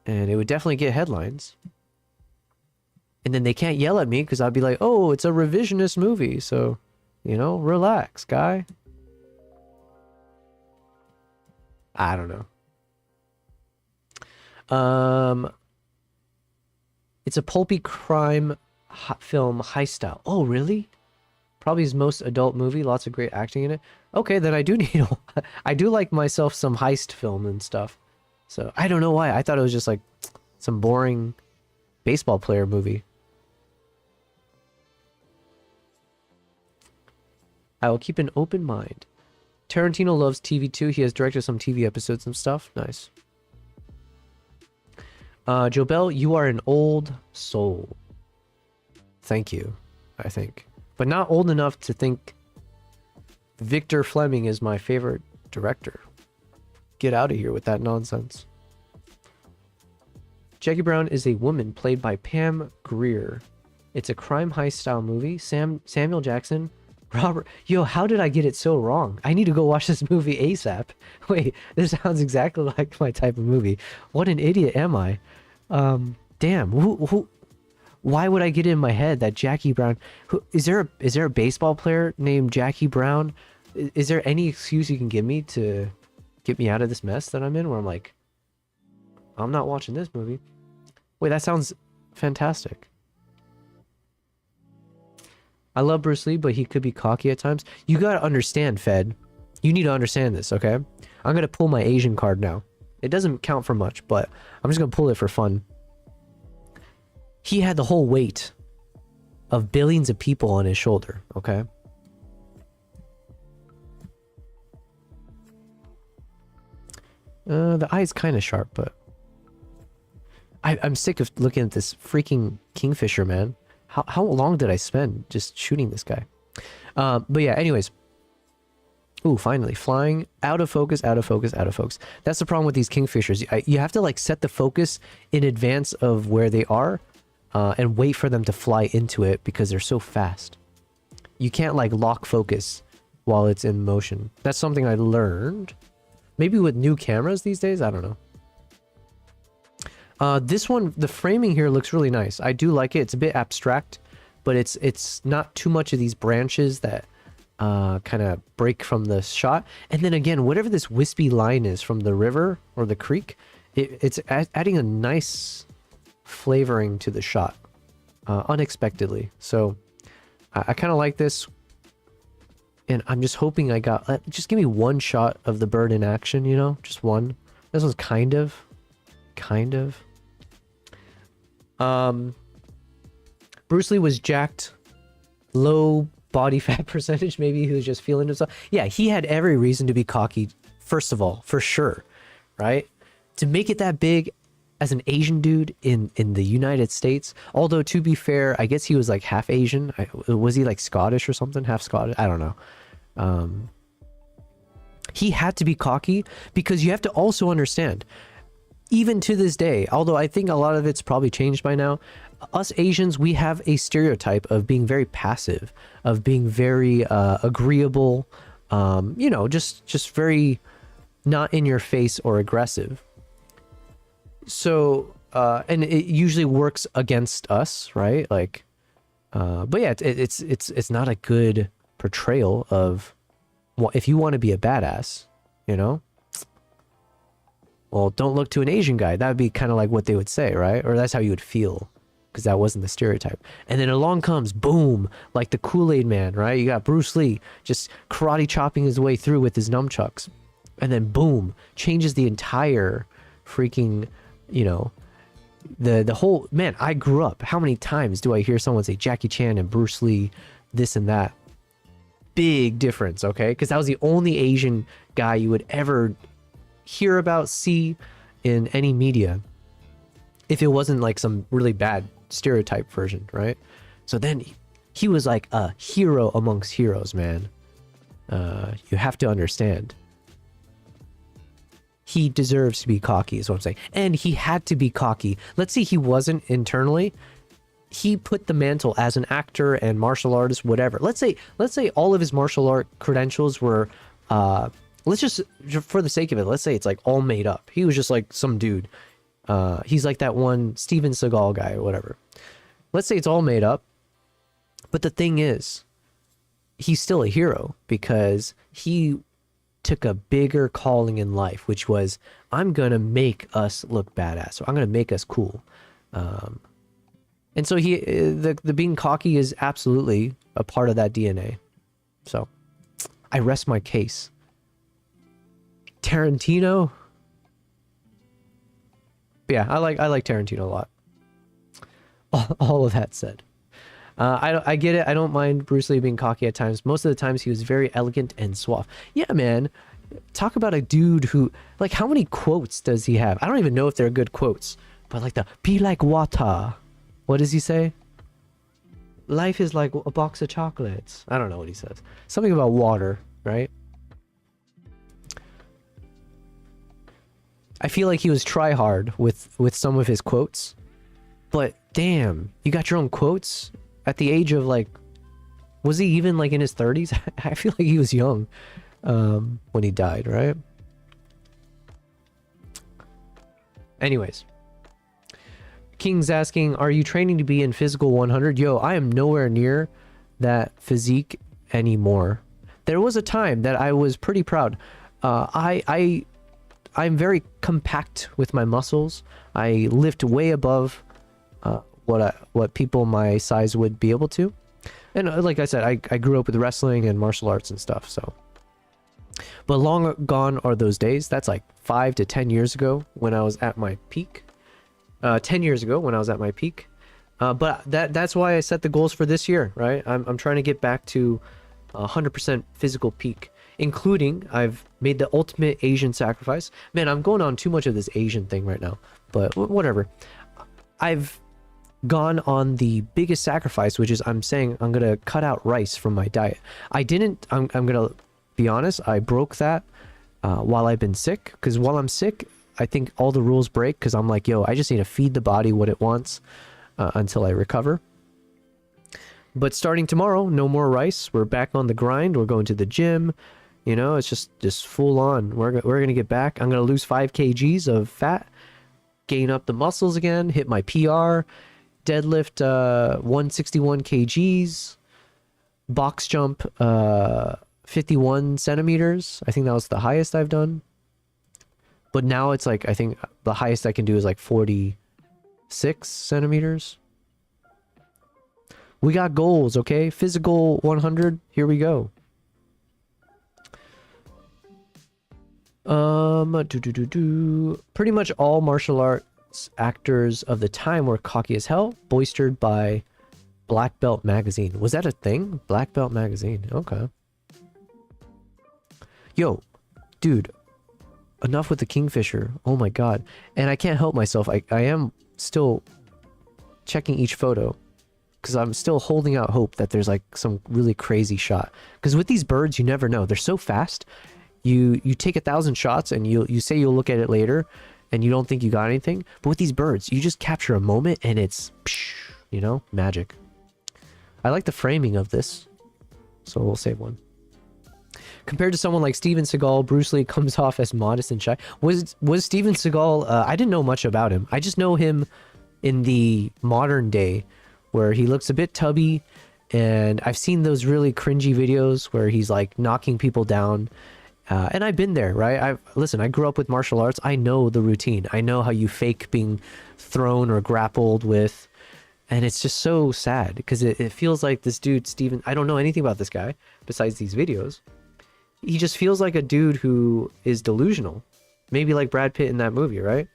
And it would definitely get headlines. And then they can't yell at me because I'd be like, oh, it's a revisionist movie. So, you know, relax, guy. I don't know. It's a pulpy crime film heist style. Oh, really? Probably his most adult movie. Lots of great acting in it. Okay, then I do need. I do like myself some heist film and stuff. So I don't know why. I thought it was just like some boring baseball player movie. I will keep an open mind. Tarantino loves TV too. He has directed some TV episodes and stuff. Nice. Jobel, you are an old soul. Thank you, I think. But not old enough to think Victor Fleming is my favorite director. Get out of here with that nonsense. Jackie Brown is a woman played by Pam Grier. It's a crime heist style movie. Samuel Jackson, Robert. Yo, how did I get it so wrong? I need to go watch this movie ASAP. Wait, this sounds exactly like my type of movie. What an idiot am I? Damn. Why would I get it in my head that Jackie Brown? Is there a baseball player named Jackie Brown? Is there any excuse you can give me to get me out of this mess that I'm in, where I'm like, I'm not watching this movie? Wait, that sounds fantastic. I love Bruce Lee, but he could be cocky at times. You gotta understand, Fed. You need to understand this, okay? I'm gonna pull my Asian card now. It doesn't count for much, but I'm just gonna pull it for fun. He had the whole weight of billions of people on his shoulder, okay? The eye's kind of sharp, but I'm sick of looking at this freaking kingfisher, man. How long did I spend just shooting this guy? But yeah, anyways. Ooh, finally, flying out of focus, out of focus, out of focus. That's the problem with these kingfishers. You have to like set the focus in advance of where they are, and wait for them to fly into it because they're so fast. You can't like lock focus while it's in motion. That's something I learned. Maybe with new cameras these days, I don't know. This one, the framing here looks really nice. I do like it. It's a bit abstract, but it's not too much of these branches that kind of break from the shot. And then again, whatever this wispy line is from the river or the creek, it's adding a nice flavoring to the shot, unexpectedly. So I kind of like this. And I'm just hoping I got, just give me one shot of the bird in action, you know, just one. This one's kind of. Bruce Lee was jacked, low body fat percentage. Maybe he was just feeling himself. Yeah, he had every reason to be cocky, first of all, for sure, right? To make it that big as an Asian dude in the United States. Although, to be fair, I guess he was like half Asian. Was he like Scottish or something? Half Scottish? I don't know. He had to be cocky because you have to also understand, even to this day, although I think a lot of it's probably changed by now, us Asians, we have a stereotype of being very passive, of being very agreeable, you know, just very not in your face or aggressive. So, and it usually works against us, right? Like, but yeah, it's not a good portrayal of, well, if you want to be a badass, you know, well, don't look to an Asian guy. That would be kind of like what they would say, right? Or that's how you would feel, because that wasn't the stereotype. And then along comes, boom, like the Kool-Aid Man, right? You got Bruce Lee just karate chopping his way through with his nunchucks. and then boom, changes the entire freaking, you know, the whole, man, I grew up. How many times do I hear someone say Jackie Chan and Bruce Lee, this and that? Big difference, okay? Because that was the only Asian guy you would ever hear about, see in any media, if it wasn't like some really bad stereotype version, right? So then he was like a hero amongst heroes, man. You have to understand. He deserves to be cocky, is what I'm saying. And he had to be cocky. Let's say he wasn't internally. He put the mantle as an actor and martial artist, whatever. Let's say all of his martial art credentials were, let's just, for the sake of it, let's say it's like all made up. He was just like some dude. He's like that one Steven Seagal guy or whatever. Let's say it's all made up. But the thing is, he's still a hero because he took a bigger calling in life, which was, I'm going to make us look badass. So I'm going to make us cool. And so the being cocky is absolutely a part of that DNA. So I rest my case. Tarantino. Yeah, I like Tarantino a lot. All of that said. I get it. I don't mind Bruce Lee being cocky at times. Most of the times he was very elegant and suave. Yeah, man. Talk about a dude who, like, how many quotes does he have? I don't even know if they're good quotes, but like the be like water. What does he say? Life is like a box of chocolates. I don't know what he says. Something about water, right? I feel like he was try hard with some of his quotes, but damn, you got your own quotes at the age of like, was he even like in his 30s? I feel like he was young when he died, right? Anyways, King's asking, are you training to be in physical 100? Yo, I am nowhere near that physique anymore. There was a time that I was pretty proud. I'm very compact with my muscles. I lift way above what people my size would be able to. And like I said, I grew up with wrestling and martial arts and stuff, so. But long gone are those days. That's like 5 to 10 years ago when I was at my peak. 10 years ago when I was at my peak. But that's why I set the goals for this year, right? I'm trying to get back to 100% physical peak, including I've made the ultimate Asian sacrifice. Man, I'm going on too much of this Asian thing right now, but whatever. I've gone on the biggest sacrifice, which is I'm saying I'm going to cut out rice from my diet. I'm going to be honest, I broke that while I've been sick, because while I'm sick, I think all the rules break because I'm like, yo, I just need to feed the body what it wants until I recover. But starting tomorrow, no more rice. We're back on the grind. We're going to the gym. You know, it's just full on. We're going to get back. I'm going to lose 5 kgs of fat, gain up the muscles again, hit my PR, deadlift 161 kgs, box jump 51 centimeters. I think that was the highest I've done. But now it's like, I think the highest I can do is like 46 centimeters. We got goals, okay? Physical 100, here we go. Pretty much all martial arts actors of the time were cocky as hell, boistered by Black Belt magazine. Was that a thing? Black Belt magazine, okay. Yo, dude, enough with the Kingfisher. Oh my god. And I can't help myself. I am still checking each photo because I'm still holding out hope that there's like some really crazy shot. Because with these birds, you never know. They're so fast. You take 1,000 shots and you say you'll look at it later and you don't think you got anything. But with these birds, you just capture a moment and it's, you know, magic. I like the framing of this. So we'll save one. Compared to someone like Steven Seagal, Bruce Lee comes off as modest and shy. Was Steven Seagal, I didn't know much about him. I just know him in the modern day where he looks a bit tubby, and I've seen those really cringy videos where he's like knocking people down. And I've been there, right? Listen, I grew up with martial arts. I know the routine. I know how you fake being thrown or grappled with. And it's just so sad because it feels like this dude, Steven, I don't know anything about this guy besides these videos. he just feels like a dude who is delusional. Maybe like Brad Pitt in that movie, right?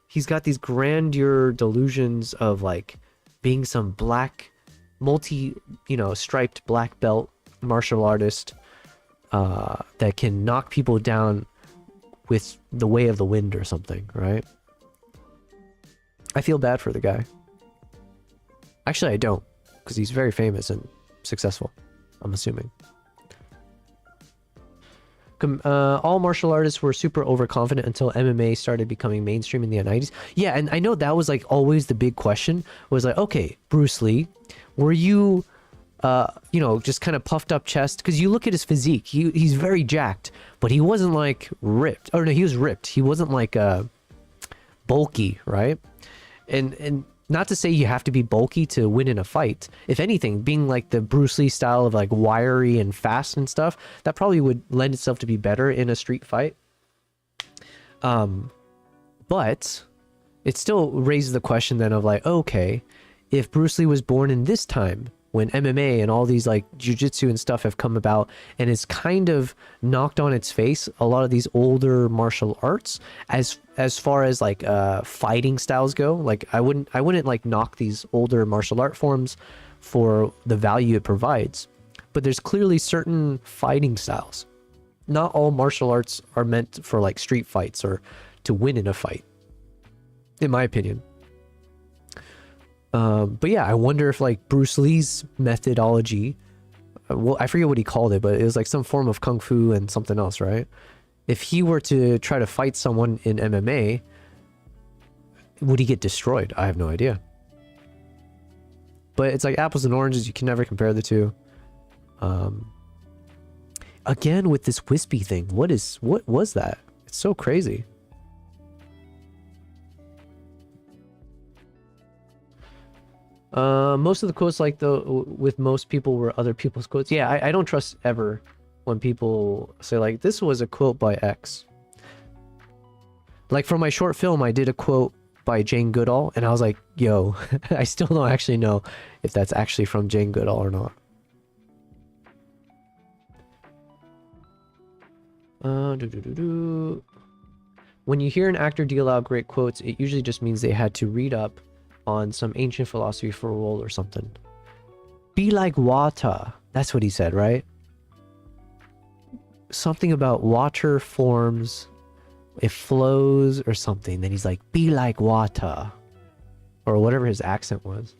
He's got these grandeur delusions of like being some black, striped black belt martial artist that can knock people down with the way of the wind or something, right? I feel bad for the guy. Actually, I don't, because he's very famous and successful, I'm assuming. All martial artists were super overconfident until MMA started becoming mainstream in the 90s. Yeah, and I know that was like always the big question, was like, okay, Bruce Lee, were you just kind of puffed up chest? Because you look at his physique, he's very jacked, but he wasn't like ripped. Oh no, he was ripped. He wasn't like bulky, right? And not to say you have to be bulky to win in a fight. If anything, being like the Bruce Lee style of like wiry and fast and stuff, that probably would lend itself to be better in a street fight. But it still raises the question then of like, okay, if Bruce Lee was born in this time, when MMA and all these like jujitsu and stuff have come about, and it's kind of knocked on its face a lot of these older martial arts as far as like fighting styles go. Like I wouldn't like knock these older martial art forms for the value it provides, but there's clearly certain fighting styles. Not all martial arts are meant for like street fights or to win in a fight, in my opinion. But yeah, I wonder if like Bruce Lee's methodology, well, I forget what he called it, but it was like some form of kung fu and something else, right? If he were to try to fight someone in MMA, would he get destroyed? I have no idea. But it's like apples and oranges. You can never compare the two. Again, with this wispy thing, what was that? It's so crazy. Most of the quotes, like with most people, were other people's quotes. Yeah, I don't trust ever when people say like, this was a quote by X. Like for my short film, I did a quote by Jane Goodall, and I was like, yo, I still don't actually know if that's actually from Jane Goodall or not. When you hear an actor deal out great quotes, it usually just means they had to read up on some ancient philosophy for a role or something. Be like water. That's what he said, right? Something about water forms, it flows or something. Then he's like, be like water. Or whatever his accent was.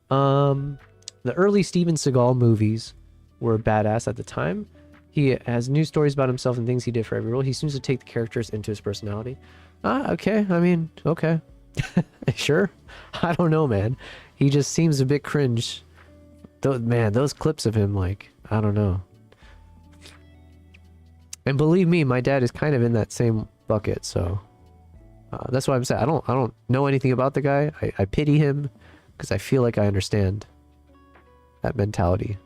The early Steven Seagal movies were badass at the time. He has new stories about himself and things he did for every role. He seems to take the characters into his personality. Okay. I mean, okay. Sure. I don't know, man. He just seems a bit cringe. Man, those clips of him, like, I don't know. And believe me, my dad is kind of in that same bucket, so that's why I'm saying I don't know anything about the guy. I pity him because I feel like I understand that mentality.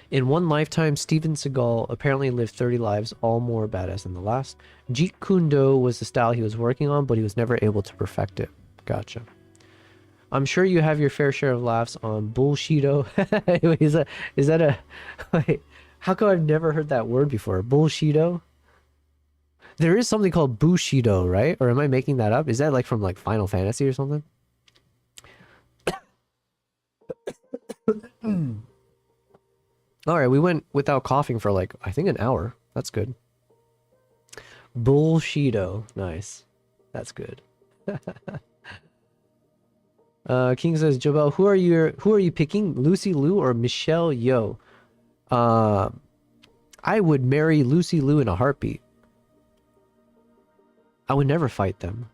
In one lifetime, Steven Seagal apparently lived 30 lives, all more badass than the last. Jeet Kune Do was the style he was working on, but he was never able to perfect it. Gotcha. I'm sure you have your fair share of laughs on bullshido. Wait, is that a... Wait, how come I've never heard that word before? Bullshido? There is something called Bushido, right? Or am I making that up? Is that like from like Final Fantasy or something? All right, we went without coughing for like, I think an hour. That's good. Bullshido. Nice. That's good. King says, Jobel, who are you picking? Lucy Liu or Michelle Yeoh? I would marry Lucy Liu in a heartbeat. I would never fight them.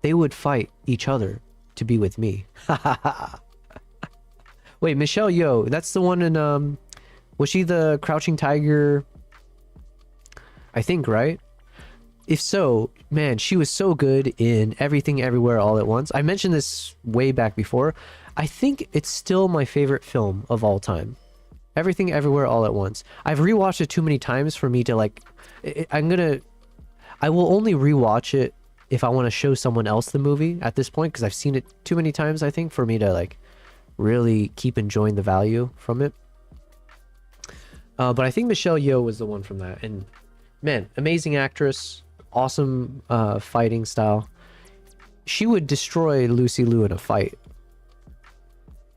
They would fight each other to be with me. Wait, Michelle Yeoh, that's the one in, was she the Crouching Tiger? I think, right? If so, man, she was so good in Everything Everywhere All at Once. I mentioned this way back before. I think it's still my favorite film of all time. Everything Everywhere All at Once. I've rewatched it too many times for me to like, I will only rewatch it if I want to show someone else the movie at this point, because I've seen it too many times, I think, for me to like really keep enjoying the value from it. But I think Michelle Yeoh was the one from that. And man, amazing actress, awesome fighting style. She would destroy Lucy Liu in a fight.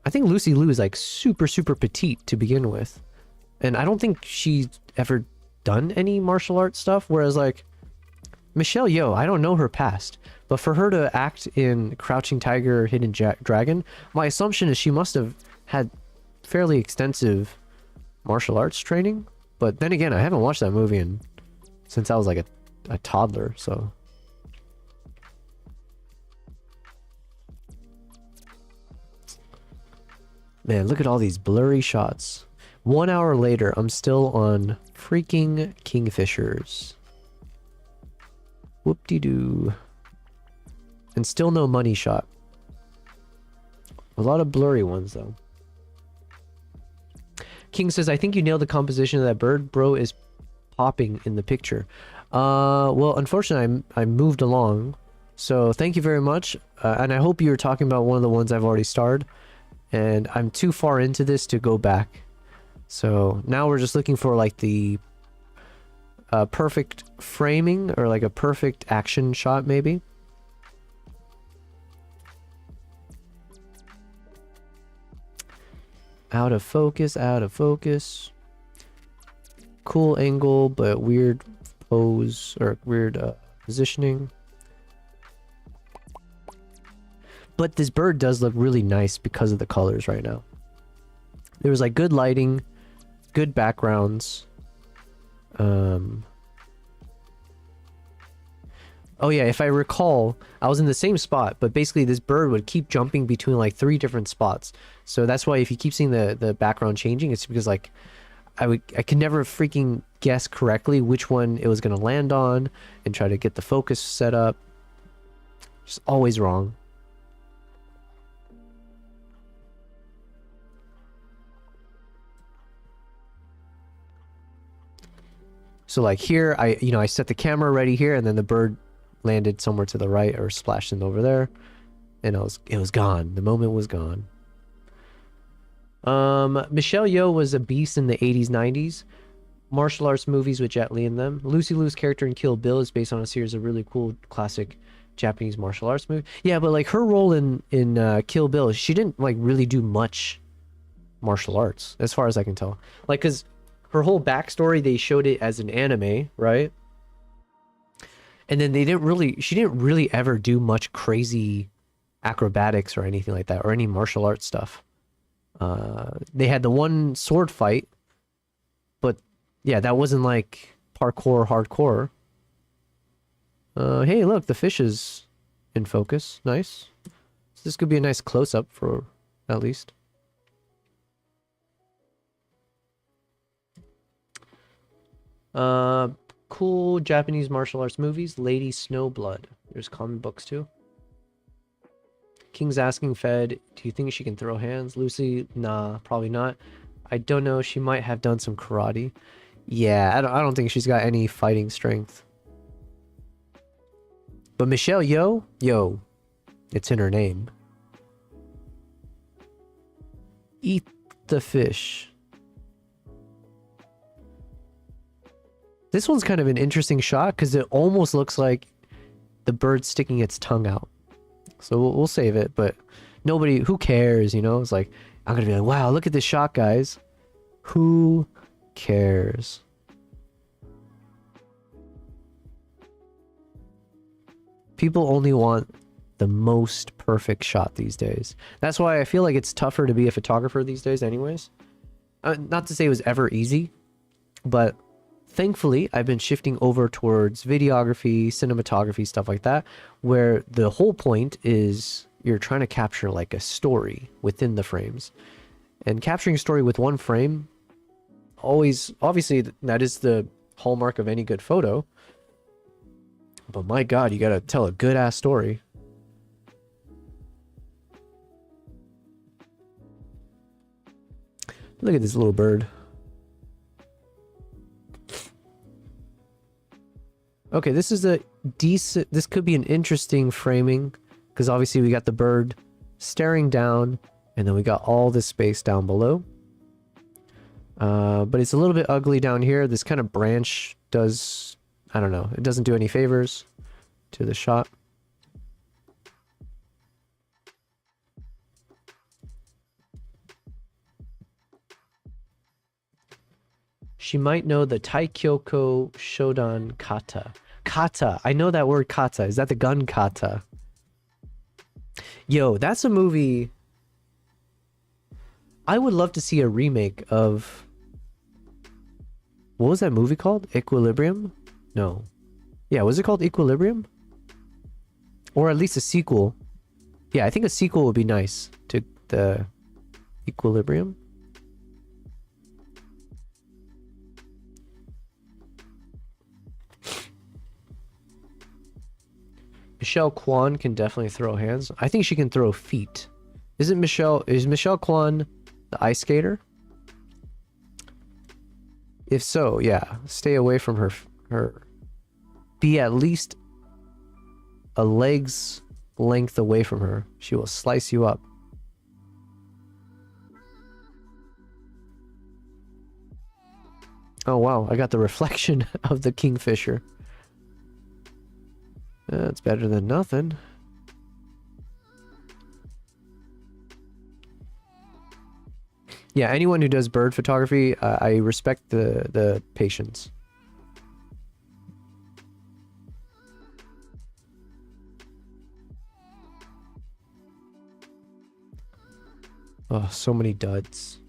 I think Lucy Liu is like super, super petite to begin with. And I don't think she's ever done any martial arts stuff. Whereas like Michelle Yeoh, I don't know her past. But for her to act in Crouching Tiger, Hidden Dragon, my assumption is she must have had fairly extensive martial arts training. But then again, I haven't watched that movie since I was like a toddler, so... Man, look at all these blurry shots. 1 hour later, I'm still on freaking Kingfishers. Whoop-de-doo. And still no money shot. A lot of blurry ones, though. King says, I think you nailed the composition of that bird. Bro is popping in the picture. Well, unfortunately, I moved along. So thank you very much. And I hope you were talking about one of the ones I've already starred. And I'm too far into this to go back. So now we're just looking for like the perfect framing or like a perfect action shot maybe. Out of focus, out of focus. Cool angle, but weird pose or weird positioning. But this bird does look really nice because of the colors right now. There was like good lighting, good backgrounds. Oh yeah, if I recall, I was in the same spot, but basically this bird would keep jumping between like 3 different spots. So that's why if you keep seeing the background changing, it's because like I could never freaking guess correctly which one it was gonna land on and try to get the focus set up. Just always wrong. So like here, I set the camera ready here, and then the bird landed somewhere to the right or splashed in over there, and it was gone. The moment was gone. Michelle Yeoh was a beast in the 80s, 90s. Martial arts movies with Jet Li in them. Lucy Liu's character in Kill Bill is based on a series of really cool classic Japanese martial arts movie. Yeah, but like her role in Kill Bill, she didn't like really do much martial arts as far as I can tell. Like, cause her whole backstory, they showed it as an anime, right? And then she didn't really ever do much crazy acrobatics or anything like that, or any martial arts stuff. They had the one sword fight, but yeah, that wasn't like parkour hardcore. Hey, look, the fish is in focus. Nice. So this could be a nice close-up for at least. Cool Japanese martial arts movies. Lady Snowblood. There's comic books too. King's asking Fed, do you think she can throw hands? Lucy, nah, probably not. I don't know. She might have done some karate. Yeah, I don't think she's got any fighting strength. But Michelle Yeoh, yo, it's in her name. Eat the fish. This one's kind of an interesting shot because it almost looks like the bird sticking its tongue out. So we'll save it, but nobody, who cares, you know? It's like, I'm going to be like, wow, look at this shot, guys. Who cares? People only want the most perfect shot these days. That's why I feel like it's tougher to be a photographer these days anyways. Not to say it was ever easy, but thankfully, I've been shifting over towards videography, cinematography, stuff like that, where the whole point is you're trying to capture like a story within the frames. And capturing a story with one frame, always, obviously, that is the hallmark of any good photo. But my God, you gotta tell a good-ass story. Look at this little bird. Okay, this is a decent... This could be an interesting framing, because obviously we got the bird staring down, And then we got all this space down below. But it's a little bit ugly down here. This kind of branch does, I don't know, it doesn't do any favors to the shot. She might know the Taikyoko Shodan kata. Kata. I know that word kata. Is that the gun kata? Yo, that's a movie. I would love to see a remake of... What was that movie called? Equilibrium? No. Yeah, was it called Equilibrium? Or at least a sequel. Yeah, I think a sequel would be nice to the Equilibrium. Michelle Kwan can definitely throw hands. I think she can throw feet. Is Michelle Kwan the ice skater? If so, yeah, stay away from her. Be at least a leg's length away from her. She will slice you up. Oh wow, I got the reflection of the kingfisher. That's better than nothing. Yeah, anyone who does bird photography, I respect the patience. Oh, so many duds.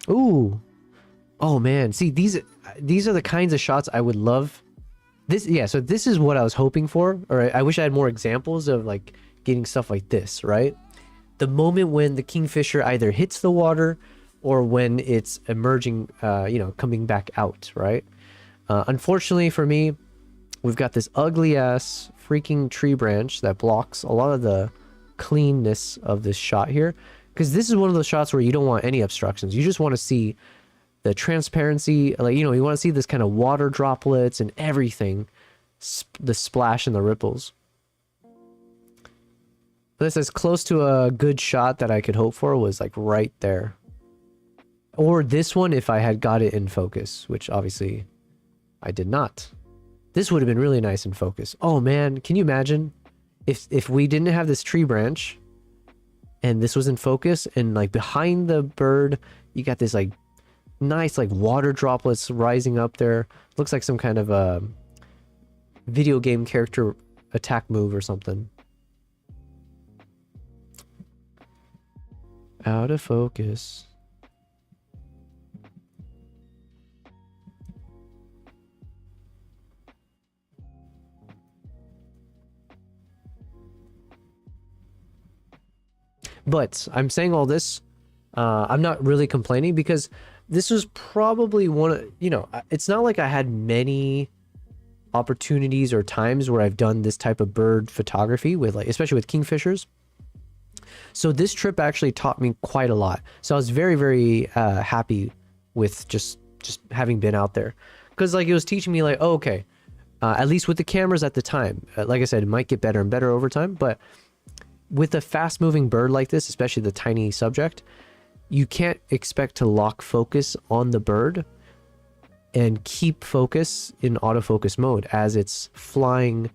Ooh. Oh man, see these are the kinds of shots I would love. So this is what I was hoping for, or I wish I had more examples of like getting stuff like this, right? The moment when the kingfisher either hits the water or when it's emerging, coming back out, right? Unfortunately for me, we've got this ugly ass freaking tree branch that blocks a lot of the cleanness of this shot here, because this is one of those shots where you don't want any obstructions. You just want to see the transparency, like, you want to see this kind of water droplets and everything, the splash and the ripples. This as close to a good shot that I could hope for was like right there. Or this one if I had got it in focus, which obviously I did not. This would have been really nice in focus. Oh man, can you imagine if we didn't have this tree branch and this was in focus and like behind the bird, you got this like nice like water droplets rising up there. Looks like some kind of a video game character attack move or something. Out of focus. But I'm saying all this, I'm not really complaining because this was probably one of, it's not like I had many opportunities or times where I've done this type of bird photography with like, especially with kingfishers. So this trip actually taught me quite a lot. So I was very, very happy with just having been out there, because like it was teaching me like, oh, okay, at least with the cameras at the time, like I said, it might get better and better over time, but with a fast moving bird like this, especially the tiny subject, you can't expect to lock focus on the bird and keep focus in autofocus mode as it's flying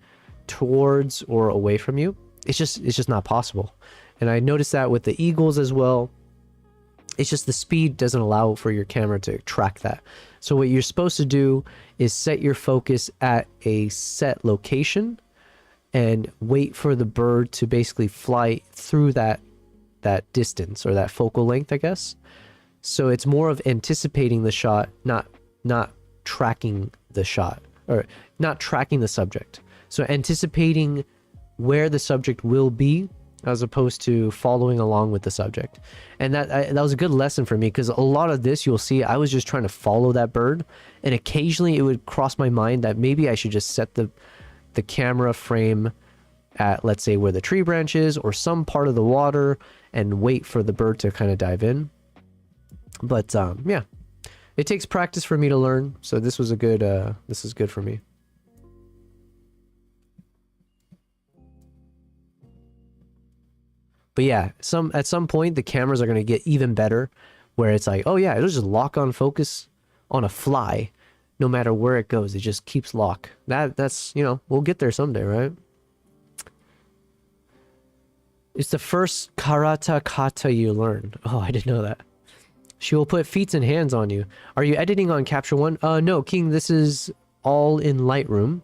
towards or away from you. It's just not possible. And I noticed that with the eagles as well. It's just the speed doesn't allow for your camera to track that. So what you're supposed to do is set your focus at a set location and wait for the bird to basically fly through that distance or that focal length, I guess. So it's more of anticipating the shot, not tracking the shot, or not tracking the subject. So anticipating where the subject will be as opposed to following along with the subject. And that was a good lesson for me, because a lot of this you'll see I was just trying to follow that bird, and occasionally it would cross my mind that maybe I should just set the camera frame at, let's say, where the tree branch is or some part of the water and wait for the bird to kind of dive in. But yeah, it takes practice for me to learn, so this was a good this is good for me. But yeah, at some point the cameras are going to get even better, where it's like, oh yeah, it'll just lock on focus on a fly, no matter where it goes. It just keeps lock. That's, you know, we'll get there someday, right? It's the first karata kata you learn. Oh, I didn't know that. She will put feet and hands on you. Are you editing on Capture One? No, King, this is all in Lightroom.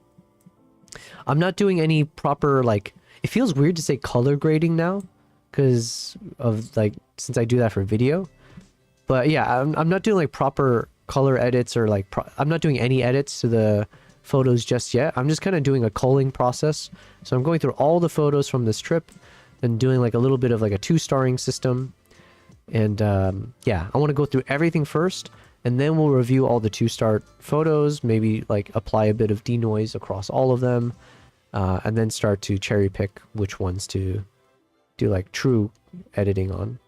I'm not doing any proper, like, it feels weird to say color grading now, because of, like, since I do that for video. But yeah, I'm not doing like proper color edits or like, I'm not doing any edits to the photos just yet. I'm just kind of doing a culling process. So I'm going through all the photos from this trip and doing like a little bit of like a 2-starring system. And yeah, I want to go through everything first, and then we'll review all the 2-star photos, maybe like apply a bit of denoise across all of them, and then start to cherry pick which ones to do like true editing on.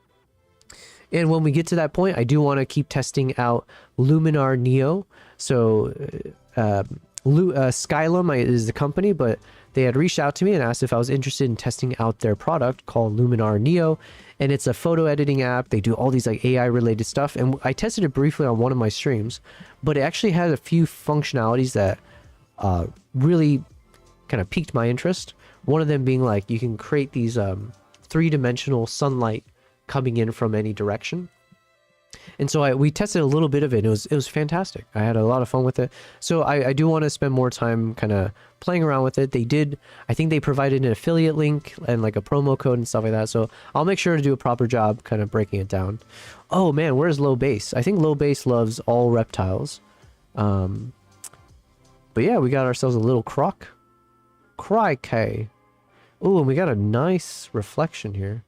And when we get to that point, I do want to keep testing out Luminar Neo. So Skylum is the company, but they had reached out to me and asked if I was interested in testing out their product called Luminar Neo. And it's a photo editing app. They do all these like AI related stuff. And I tested it briefly on one of my streams, but it actually had a few functionalities that really kind of piqued my interest. One of them being like, you can create these 3-dimensional sunlight coming in from any direction. And so we tested a little bit of it. It was fantastic. I had a lot of fun with it. So I do want to spend more time kind of playing around with it. I think they provided an affiliate link and like a promo code and stuff like that. So I'll make sure to do a proper job kind of breaking it down. Oh man, where's Low Base? I think Low Base loves all reptiles. But yeah, we got ourselves a little croc. Crikey. Oh, and we got a nice reflection here.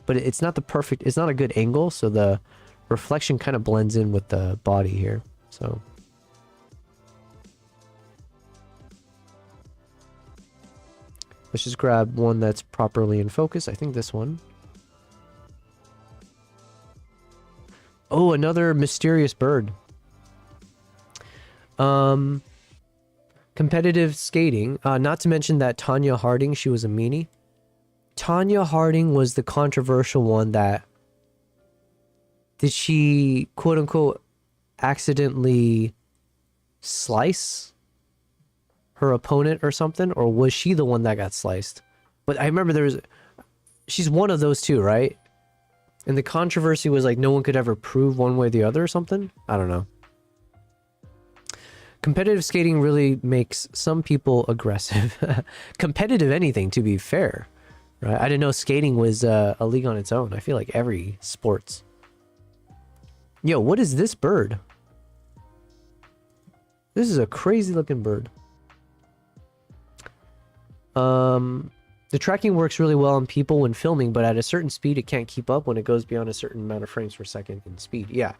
But it's not it's not a good angle, so the reflection kind of blends in with the body here. So let's just grab one that's properly in focus. I think this one. Oh, another mysterious bird. Competitive skating. Not to mention that Tanya Harding, she was a meanie. Tanya Harding was the controversial one that... Did she, quote unquote, accidentally slice her opponent or something? Or was she the one that got sliced? But I remember she's one of those two, right? And the controversy was like no one could ever prove one way or the other or something? I don't know. Competitive skating really makes some people aggressive. Competitive anything, to be fair. Right? I didn't know skating was a league on its own. I feel like every sport's. Yo, what is this bird? This is a crazy looking bird. The tracking works really well on people when filming, but at a certain speed it can't keep up when it goes beyond a certain amount of frames per second in speed. Yeah.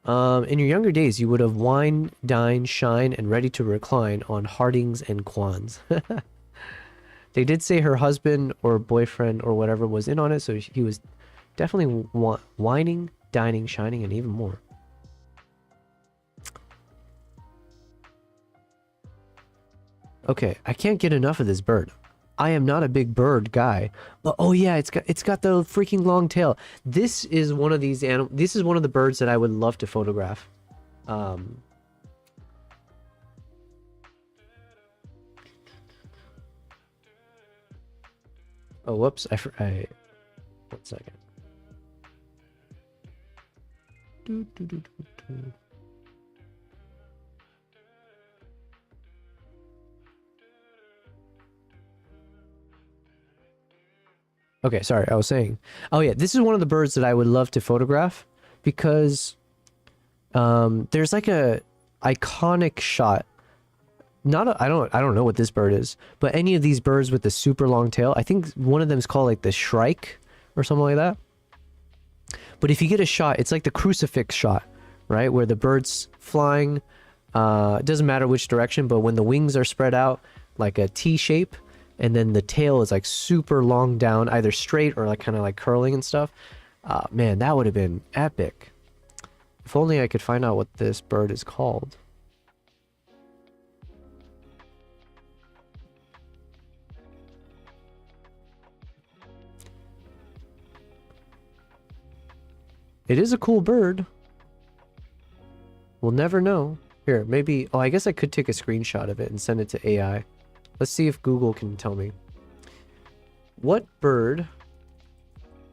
In your younger days, you would have wine, dine, shine, and ready to recline on Hardings and Quans. They did say her husband or boyfriend or whatever was in on it, so he was definitely whining, dining, shining, and even more. Okay, I can't get enough of this bird. I am not a big bird guy, but oh yeah, it's got the freaking long tail. This is one of these this is one of the birds that I would love to photograph. Oh, whoops! I 1 second. Okay, sorry, I was saying. Oh yeah, this is one of the birds that I would love to photograph because there's like a iconic shot. I don't know what this bird is, but any of these birds with the super long tail, I think one of them is called like the shrike or something like that. But if you get a shot, it's like the crucifix shot, right? Where the bird's flying, it doesn't matter which direction, but when the wings are spread out like a T shape, and then the tail is like super long down, either straight or like kind of like curling and stuff. Man, that would have been epic. If only I could find out what this bird is called. It is a cool bird. We'll never know. Here, maybe... Oh, I guess I could take a screenshot of it and send it to AI. Let's see if Google can tell me. What bird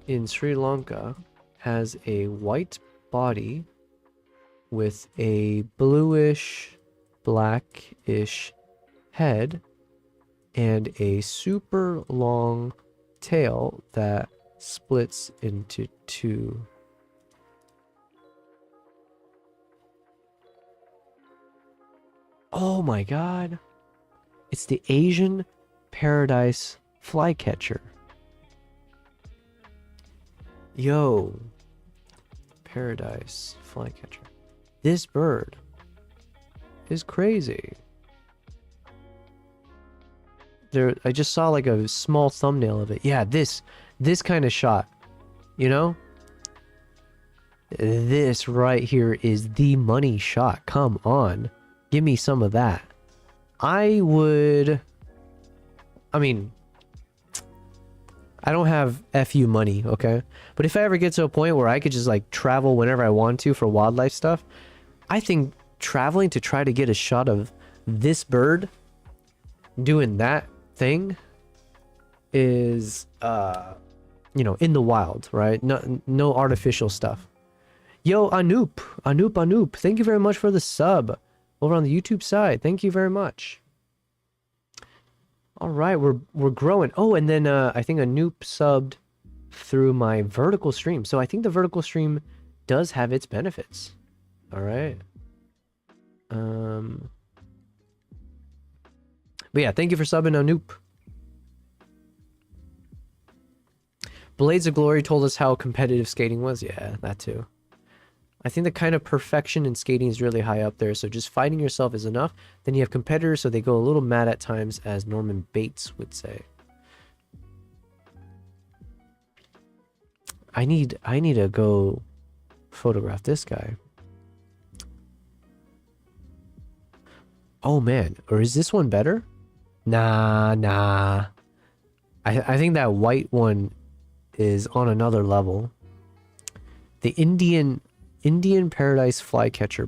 in Sri Lanka has a white body with a bluish, blackish head and a super long tail that splits into two? Oh my god. It's the Asian paradise flycatcher. Yo. Paradise flycatcher. This bird is crazy. There, I just saw like a small thumbnail of it. Yeah, this kind of shot. You know? This right here is the money shot. Come on. Give me some of that. I mean, I don't have FU money, okay? But if I ever get to a point where I could just like travel whenever I want to for wildlife stuff, I think traveling to try to get a shot of this bird doing that thing is, you know, in the wild, right? No artificial stuff. Yo, Anoop, thank you very much for the sub over on the YouTube side. Thank you very much. All right, we're growing. Oh, and then I think Anoop subbed through my vertical stream. So I think the vertical stream does have its benefits. All right. But yeah, thank you for subbing, Anoop. Blades of Glory told us how competitive skating was. Yeah, that too. I think the kind of perfection in skating is really high up there, so just fighting yourself is enough. Then you have competitors, so they go a little mad at times, as Norman Bates would say. I need to go photograph this guy. Oh man, or is this one better? Nah. I think that white one is on another level. The Indian paradise flycatcher.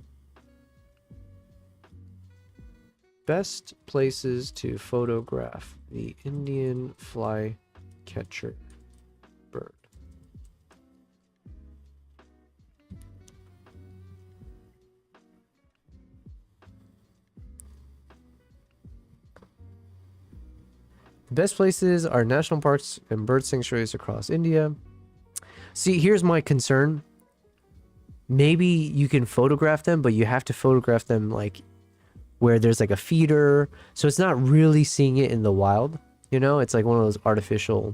Best places to photograph the Indian flycatcher bird. The best places are national parks and bird sanctuaries across India. See, here's my concern. Maybe you can photograph them, but you have to photograph them like where there's like a feeder. So it's not really seeing it in the wild. You know, it's like one of those artificial.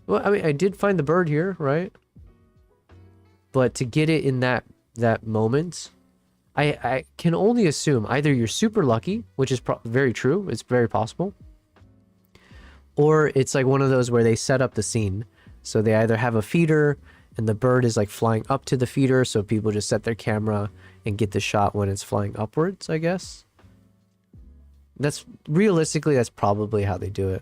Well, I mean, I did find the bird here, right? But to get it in that moment, I can only assume either you're super lucky, which is very true. It's very possible. Or it's like one of those where they set up the scene. So they either have a feeder and the bird is like flying up to the feeder, so people just set their camera and get the shot when it's flying upwards, I guess. That's realistically, that's probably how they do it.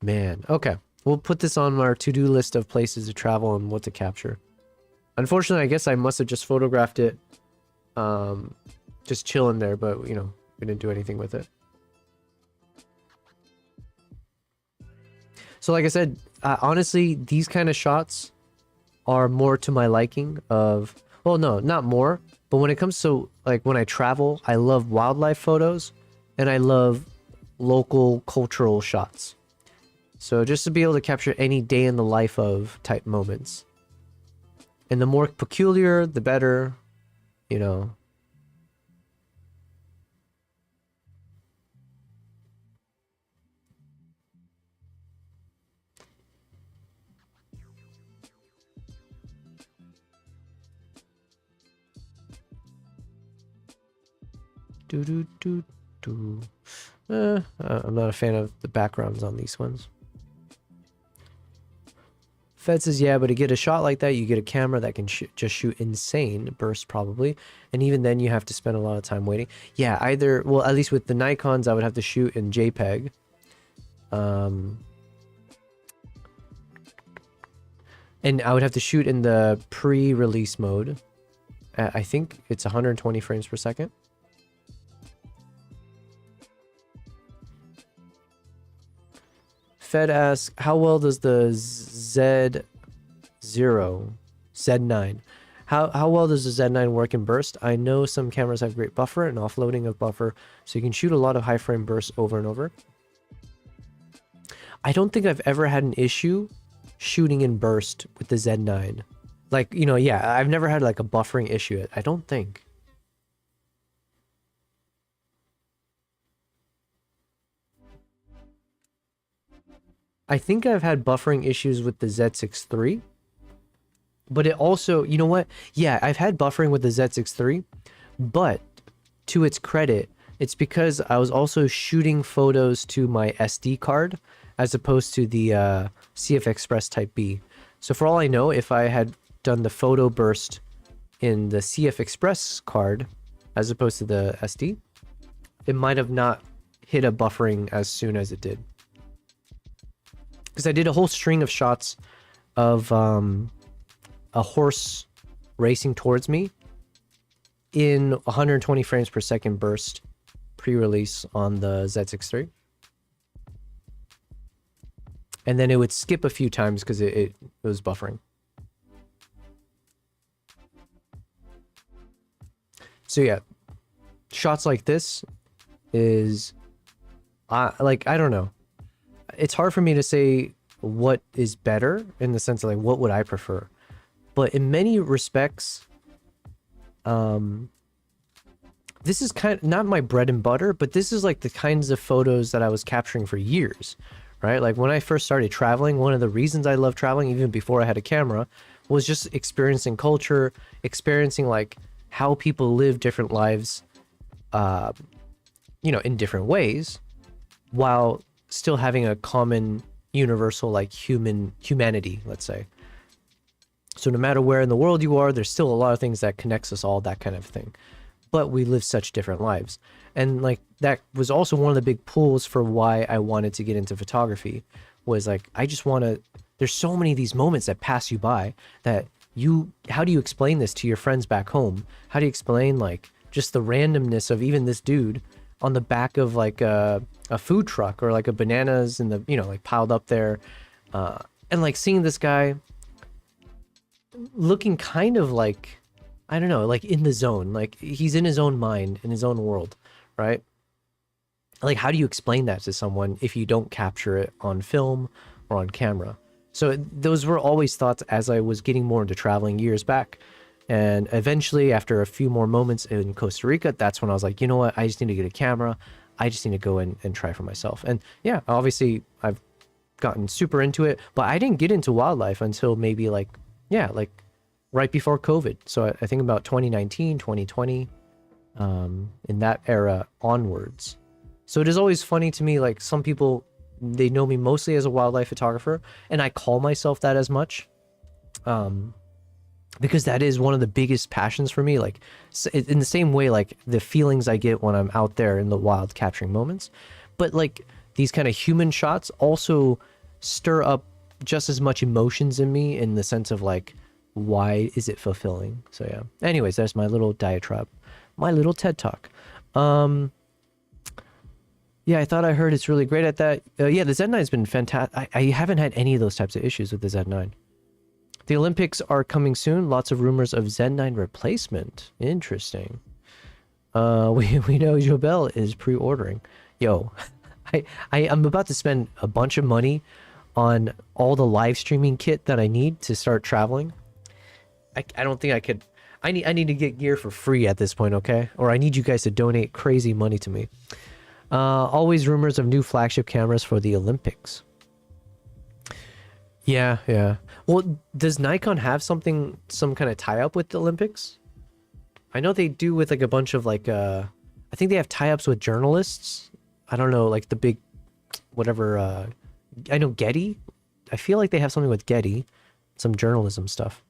Man, okay. We'll put this on our to-do list of places to travel and what to capture. Unfortunately, I guess I must have just photographed it. Just chilling there, but you know, we didn't do anything with it. So like I said, honestly, these kind of shots are more to my liking of, well, no, not more, but when it comes to like when I travel, I love wildlife photos and I love local cultural shots. So just to be able to capture any day in the life of type moments. And the more peculiar, the better, you know. I'm not a fan of the backgrounds on these ones. Fed says, yeah, but to get a shot like that, you get a camera that can just shoot insane burst probably. And even then you have to spend a lot of time waiting. Yeah, either, well, at least with the Nikons, I would have to shoot in JPEG. And I would have to shoot in the pre-release mode. I think it's 120 frames per second. Fed asks, how well does the Z9, how well does the Z9 work in burst? I know some cameras have great buffer and offloading of buffer, so you can shoot a lot of high frame bursts over and over. I don't think I've ever had an issue shooting in burst with the Z9. Like, you know, yeah, I've never had like a buffering issue. I don't think. I think I've had buffering issues with the Z6 III, but it also, you know what? Yeah, I've had buffering with the Z6 III, but to its credit, it's because I was also shooting photos to my SD card as opposed to the CF Express Type B. So for all I know, if I had done the photo burst in the CF Express card as opposed to the SD, it might have not hit a buffering as soon as it did. Because I did a whole string of shots of a horse racing towards me in 120 frames per second burst pre-release on the Z6 III. And then it would skip a few times because it was buffering. So yeah, shots like this is, like, I don't know. It's hard for me to say what is better in the sense of like, what would I prefer? But in many respects, this is kind of not my bread and butter, but this is like the kinds of photos that I was capturing for years, right? Like when I first started traveling, one of the reasons I loved traveling, even before I had a camera, was just experiencing culture, experiencing like how people live different lives, you know, in different ways, while still having a common universal like humanity, let's say. So no matter where in the world you are, there's still a lot of things that connects us all, that kind of thing. But we live such different lives. And like that was also one of the big pulls for why I wanted to get into photography, was like, I just want to, there's so many of these moments that pass you by that how do you explain this to your friends back home? How do you explain like just the randomness of even this dude on the back of like a food truck, or like a bananas in the, you know, like piled up there, and like seeing this guy looking kind of like, I don't know, like in the zone, like he's in his own mind, in his own world, right? Like, how do you explain that to someone if you don't capture it on film or on camera? So those were always thoughts as I was getting more into traveling years back. And eventually, after a few more moments in Costa Rica, that's when I was like, you know what? I just need to get a camera. I just need to go in and try for myself. And yeah, obviously, I've gotten super into it, but I didn't get into wildlife until maybe like, yeah, like right before COVID. So I think about 2019, 2020, in that era onwards. So it is always funny to me, like some people, they know me mostly as a wildlife photographer, and I call myself that as much. Because that is one of the biggest passions for me. Like in the same way, like the feelings I get when I'm out there in the wild capturing moments, but like these kind of human shots also stir up just as much emotions in me, in the sense of like, why is it fulfilling? So yeah. Anyways, there's my little diatribe, my little TED talk. Yeah, I thought I heard it's really great at that. Yeah, the Z9 has been fantastic. I haven't had any of those types of issues with the Z9. The Olympics are coming soon. Lots of rumors of Z9 replacement. Interesting. We know Jobel is pre-ordering. Yo, I'm about to spend a bunch of money on all the live streaming kit that I need to start traveling. I don't think I could. I need to get gear for free at this point, okay? Or I need you guys to donate crazy money to me. Always rumors of new flagship cameras for the Olympics. Yeah. Well, does Nikon have some kind of tie-up with the Olympics? I know they do with like a bunch of like, I think they have tie-ups with journalists. I don't know, like the big, whatever, I know Getty. I feel like they have something with Getty. some journalism stuff.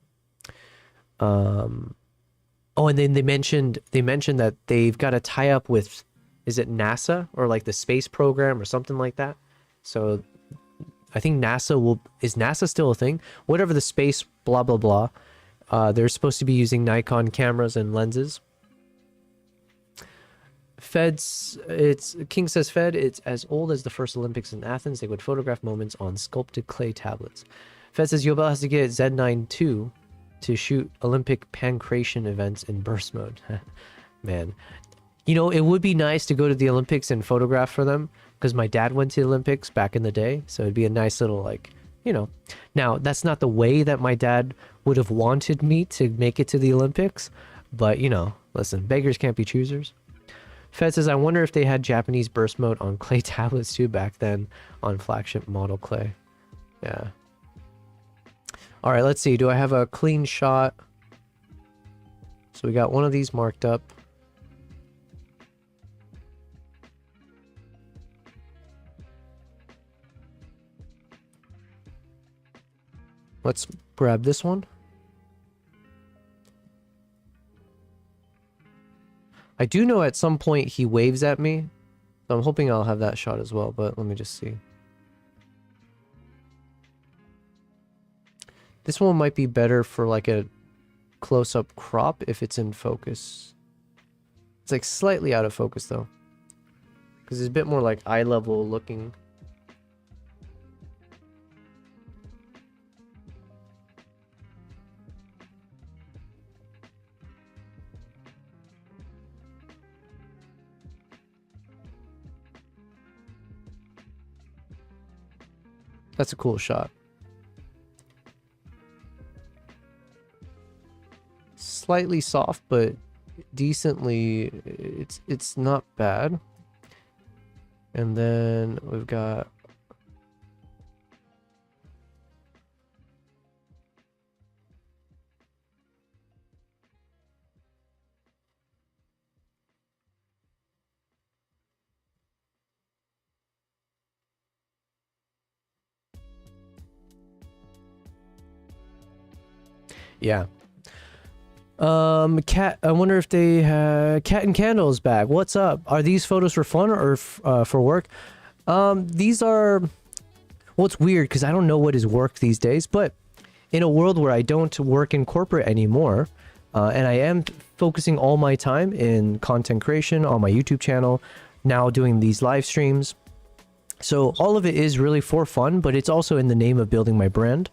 Oh, and then they mentioned that they've got a tie up with, is it NASA or like the space program or something like that? So I think is NASA still a thing? Whatever the space blah blah blah. They're supposed to be using Nikon cameras and lenses. King says it's as old as the first Olympics in Athens. They would photograph moments on sculpted clay tablets. Fed says Yobel has to get Z9 II to shoot Olympic pancration events in burst mode. Man, you know, it would be nice to go to the Olympics and photograph for them, because my dad went to the Olympics back in the day. So it'd be a nice little, like, you know, now that's not the way that my dad would have wanted me to make it to the Olympics, but you know, listen, beggars can't be choosers. Fed says, I wonder if they had Japanese burst mode on clay tablets too back then on flagship model clay. Yeah. All right, let's see. Do I have a clean shot? So we got one of these marked up. Let's grab this one. I do know at some point he waves at me, so I'm hoping I'll have that shot as well, but let me just see. This one might be better for like a close-up crop if it's in focus. It's like slightly out of focus though, because it's a bit more like eye level looking. That's a cool shot. Slightly soft, but decently, it's not bad. And then we've got yeah. Cat, I wonder if they Cat and Candles back. What's up? Are these photos for fun or for work? These are, well, it's weird because I don't know what is work these days, but in a world where I don't work in corporate anymore, and I am focusing all my time in content creation on my YouTube channel, now doing these live streams. So all of it is really for fun, but it's also in the name of building my brand.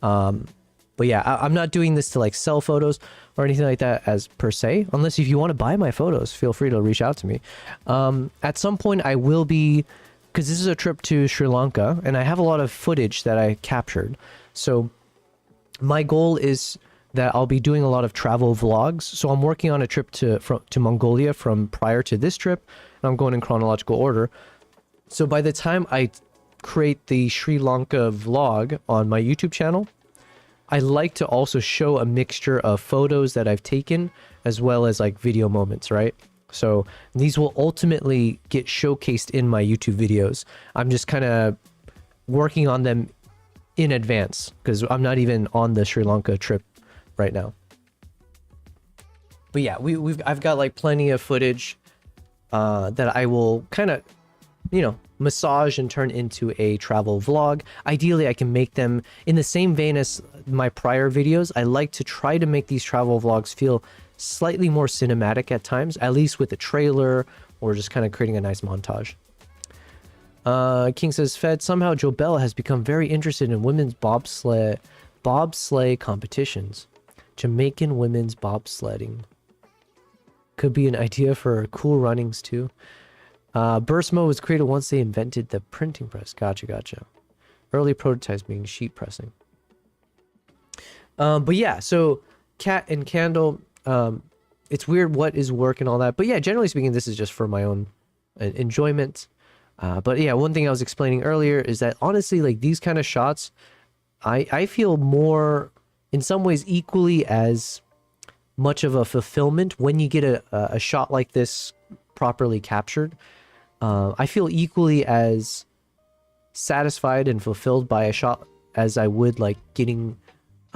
But yeah, I'm not doing this to like sell photos or anything like that as per se, unless if you want to buy my photos, feel free to reach out to me. At some point I will be, because this is a trip to Sri Lanka and I have a lot of footage that I captured. So my goal is that I'll be doing a lot of travel vlogs. So I'm working on a trip to Mongolia from prior to this trip. And I'm going in chronological order. So by the time I create the Sri Lanka vlog on my YouTube channel, I like to also show a mixture of photos that I've taken as well as like video moments, right? So these will ultimately get showcased in my YouTube videos. I'm just kind of working on them in advance because I'm not even on the Sri Lanka trip right now. But yeah, I've got like plenty of footage that I will kind of, you know, massage and turn into a travel vlog. Ideally, I can make them in the same vein as my prior videos. I like to try to make these travel vlogs feel slightly more cinematic at times, at least with a trailer or just kind of creating a nice montage. King says, Fed, somehow Jobel has become very interested in women's bobsleigh competitions. Jamaican women's bobsledding. Could be an idea for cool runnings too. Burst mode was created once they invented the printing press. Gotcha. Early prototypes being sheet pressing. But yeah, so Cat and Candle, it's weird what is work and all that. But yeah, generally speaking, this is just for my own enjoyment. But yeah, one thing I was explaining earlier is that honestly, like these kind of shots, I feel more, in some ways, equally as much of a fulfillment when you get a shot like this properly captured. I feel equally as satisfied and fulfilled by a shot as I would like getting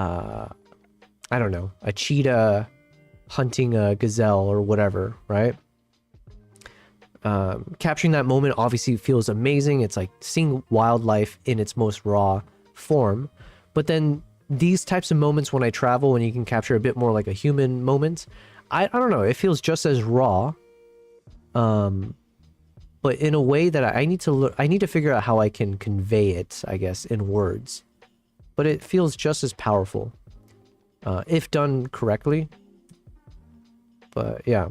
I don't know, a cheetah hunting a gazelle or whatever, right? Capturing that moment obviously feels amazing. It's like seeing wildlife in its most raw form. But then these types of moments when I travel, when you can capture a bit more like a human moment, I don't know, it feels just as raw. But in a way that I need to figure out how I can convey it, I guess, in words. But it feels just as powerful, if done correctly. But yeah.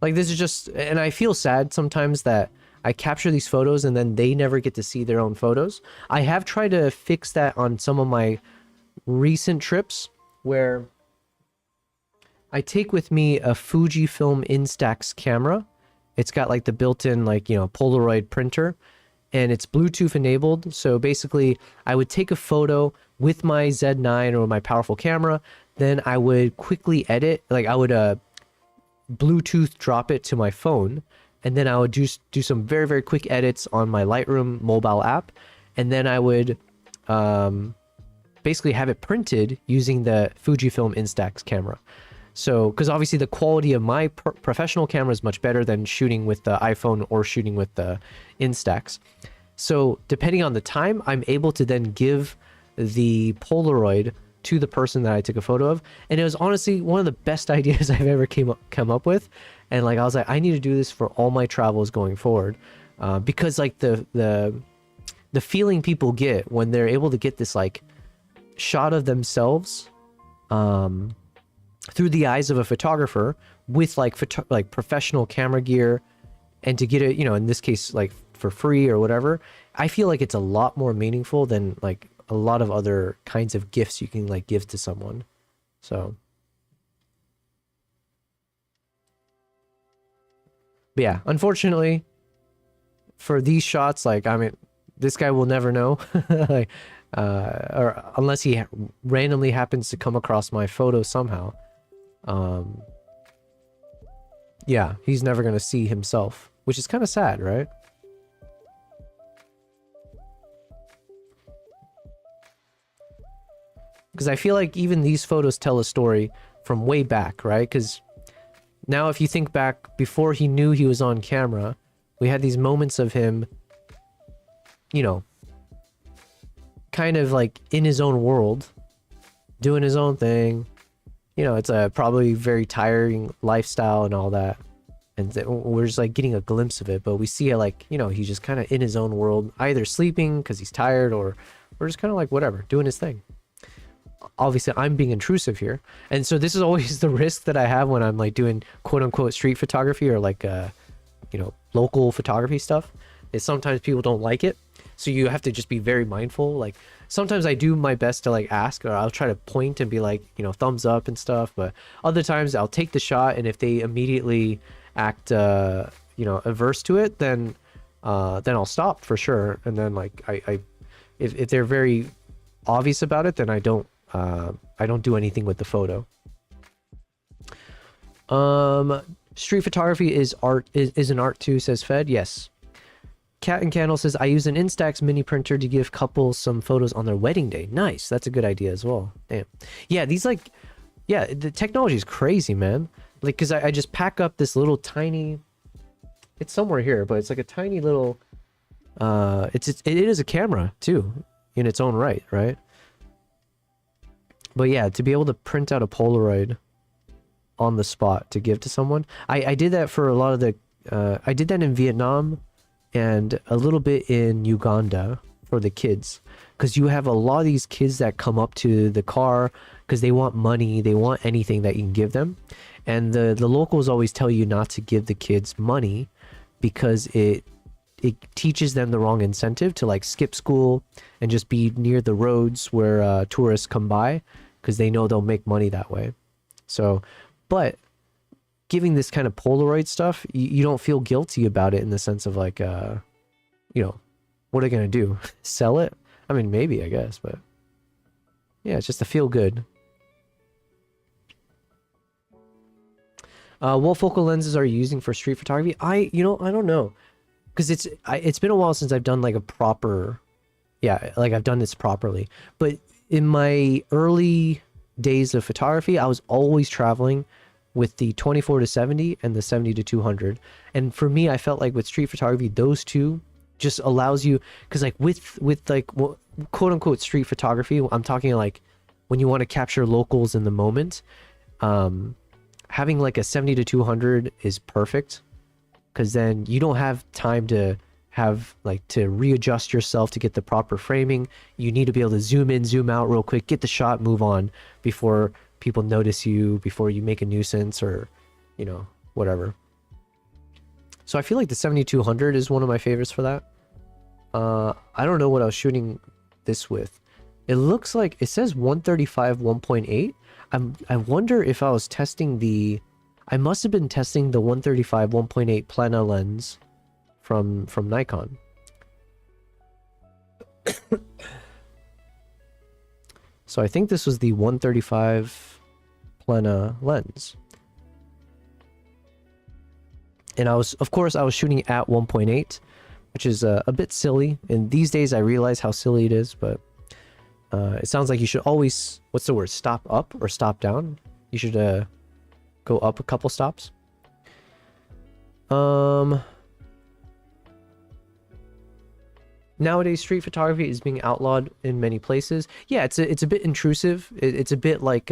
Like this is just, and I feel sad sometimes that I capture these photos and then they never get to see their own photos. I have tried to fix that on some of my recent trips where I take with me a Fujifilm Instax camera. It's got like the built-in like, you know, Polaroid printer, and it's Bluetooth enabled. So basically I would take a photo with my Z9 or my powerful camera. Then I would quickly edit, like I would Bluetooth drop it to my phone, and then I would do some very, very quick edits on my Lightroom mobile app. And then I would basically have it printed using the Fujifilm Instax camera. So, because obviously the quality of my professional camera is much better than shooting with the iPhone or shooting with the Instax. So depending on the time, I'm able to then give the Polaroid to the person that I took a photo of. And it was honestly one of the best ideas I've ever come up with. And like, I was like, I need to do this for all my travels going forward. Because like the feeling people get when they're able to get this like shot of themselves, through the eyes of a photographer with like professional camera gear, and to get it, you know, in this case, like for free or whatever, I feel like it's a lot more meaningful than like a lot of other kinds of gifts you can like give to someone. So, but yeah, unfortunately for these shots, like, I mean, this guy will never know, like, or unless he randomly happens to come across my photo somehow. Yeah, he's never gonna see himself, which is kind of sad, right? Because I feel like even these photos tell a story from way back, right? Because now if you think back, before he knew he was on camera, we had these moments of him, you know, kind of like in his own world, doing his own thing. You know, it's a probably very tiring lifestyle and all that. And we're just like getting a glimpse of it, but we see it like, you know, he's just kind of in his own world, either sleeping because he's tired, or just kind of like whatever, doing his thing. Obviously, I'm being intrusive here. And so this is always the risk that I have when I'm like doing quote unquote street photography or like, you know, local photography stuff, is sometimes people don't like it. So you have to just be very mindful. Like sometimes I do my best to like ask, or I'll try to point and be like, you know, thumbs up and stuff. But other times I'll take the shot, and if they immediately act, you know, averse to it, then I'll stop for sure. And then like if they're very obvious about it, then I don't do anything with the photo. Street photography is art, is an art too, says Fed. Yes. Cat and Candle says, I use an Instax mini printer to give couples some photos on their wedding day. Nice. That's a good idea as well. Damn. Yeah, these like, yeah, the technology is crazy, man. Like, because I just pack up this little tiny, it's somewhere here, but it's like a tiny little, it is a camera too, in its own right, right? But yeah, to be able to print out a Polaroid on the spot to give to someone. I did that for a lot of the, I did that in Vietnam and a little bit in Uganda for the kids. Because you have a lot of these kids that come up to the car because they want money, they want anything that you can give them. And the locals always tell you not to give the kids money because it teaches them the wrong incentive to like skip school and just be near the roads where tourists come by, because they know they'll make money that way. So, but giving this kind of Polaroid stuff, you don't feel guilty about it in the sense of like, you know, what are they going to do? Sell it? I mean, maybe, I guess, but yeah, it's just to feel good. What focal lenses are you using for street photography? I don't know. Because it's been a while since I've done like a proper, yeah, like I've done this properly. But in my early days of photography, I was always traveling with the 24 to 70 and the 70 to 200. And for me, I felt like with street photography, those two just allows you, because like with like quote unquote street photography, I'm talking like when you want to capture locals in the moment, having like a 70 to 200 is perfect, because then you don't have time to have like to readjust yourself to get the proper framing. You need to be able to zoom in, zoom out real quick, get the shot, move on before people notice you, before you make a nuisance or, you know, whatever. So I feel like the 7200 is one of my favorites for that. I don't know what I was shooting this with. It looks like it says 135 1.8. I wonder if I was testing the, I must have been testing the 135 1.8 plana lens from Nikon. So I think this was the 135 plana lens. And I was, of course, I was shooting at 1.8, which is a bit silly. And these days I realize how silly it is, but it sounds like you should always, what's the word, stop up or stop down? You should go up a couple stops. Nowadays, street photography is being outlawed in many places. Yeah, it's a bit intrusive. It's a bit like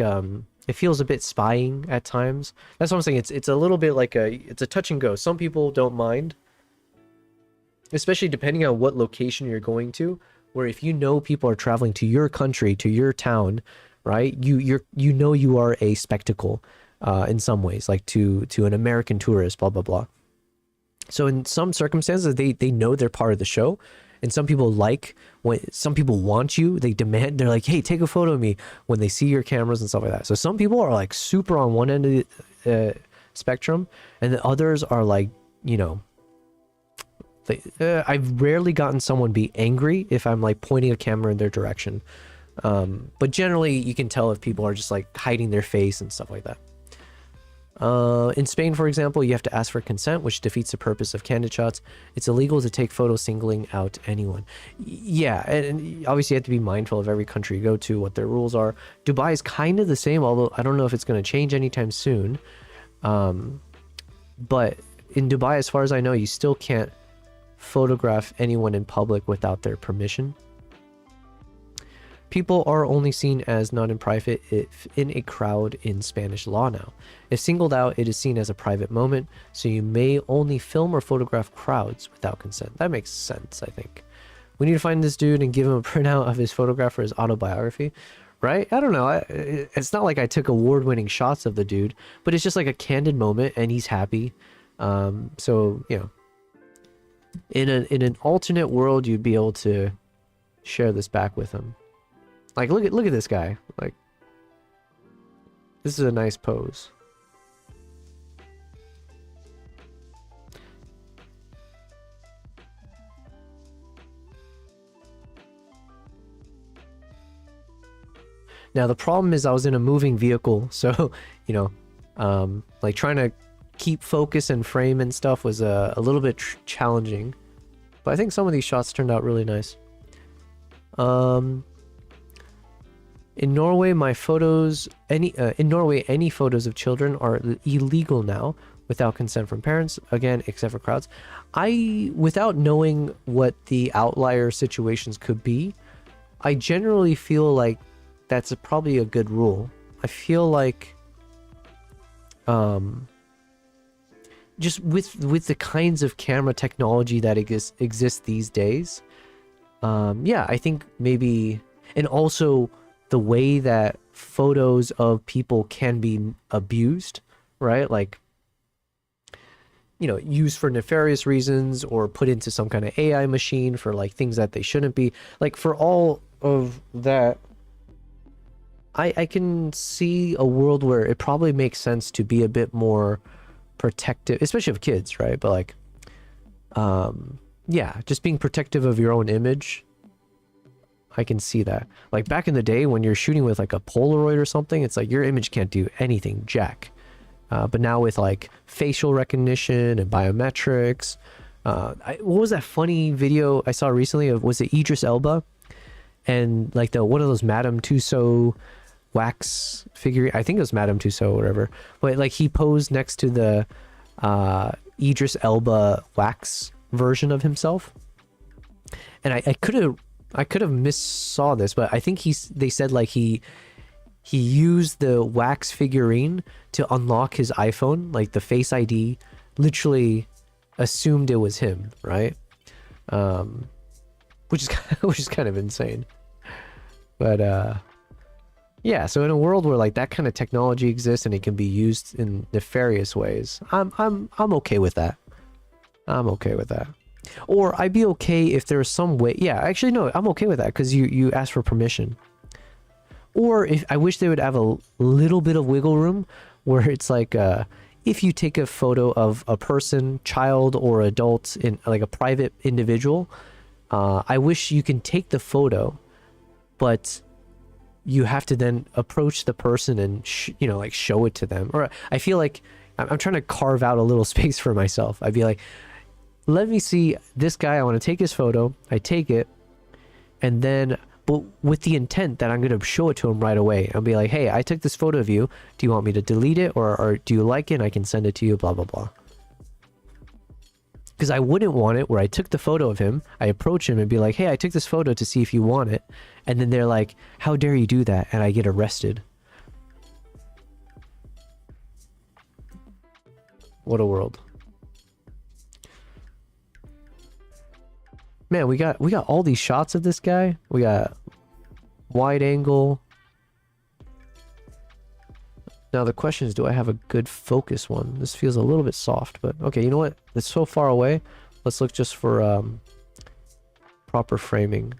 it feels a bit spying at times. That's what I'm saying. It's a little bit like it's a touch and go. Some people don't mind, especially depending on what location you're going to. Where if you know people are traveling to your country, to your town, right? You know you are a spectacle in some ways, like to an American tourist, blah blah blah. So in some circumstances, they know they're part of the show. And some people like, when some people want you, they demand, they're like, hey, take a photo of me when they see your cameras and stuff like that. So some people are like super on one end of the spectrum, and the others are like, you know, I've rarely gotten someone be angry if I'm like pointing a camera in their direction. But generally you can tell if people are just like hiding their face and stuff like that. In Spain, for example, you have to ask for consent, which defeats the purpose of candid shots. It's illegal to take photos singling out anyone. Yeah, and obviously you have to be mindful of every country you go to, what their rules are. Dubai is kind of the same, although I don't know if it's going to change anytime soon. But in Dubai, as far as I know, you still can't photograph anyone in public without their permission. People are only seen as not in private if in a crowd in Spanish law now. If singled out, it is seen as a private moment, so you may only film or photograph crowds without consent. That makes sense, I think. We need to find this dude and give him a printout of his photograph for his autobiography, right? I don't know. It's not like I took award-winning shots of the dude, but it's just like a candid moment, and he's happy. So, you know, in an alternate world, you'd be able to share this back with him. Like, look at this guy. Like, this is a nice pose. Now, the problem is I was in a moving vehicle, so, you know, like trying to keep focus and frame and stuff was a little bit challenging. But I think some of these shots turned out really nice. In Norway, any photos of children are illegal now without consent from parents, again, except for crowds. Without knowing what the outlier situations could be, I generally feel like that's probably a good rule. I feel like, just with the kinds of camera technology that exists these days, yeah, I think maybe, and also the way that photos of people can be abused, right? Like, you know, used for nefarious reasons or put into some kind of AI machine for like things that they shouldn't be. Like, for all of that, I can see a world where it probably makes sense to be a bit more protective, especially of kids, right? But like, yeah, just being protective of your own image. I can see that. Like back in the day when you're shooting with like a Polaroid or something, it's like your image can't do anything, jack. But now with like facial recognition and biometrics, what was that funny video I saw recently of, was it Idris Elba? and like the one of those Madame Tussauds wax figure. I think it was Madame Tussauds or whatever. But like he posed next to the Idris Elba wax version of himself, and I could have missaw this, but I think they said like he used the wax figurine to unlock his iPhone, like the Face ID literally assumed it was him, right? Which is kind of insane. But yeah, so in a world where like that kind of technology exists and it can be used in nefarious ways, I'm okay with that. I'm okay with that. Or I'd be okay if there's some way. Yeah, actually no, I'm okay with that because you ask for permission. Or if I wish they would have a little bit of wiggle room where it's like if you take a photo of a person, child or adult, in like a private individual, I wish you can take the photo, but you have to then approach the person and like show it to them. Or I feel like I'm trying to carve out a little space for myself. I'd be like, let me see this guy. I want to take his photo. I take it, and then, but with the intent that I'm going to show it to him right away. I'll be like, hey, I took this photo of you. Do you want me to delete it, or do you like it? And I can send it to you, blah, blah, blah. Because I wouldn't want it where I took the photo of him, I approach him and be like, hey, I took this photo to see if you want it. And then they're like, how dare you do that? And I get arrested. What a world. Man, we got all these shots of this guy. We got wide angle. Now the question is, do I have a good focus one? This feels a little bit soft, but okay, you know what? It's so far away. Let's look just for proper framing.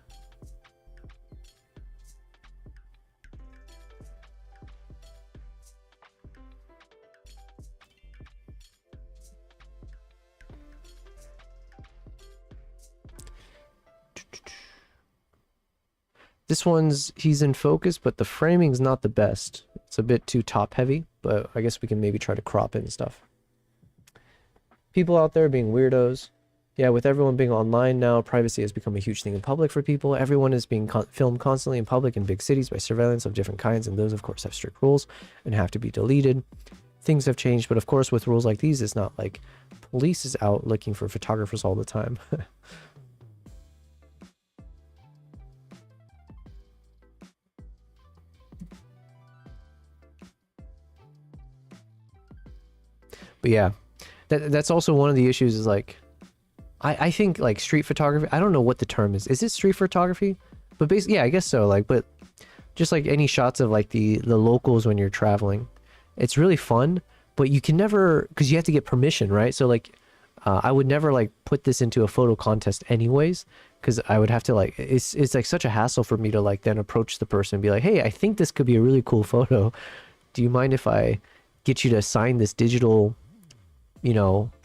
This one's, he's in focus, but the framing's not the best. It's a bit too top heavy, but I guess we can maybe try to crop it and stuff. People out there being weirdos. Yeah, with everyone being online now, privacy has become a huge thing in public for people. Everyone is being filmed constantly in public in big cities by surveillance of different kinds, and those, of course, have strict rules and have to be deleted. Things have changed, but of course, with rules like these, it's not like police is out looking for photographers all the time. But yeah, that's also one of the issues is like, I think like street photography, I don't know what the term is. Is it street photography? But basically, yeah, I guess so. Like, but just like any shots of like the locals when you're traveling, it's really fun, but you can never, because you have to get permission, right? So like, I would never like put this into a photo contest anyways, because I would have to like, it's like such a hassle for me to like then approach the person and be like, hey, I think this could be a really cool photo. Do you mind if I get you to sign this digital,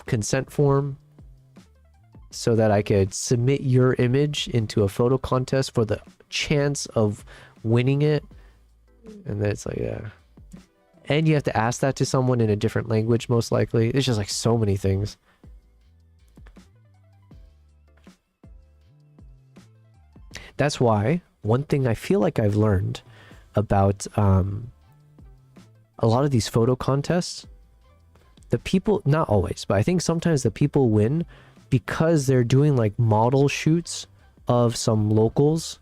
consent form so that I could submit your image into a photo contest for the chance of winning it? And then it's like, yeah. And you have to ask that to someone in a different language, most likely. It's just like so many things. That's why one thing I feel like I've learned about a lot of these photo contests, the people, not always, but I think sometimes the people win because they're doing like model shoots of some locals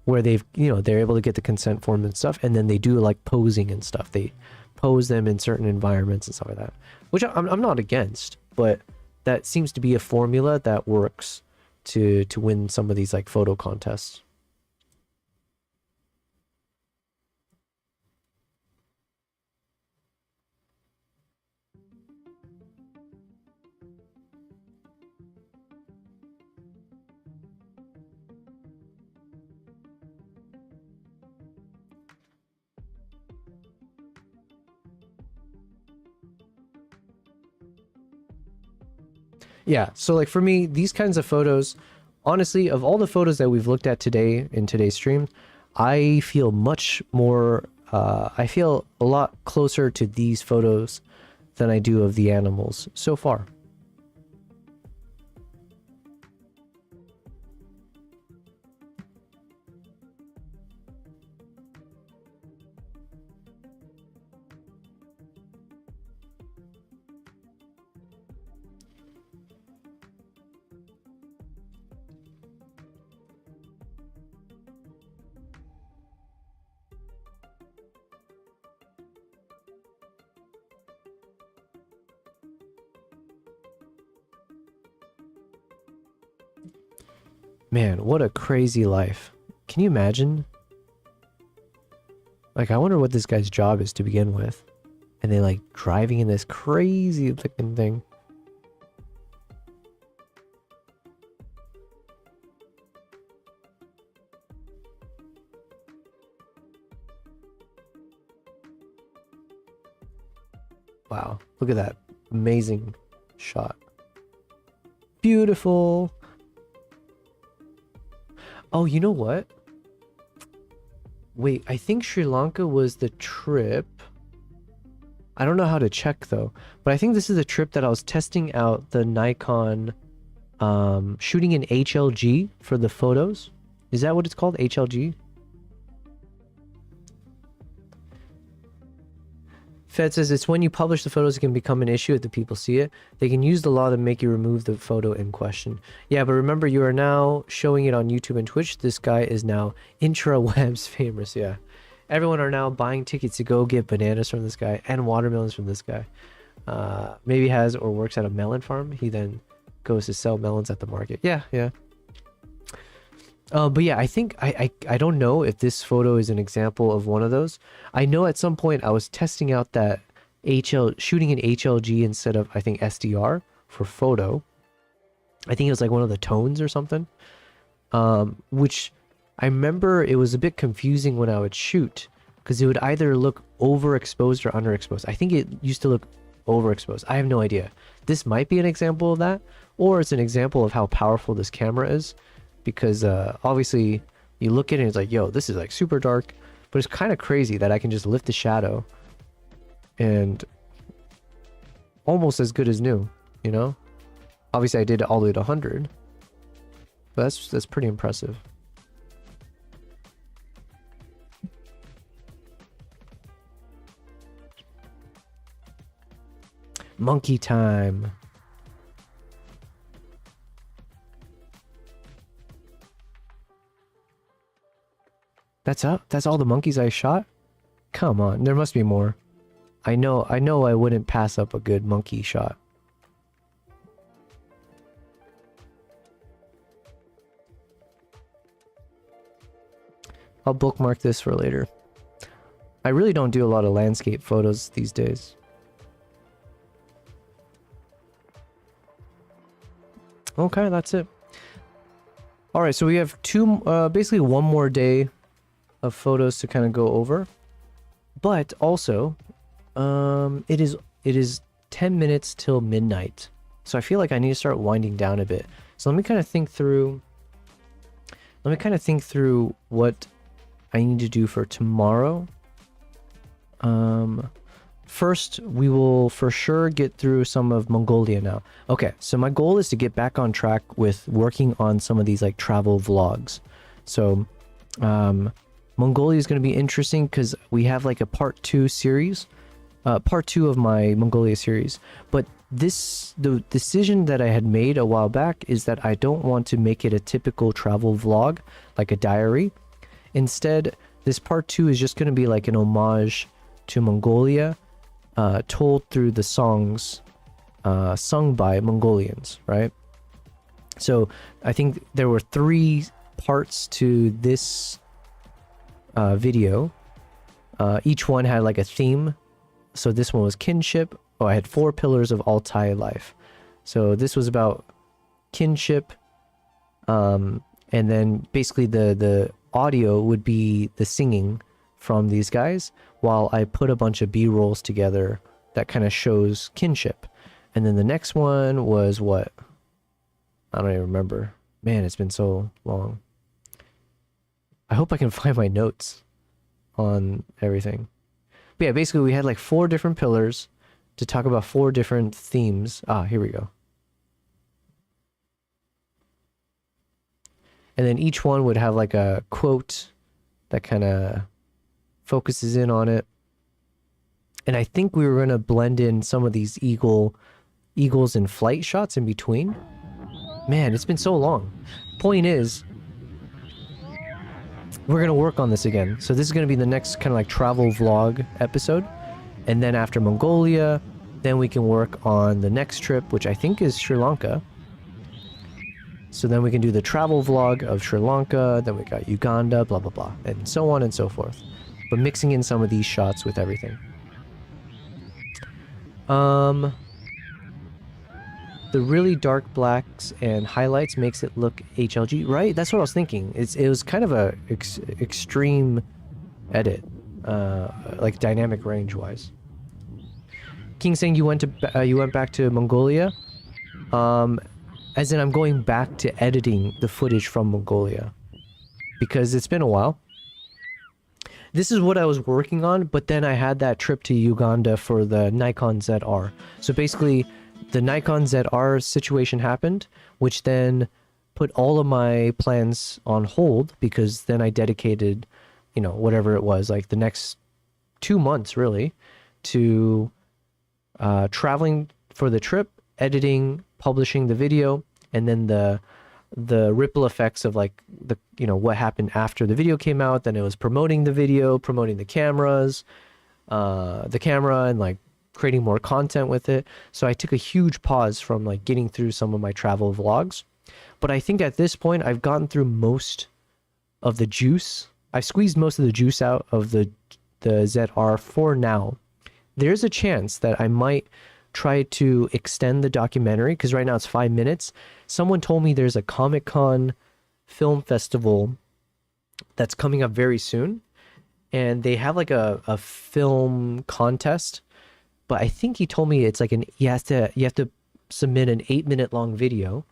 where they've, they're able to get the consent form and stuff, and then they do like posing and stuff. They pose them in certain environments and stuff like that, which I'm not against, but that seems to be a formula that works to win some of these like photo contests. Yeah, so like for me, these kinds of photos, honestly, of all the photos that we've looked at today in today's stream, I feel much more, I feel a lot closer to these photos than I do of the animals so far. Man, what a crazy life. Can you imagine? Like, I wonder what this guy's job is to begin with. And they like driving in this crazy looking thing. Wow, look at that amazing shot. Beautiful. Oh, you know what? Wait, I think Sri Lanka was the trip. I don't know how to check though, but I think this is the trip that I was testing out the Nikon shooting in HLG for the photos. Is that what it's called? HLG? Fed says it's when you publish the photos it can become an issue if the people see it. They can use the law to make you remove the photo in question. Yeah, but remember you are now showing it on YouTube and Twitch. This guy is now intrawebs famous, yeah. Everyone are now buying tickets to go get bananas from this guy and watermelons from this guy. Maybe has or works at a melon farm. He then goes to sell melons at the market. Yeah, yeah. But yeah, I think I don't know if this photo is an example of one of those. I know at some point I was testing out that shooting in HLG instead of I think SDR for photo. I think it was like one of the tones or something. Which I remember it was a bit confusing when I would shoot because it would either look overexposed or underexposed. I think it used to look overexposed. I have no idea. This might be an example of that, or it's an example of how powerful this camera is. Because obviously you look at it and it's like, yo, this is like super dark, but it's kind of crazy that I can just lift the shadow and almost as good as new, you know? Obviously I did it all the way to 100, but that's pretty impressive. Monkey time. That's all the monkeys I shot? Come on, there must be more. I know I wouldn't pass up a good monkey shot. I'll bookmark this for later. I really don't do a lot of landscape photos these days. Okay, that's it. Alright, so we have basically one more day of photos to kind of go over, but also it is 10 minutes till midnight, so I feel like I need to start winding down a bit. So let me kind of think through what I need to do for tomorrow. First we will for sure get through some of Mongolia now. Okay, so my goal is to get back on track with working on some of these like travel vlogs. So Mongolia is going to be interesting because we have like a part 2 series, part 2 of my Mongolia series. But the decision that I had made a while back is that I don't want to make it a typical travel vlog, like a diary. Instead, this part 2 is just going to be like an homage to Mongolia, told through the songs sung by Mongolians, right? So I think there were 3 parts to this video. Each one had like a theme. So this one was kinship. Oh, I had 4 pillars of Altai life. So this was about kinship. And then basically the audio would be the singing from these guys, while I put a bunch of B-rolls together that kind of shows kinship. And then the next one was what? I don't even remember. Man, it's been so long. I hope I can find my notes on everything. But yeah, basically we had like 4 different pillars to talk about 4 different themes. Here we go. And then each one would have like a quote that kind of focuses in on it. And I think we were going to blend in some of these eagles in flight shots in between. Man, it's been so long. Point is, we're going to work on this again. So this is going to be the next kind of like travel vlog episode. And then after Mongolia, then we can work on the next trip, which I think is Sri Lanka. So then we can do the travel vlog of Sri Lanka, then we got Uganda, blah, blah, blah, and so on and so forth. But mixing in some of these shots with everything. The really dark blacks and highlights makes it look HLG, right? That's what I was thinking. It was kind of a extreme edit, like dynamic range wise. King saying you went back to Mongolia, as in I'm going back to editing the footage from Mongolia because it's been a while. This is what I was working on, but then I had that trip to Uganda for the Nikon ZR. So basically, the Nikon ZR situation happened, which then put all of my plans on hold because then I dedicated, you know, whatever it was, like the next 2 months really, to traveling for the trip, editing, publishing the video, and then the ripple effects of like the, you know, what happened after the video came out. Then it was promoting the video, promoting the cameras, the camera, and like creating more content with it. So I took a huge pause from like getting through some of my travel vlogs. But I think at this point I've gotten through most of the juice. I've squeezed most of the juice out of the ZR for now. There's a chance that I might try to extend the documentary because right now it's 5 minutes. Someone told me there's a Comic-Con film festival that's coming up very soon, and they have like a film contest. But I think he told me it's like you have to submit an 8-minute long video,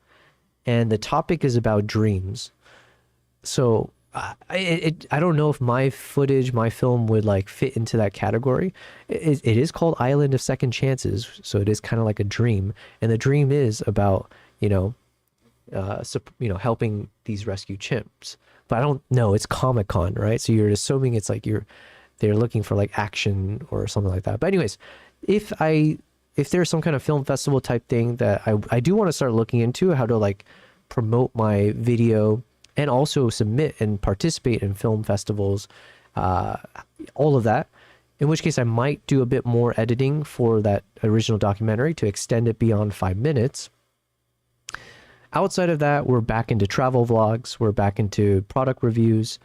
and the topic is about dreams. So I don't know if my footage, my film would like fit into that category. It is called Island of Second Chances, so it is kind of like a dream, and the dream is about, you know, helping these rescue chimps. But I don't know. It's Comic-Con, right? So you're assuming it's like they're looking for like action or something like that. But anyways, if there's some kind of film festival type thing that I do want to start looking into, how to like promote my video and also submit and participate in film festivals, all of that, in which case I might do a bit more editing for that original documentary to extend it beyond 5 minutes. Outside of that, we're back into travel vlogs, we're back into product reviews.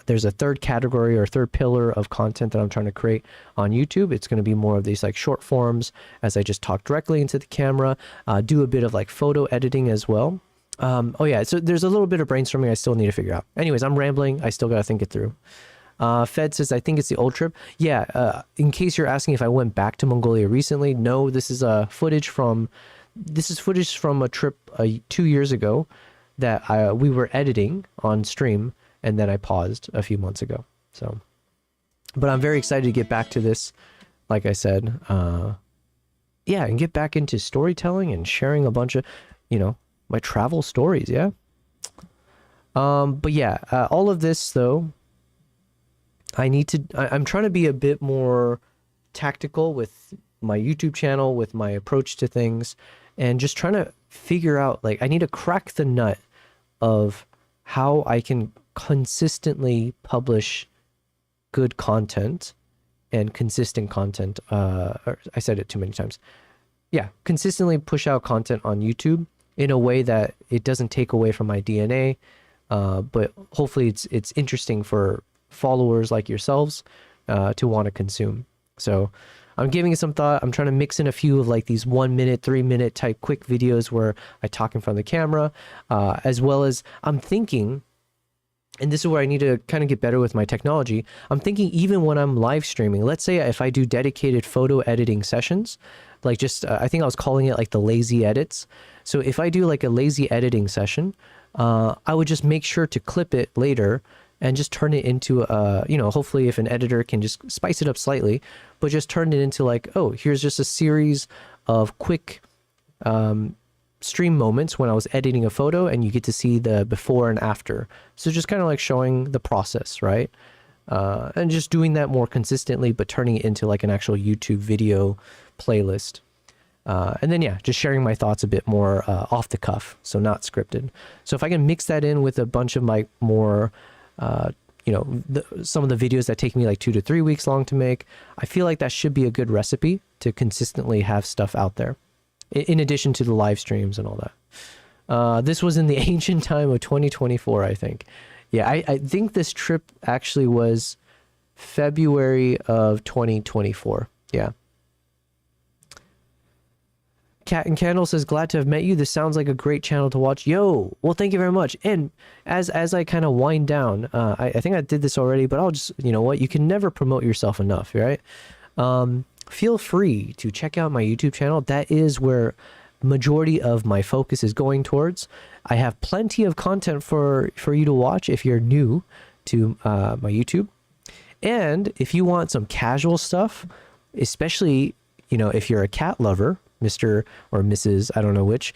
There's a third category or third pillar of content that I'm trying to create on YouTube. It's going to be more of these like short forms as I just talk directly into the camera, do a bit of like photo editing as well. Oh yeah, so there's a little bit of brainstorming I still need to figure out. Anyways, I'm rambling. I still got to think it through. Fed says, I think it's the old trip. Yeah, in case you're asking if I went back to Mongolia recently, no, this is footage from a trip 2 years ago that we were editing on stream, and then I paused a few months ago. So, but I'm very excited to get back to this. Like I said, yeah, and get back into storytelling and sharing a bunch of, you know, my travel stories. Yeah. But yeah, all of this though, I'm trying to be a bit more tactical with my YouTube channel, with my approach to things, and just trying to figure out, like, I need to crack the nut of how I can consistently publish good content and consistent content. I said it too many times. Yeah, consistently push out content on YouTube in a way that it doesn't take away from my DNA, but hopefully it's interesting for followers like yourselves to want to consume. So I'm giving it some thought. I'm trying to mix in a few of like these 1 minute, 3 minute type quick videos where I talk in front of the camera, as well as I'm thinking, and this is where I need to kind of get better with my technology. I'm thinking even when I'm live streaming, let's say if I do dedicated photo editing sessions, like just, I think I was calling it like the lazy edits. So if I do like a lazy editing session, I would just make sure to clip it later and just turn it into you know, hopefully if an editor can just spice it up slightly, but just turn it into like, oh, here's just a series of quick stream moments when I was editing a photo, and you get to see the before and after. So just kind of like showing the process, right? And just doing that more consistently, but turning it into like an actual YouTube video playlist. And then, yeah, just sharing my thoughts a bit more off the cuff, so not scripted. So if I can mix that in with a bunch of my more, you know, some of the videos that take me like 2 to 3 weeks long to make, I feel like that should be a good recipe to consistently have stuff out there, in addition to the live streams and all that. This was in the ancient time of 2024, I think. Yeah, I think this trip actually was February of 2024. Yeah. Cat and Candle says, glad to have met you. This sounds like a great channel to watch. Yo, well, thank you very much. And as I kind of wind down, I think I did this already, but I'll just, you know what? You can never promote yourself enough, right? Feel free to check out my YouTube channel. That is where majority of my focus is going towards. I have plenty of content for you to watch if you're new to my YouTube. And if you want some casual stuff, especially, you know, if you're a cat lover, Mr. or Mrs., I don't know which,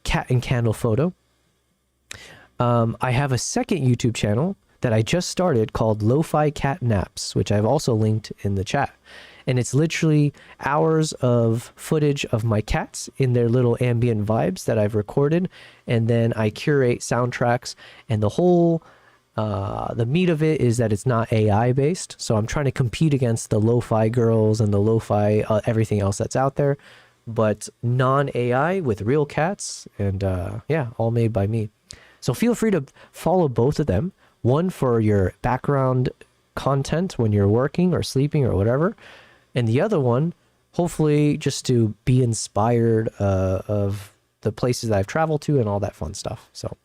Cat and Candle Photo. I have a second YouTube channel that I just started called Lo-Fi Cat Naps, which I've also linked in the chat. And it's literally hours of footage of my cats in their little ambient vibes that I've recorded. And then I curate soundtracks, and the whole the meat of it is that it's not AI based. So I'm trying to compete against the lo-fi girls and the lo-fi everything else that's out there, but non-AI with real cats, and yeah, all made by me. So feel free to follow both of them. One for your background content when you're working or sleeping or whatever, and the other one, hopefully, just to be inspired of the places that I've traveled to and all that fun stuff. So,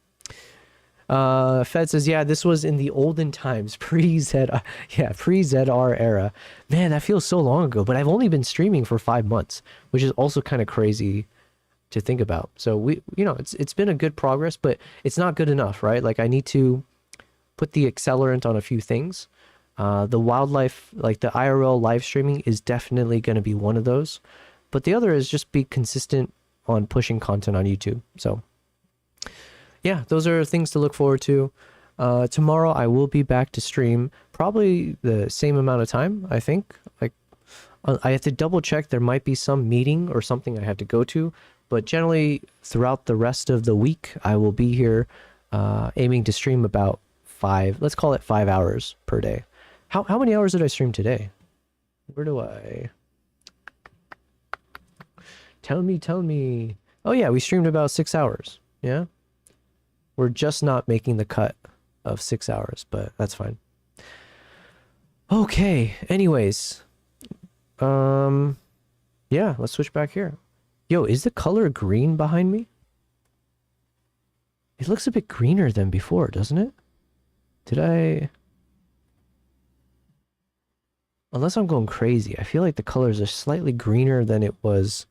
Fed says, yeah, this was in the olden times, pre-ZR era. Man, that feels so long ago, but I've only been streaming for 5 months, which is also kind of crazy to think about. So we, you know, it's been a good progress, but it's not good enough, right? Like I need to put the accelerant on a few things. The wildlife, like the IRL live streaming, is definitely going to be one of those. But the other is just be consistent on pushing content on YouTube. So yeah, those are things to look forward to. Tomorrow I will be back to stream probably the same amount of time, I think. Like I have to double check. There might be some meeting or something I have to go to, but generally throughout the rest of the week, I will be here aiming to stream about 5, let's call it 5 hours per day. How many hours did I stream today? Where do I... Tell me. Oh yeah, we streamed about 6 hours. Yeah. We're just not making the cut of 6 hours, but that's fine. Okay. Anyways. Yeah, let's switch back here. Yo, is the color green behind me? It looks a bit greener than before, doesn't it? Did I... Unless I'm going crazy, I feel like the colors are slightly greener than it was.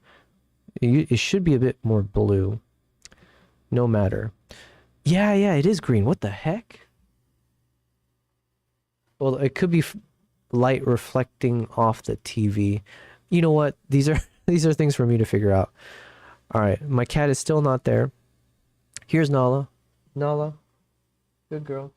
It should be a bit more blue. No matter. Yeah, it is green. What the heck? Well, it could be light reflecting off the TV. You know what? These are things for me to figure out. All right, my cat is still not there. Here's Nala. Nala, good girl.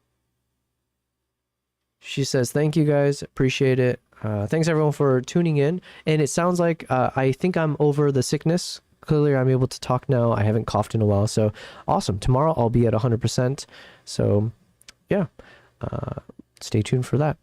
She says, thank you guys. Appreciate it. Thanks everyone for tuning in. And it sounds like I think I'm over the sickness. Clearly I'm able to talk now. I haven't coughed in a while. So awesome. Tomorrow I'll be at 100%. So yeah, stay tuned for that.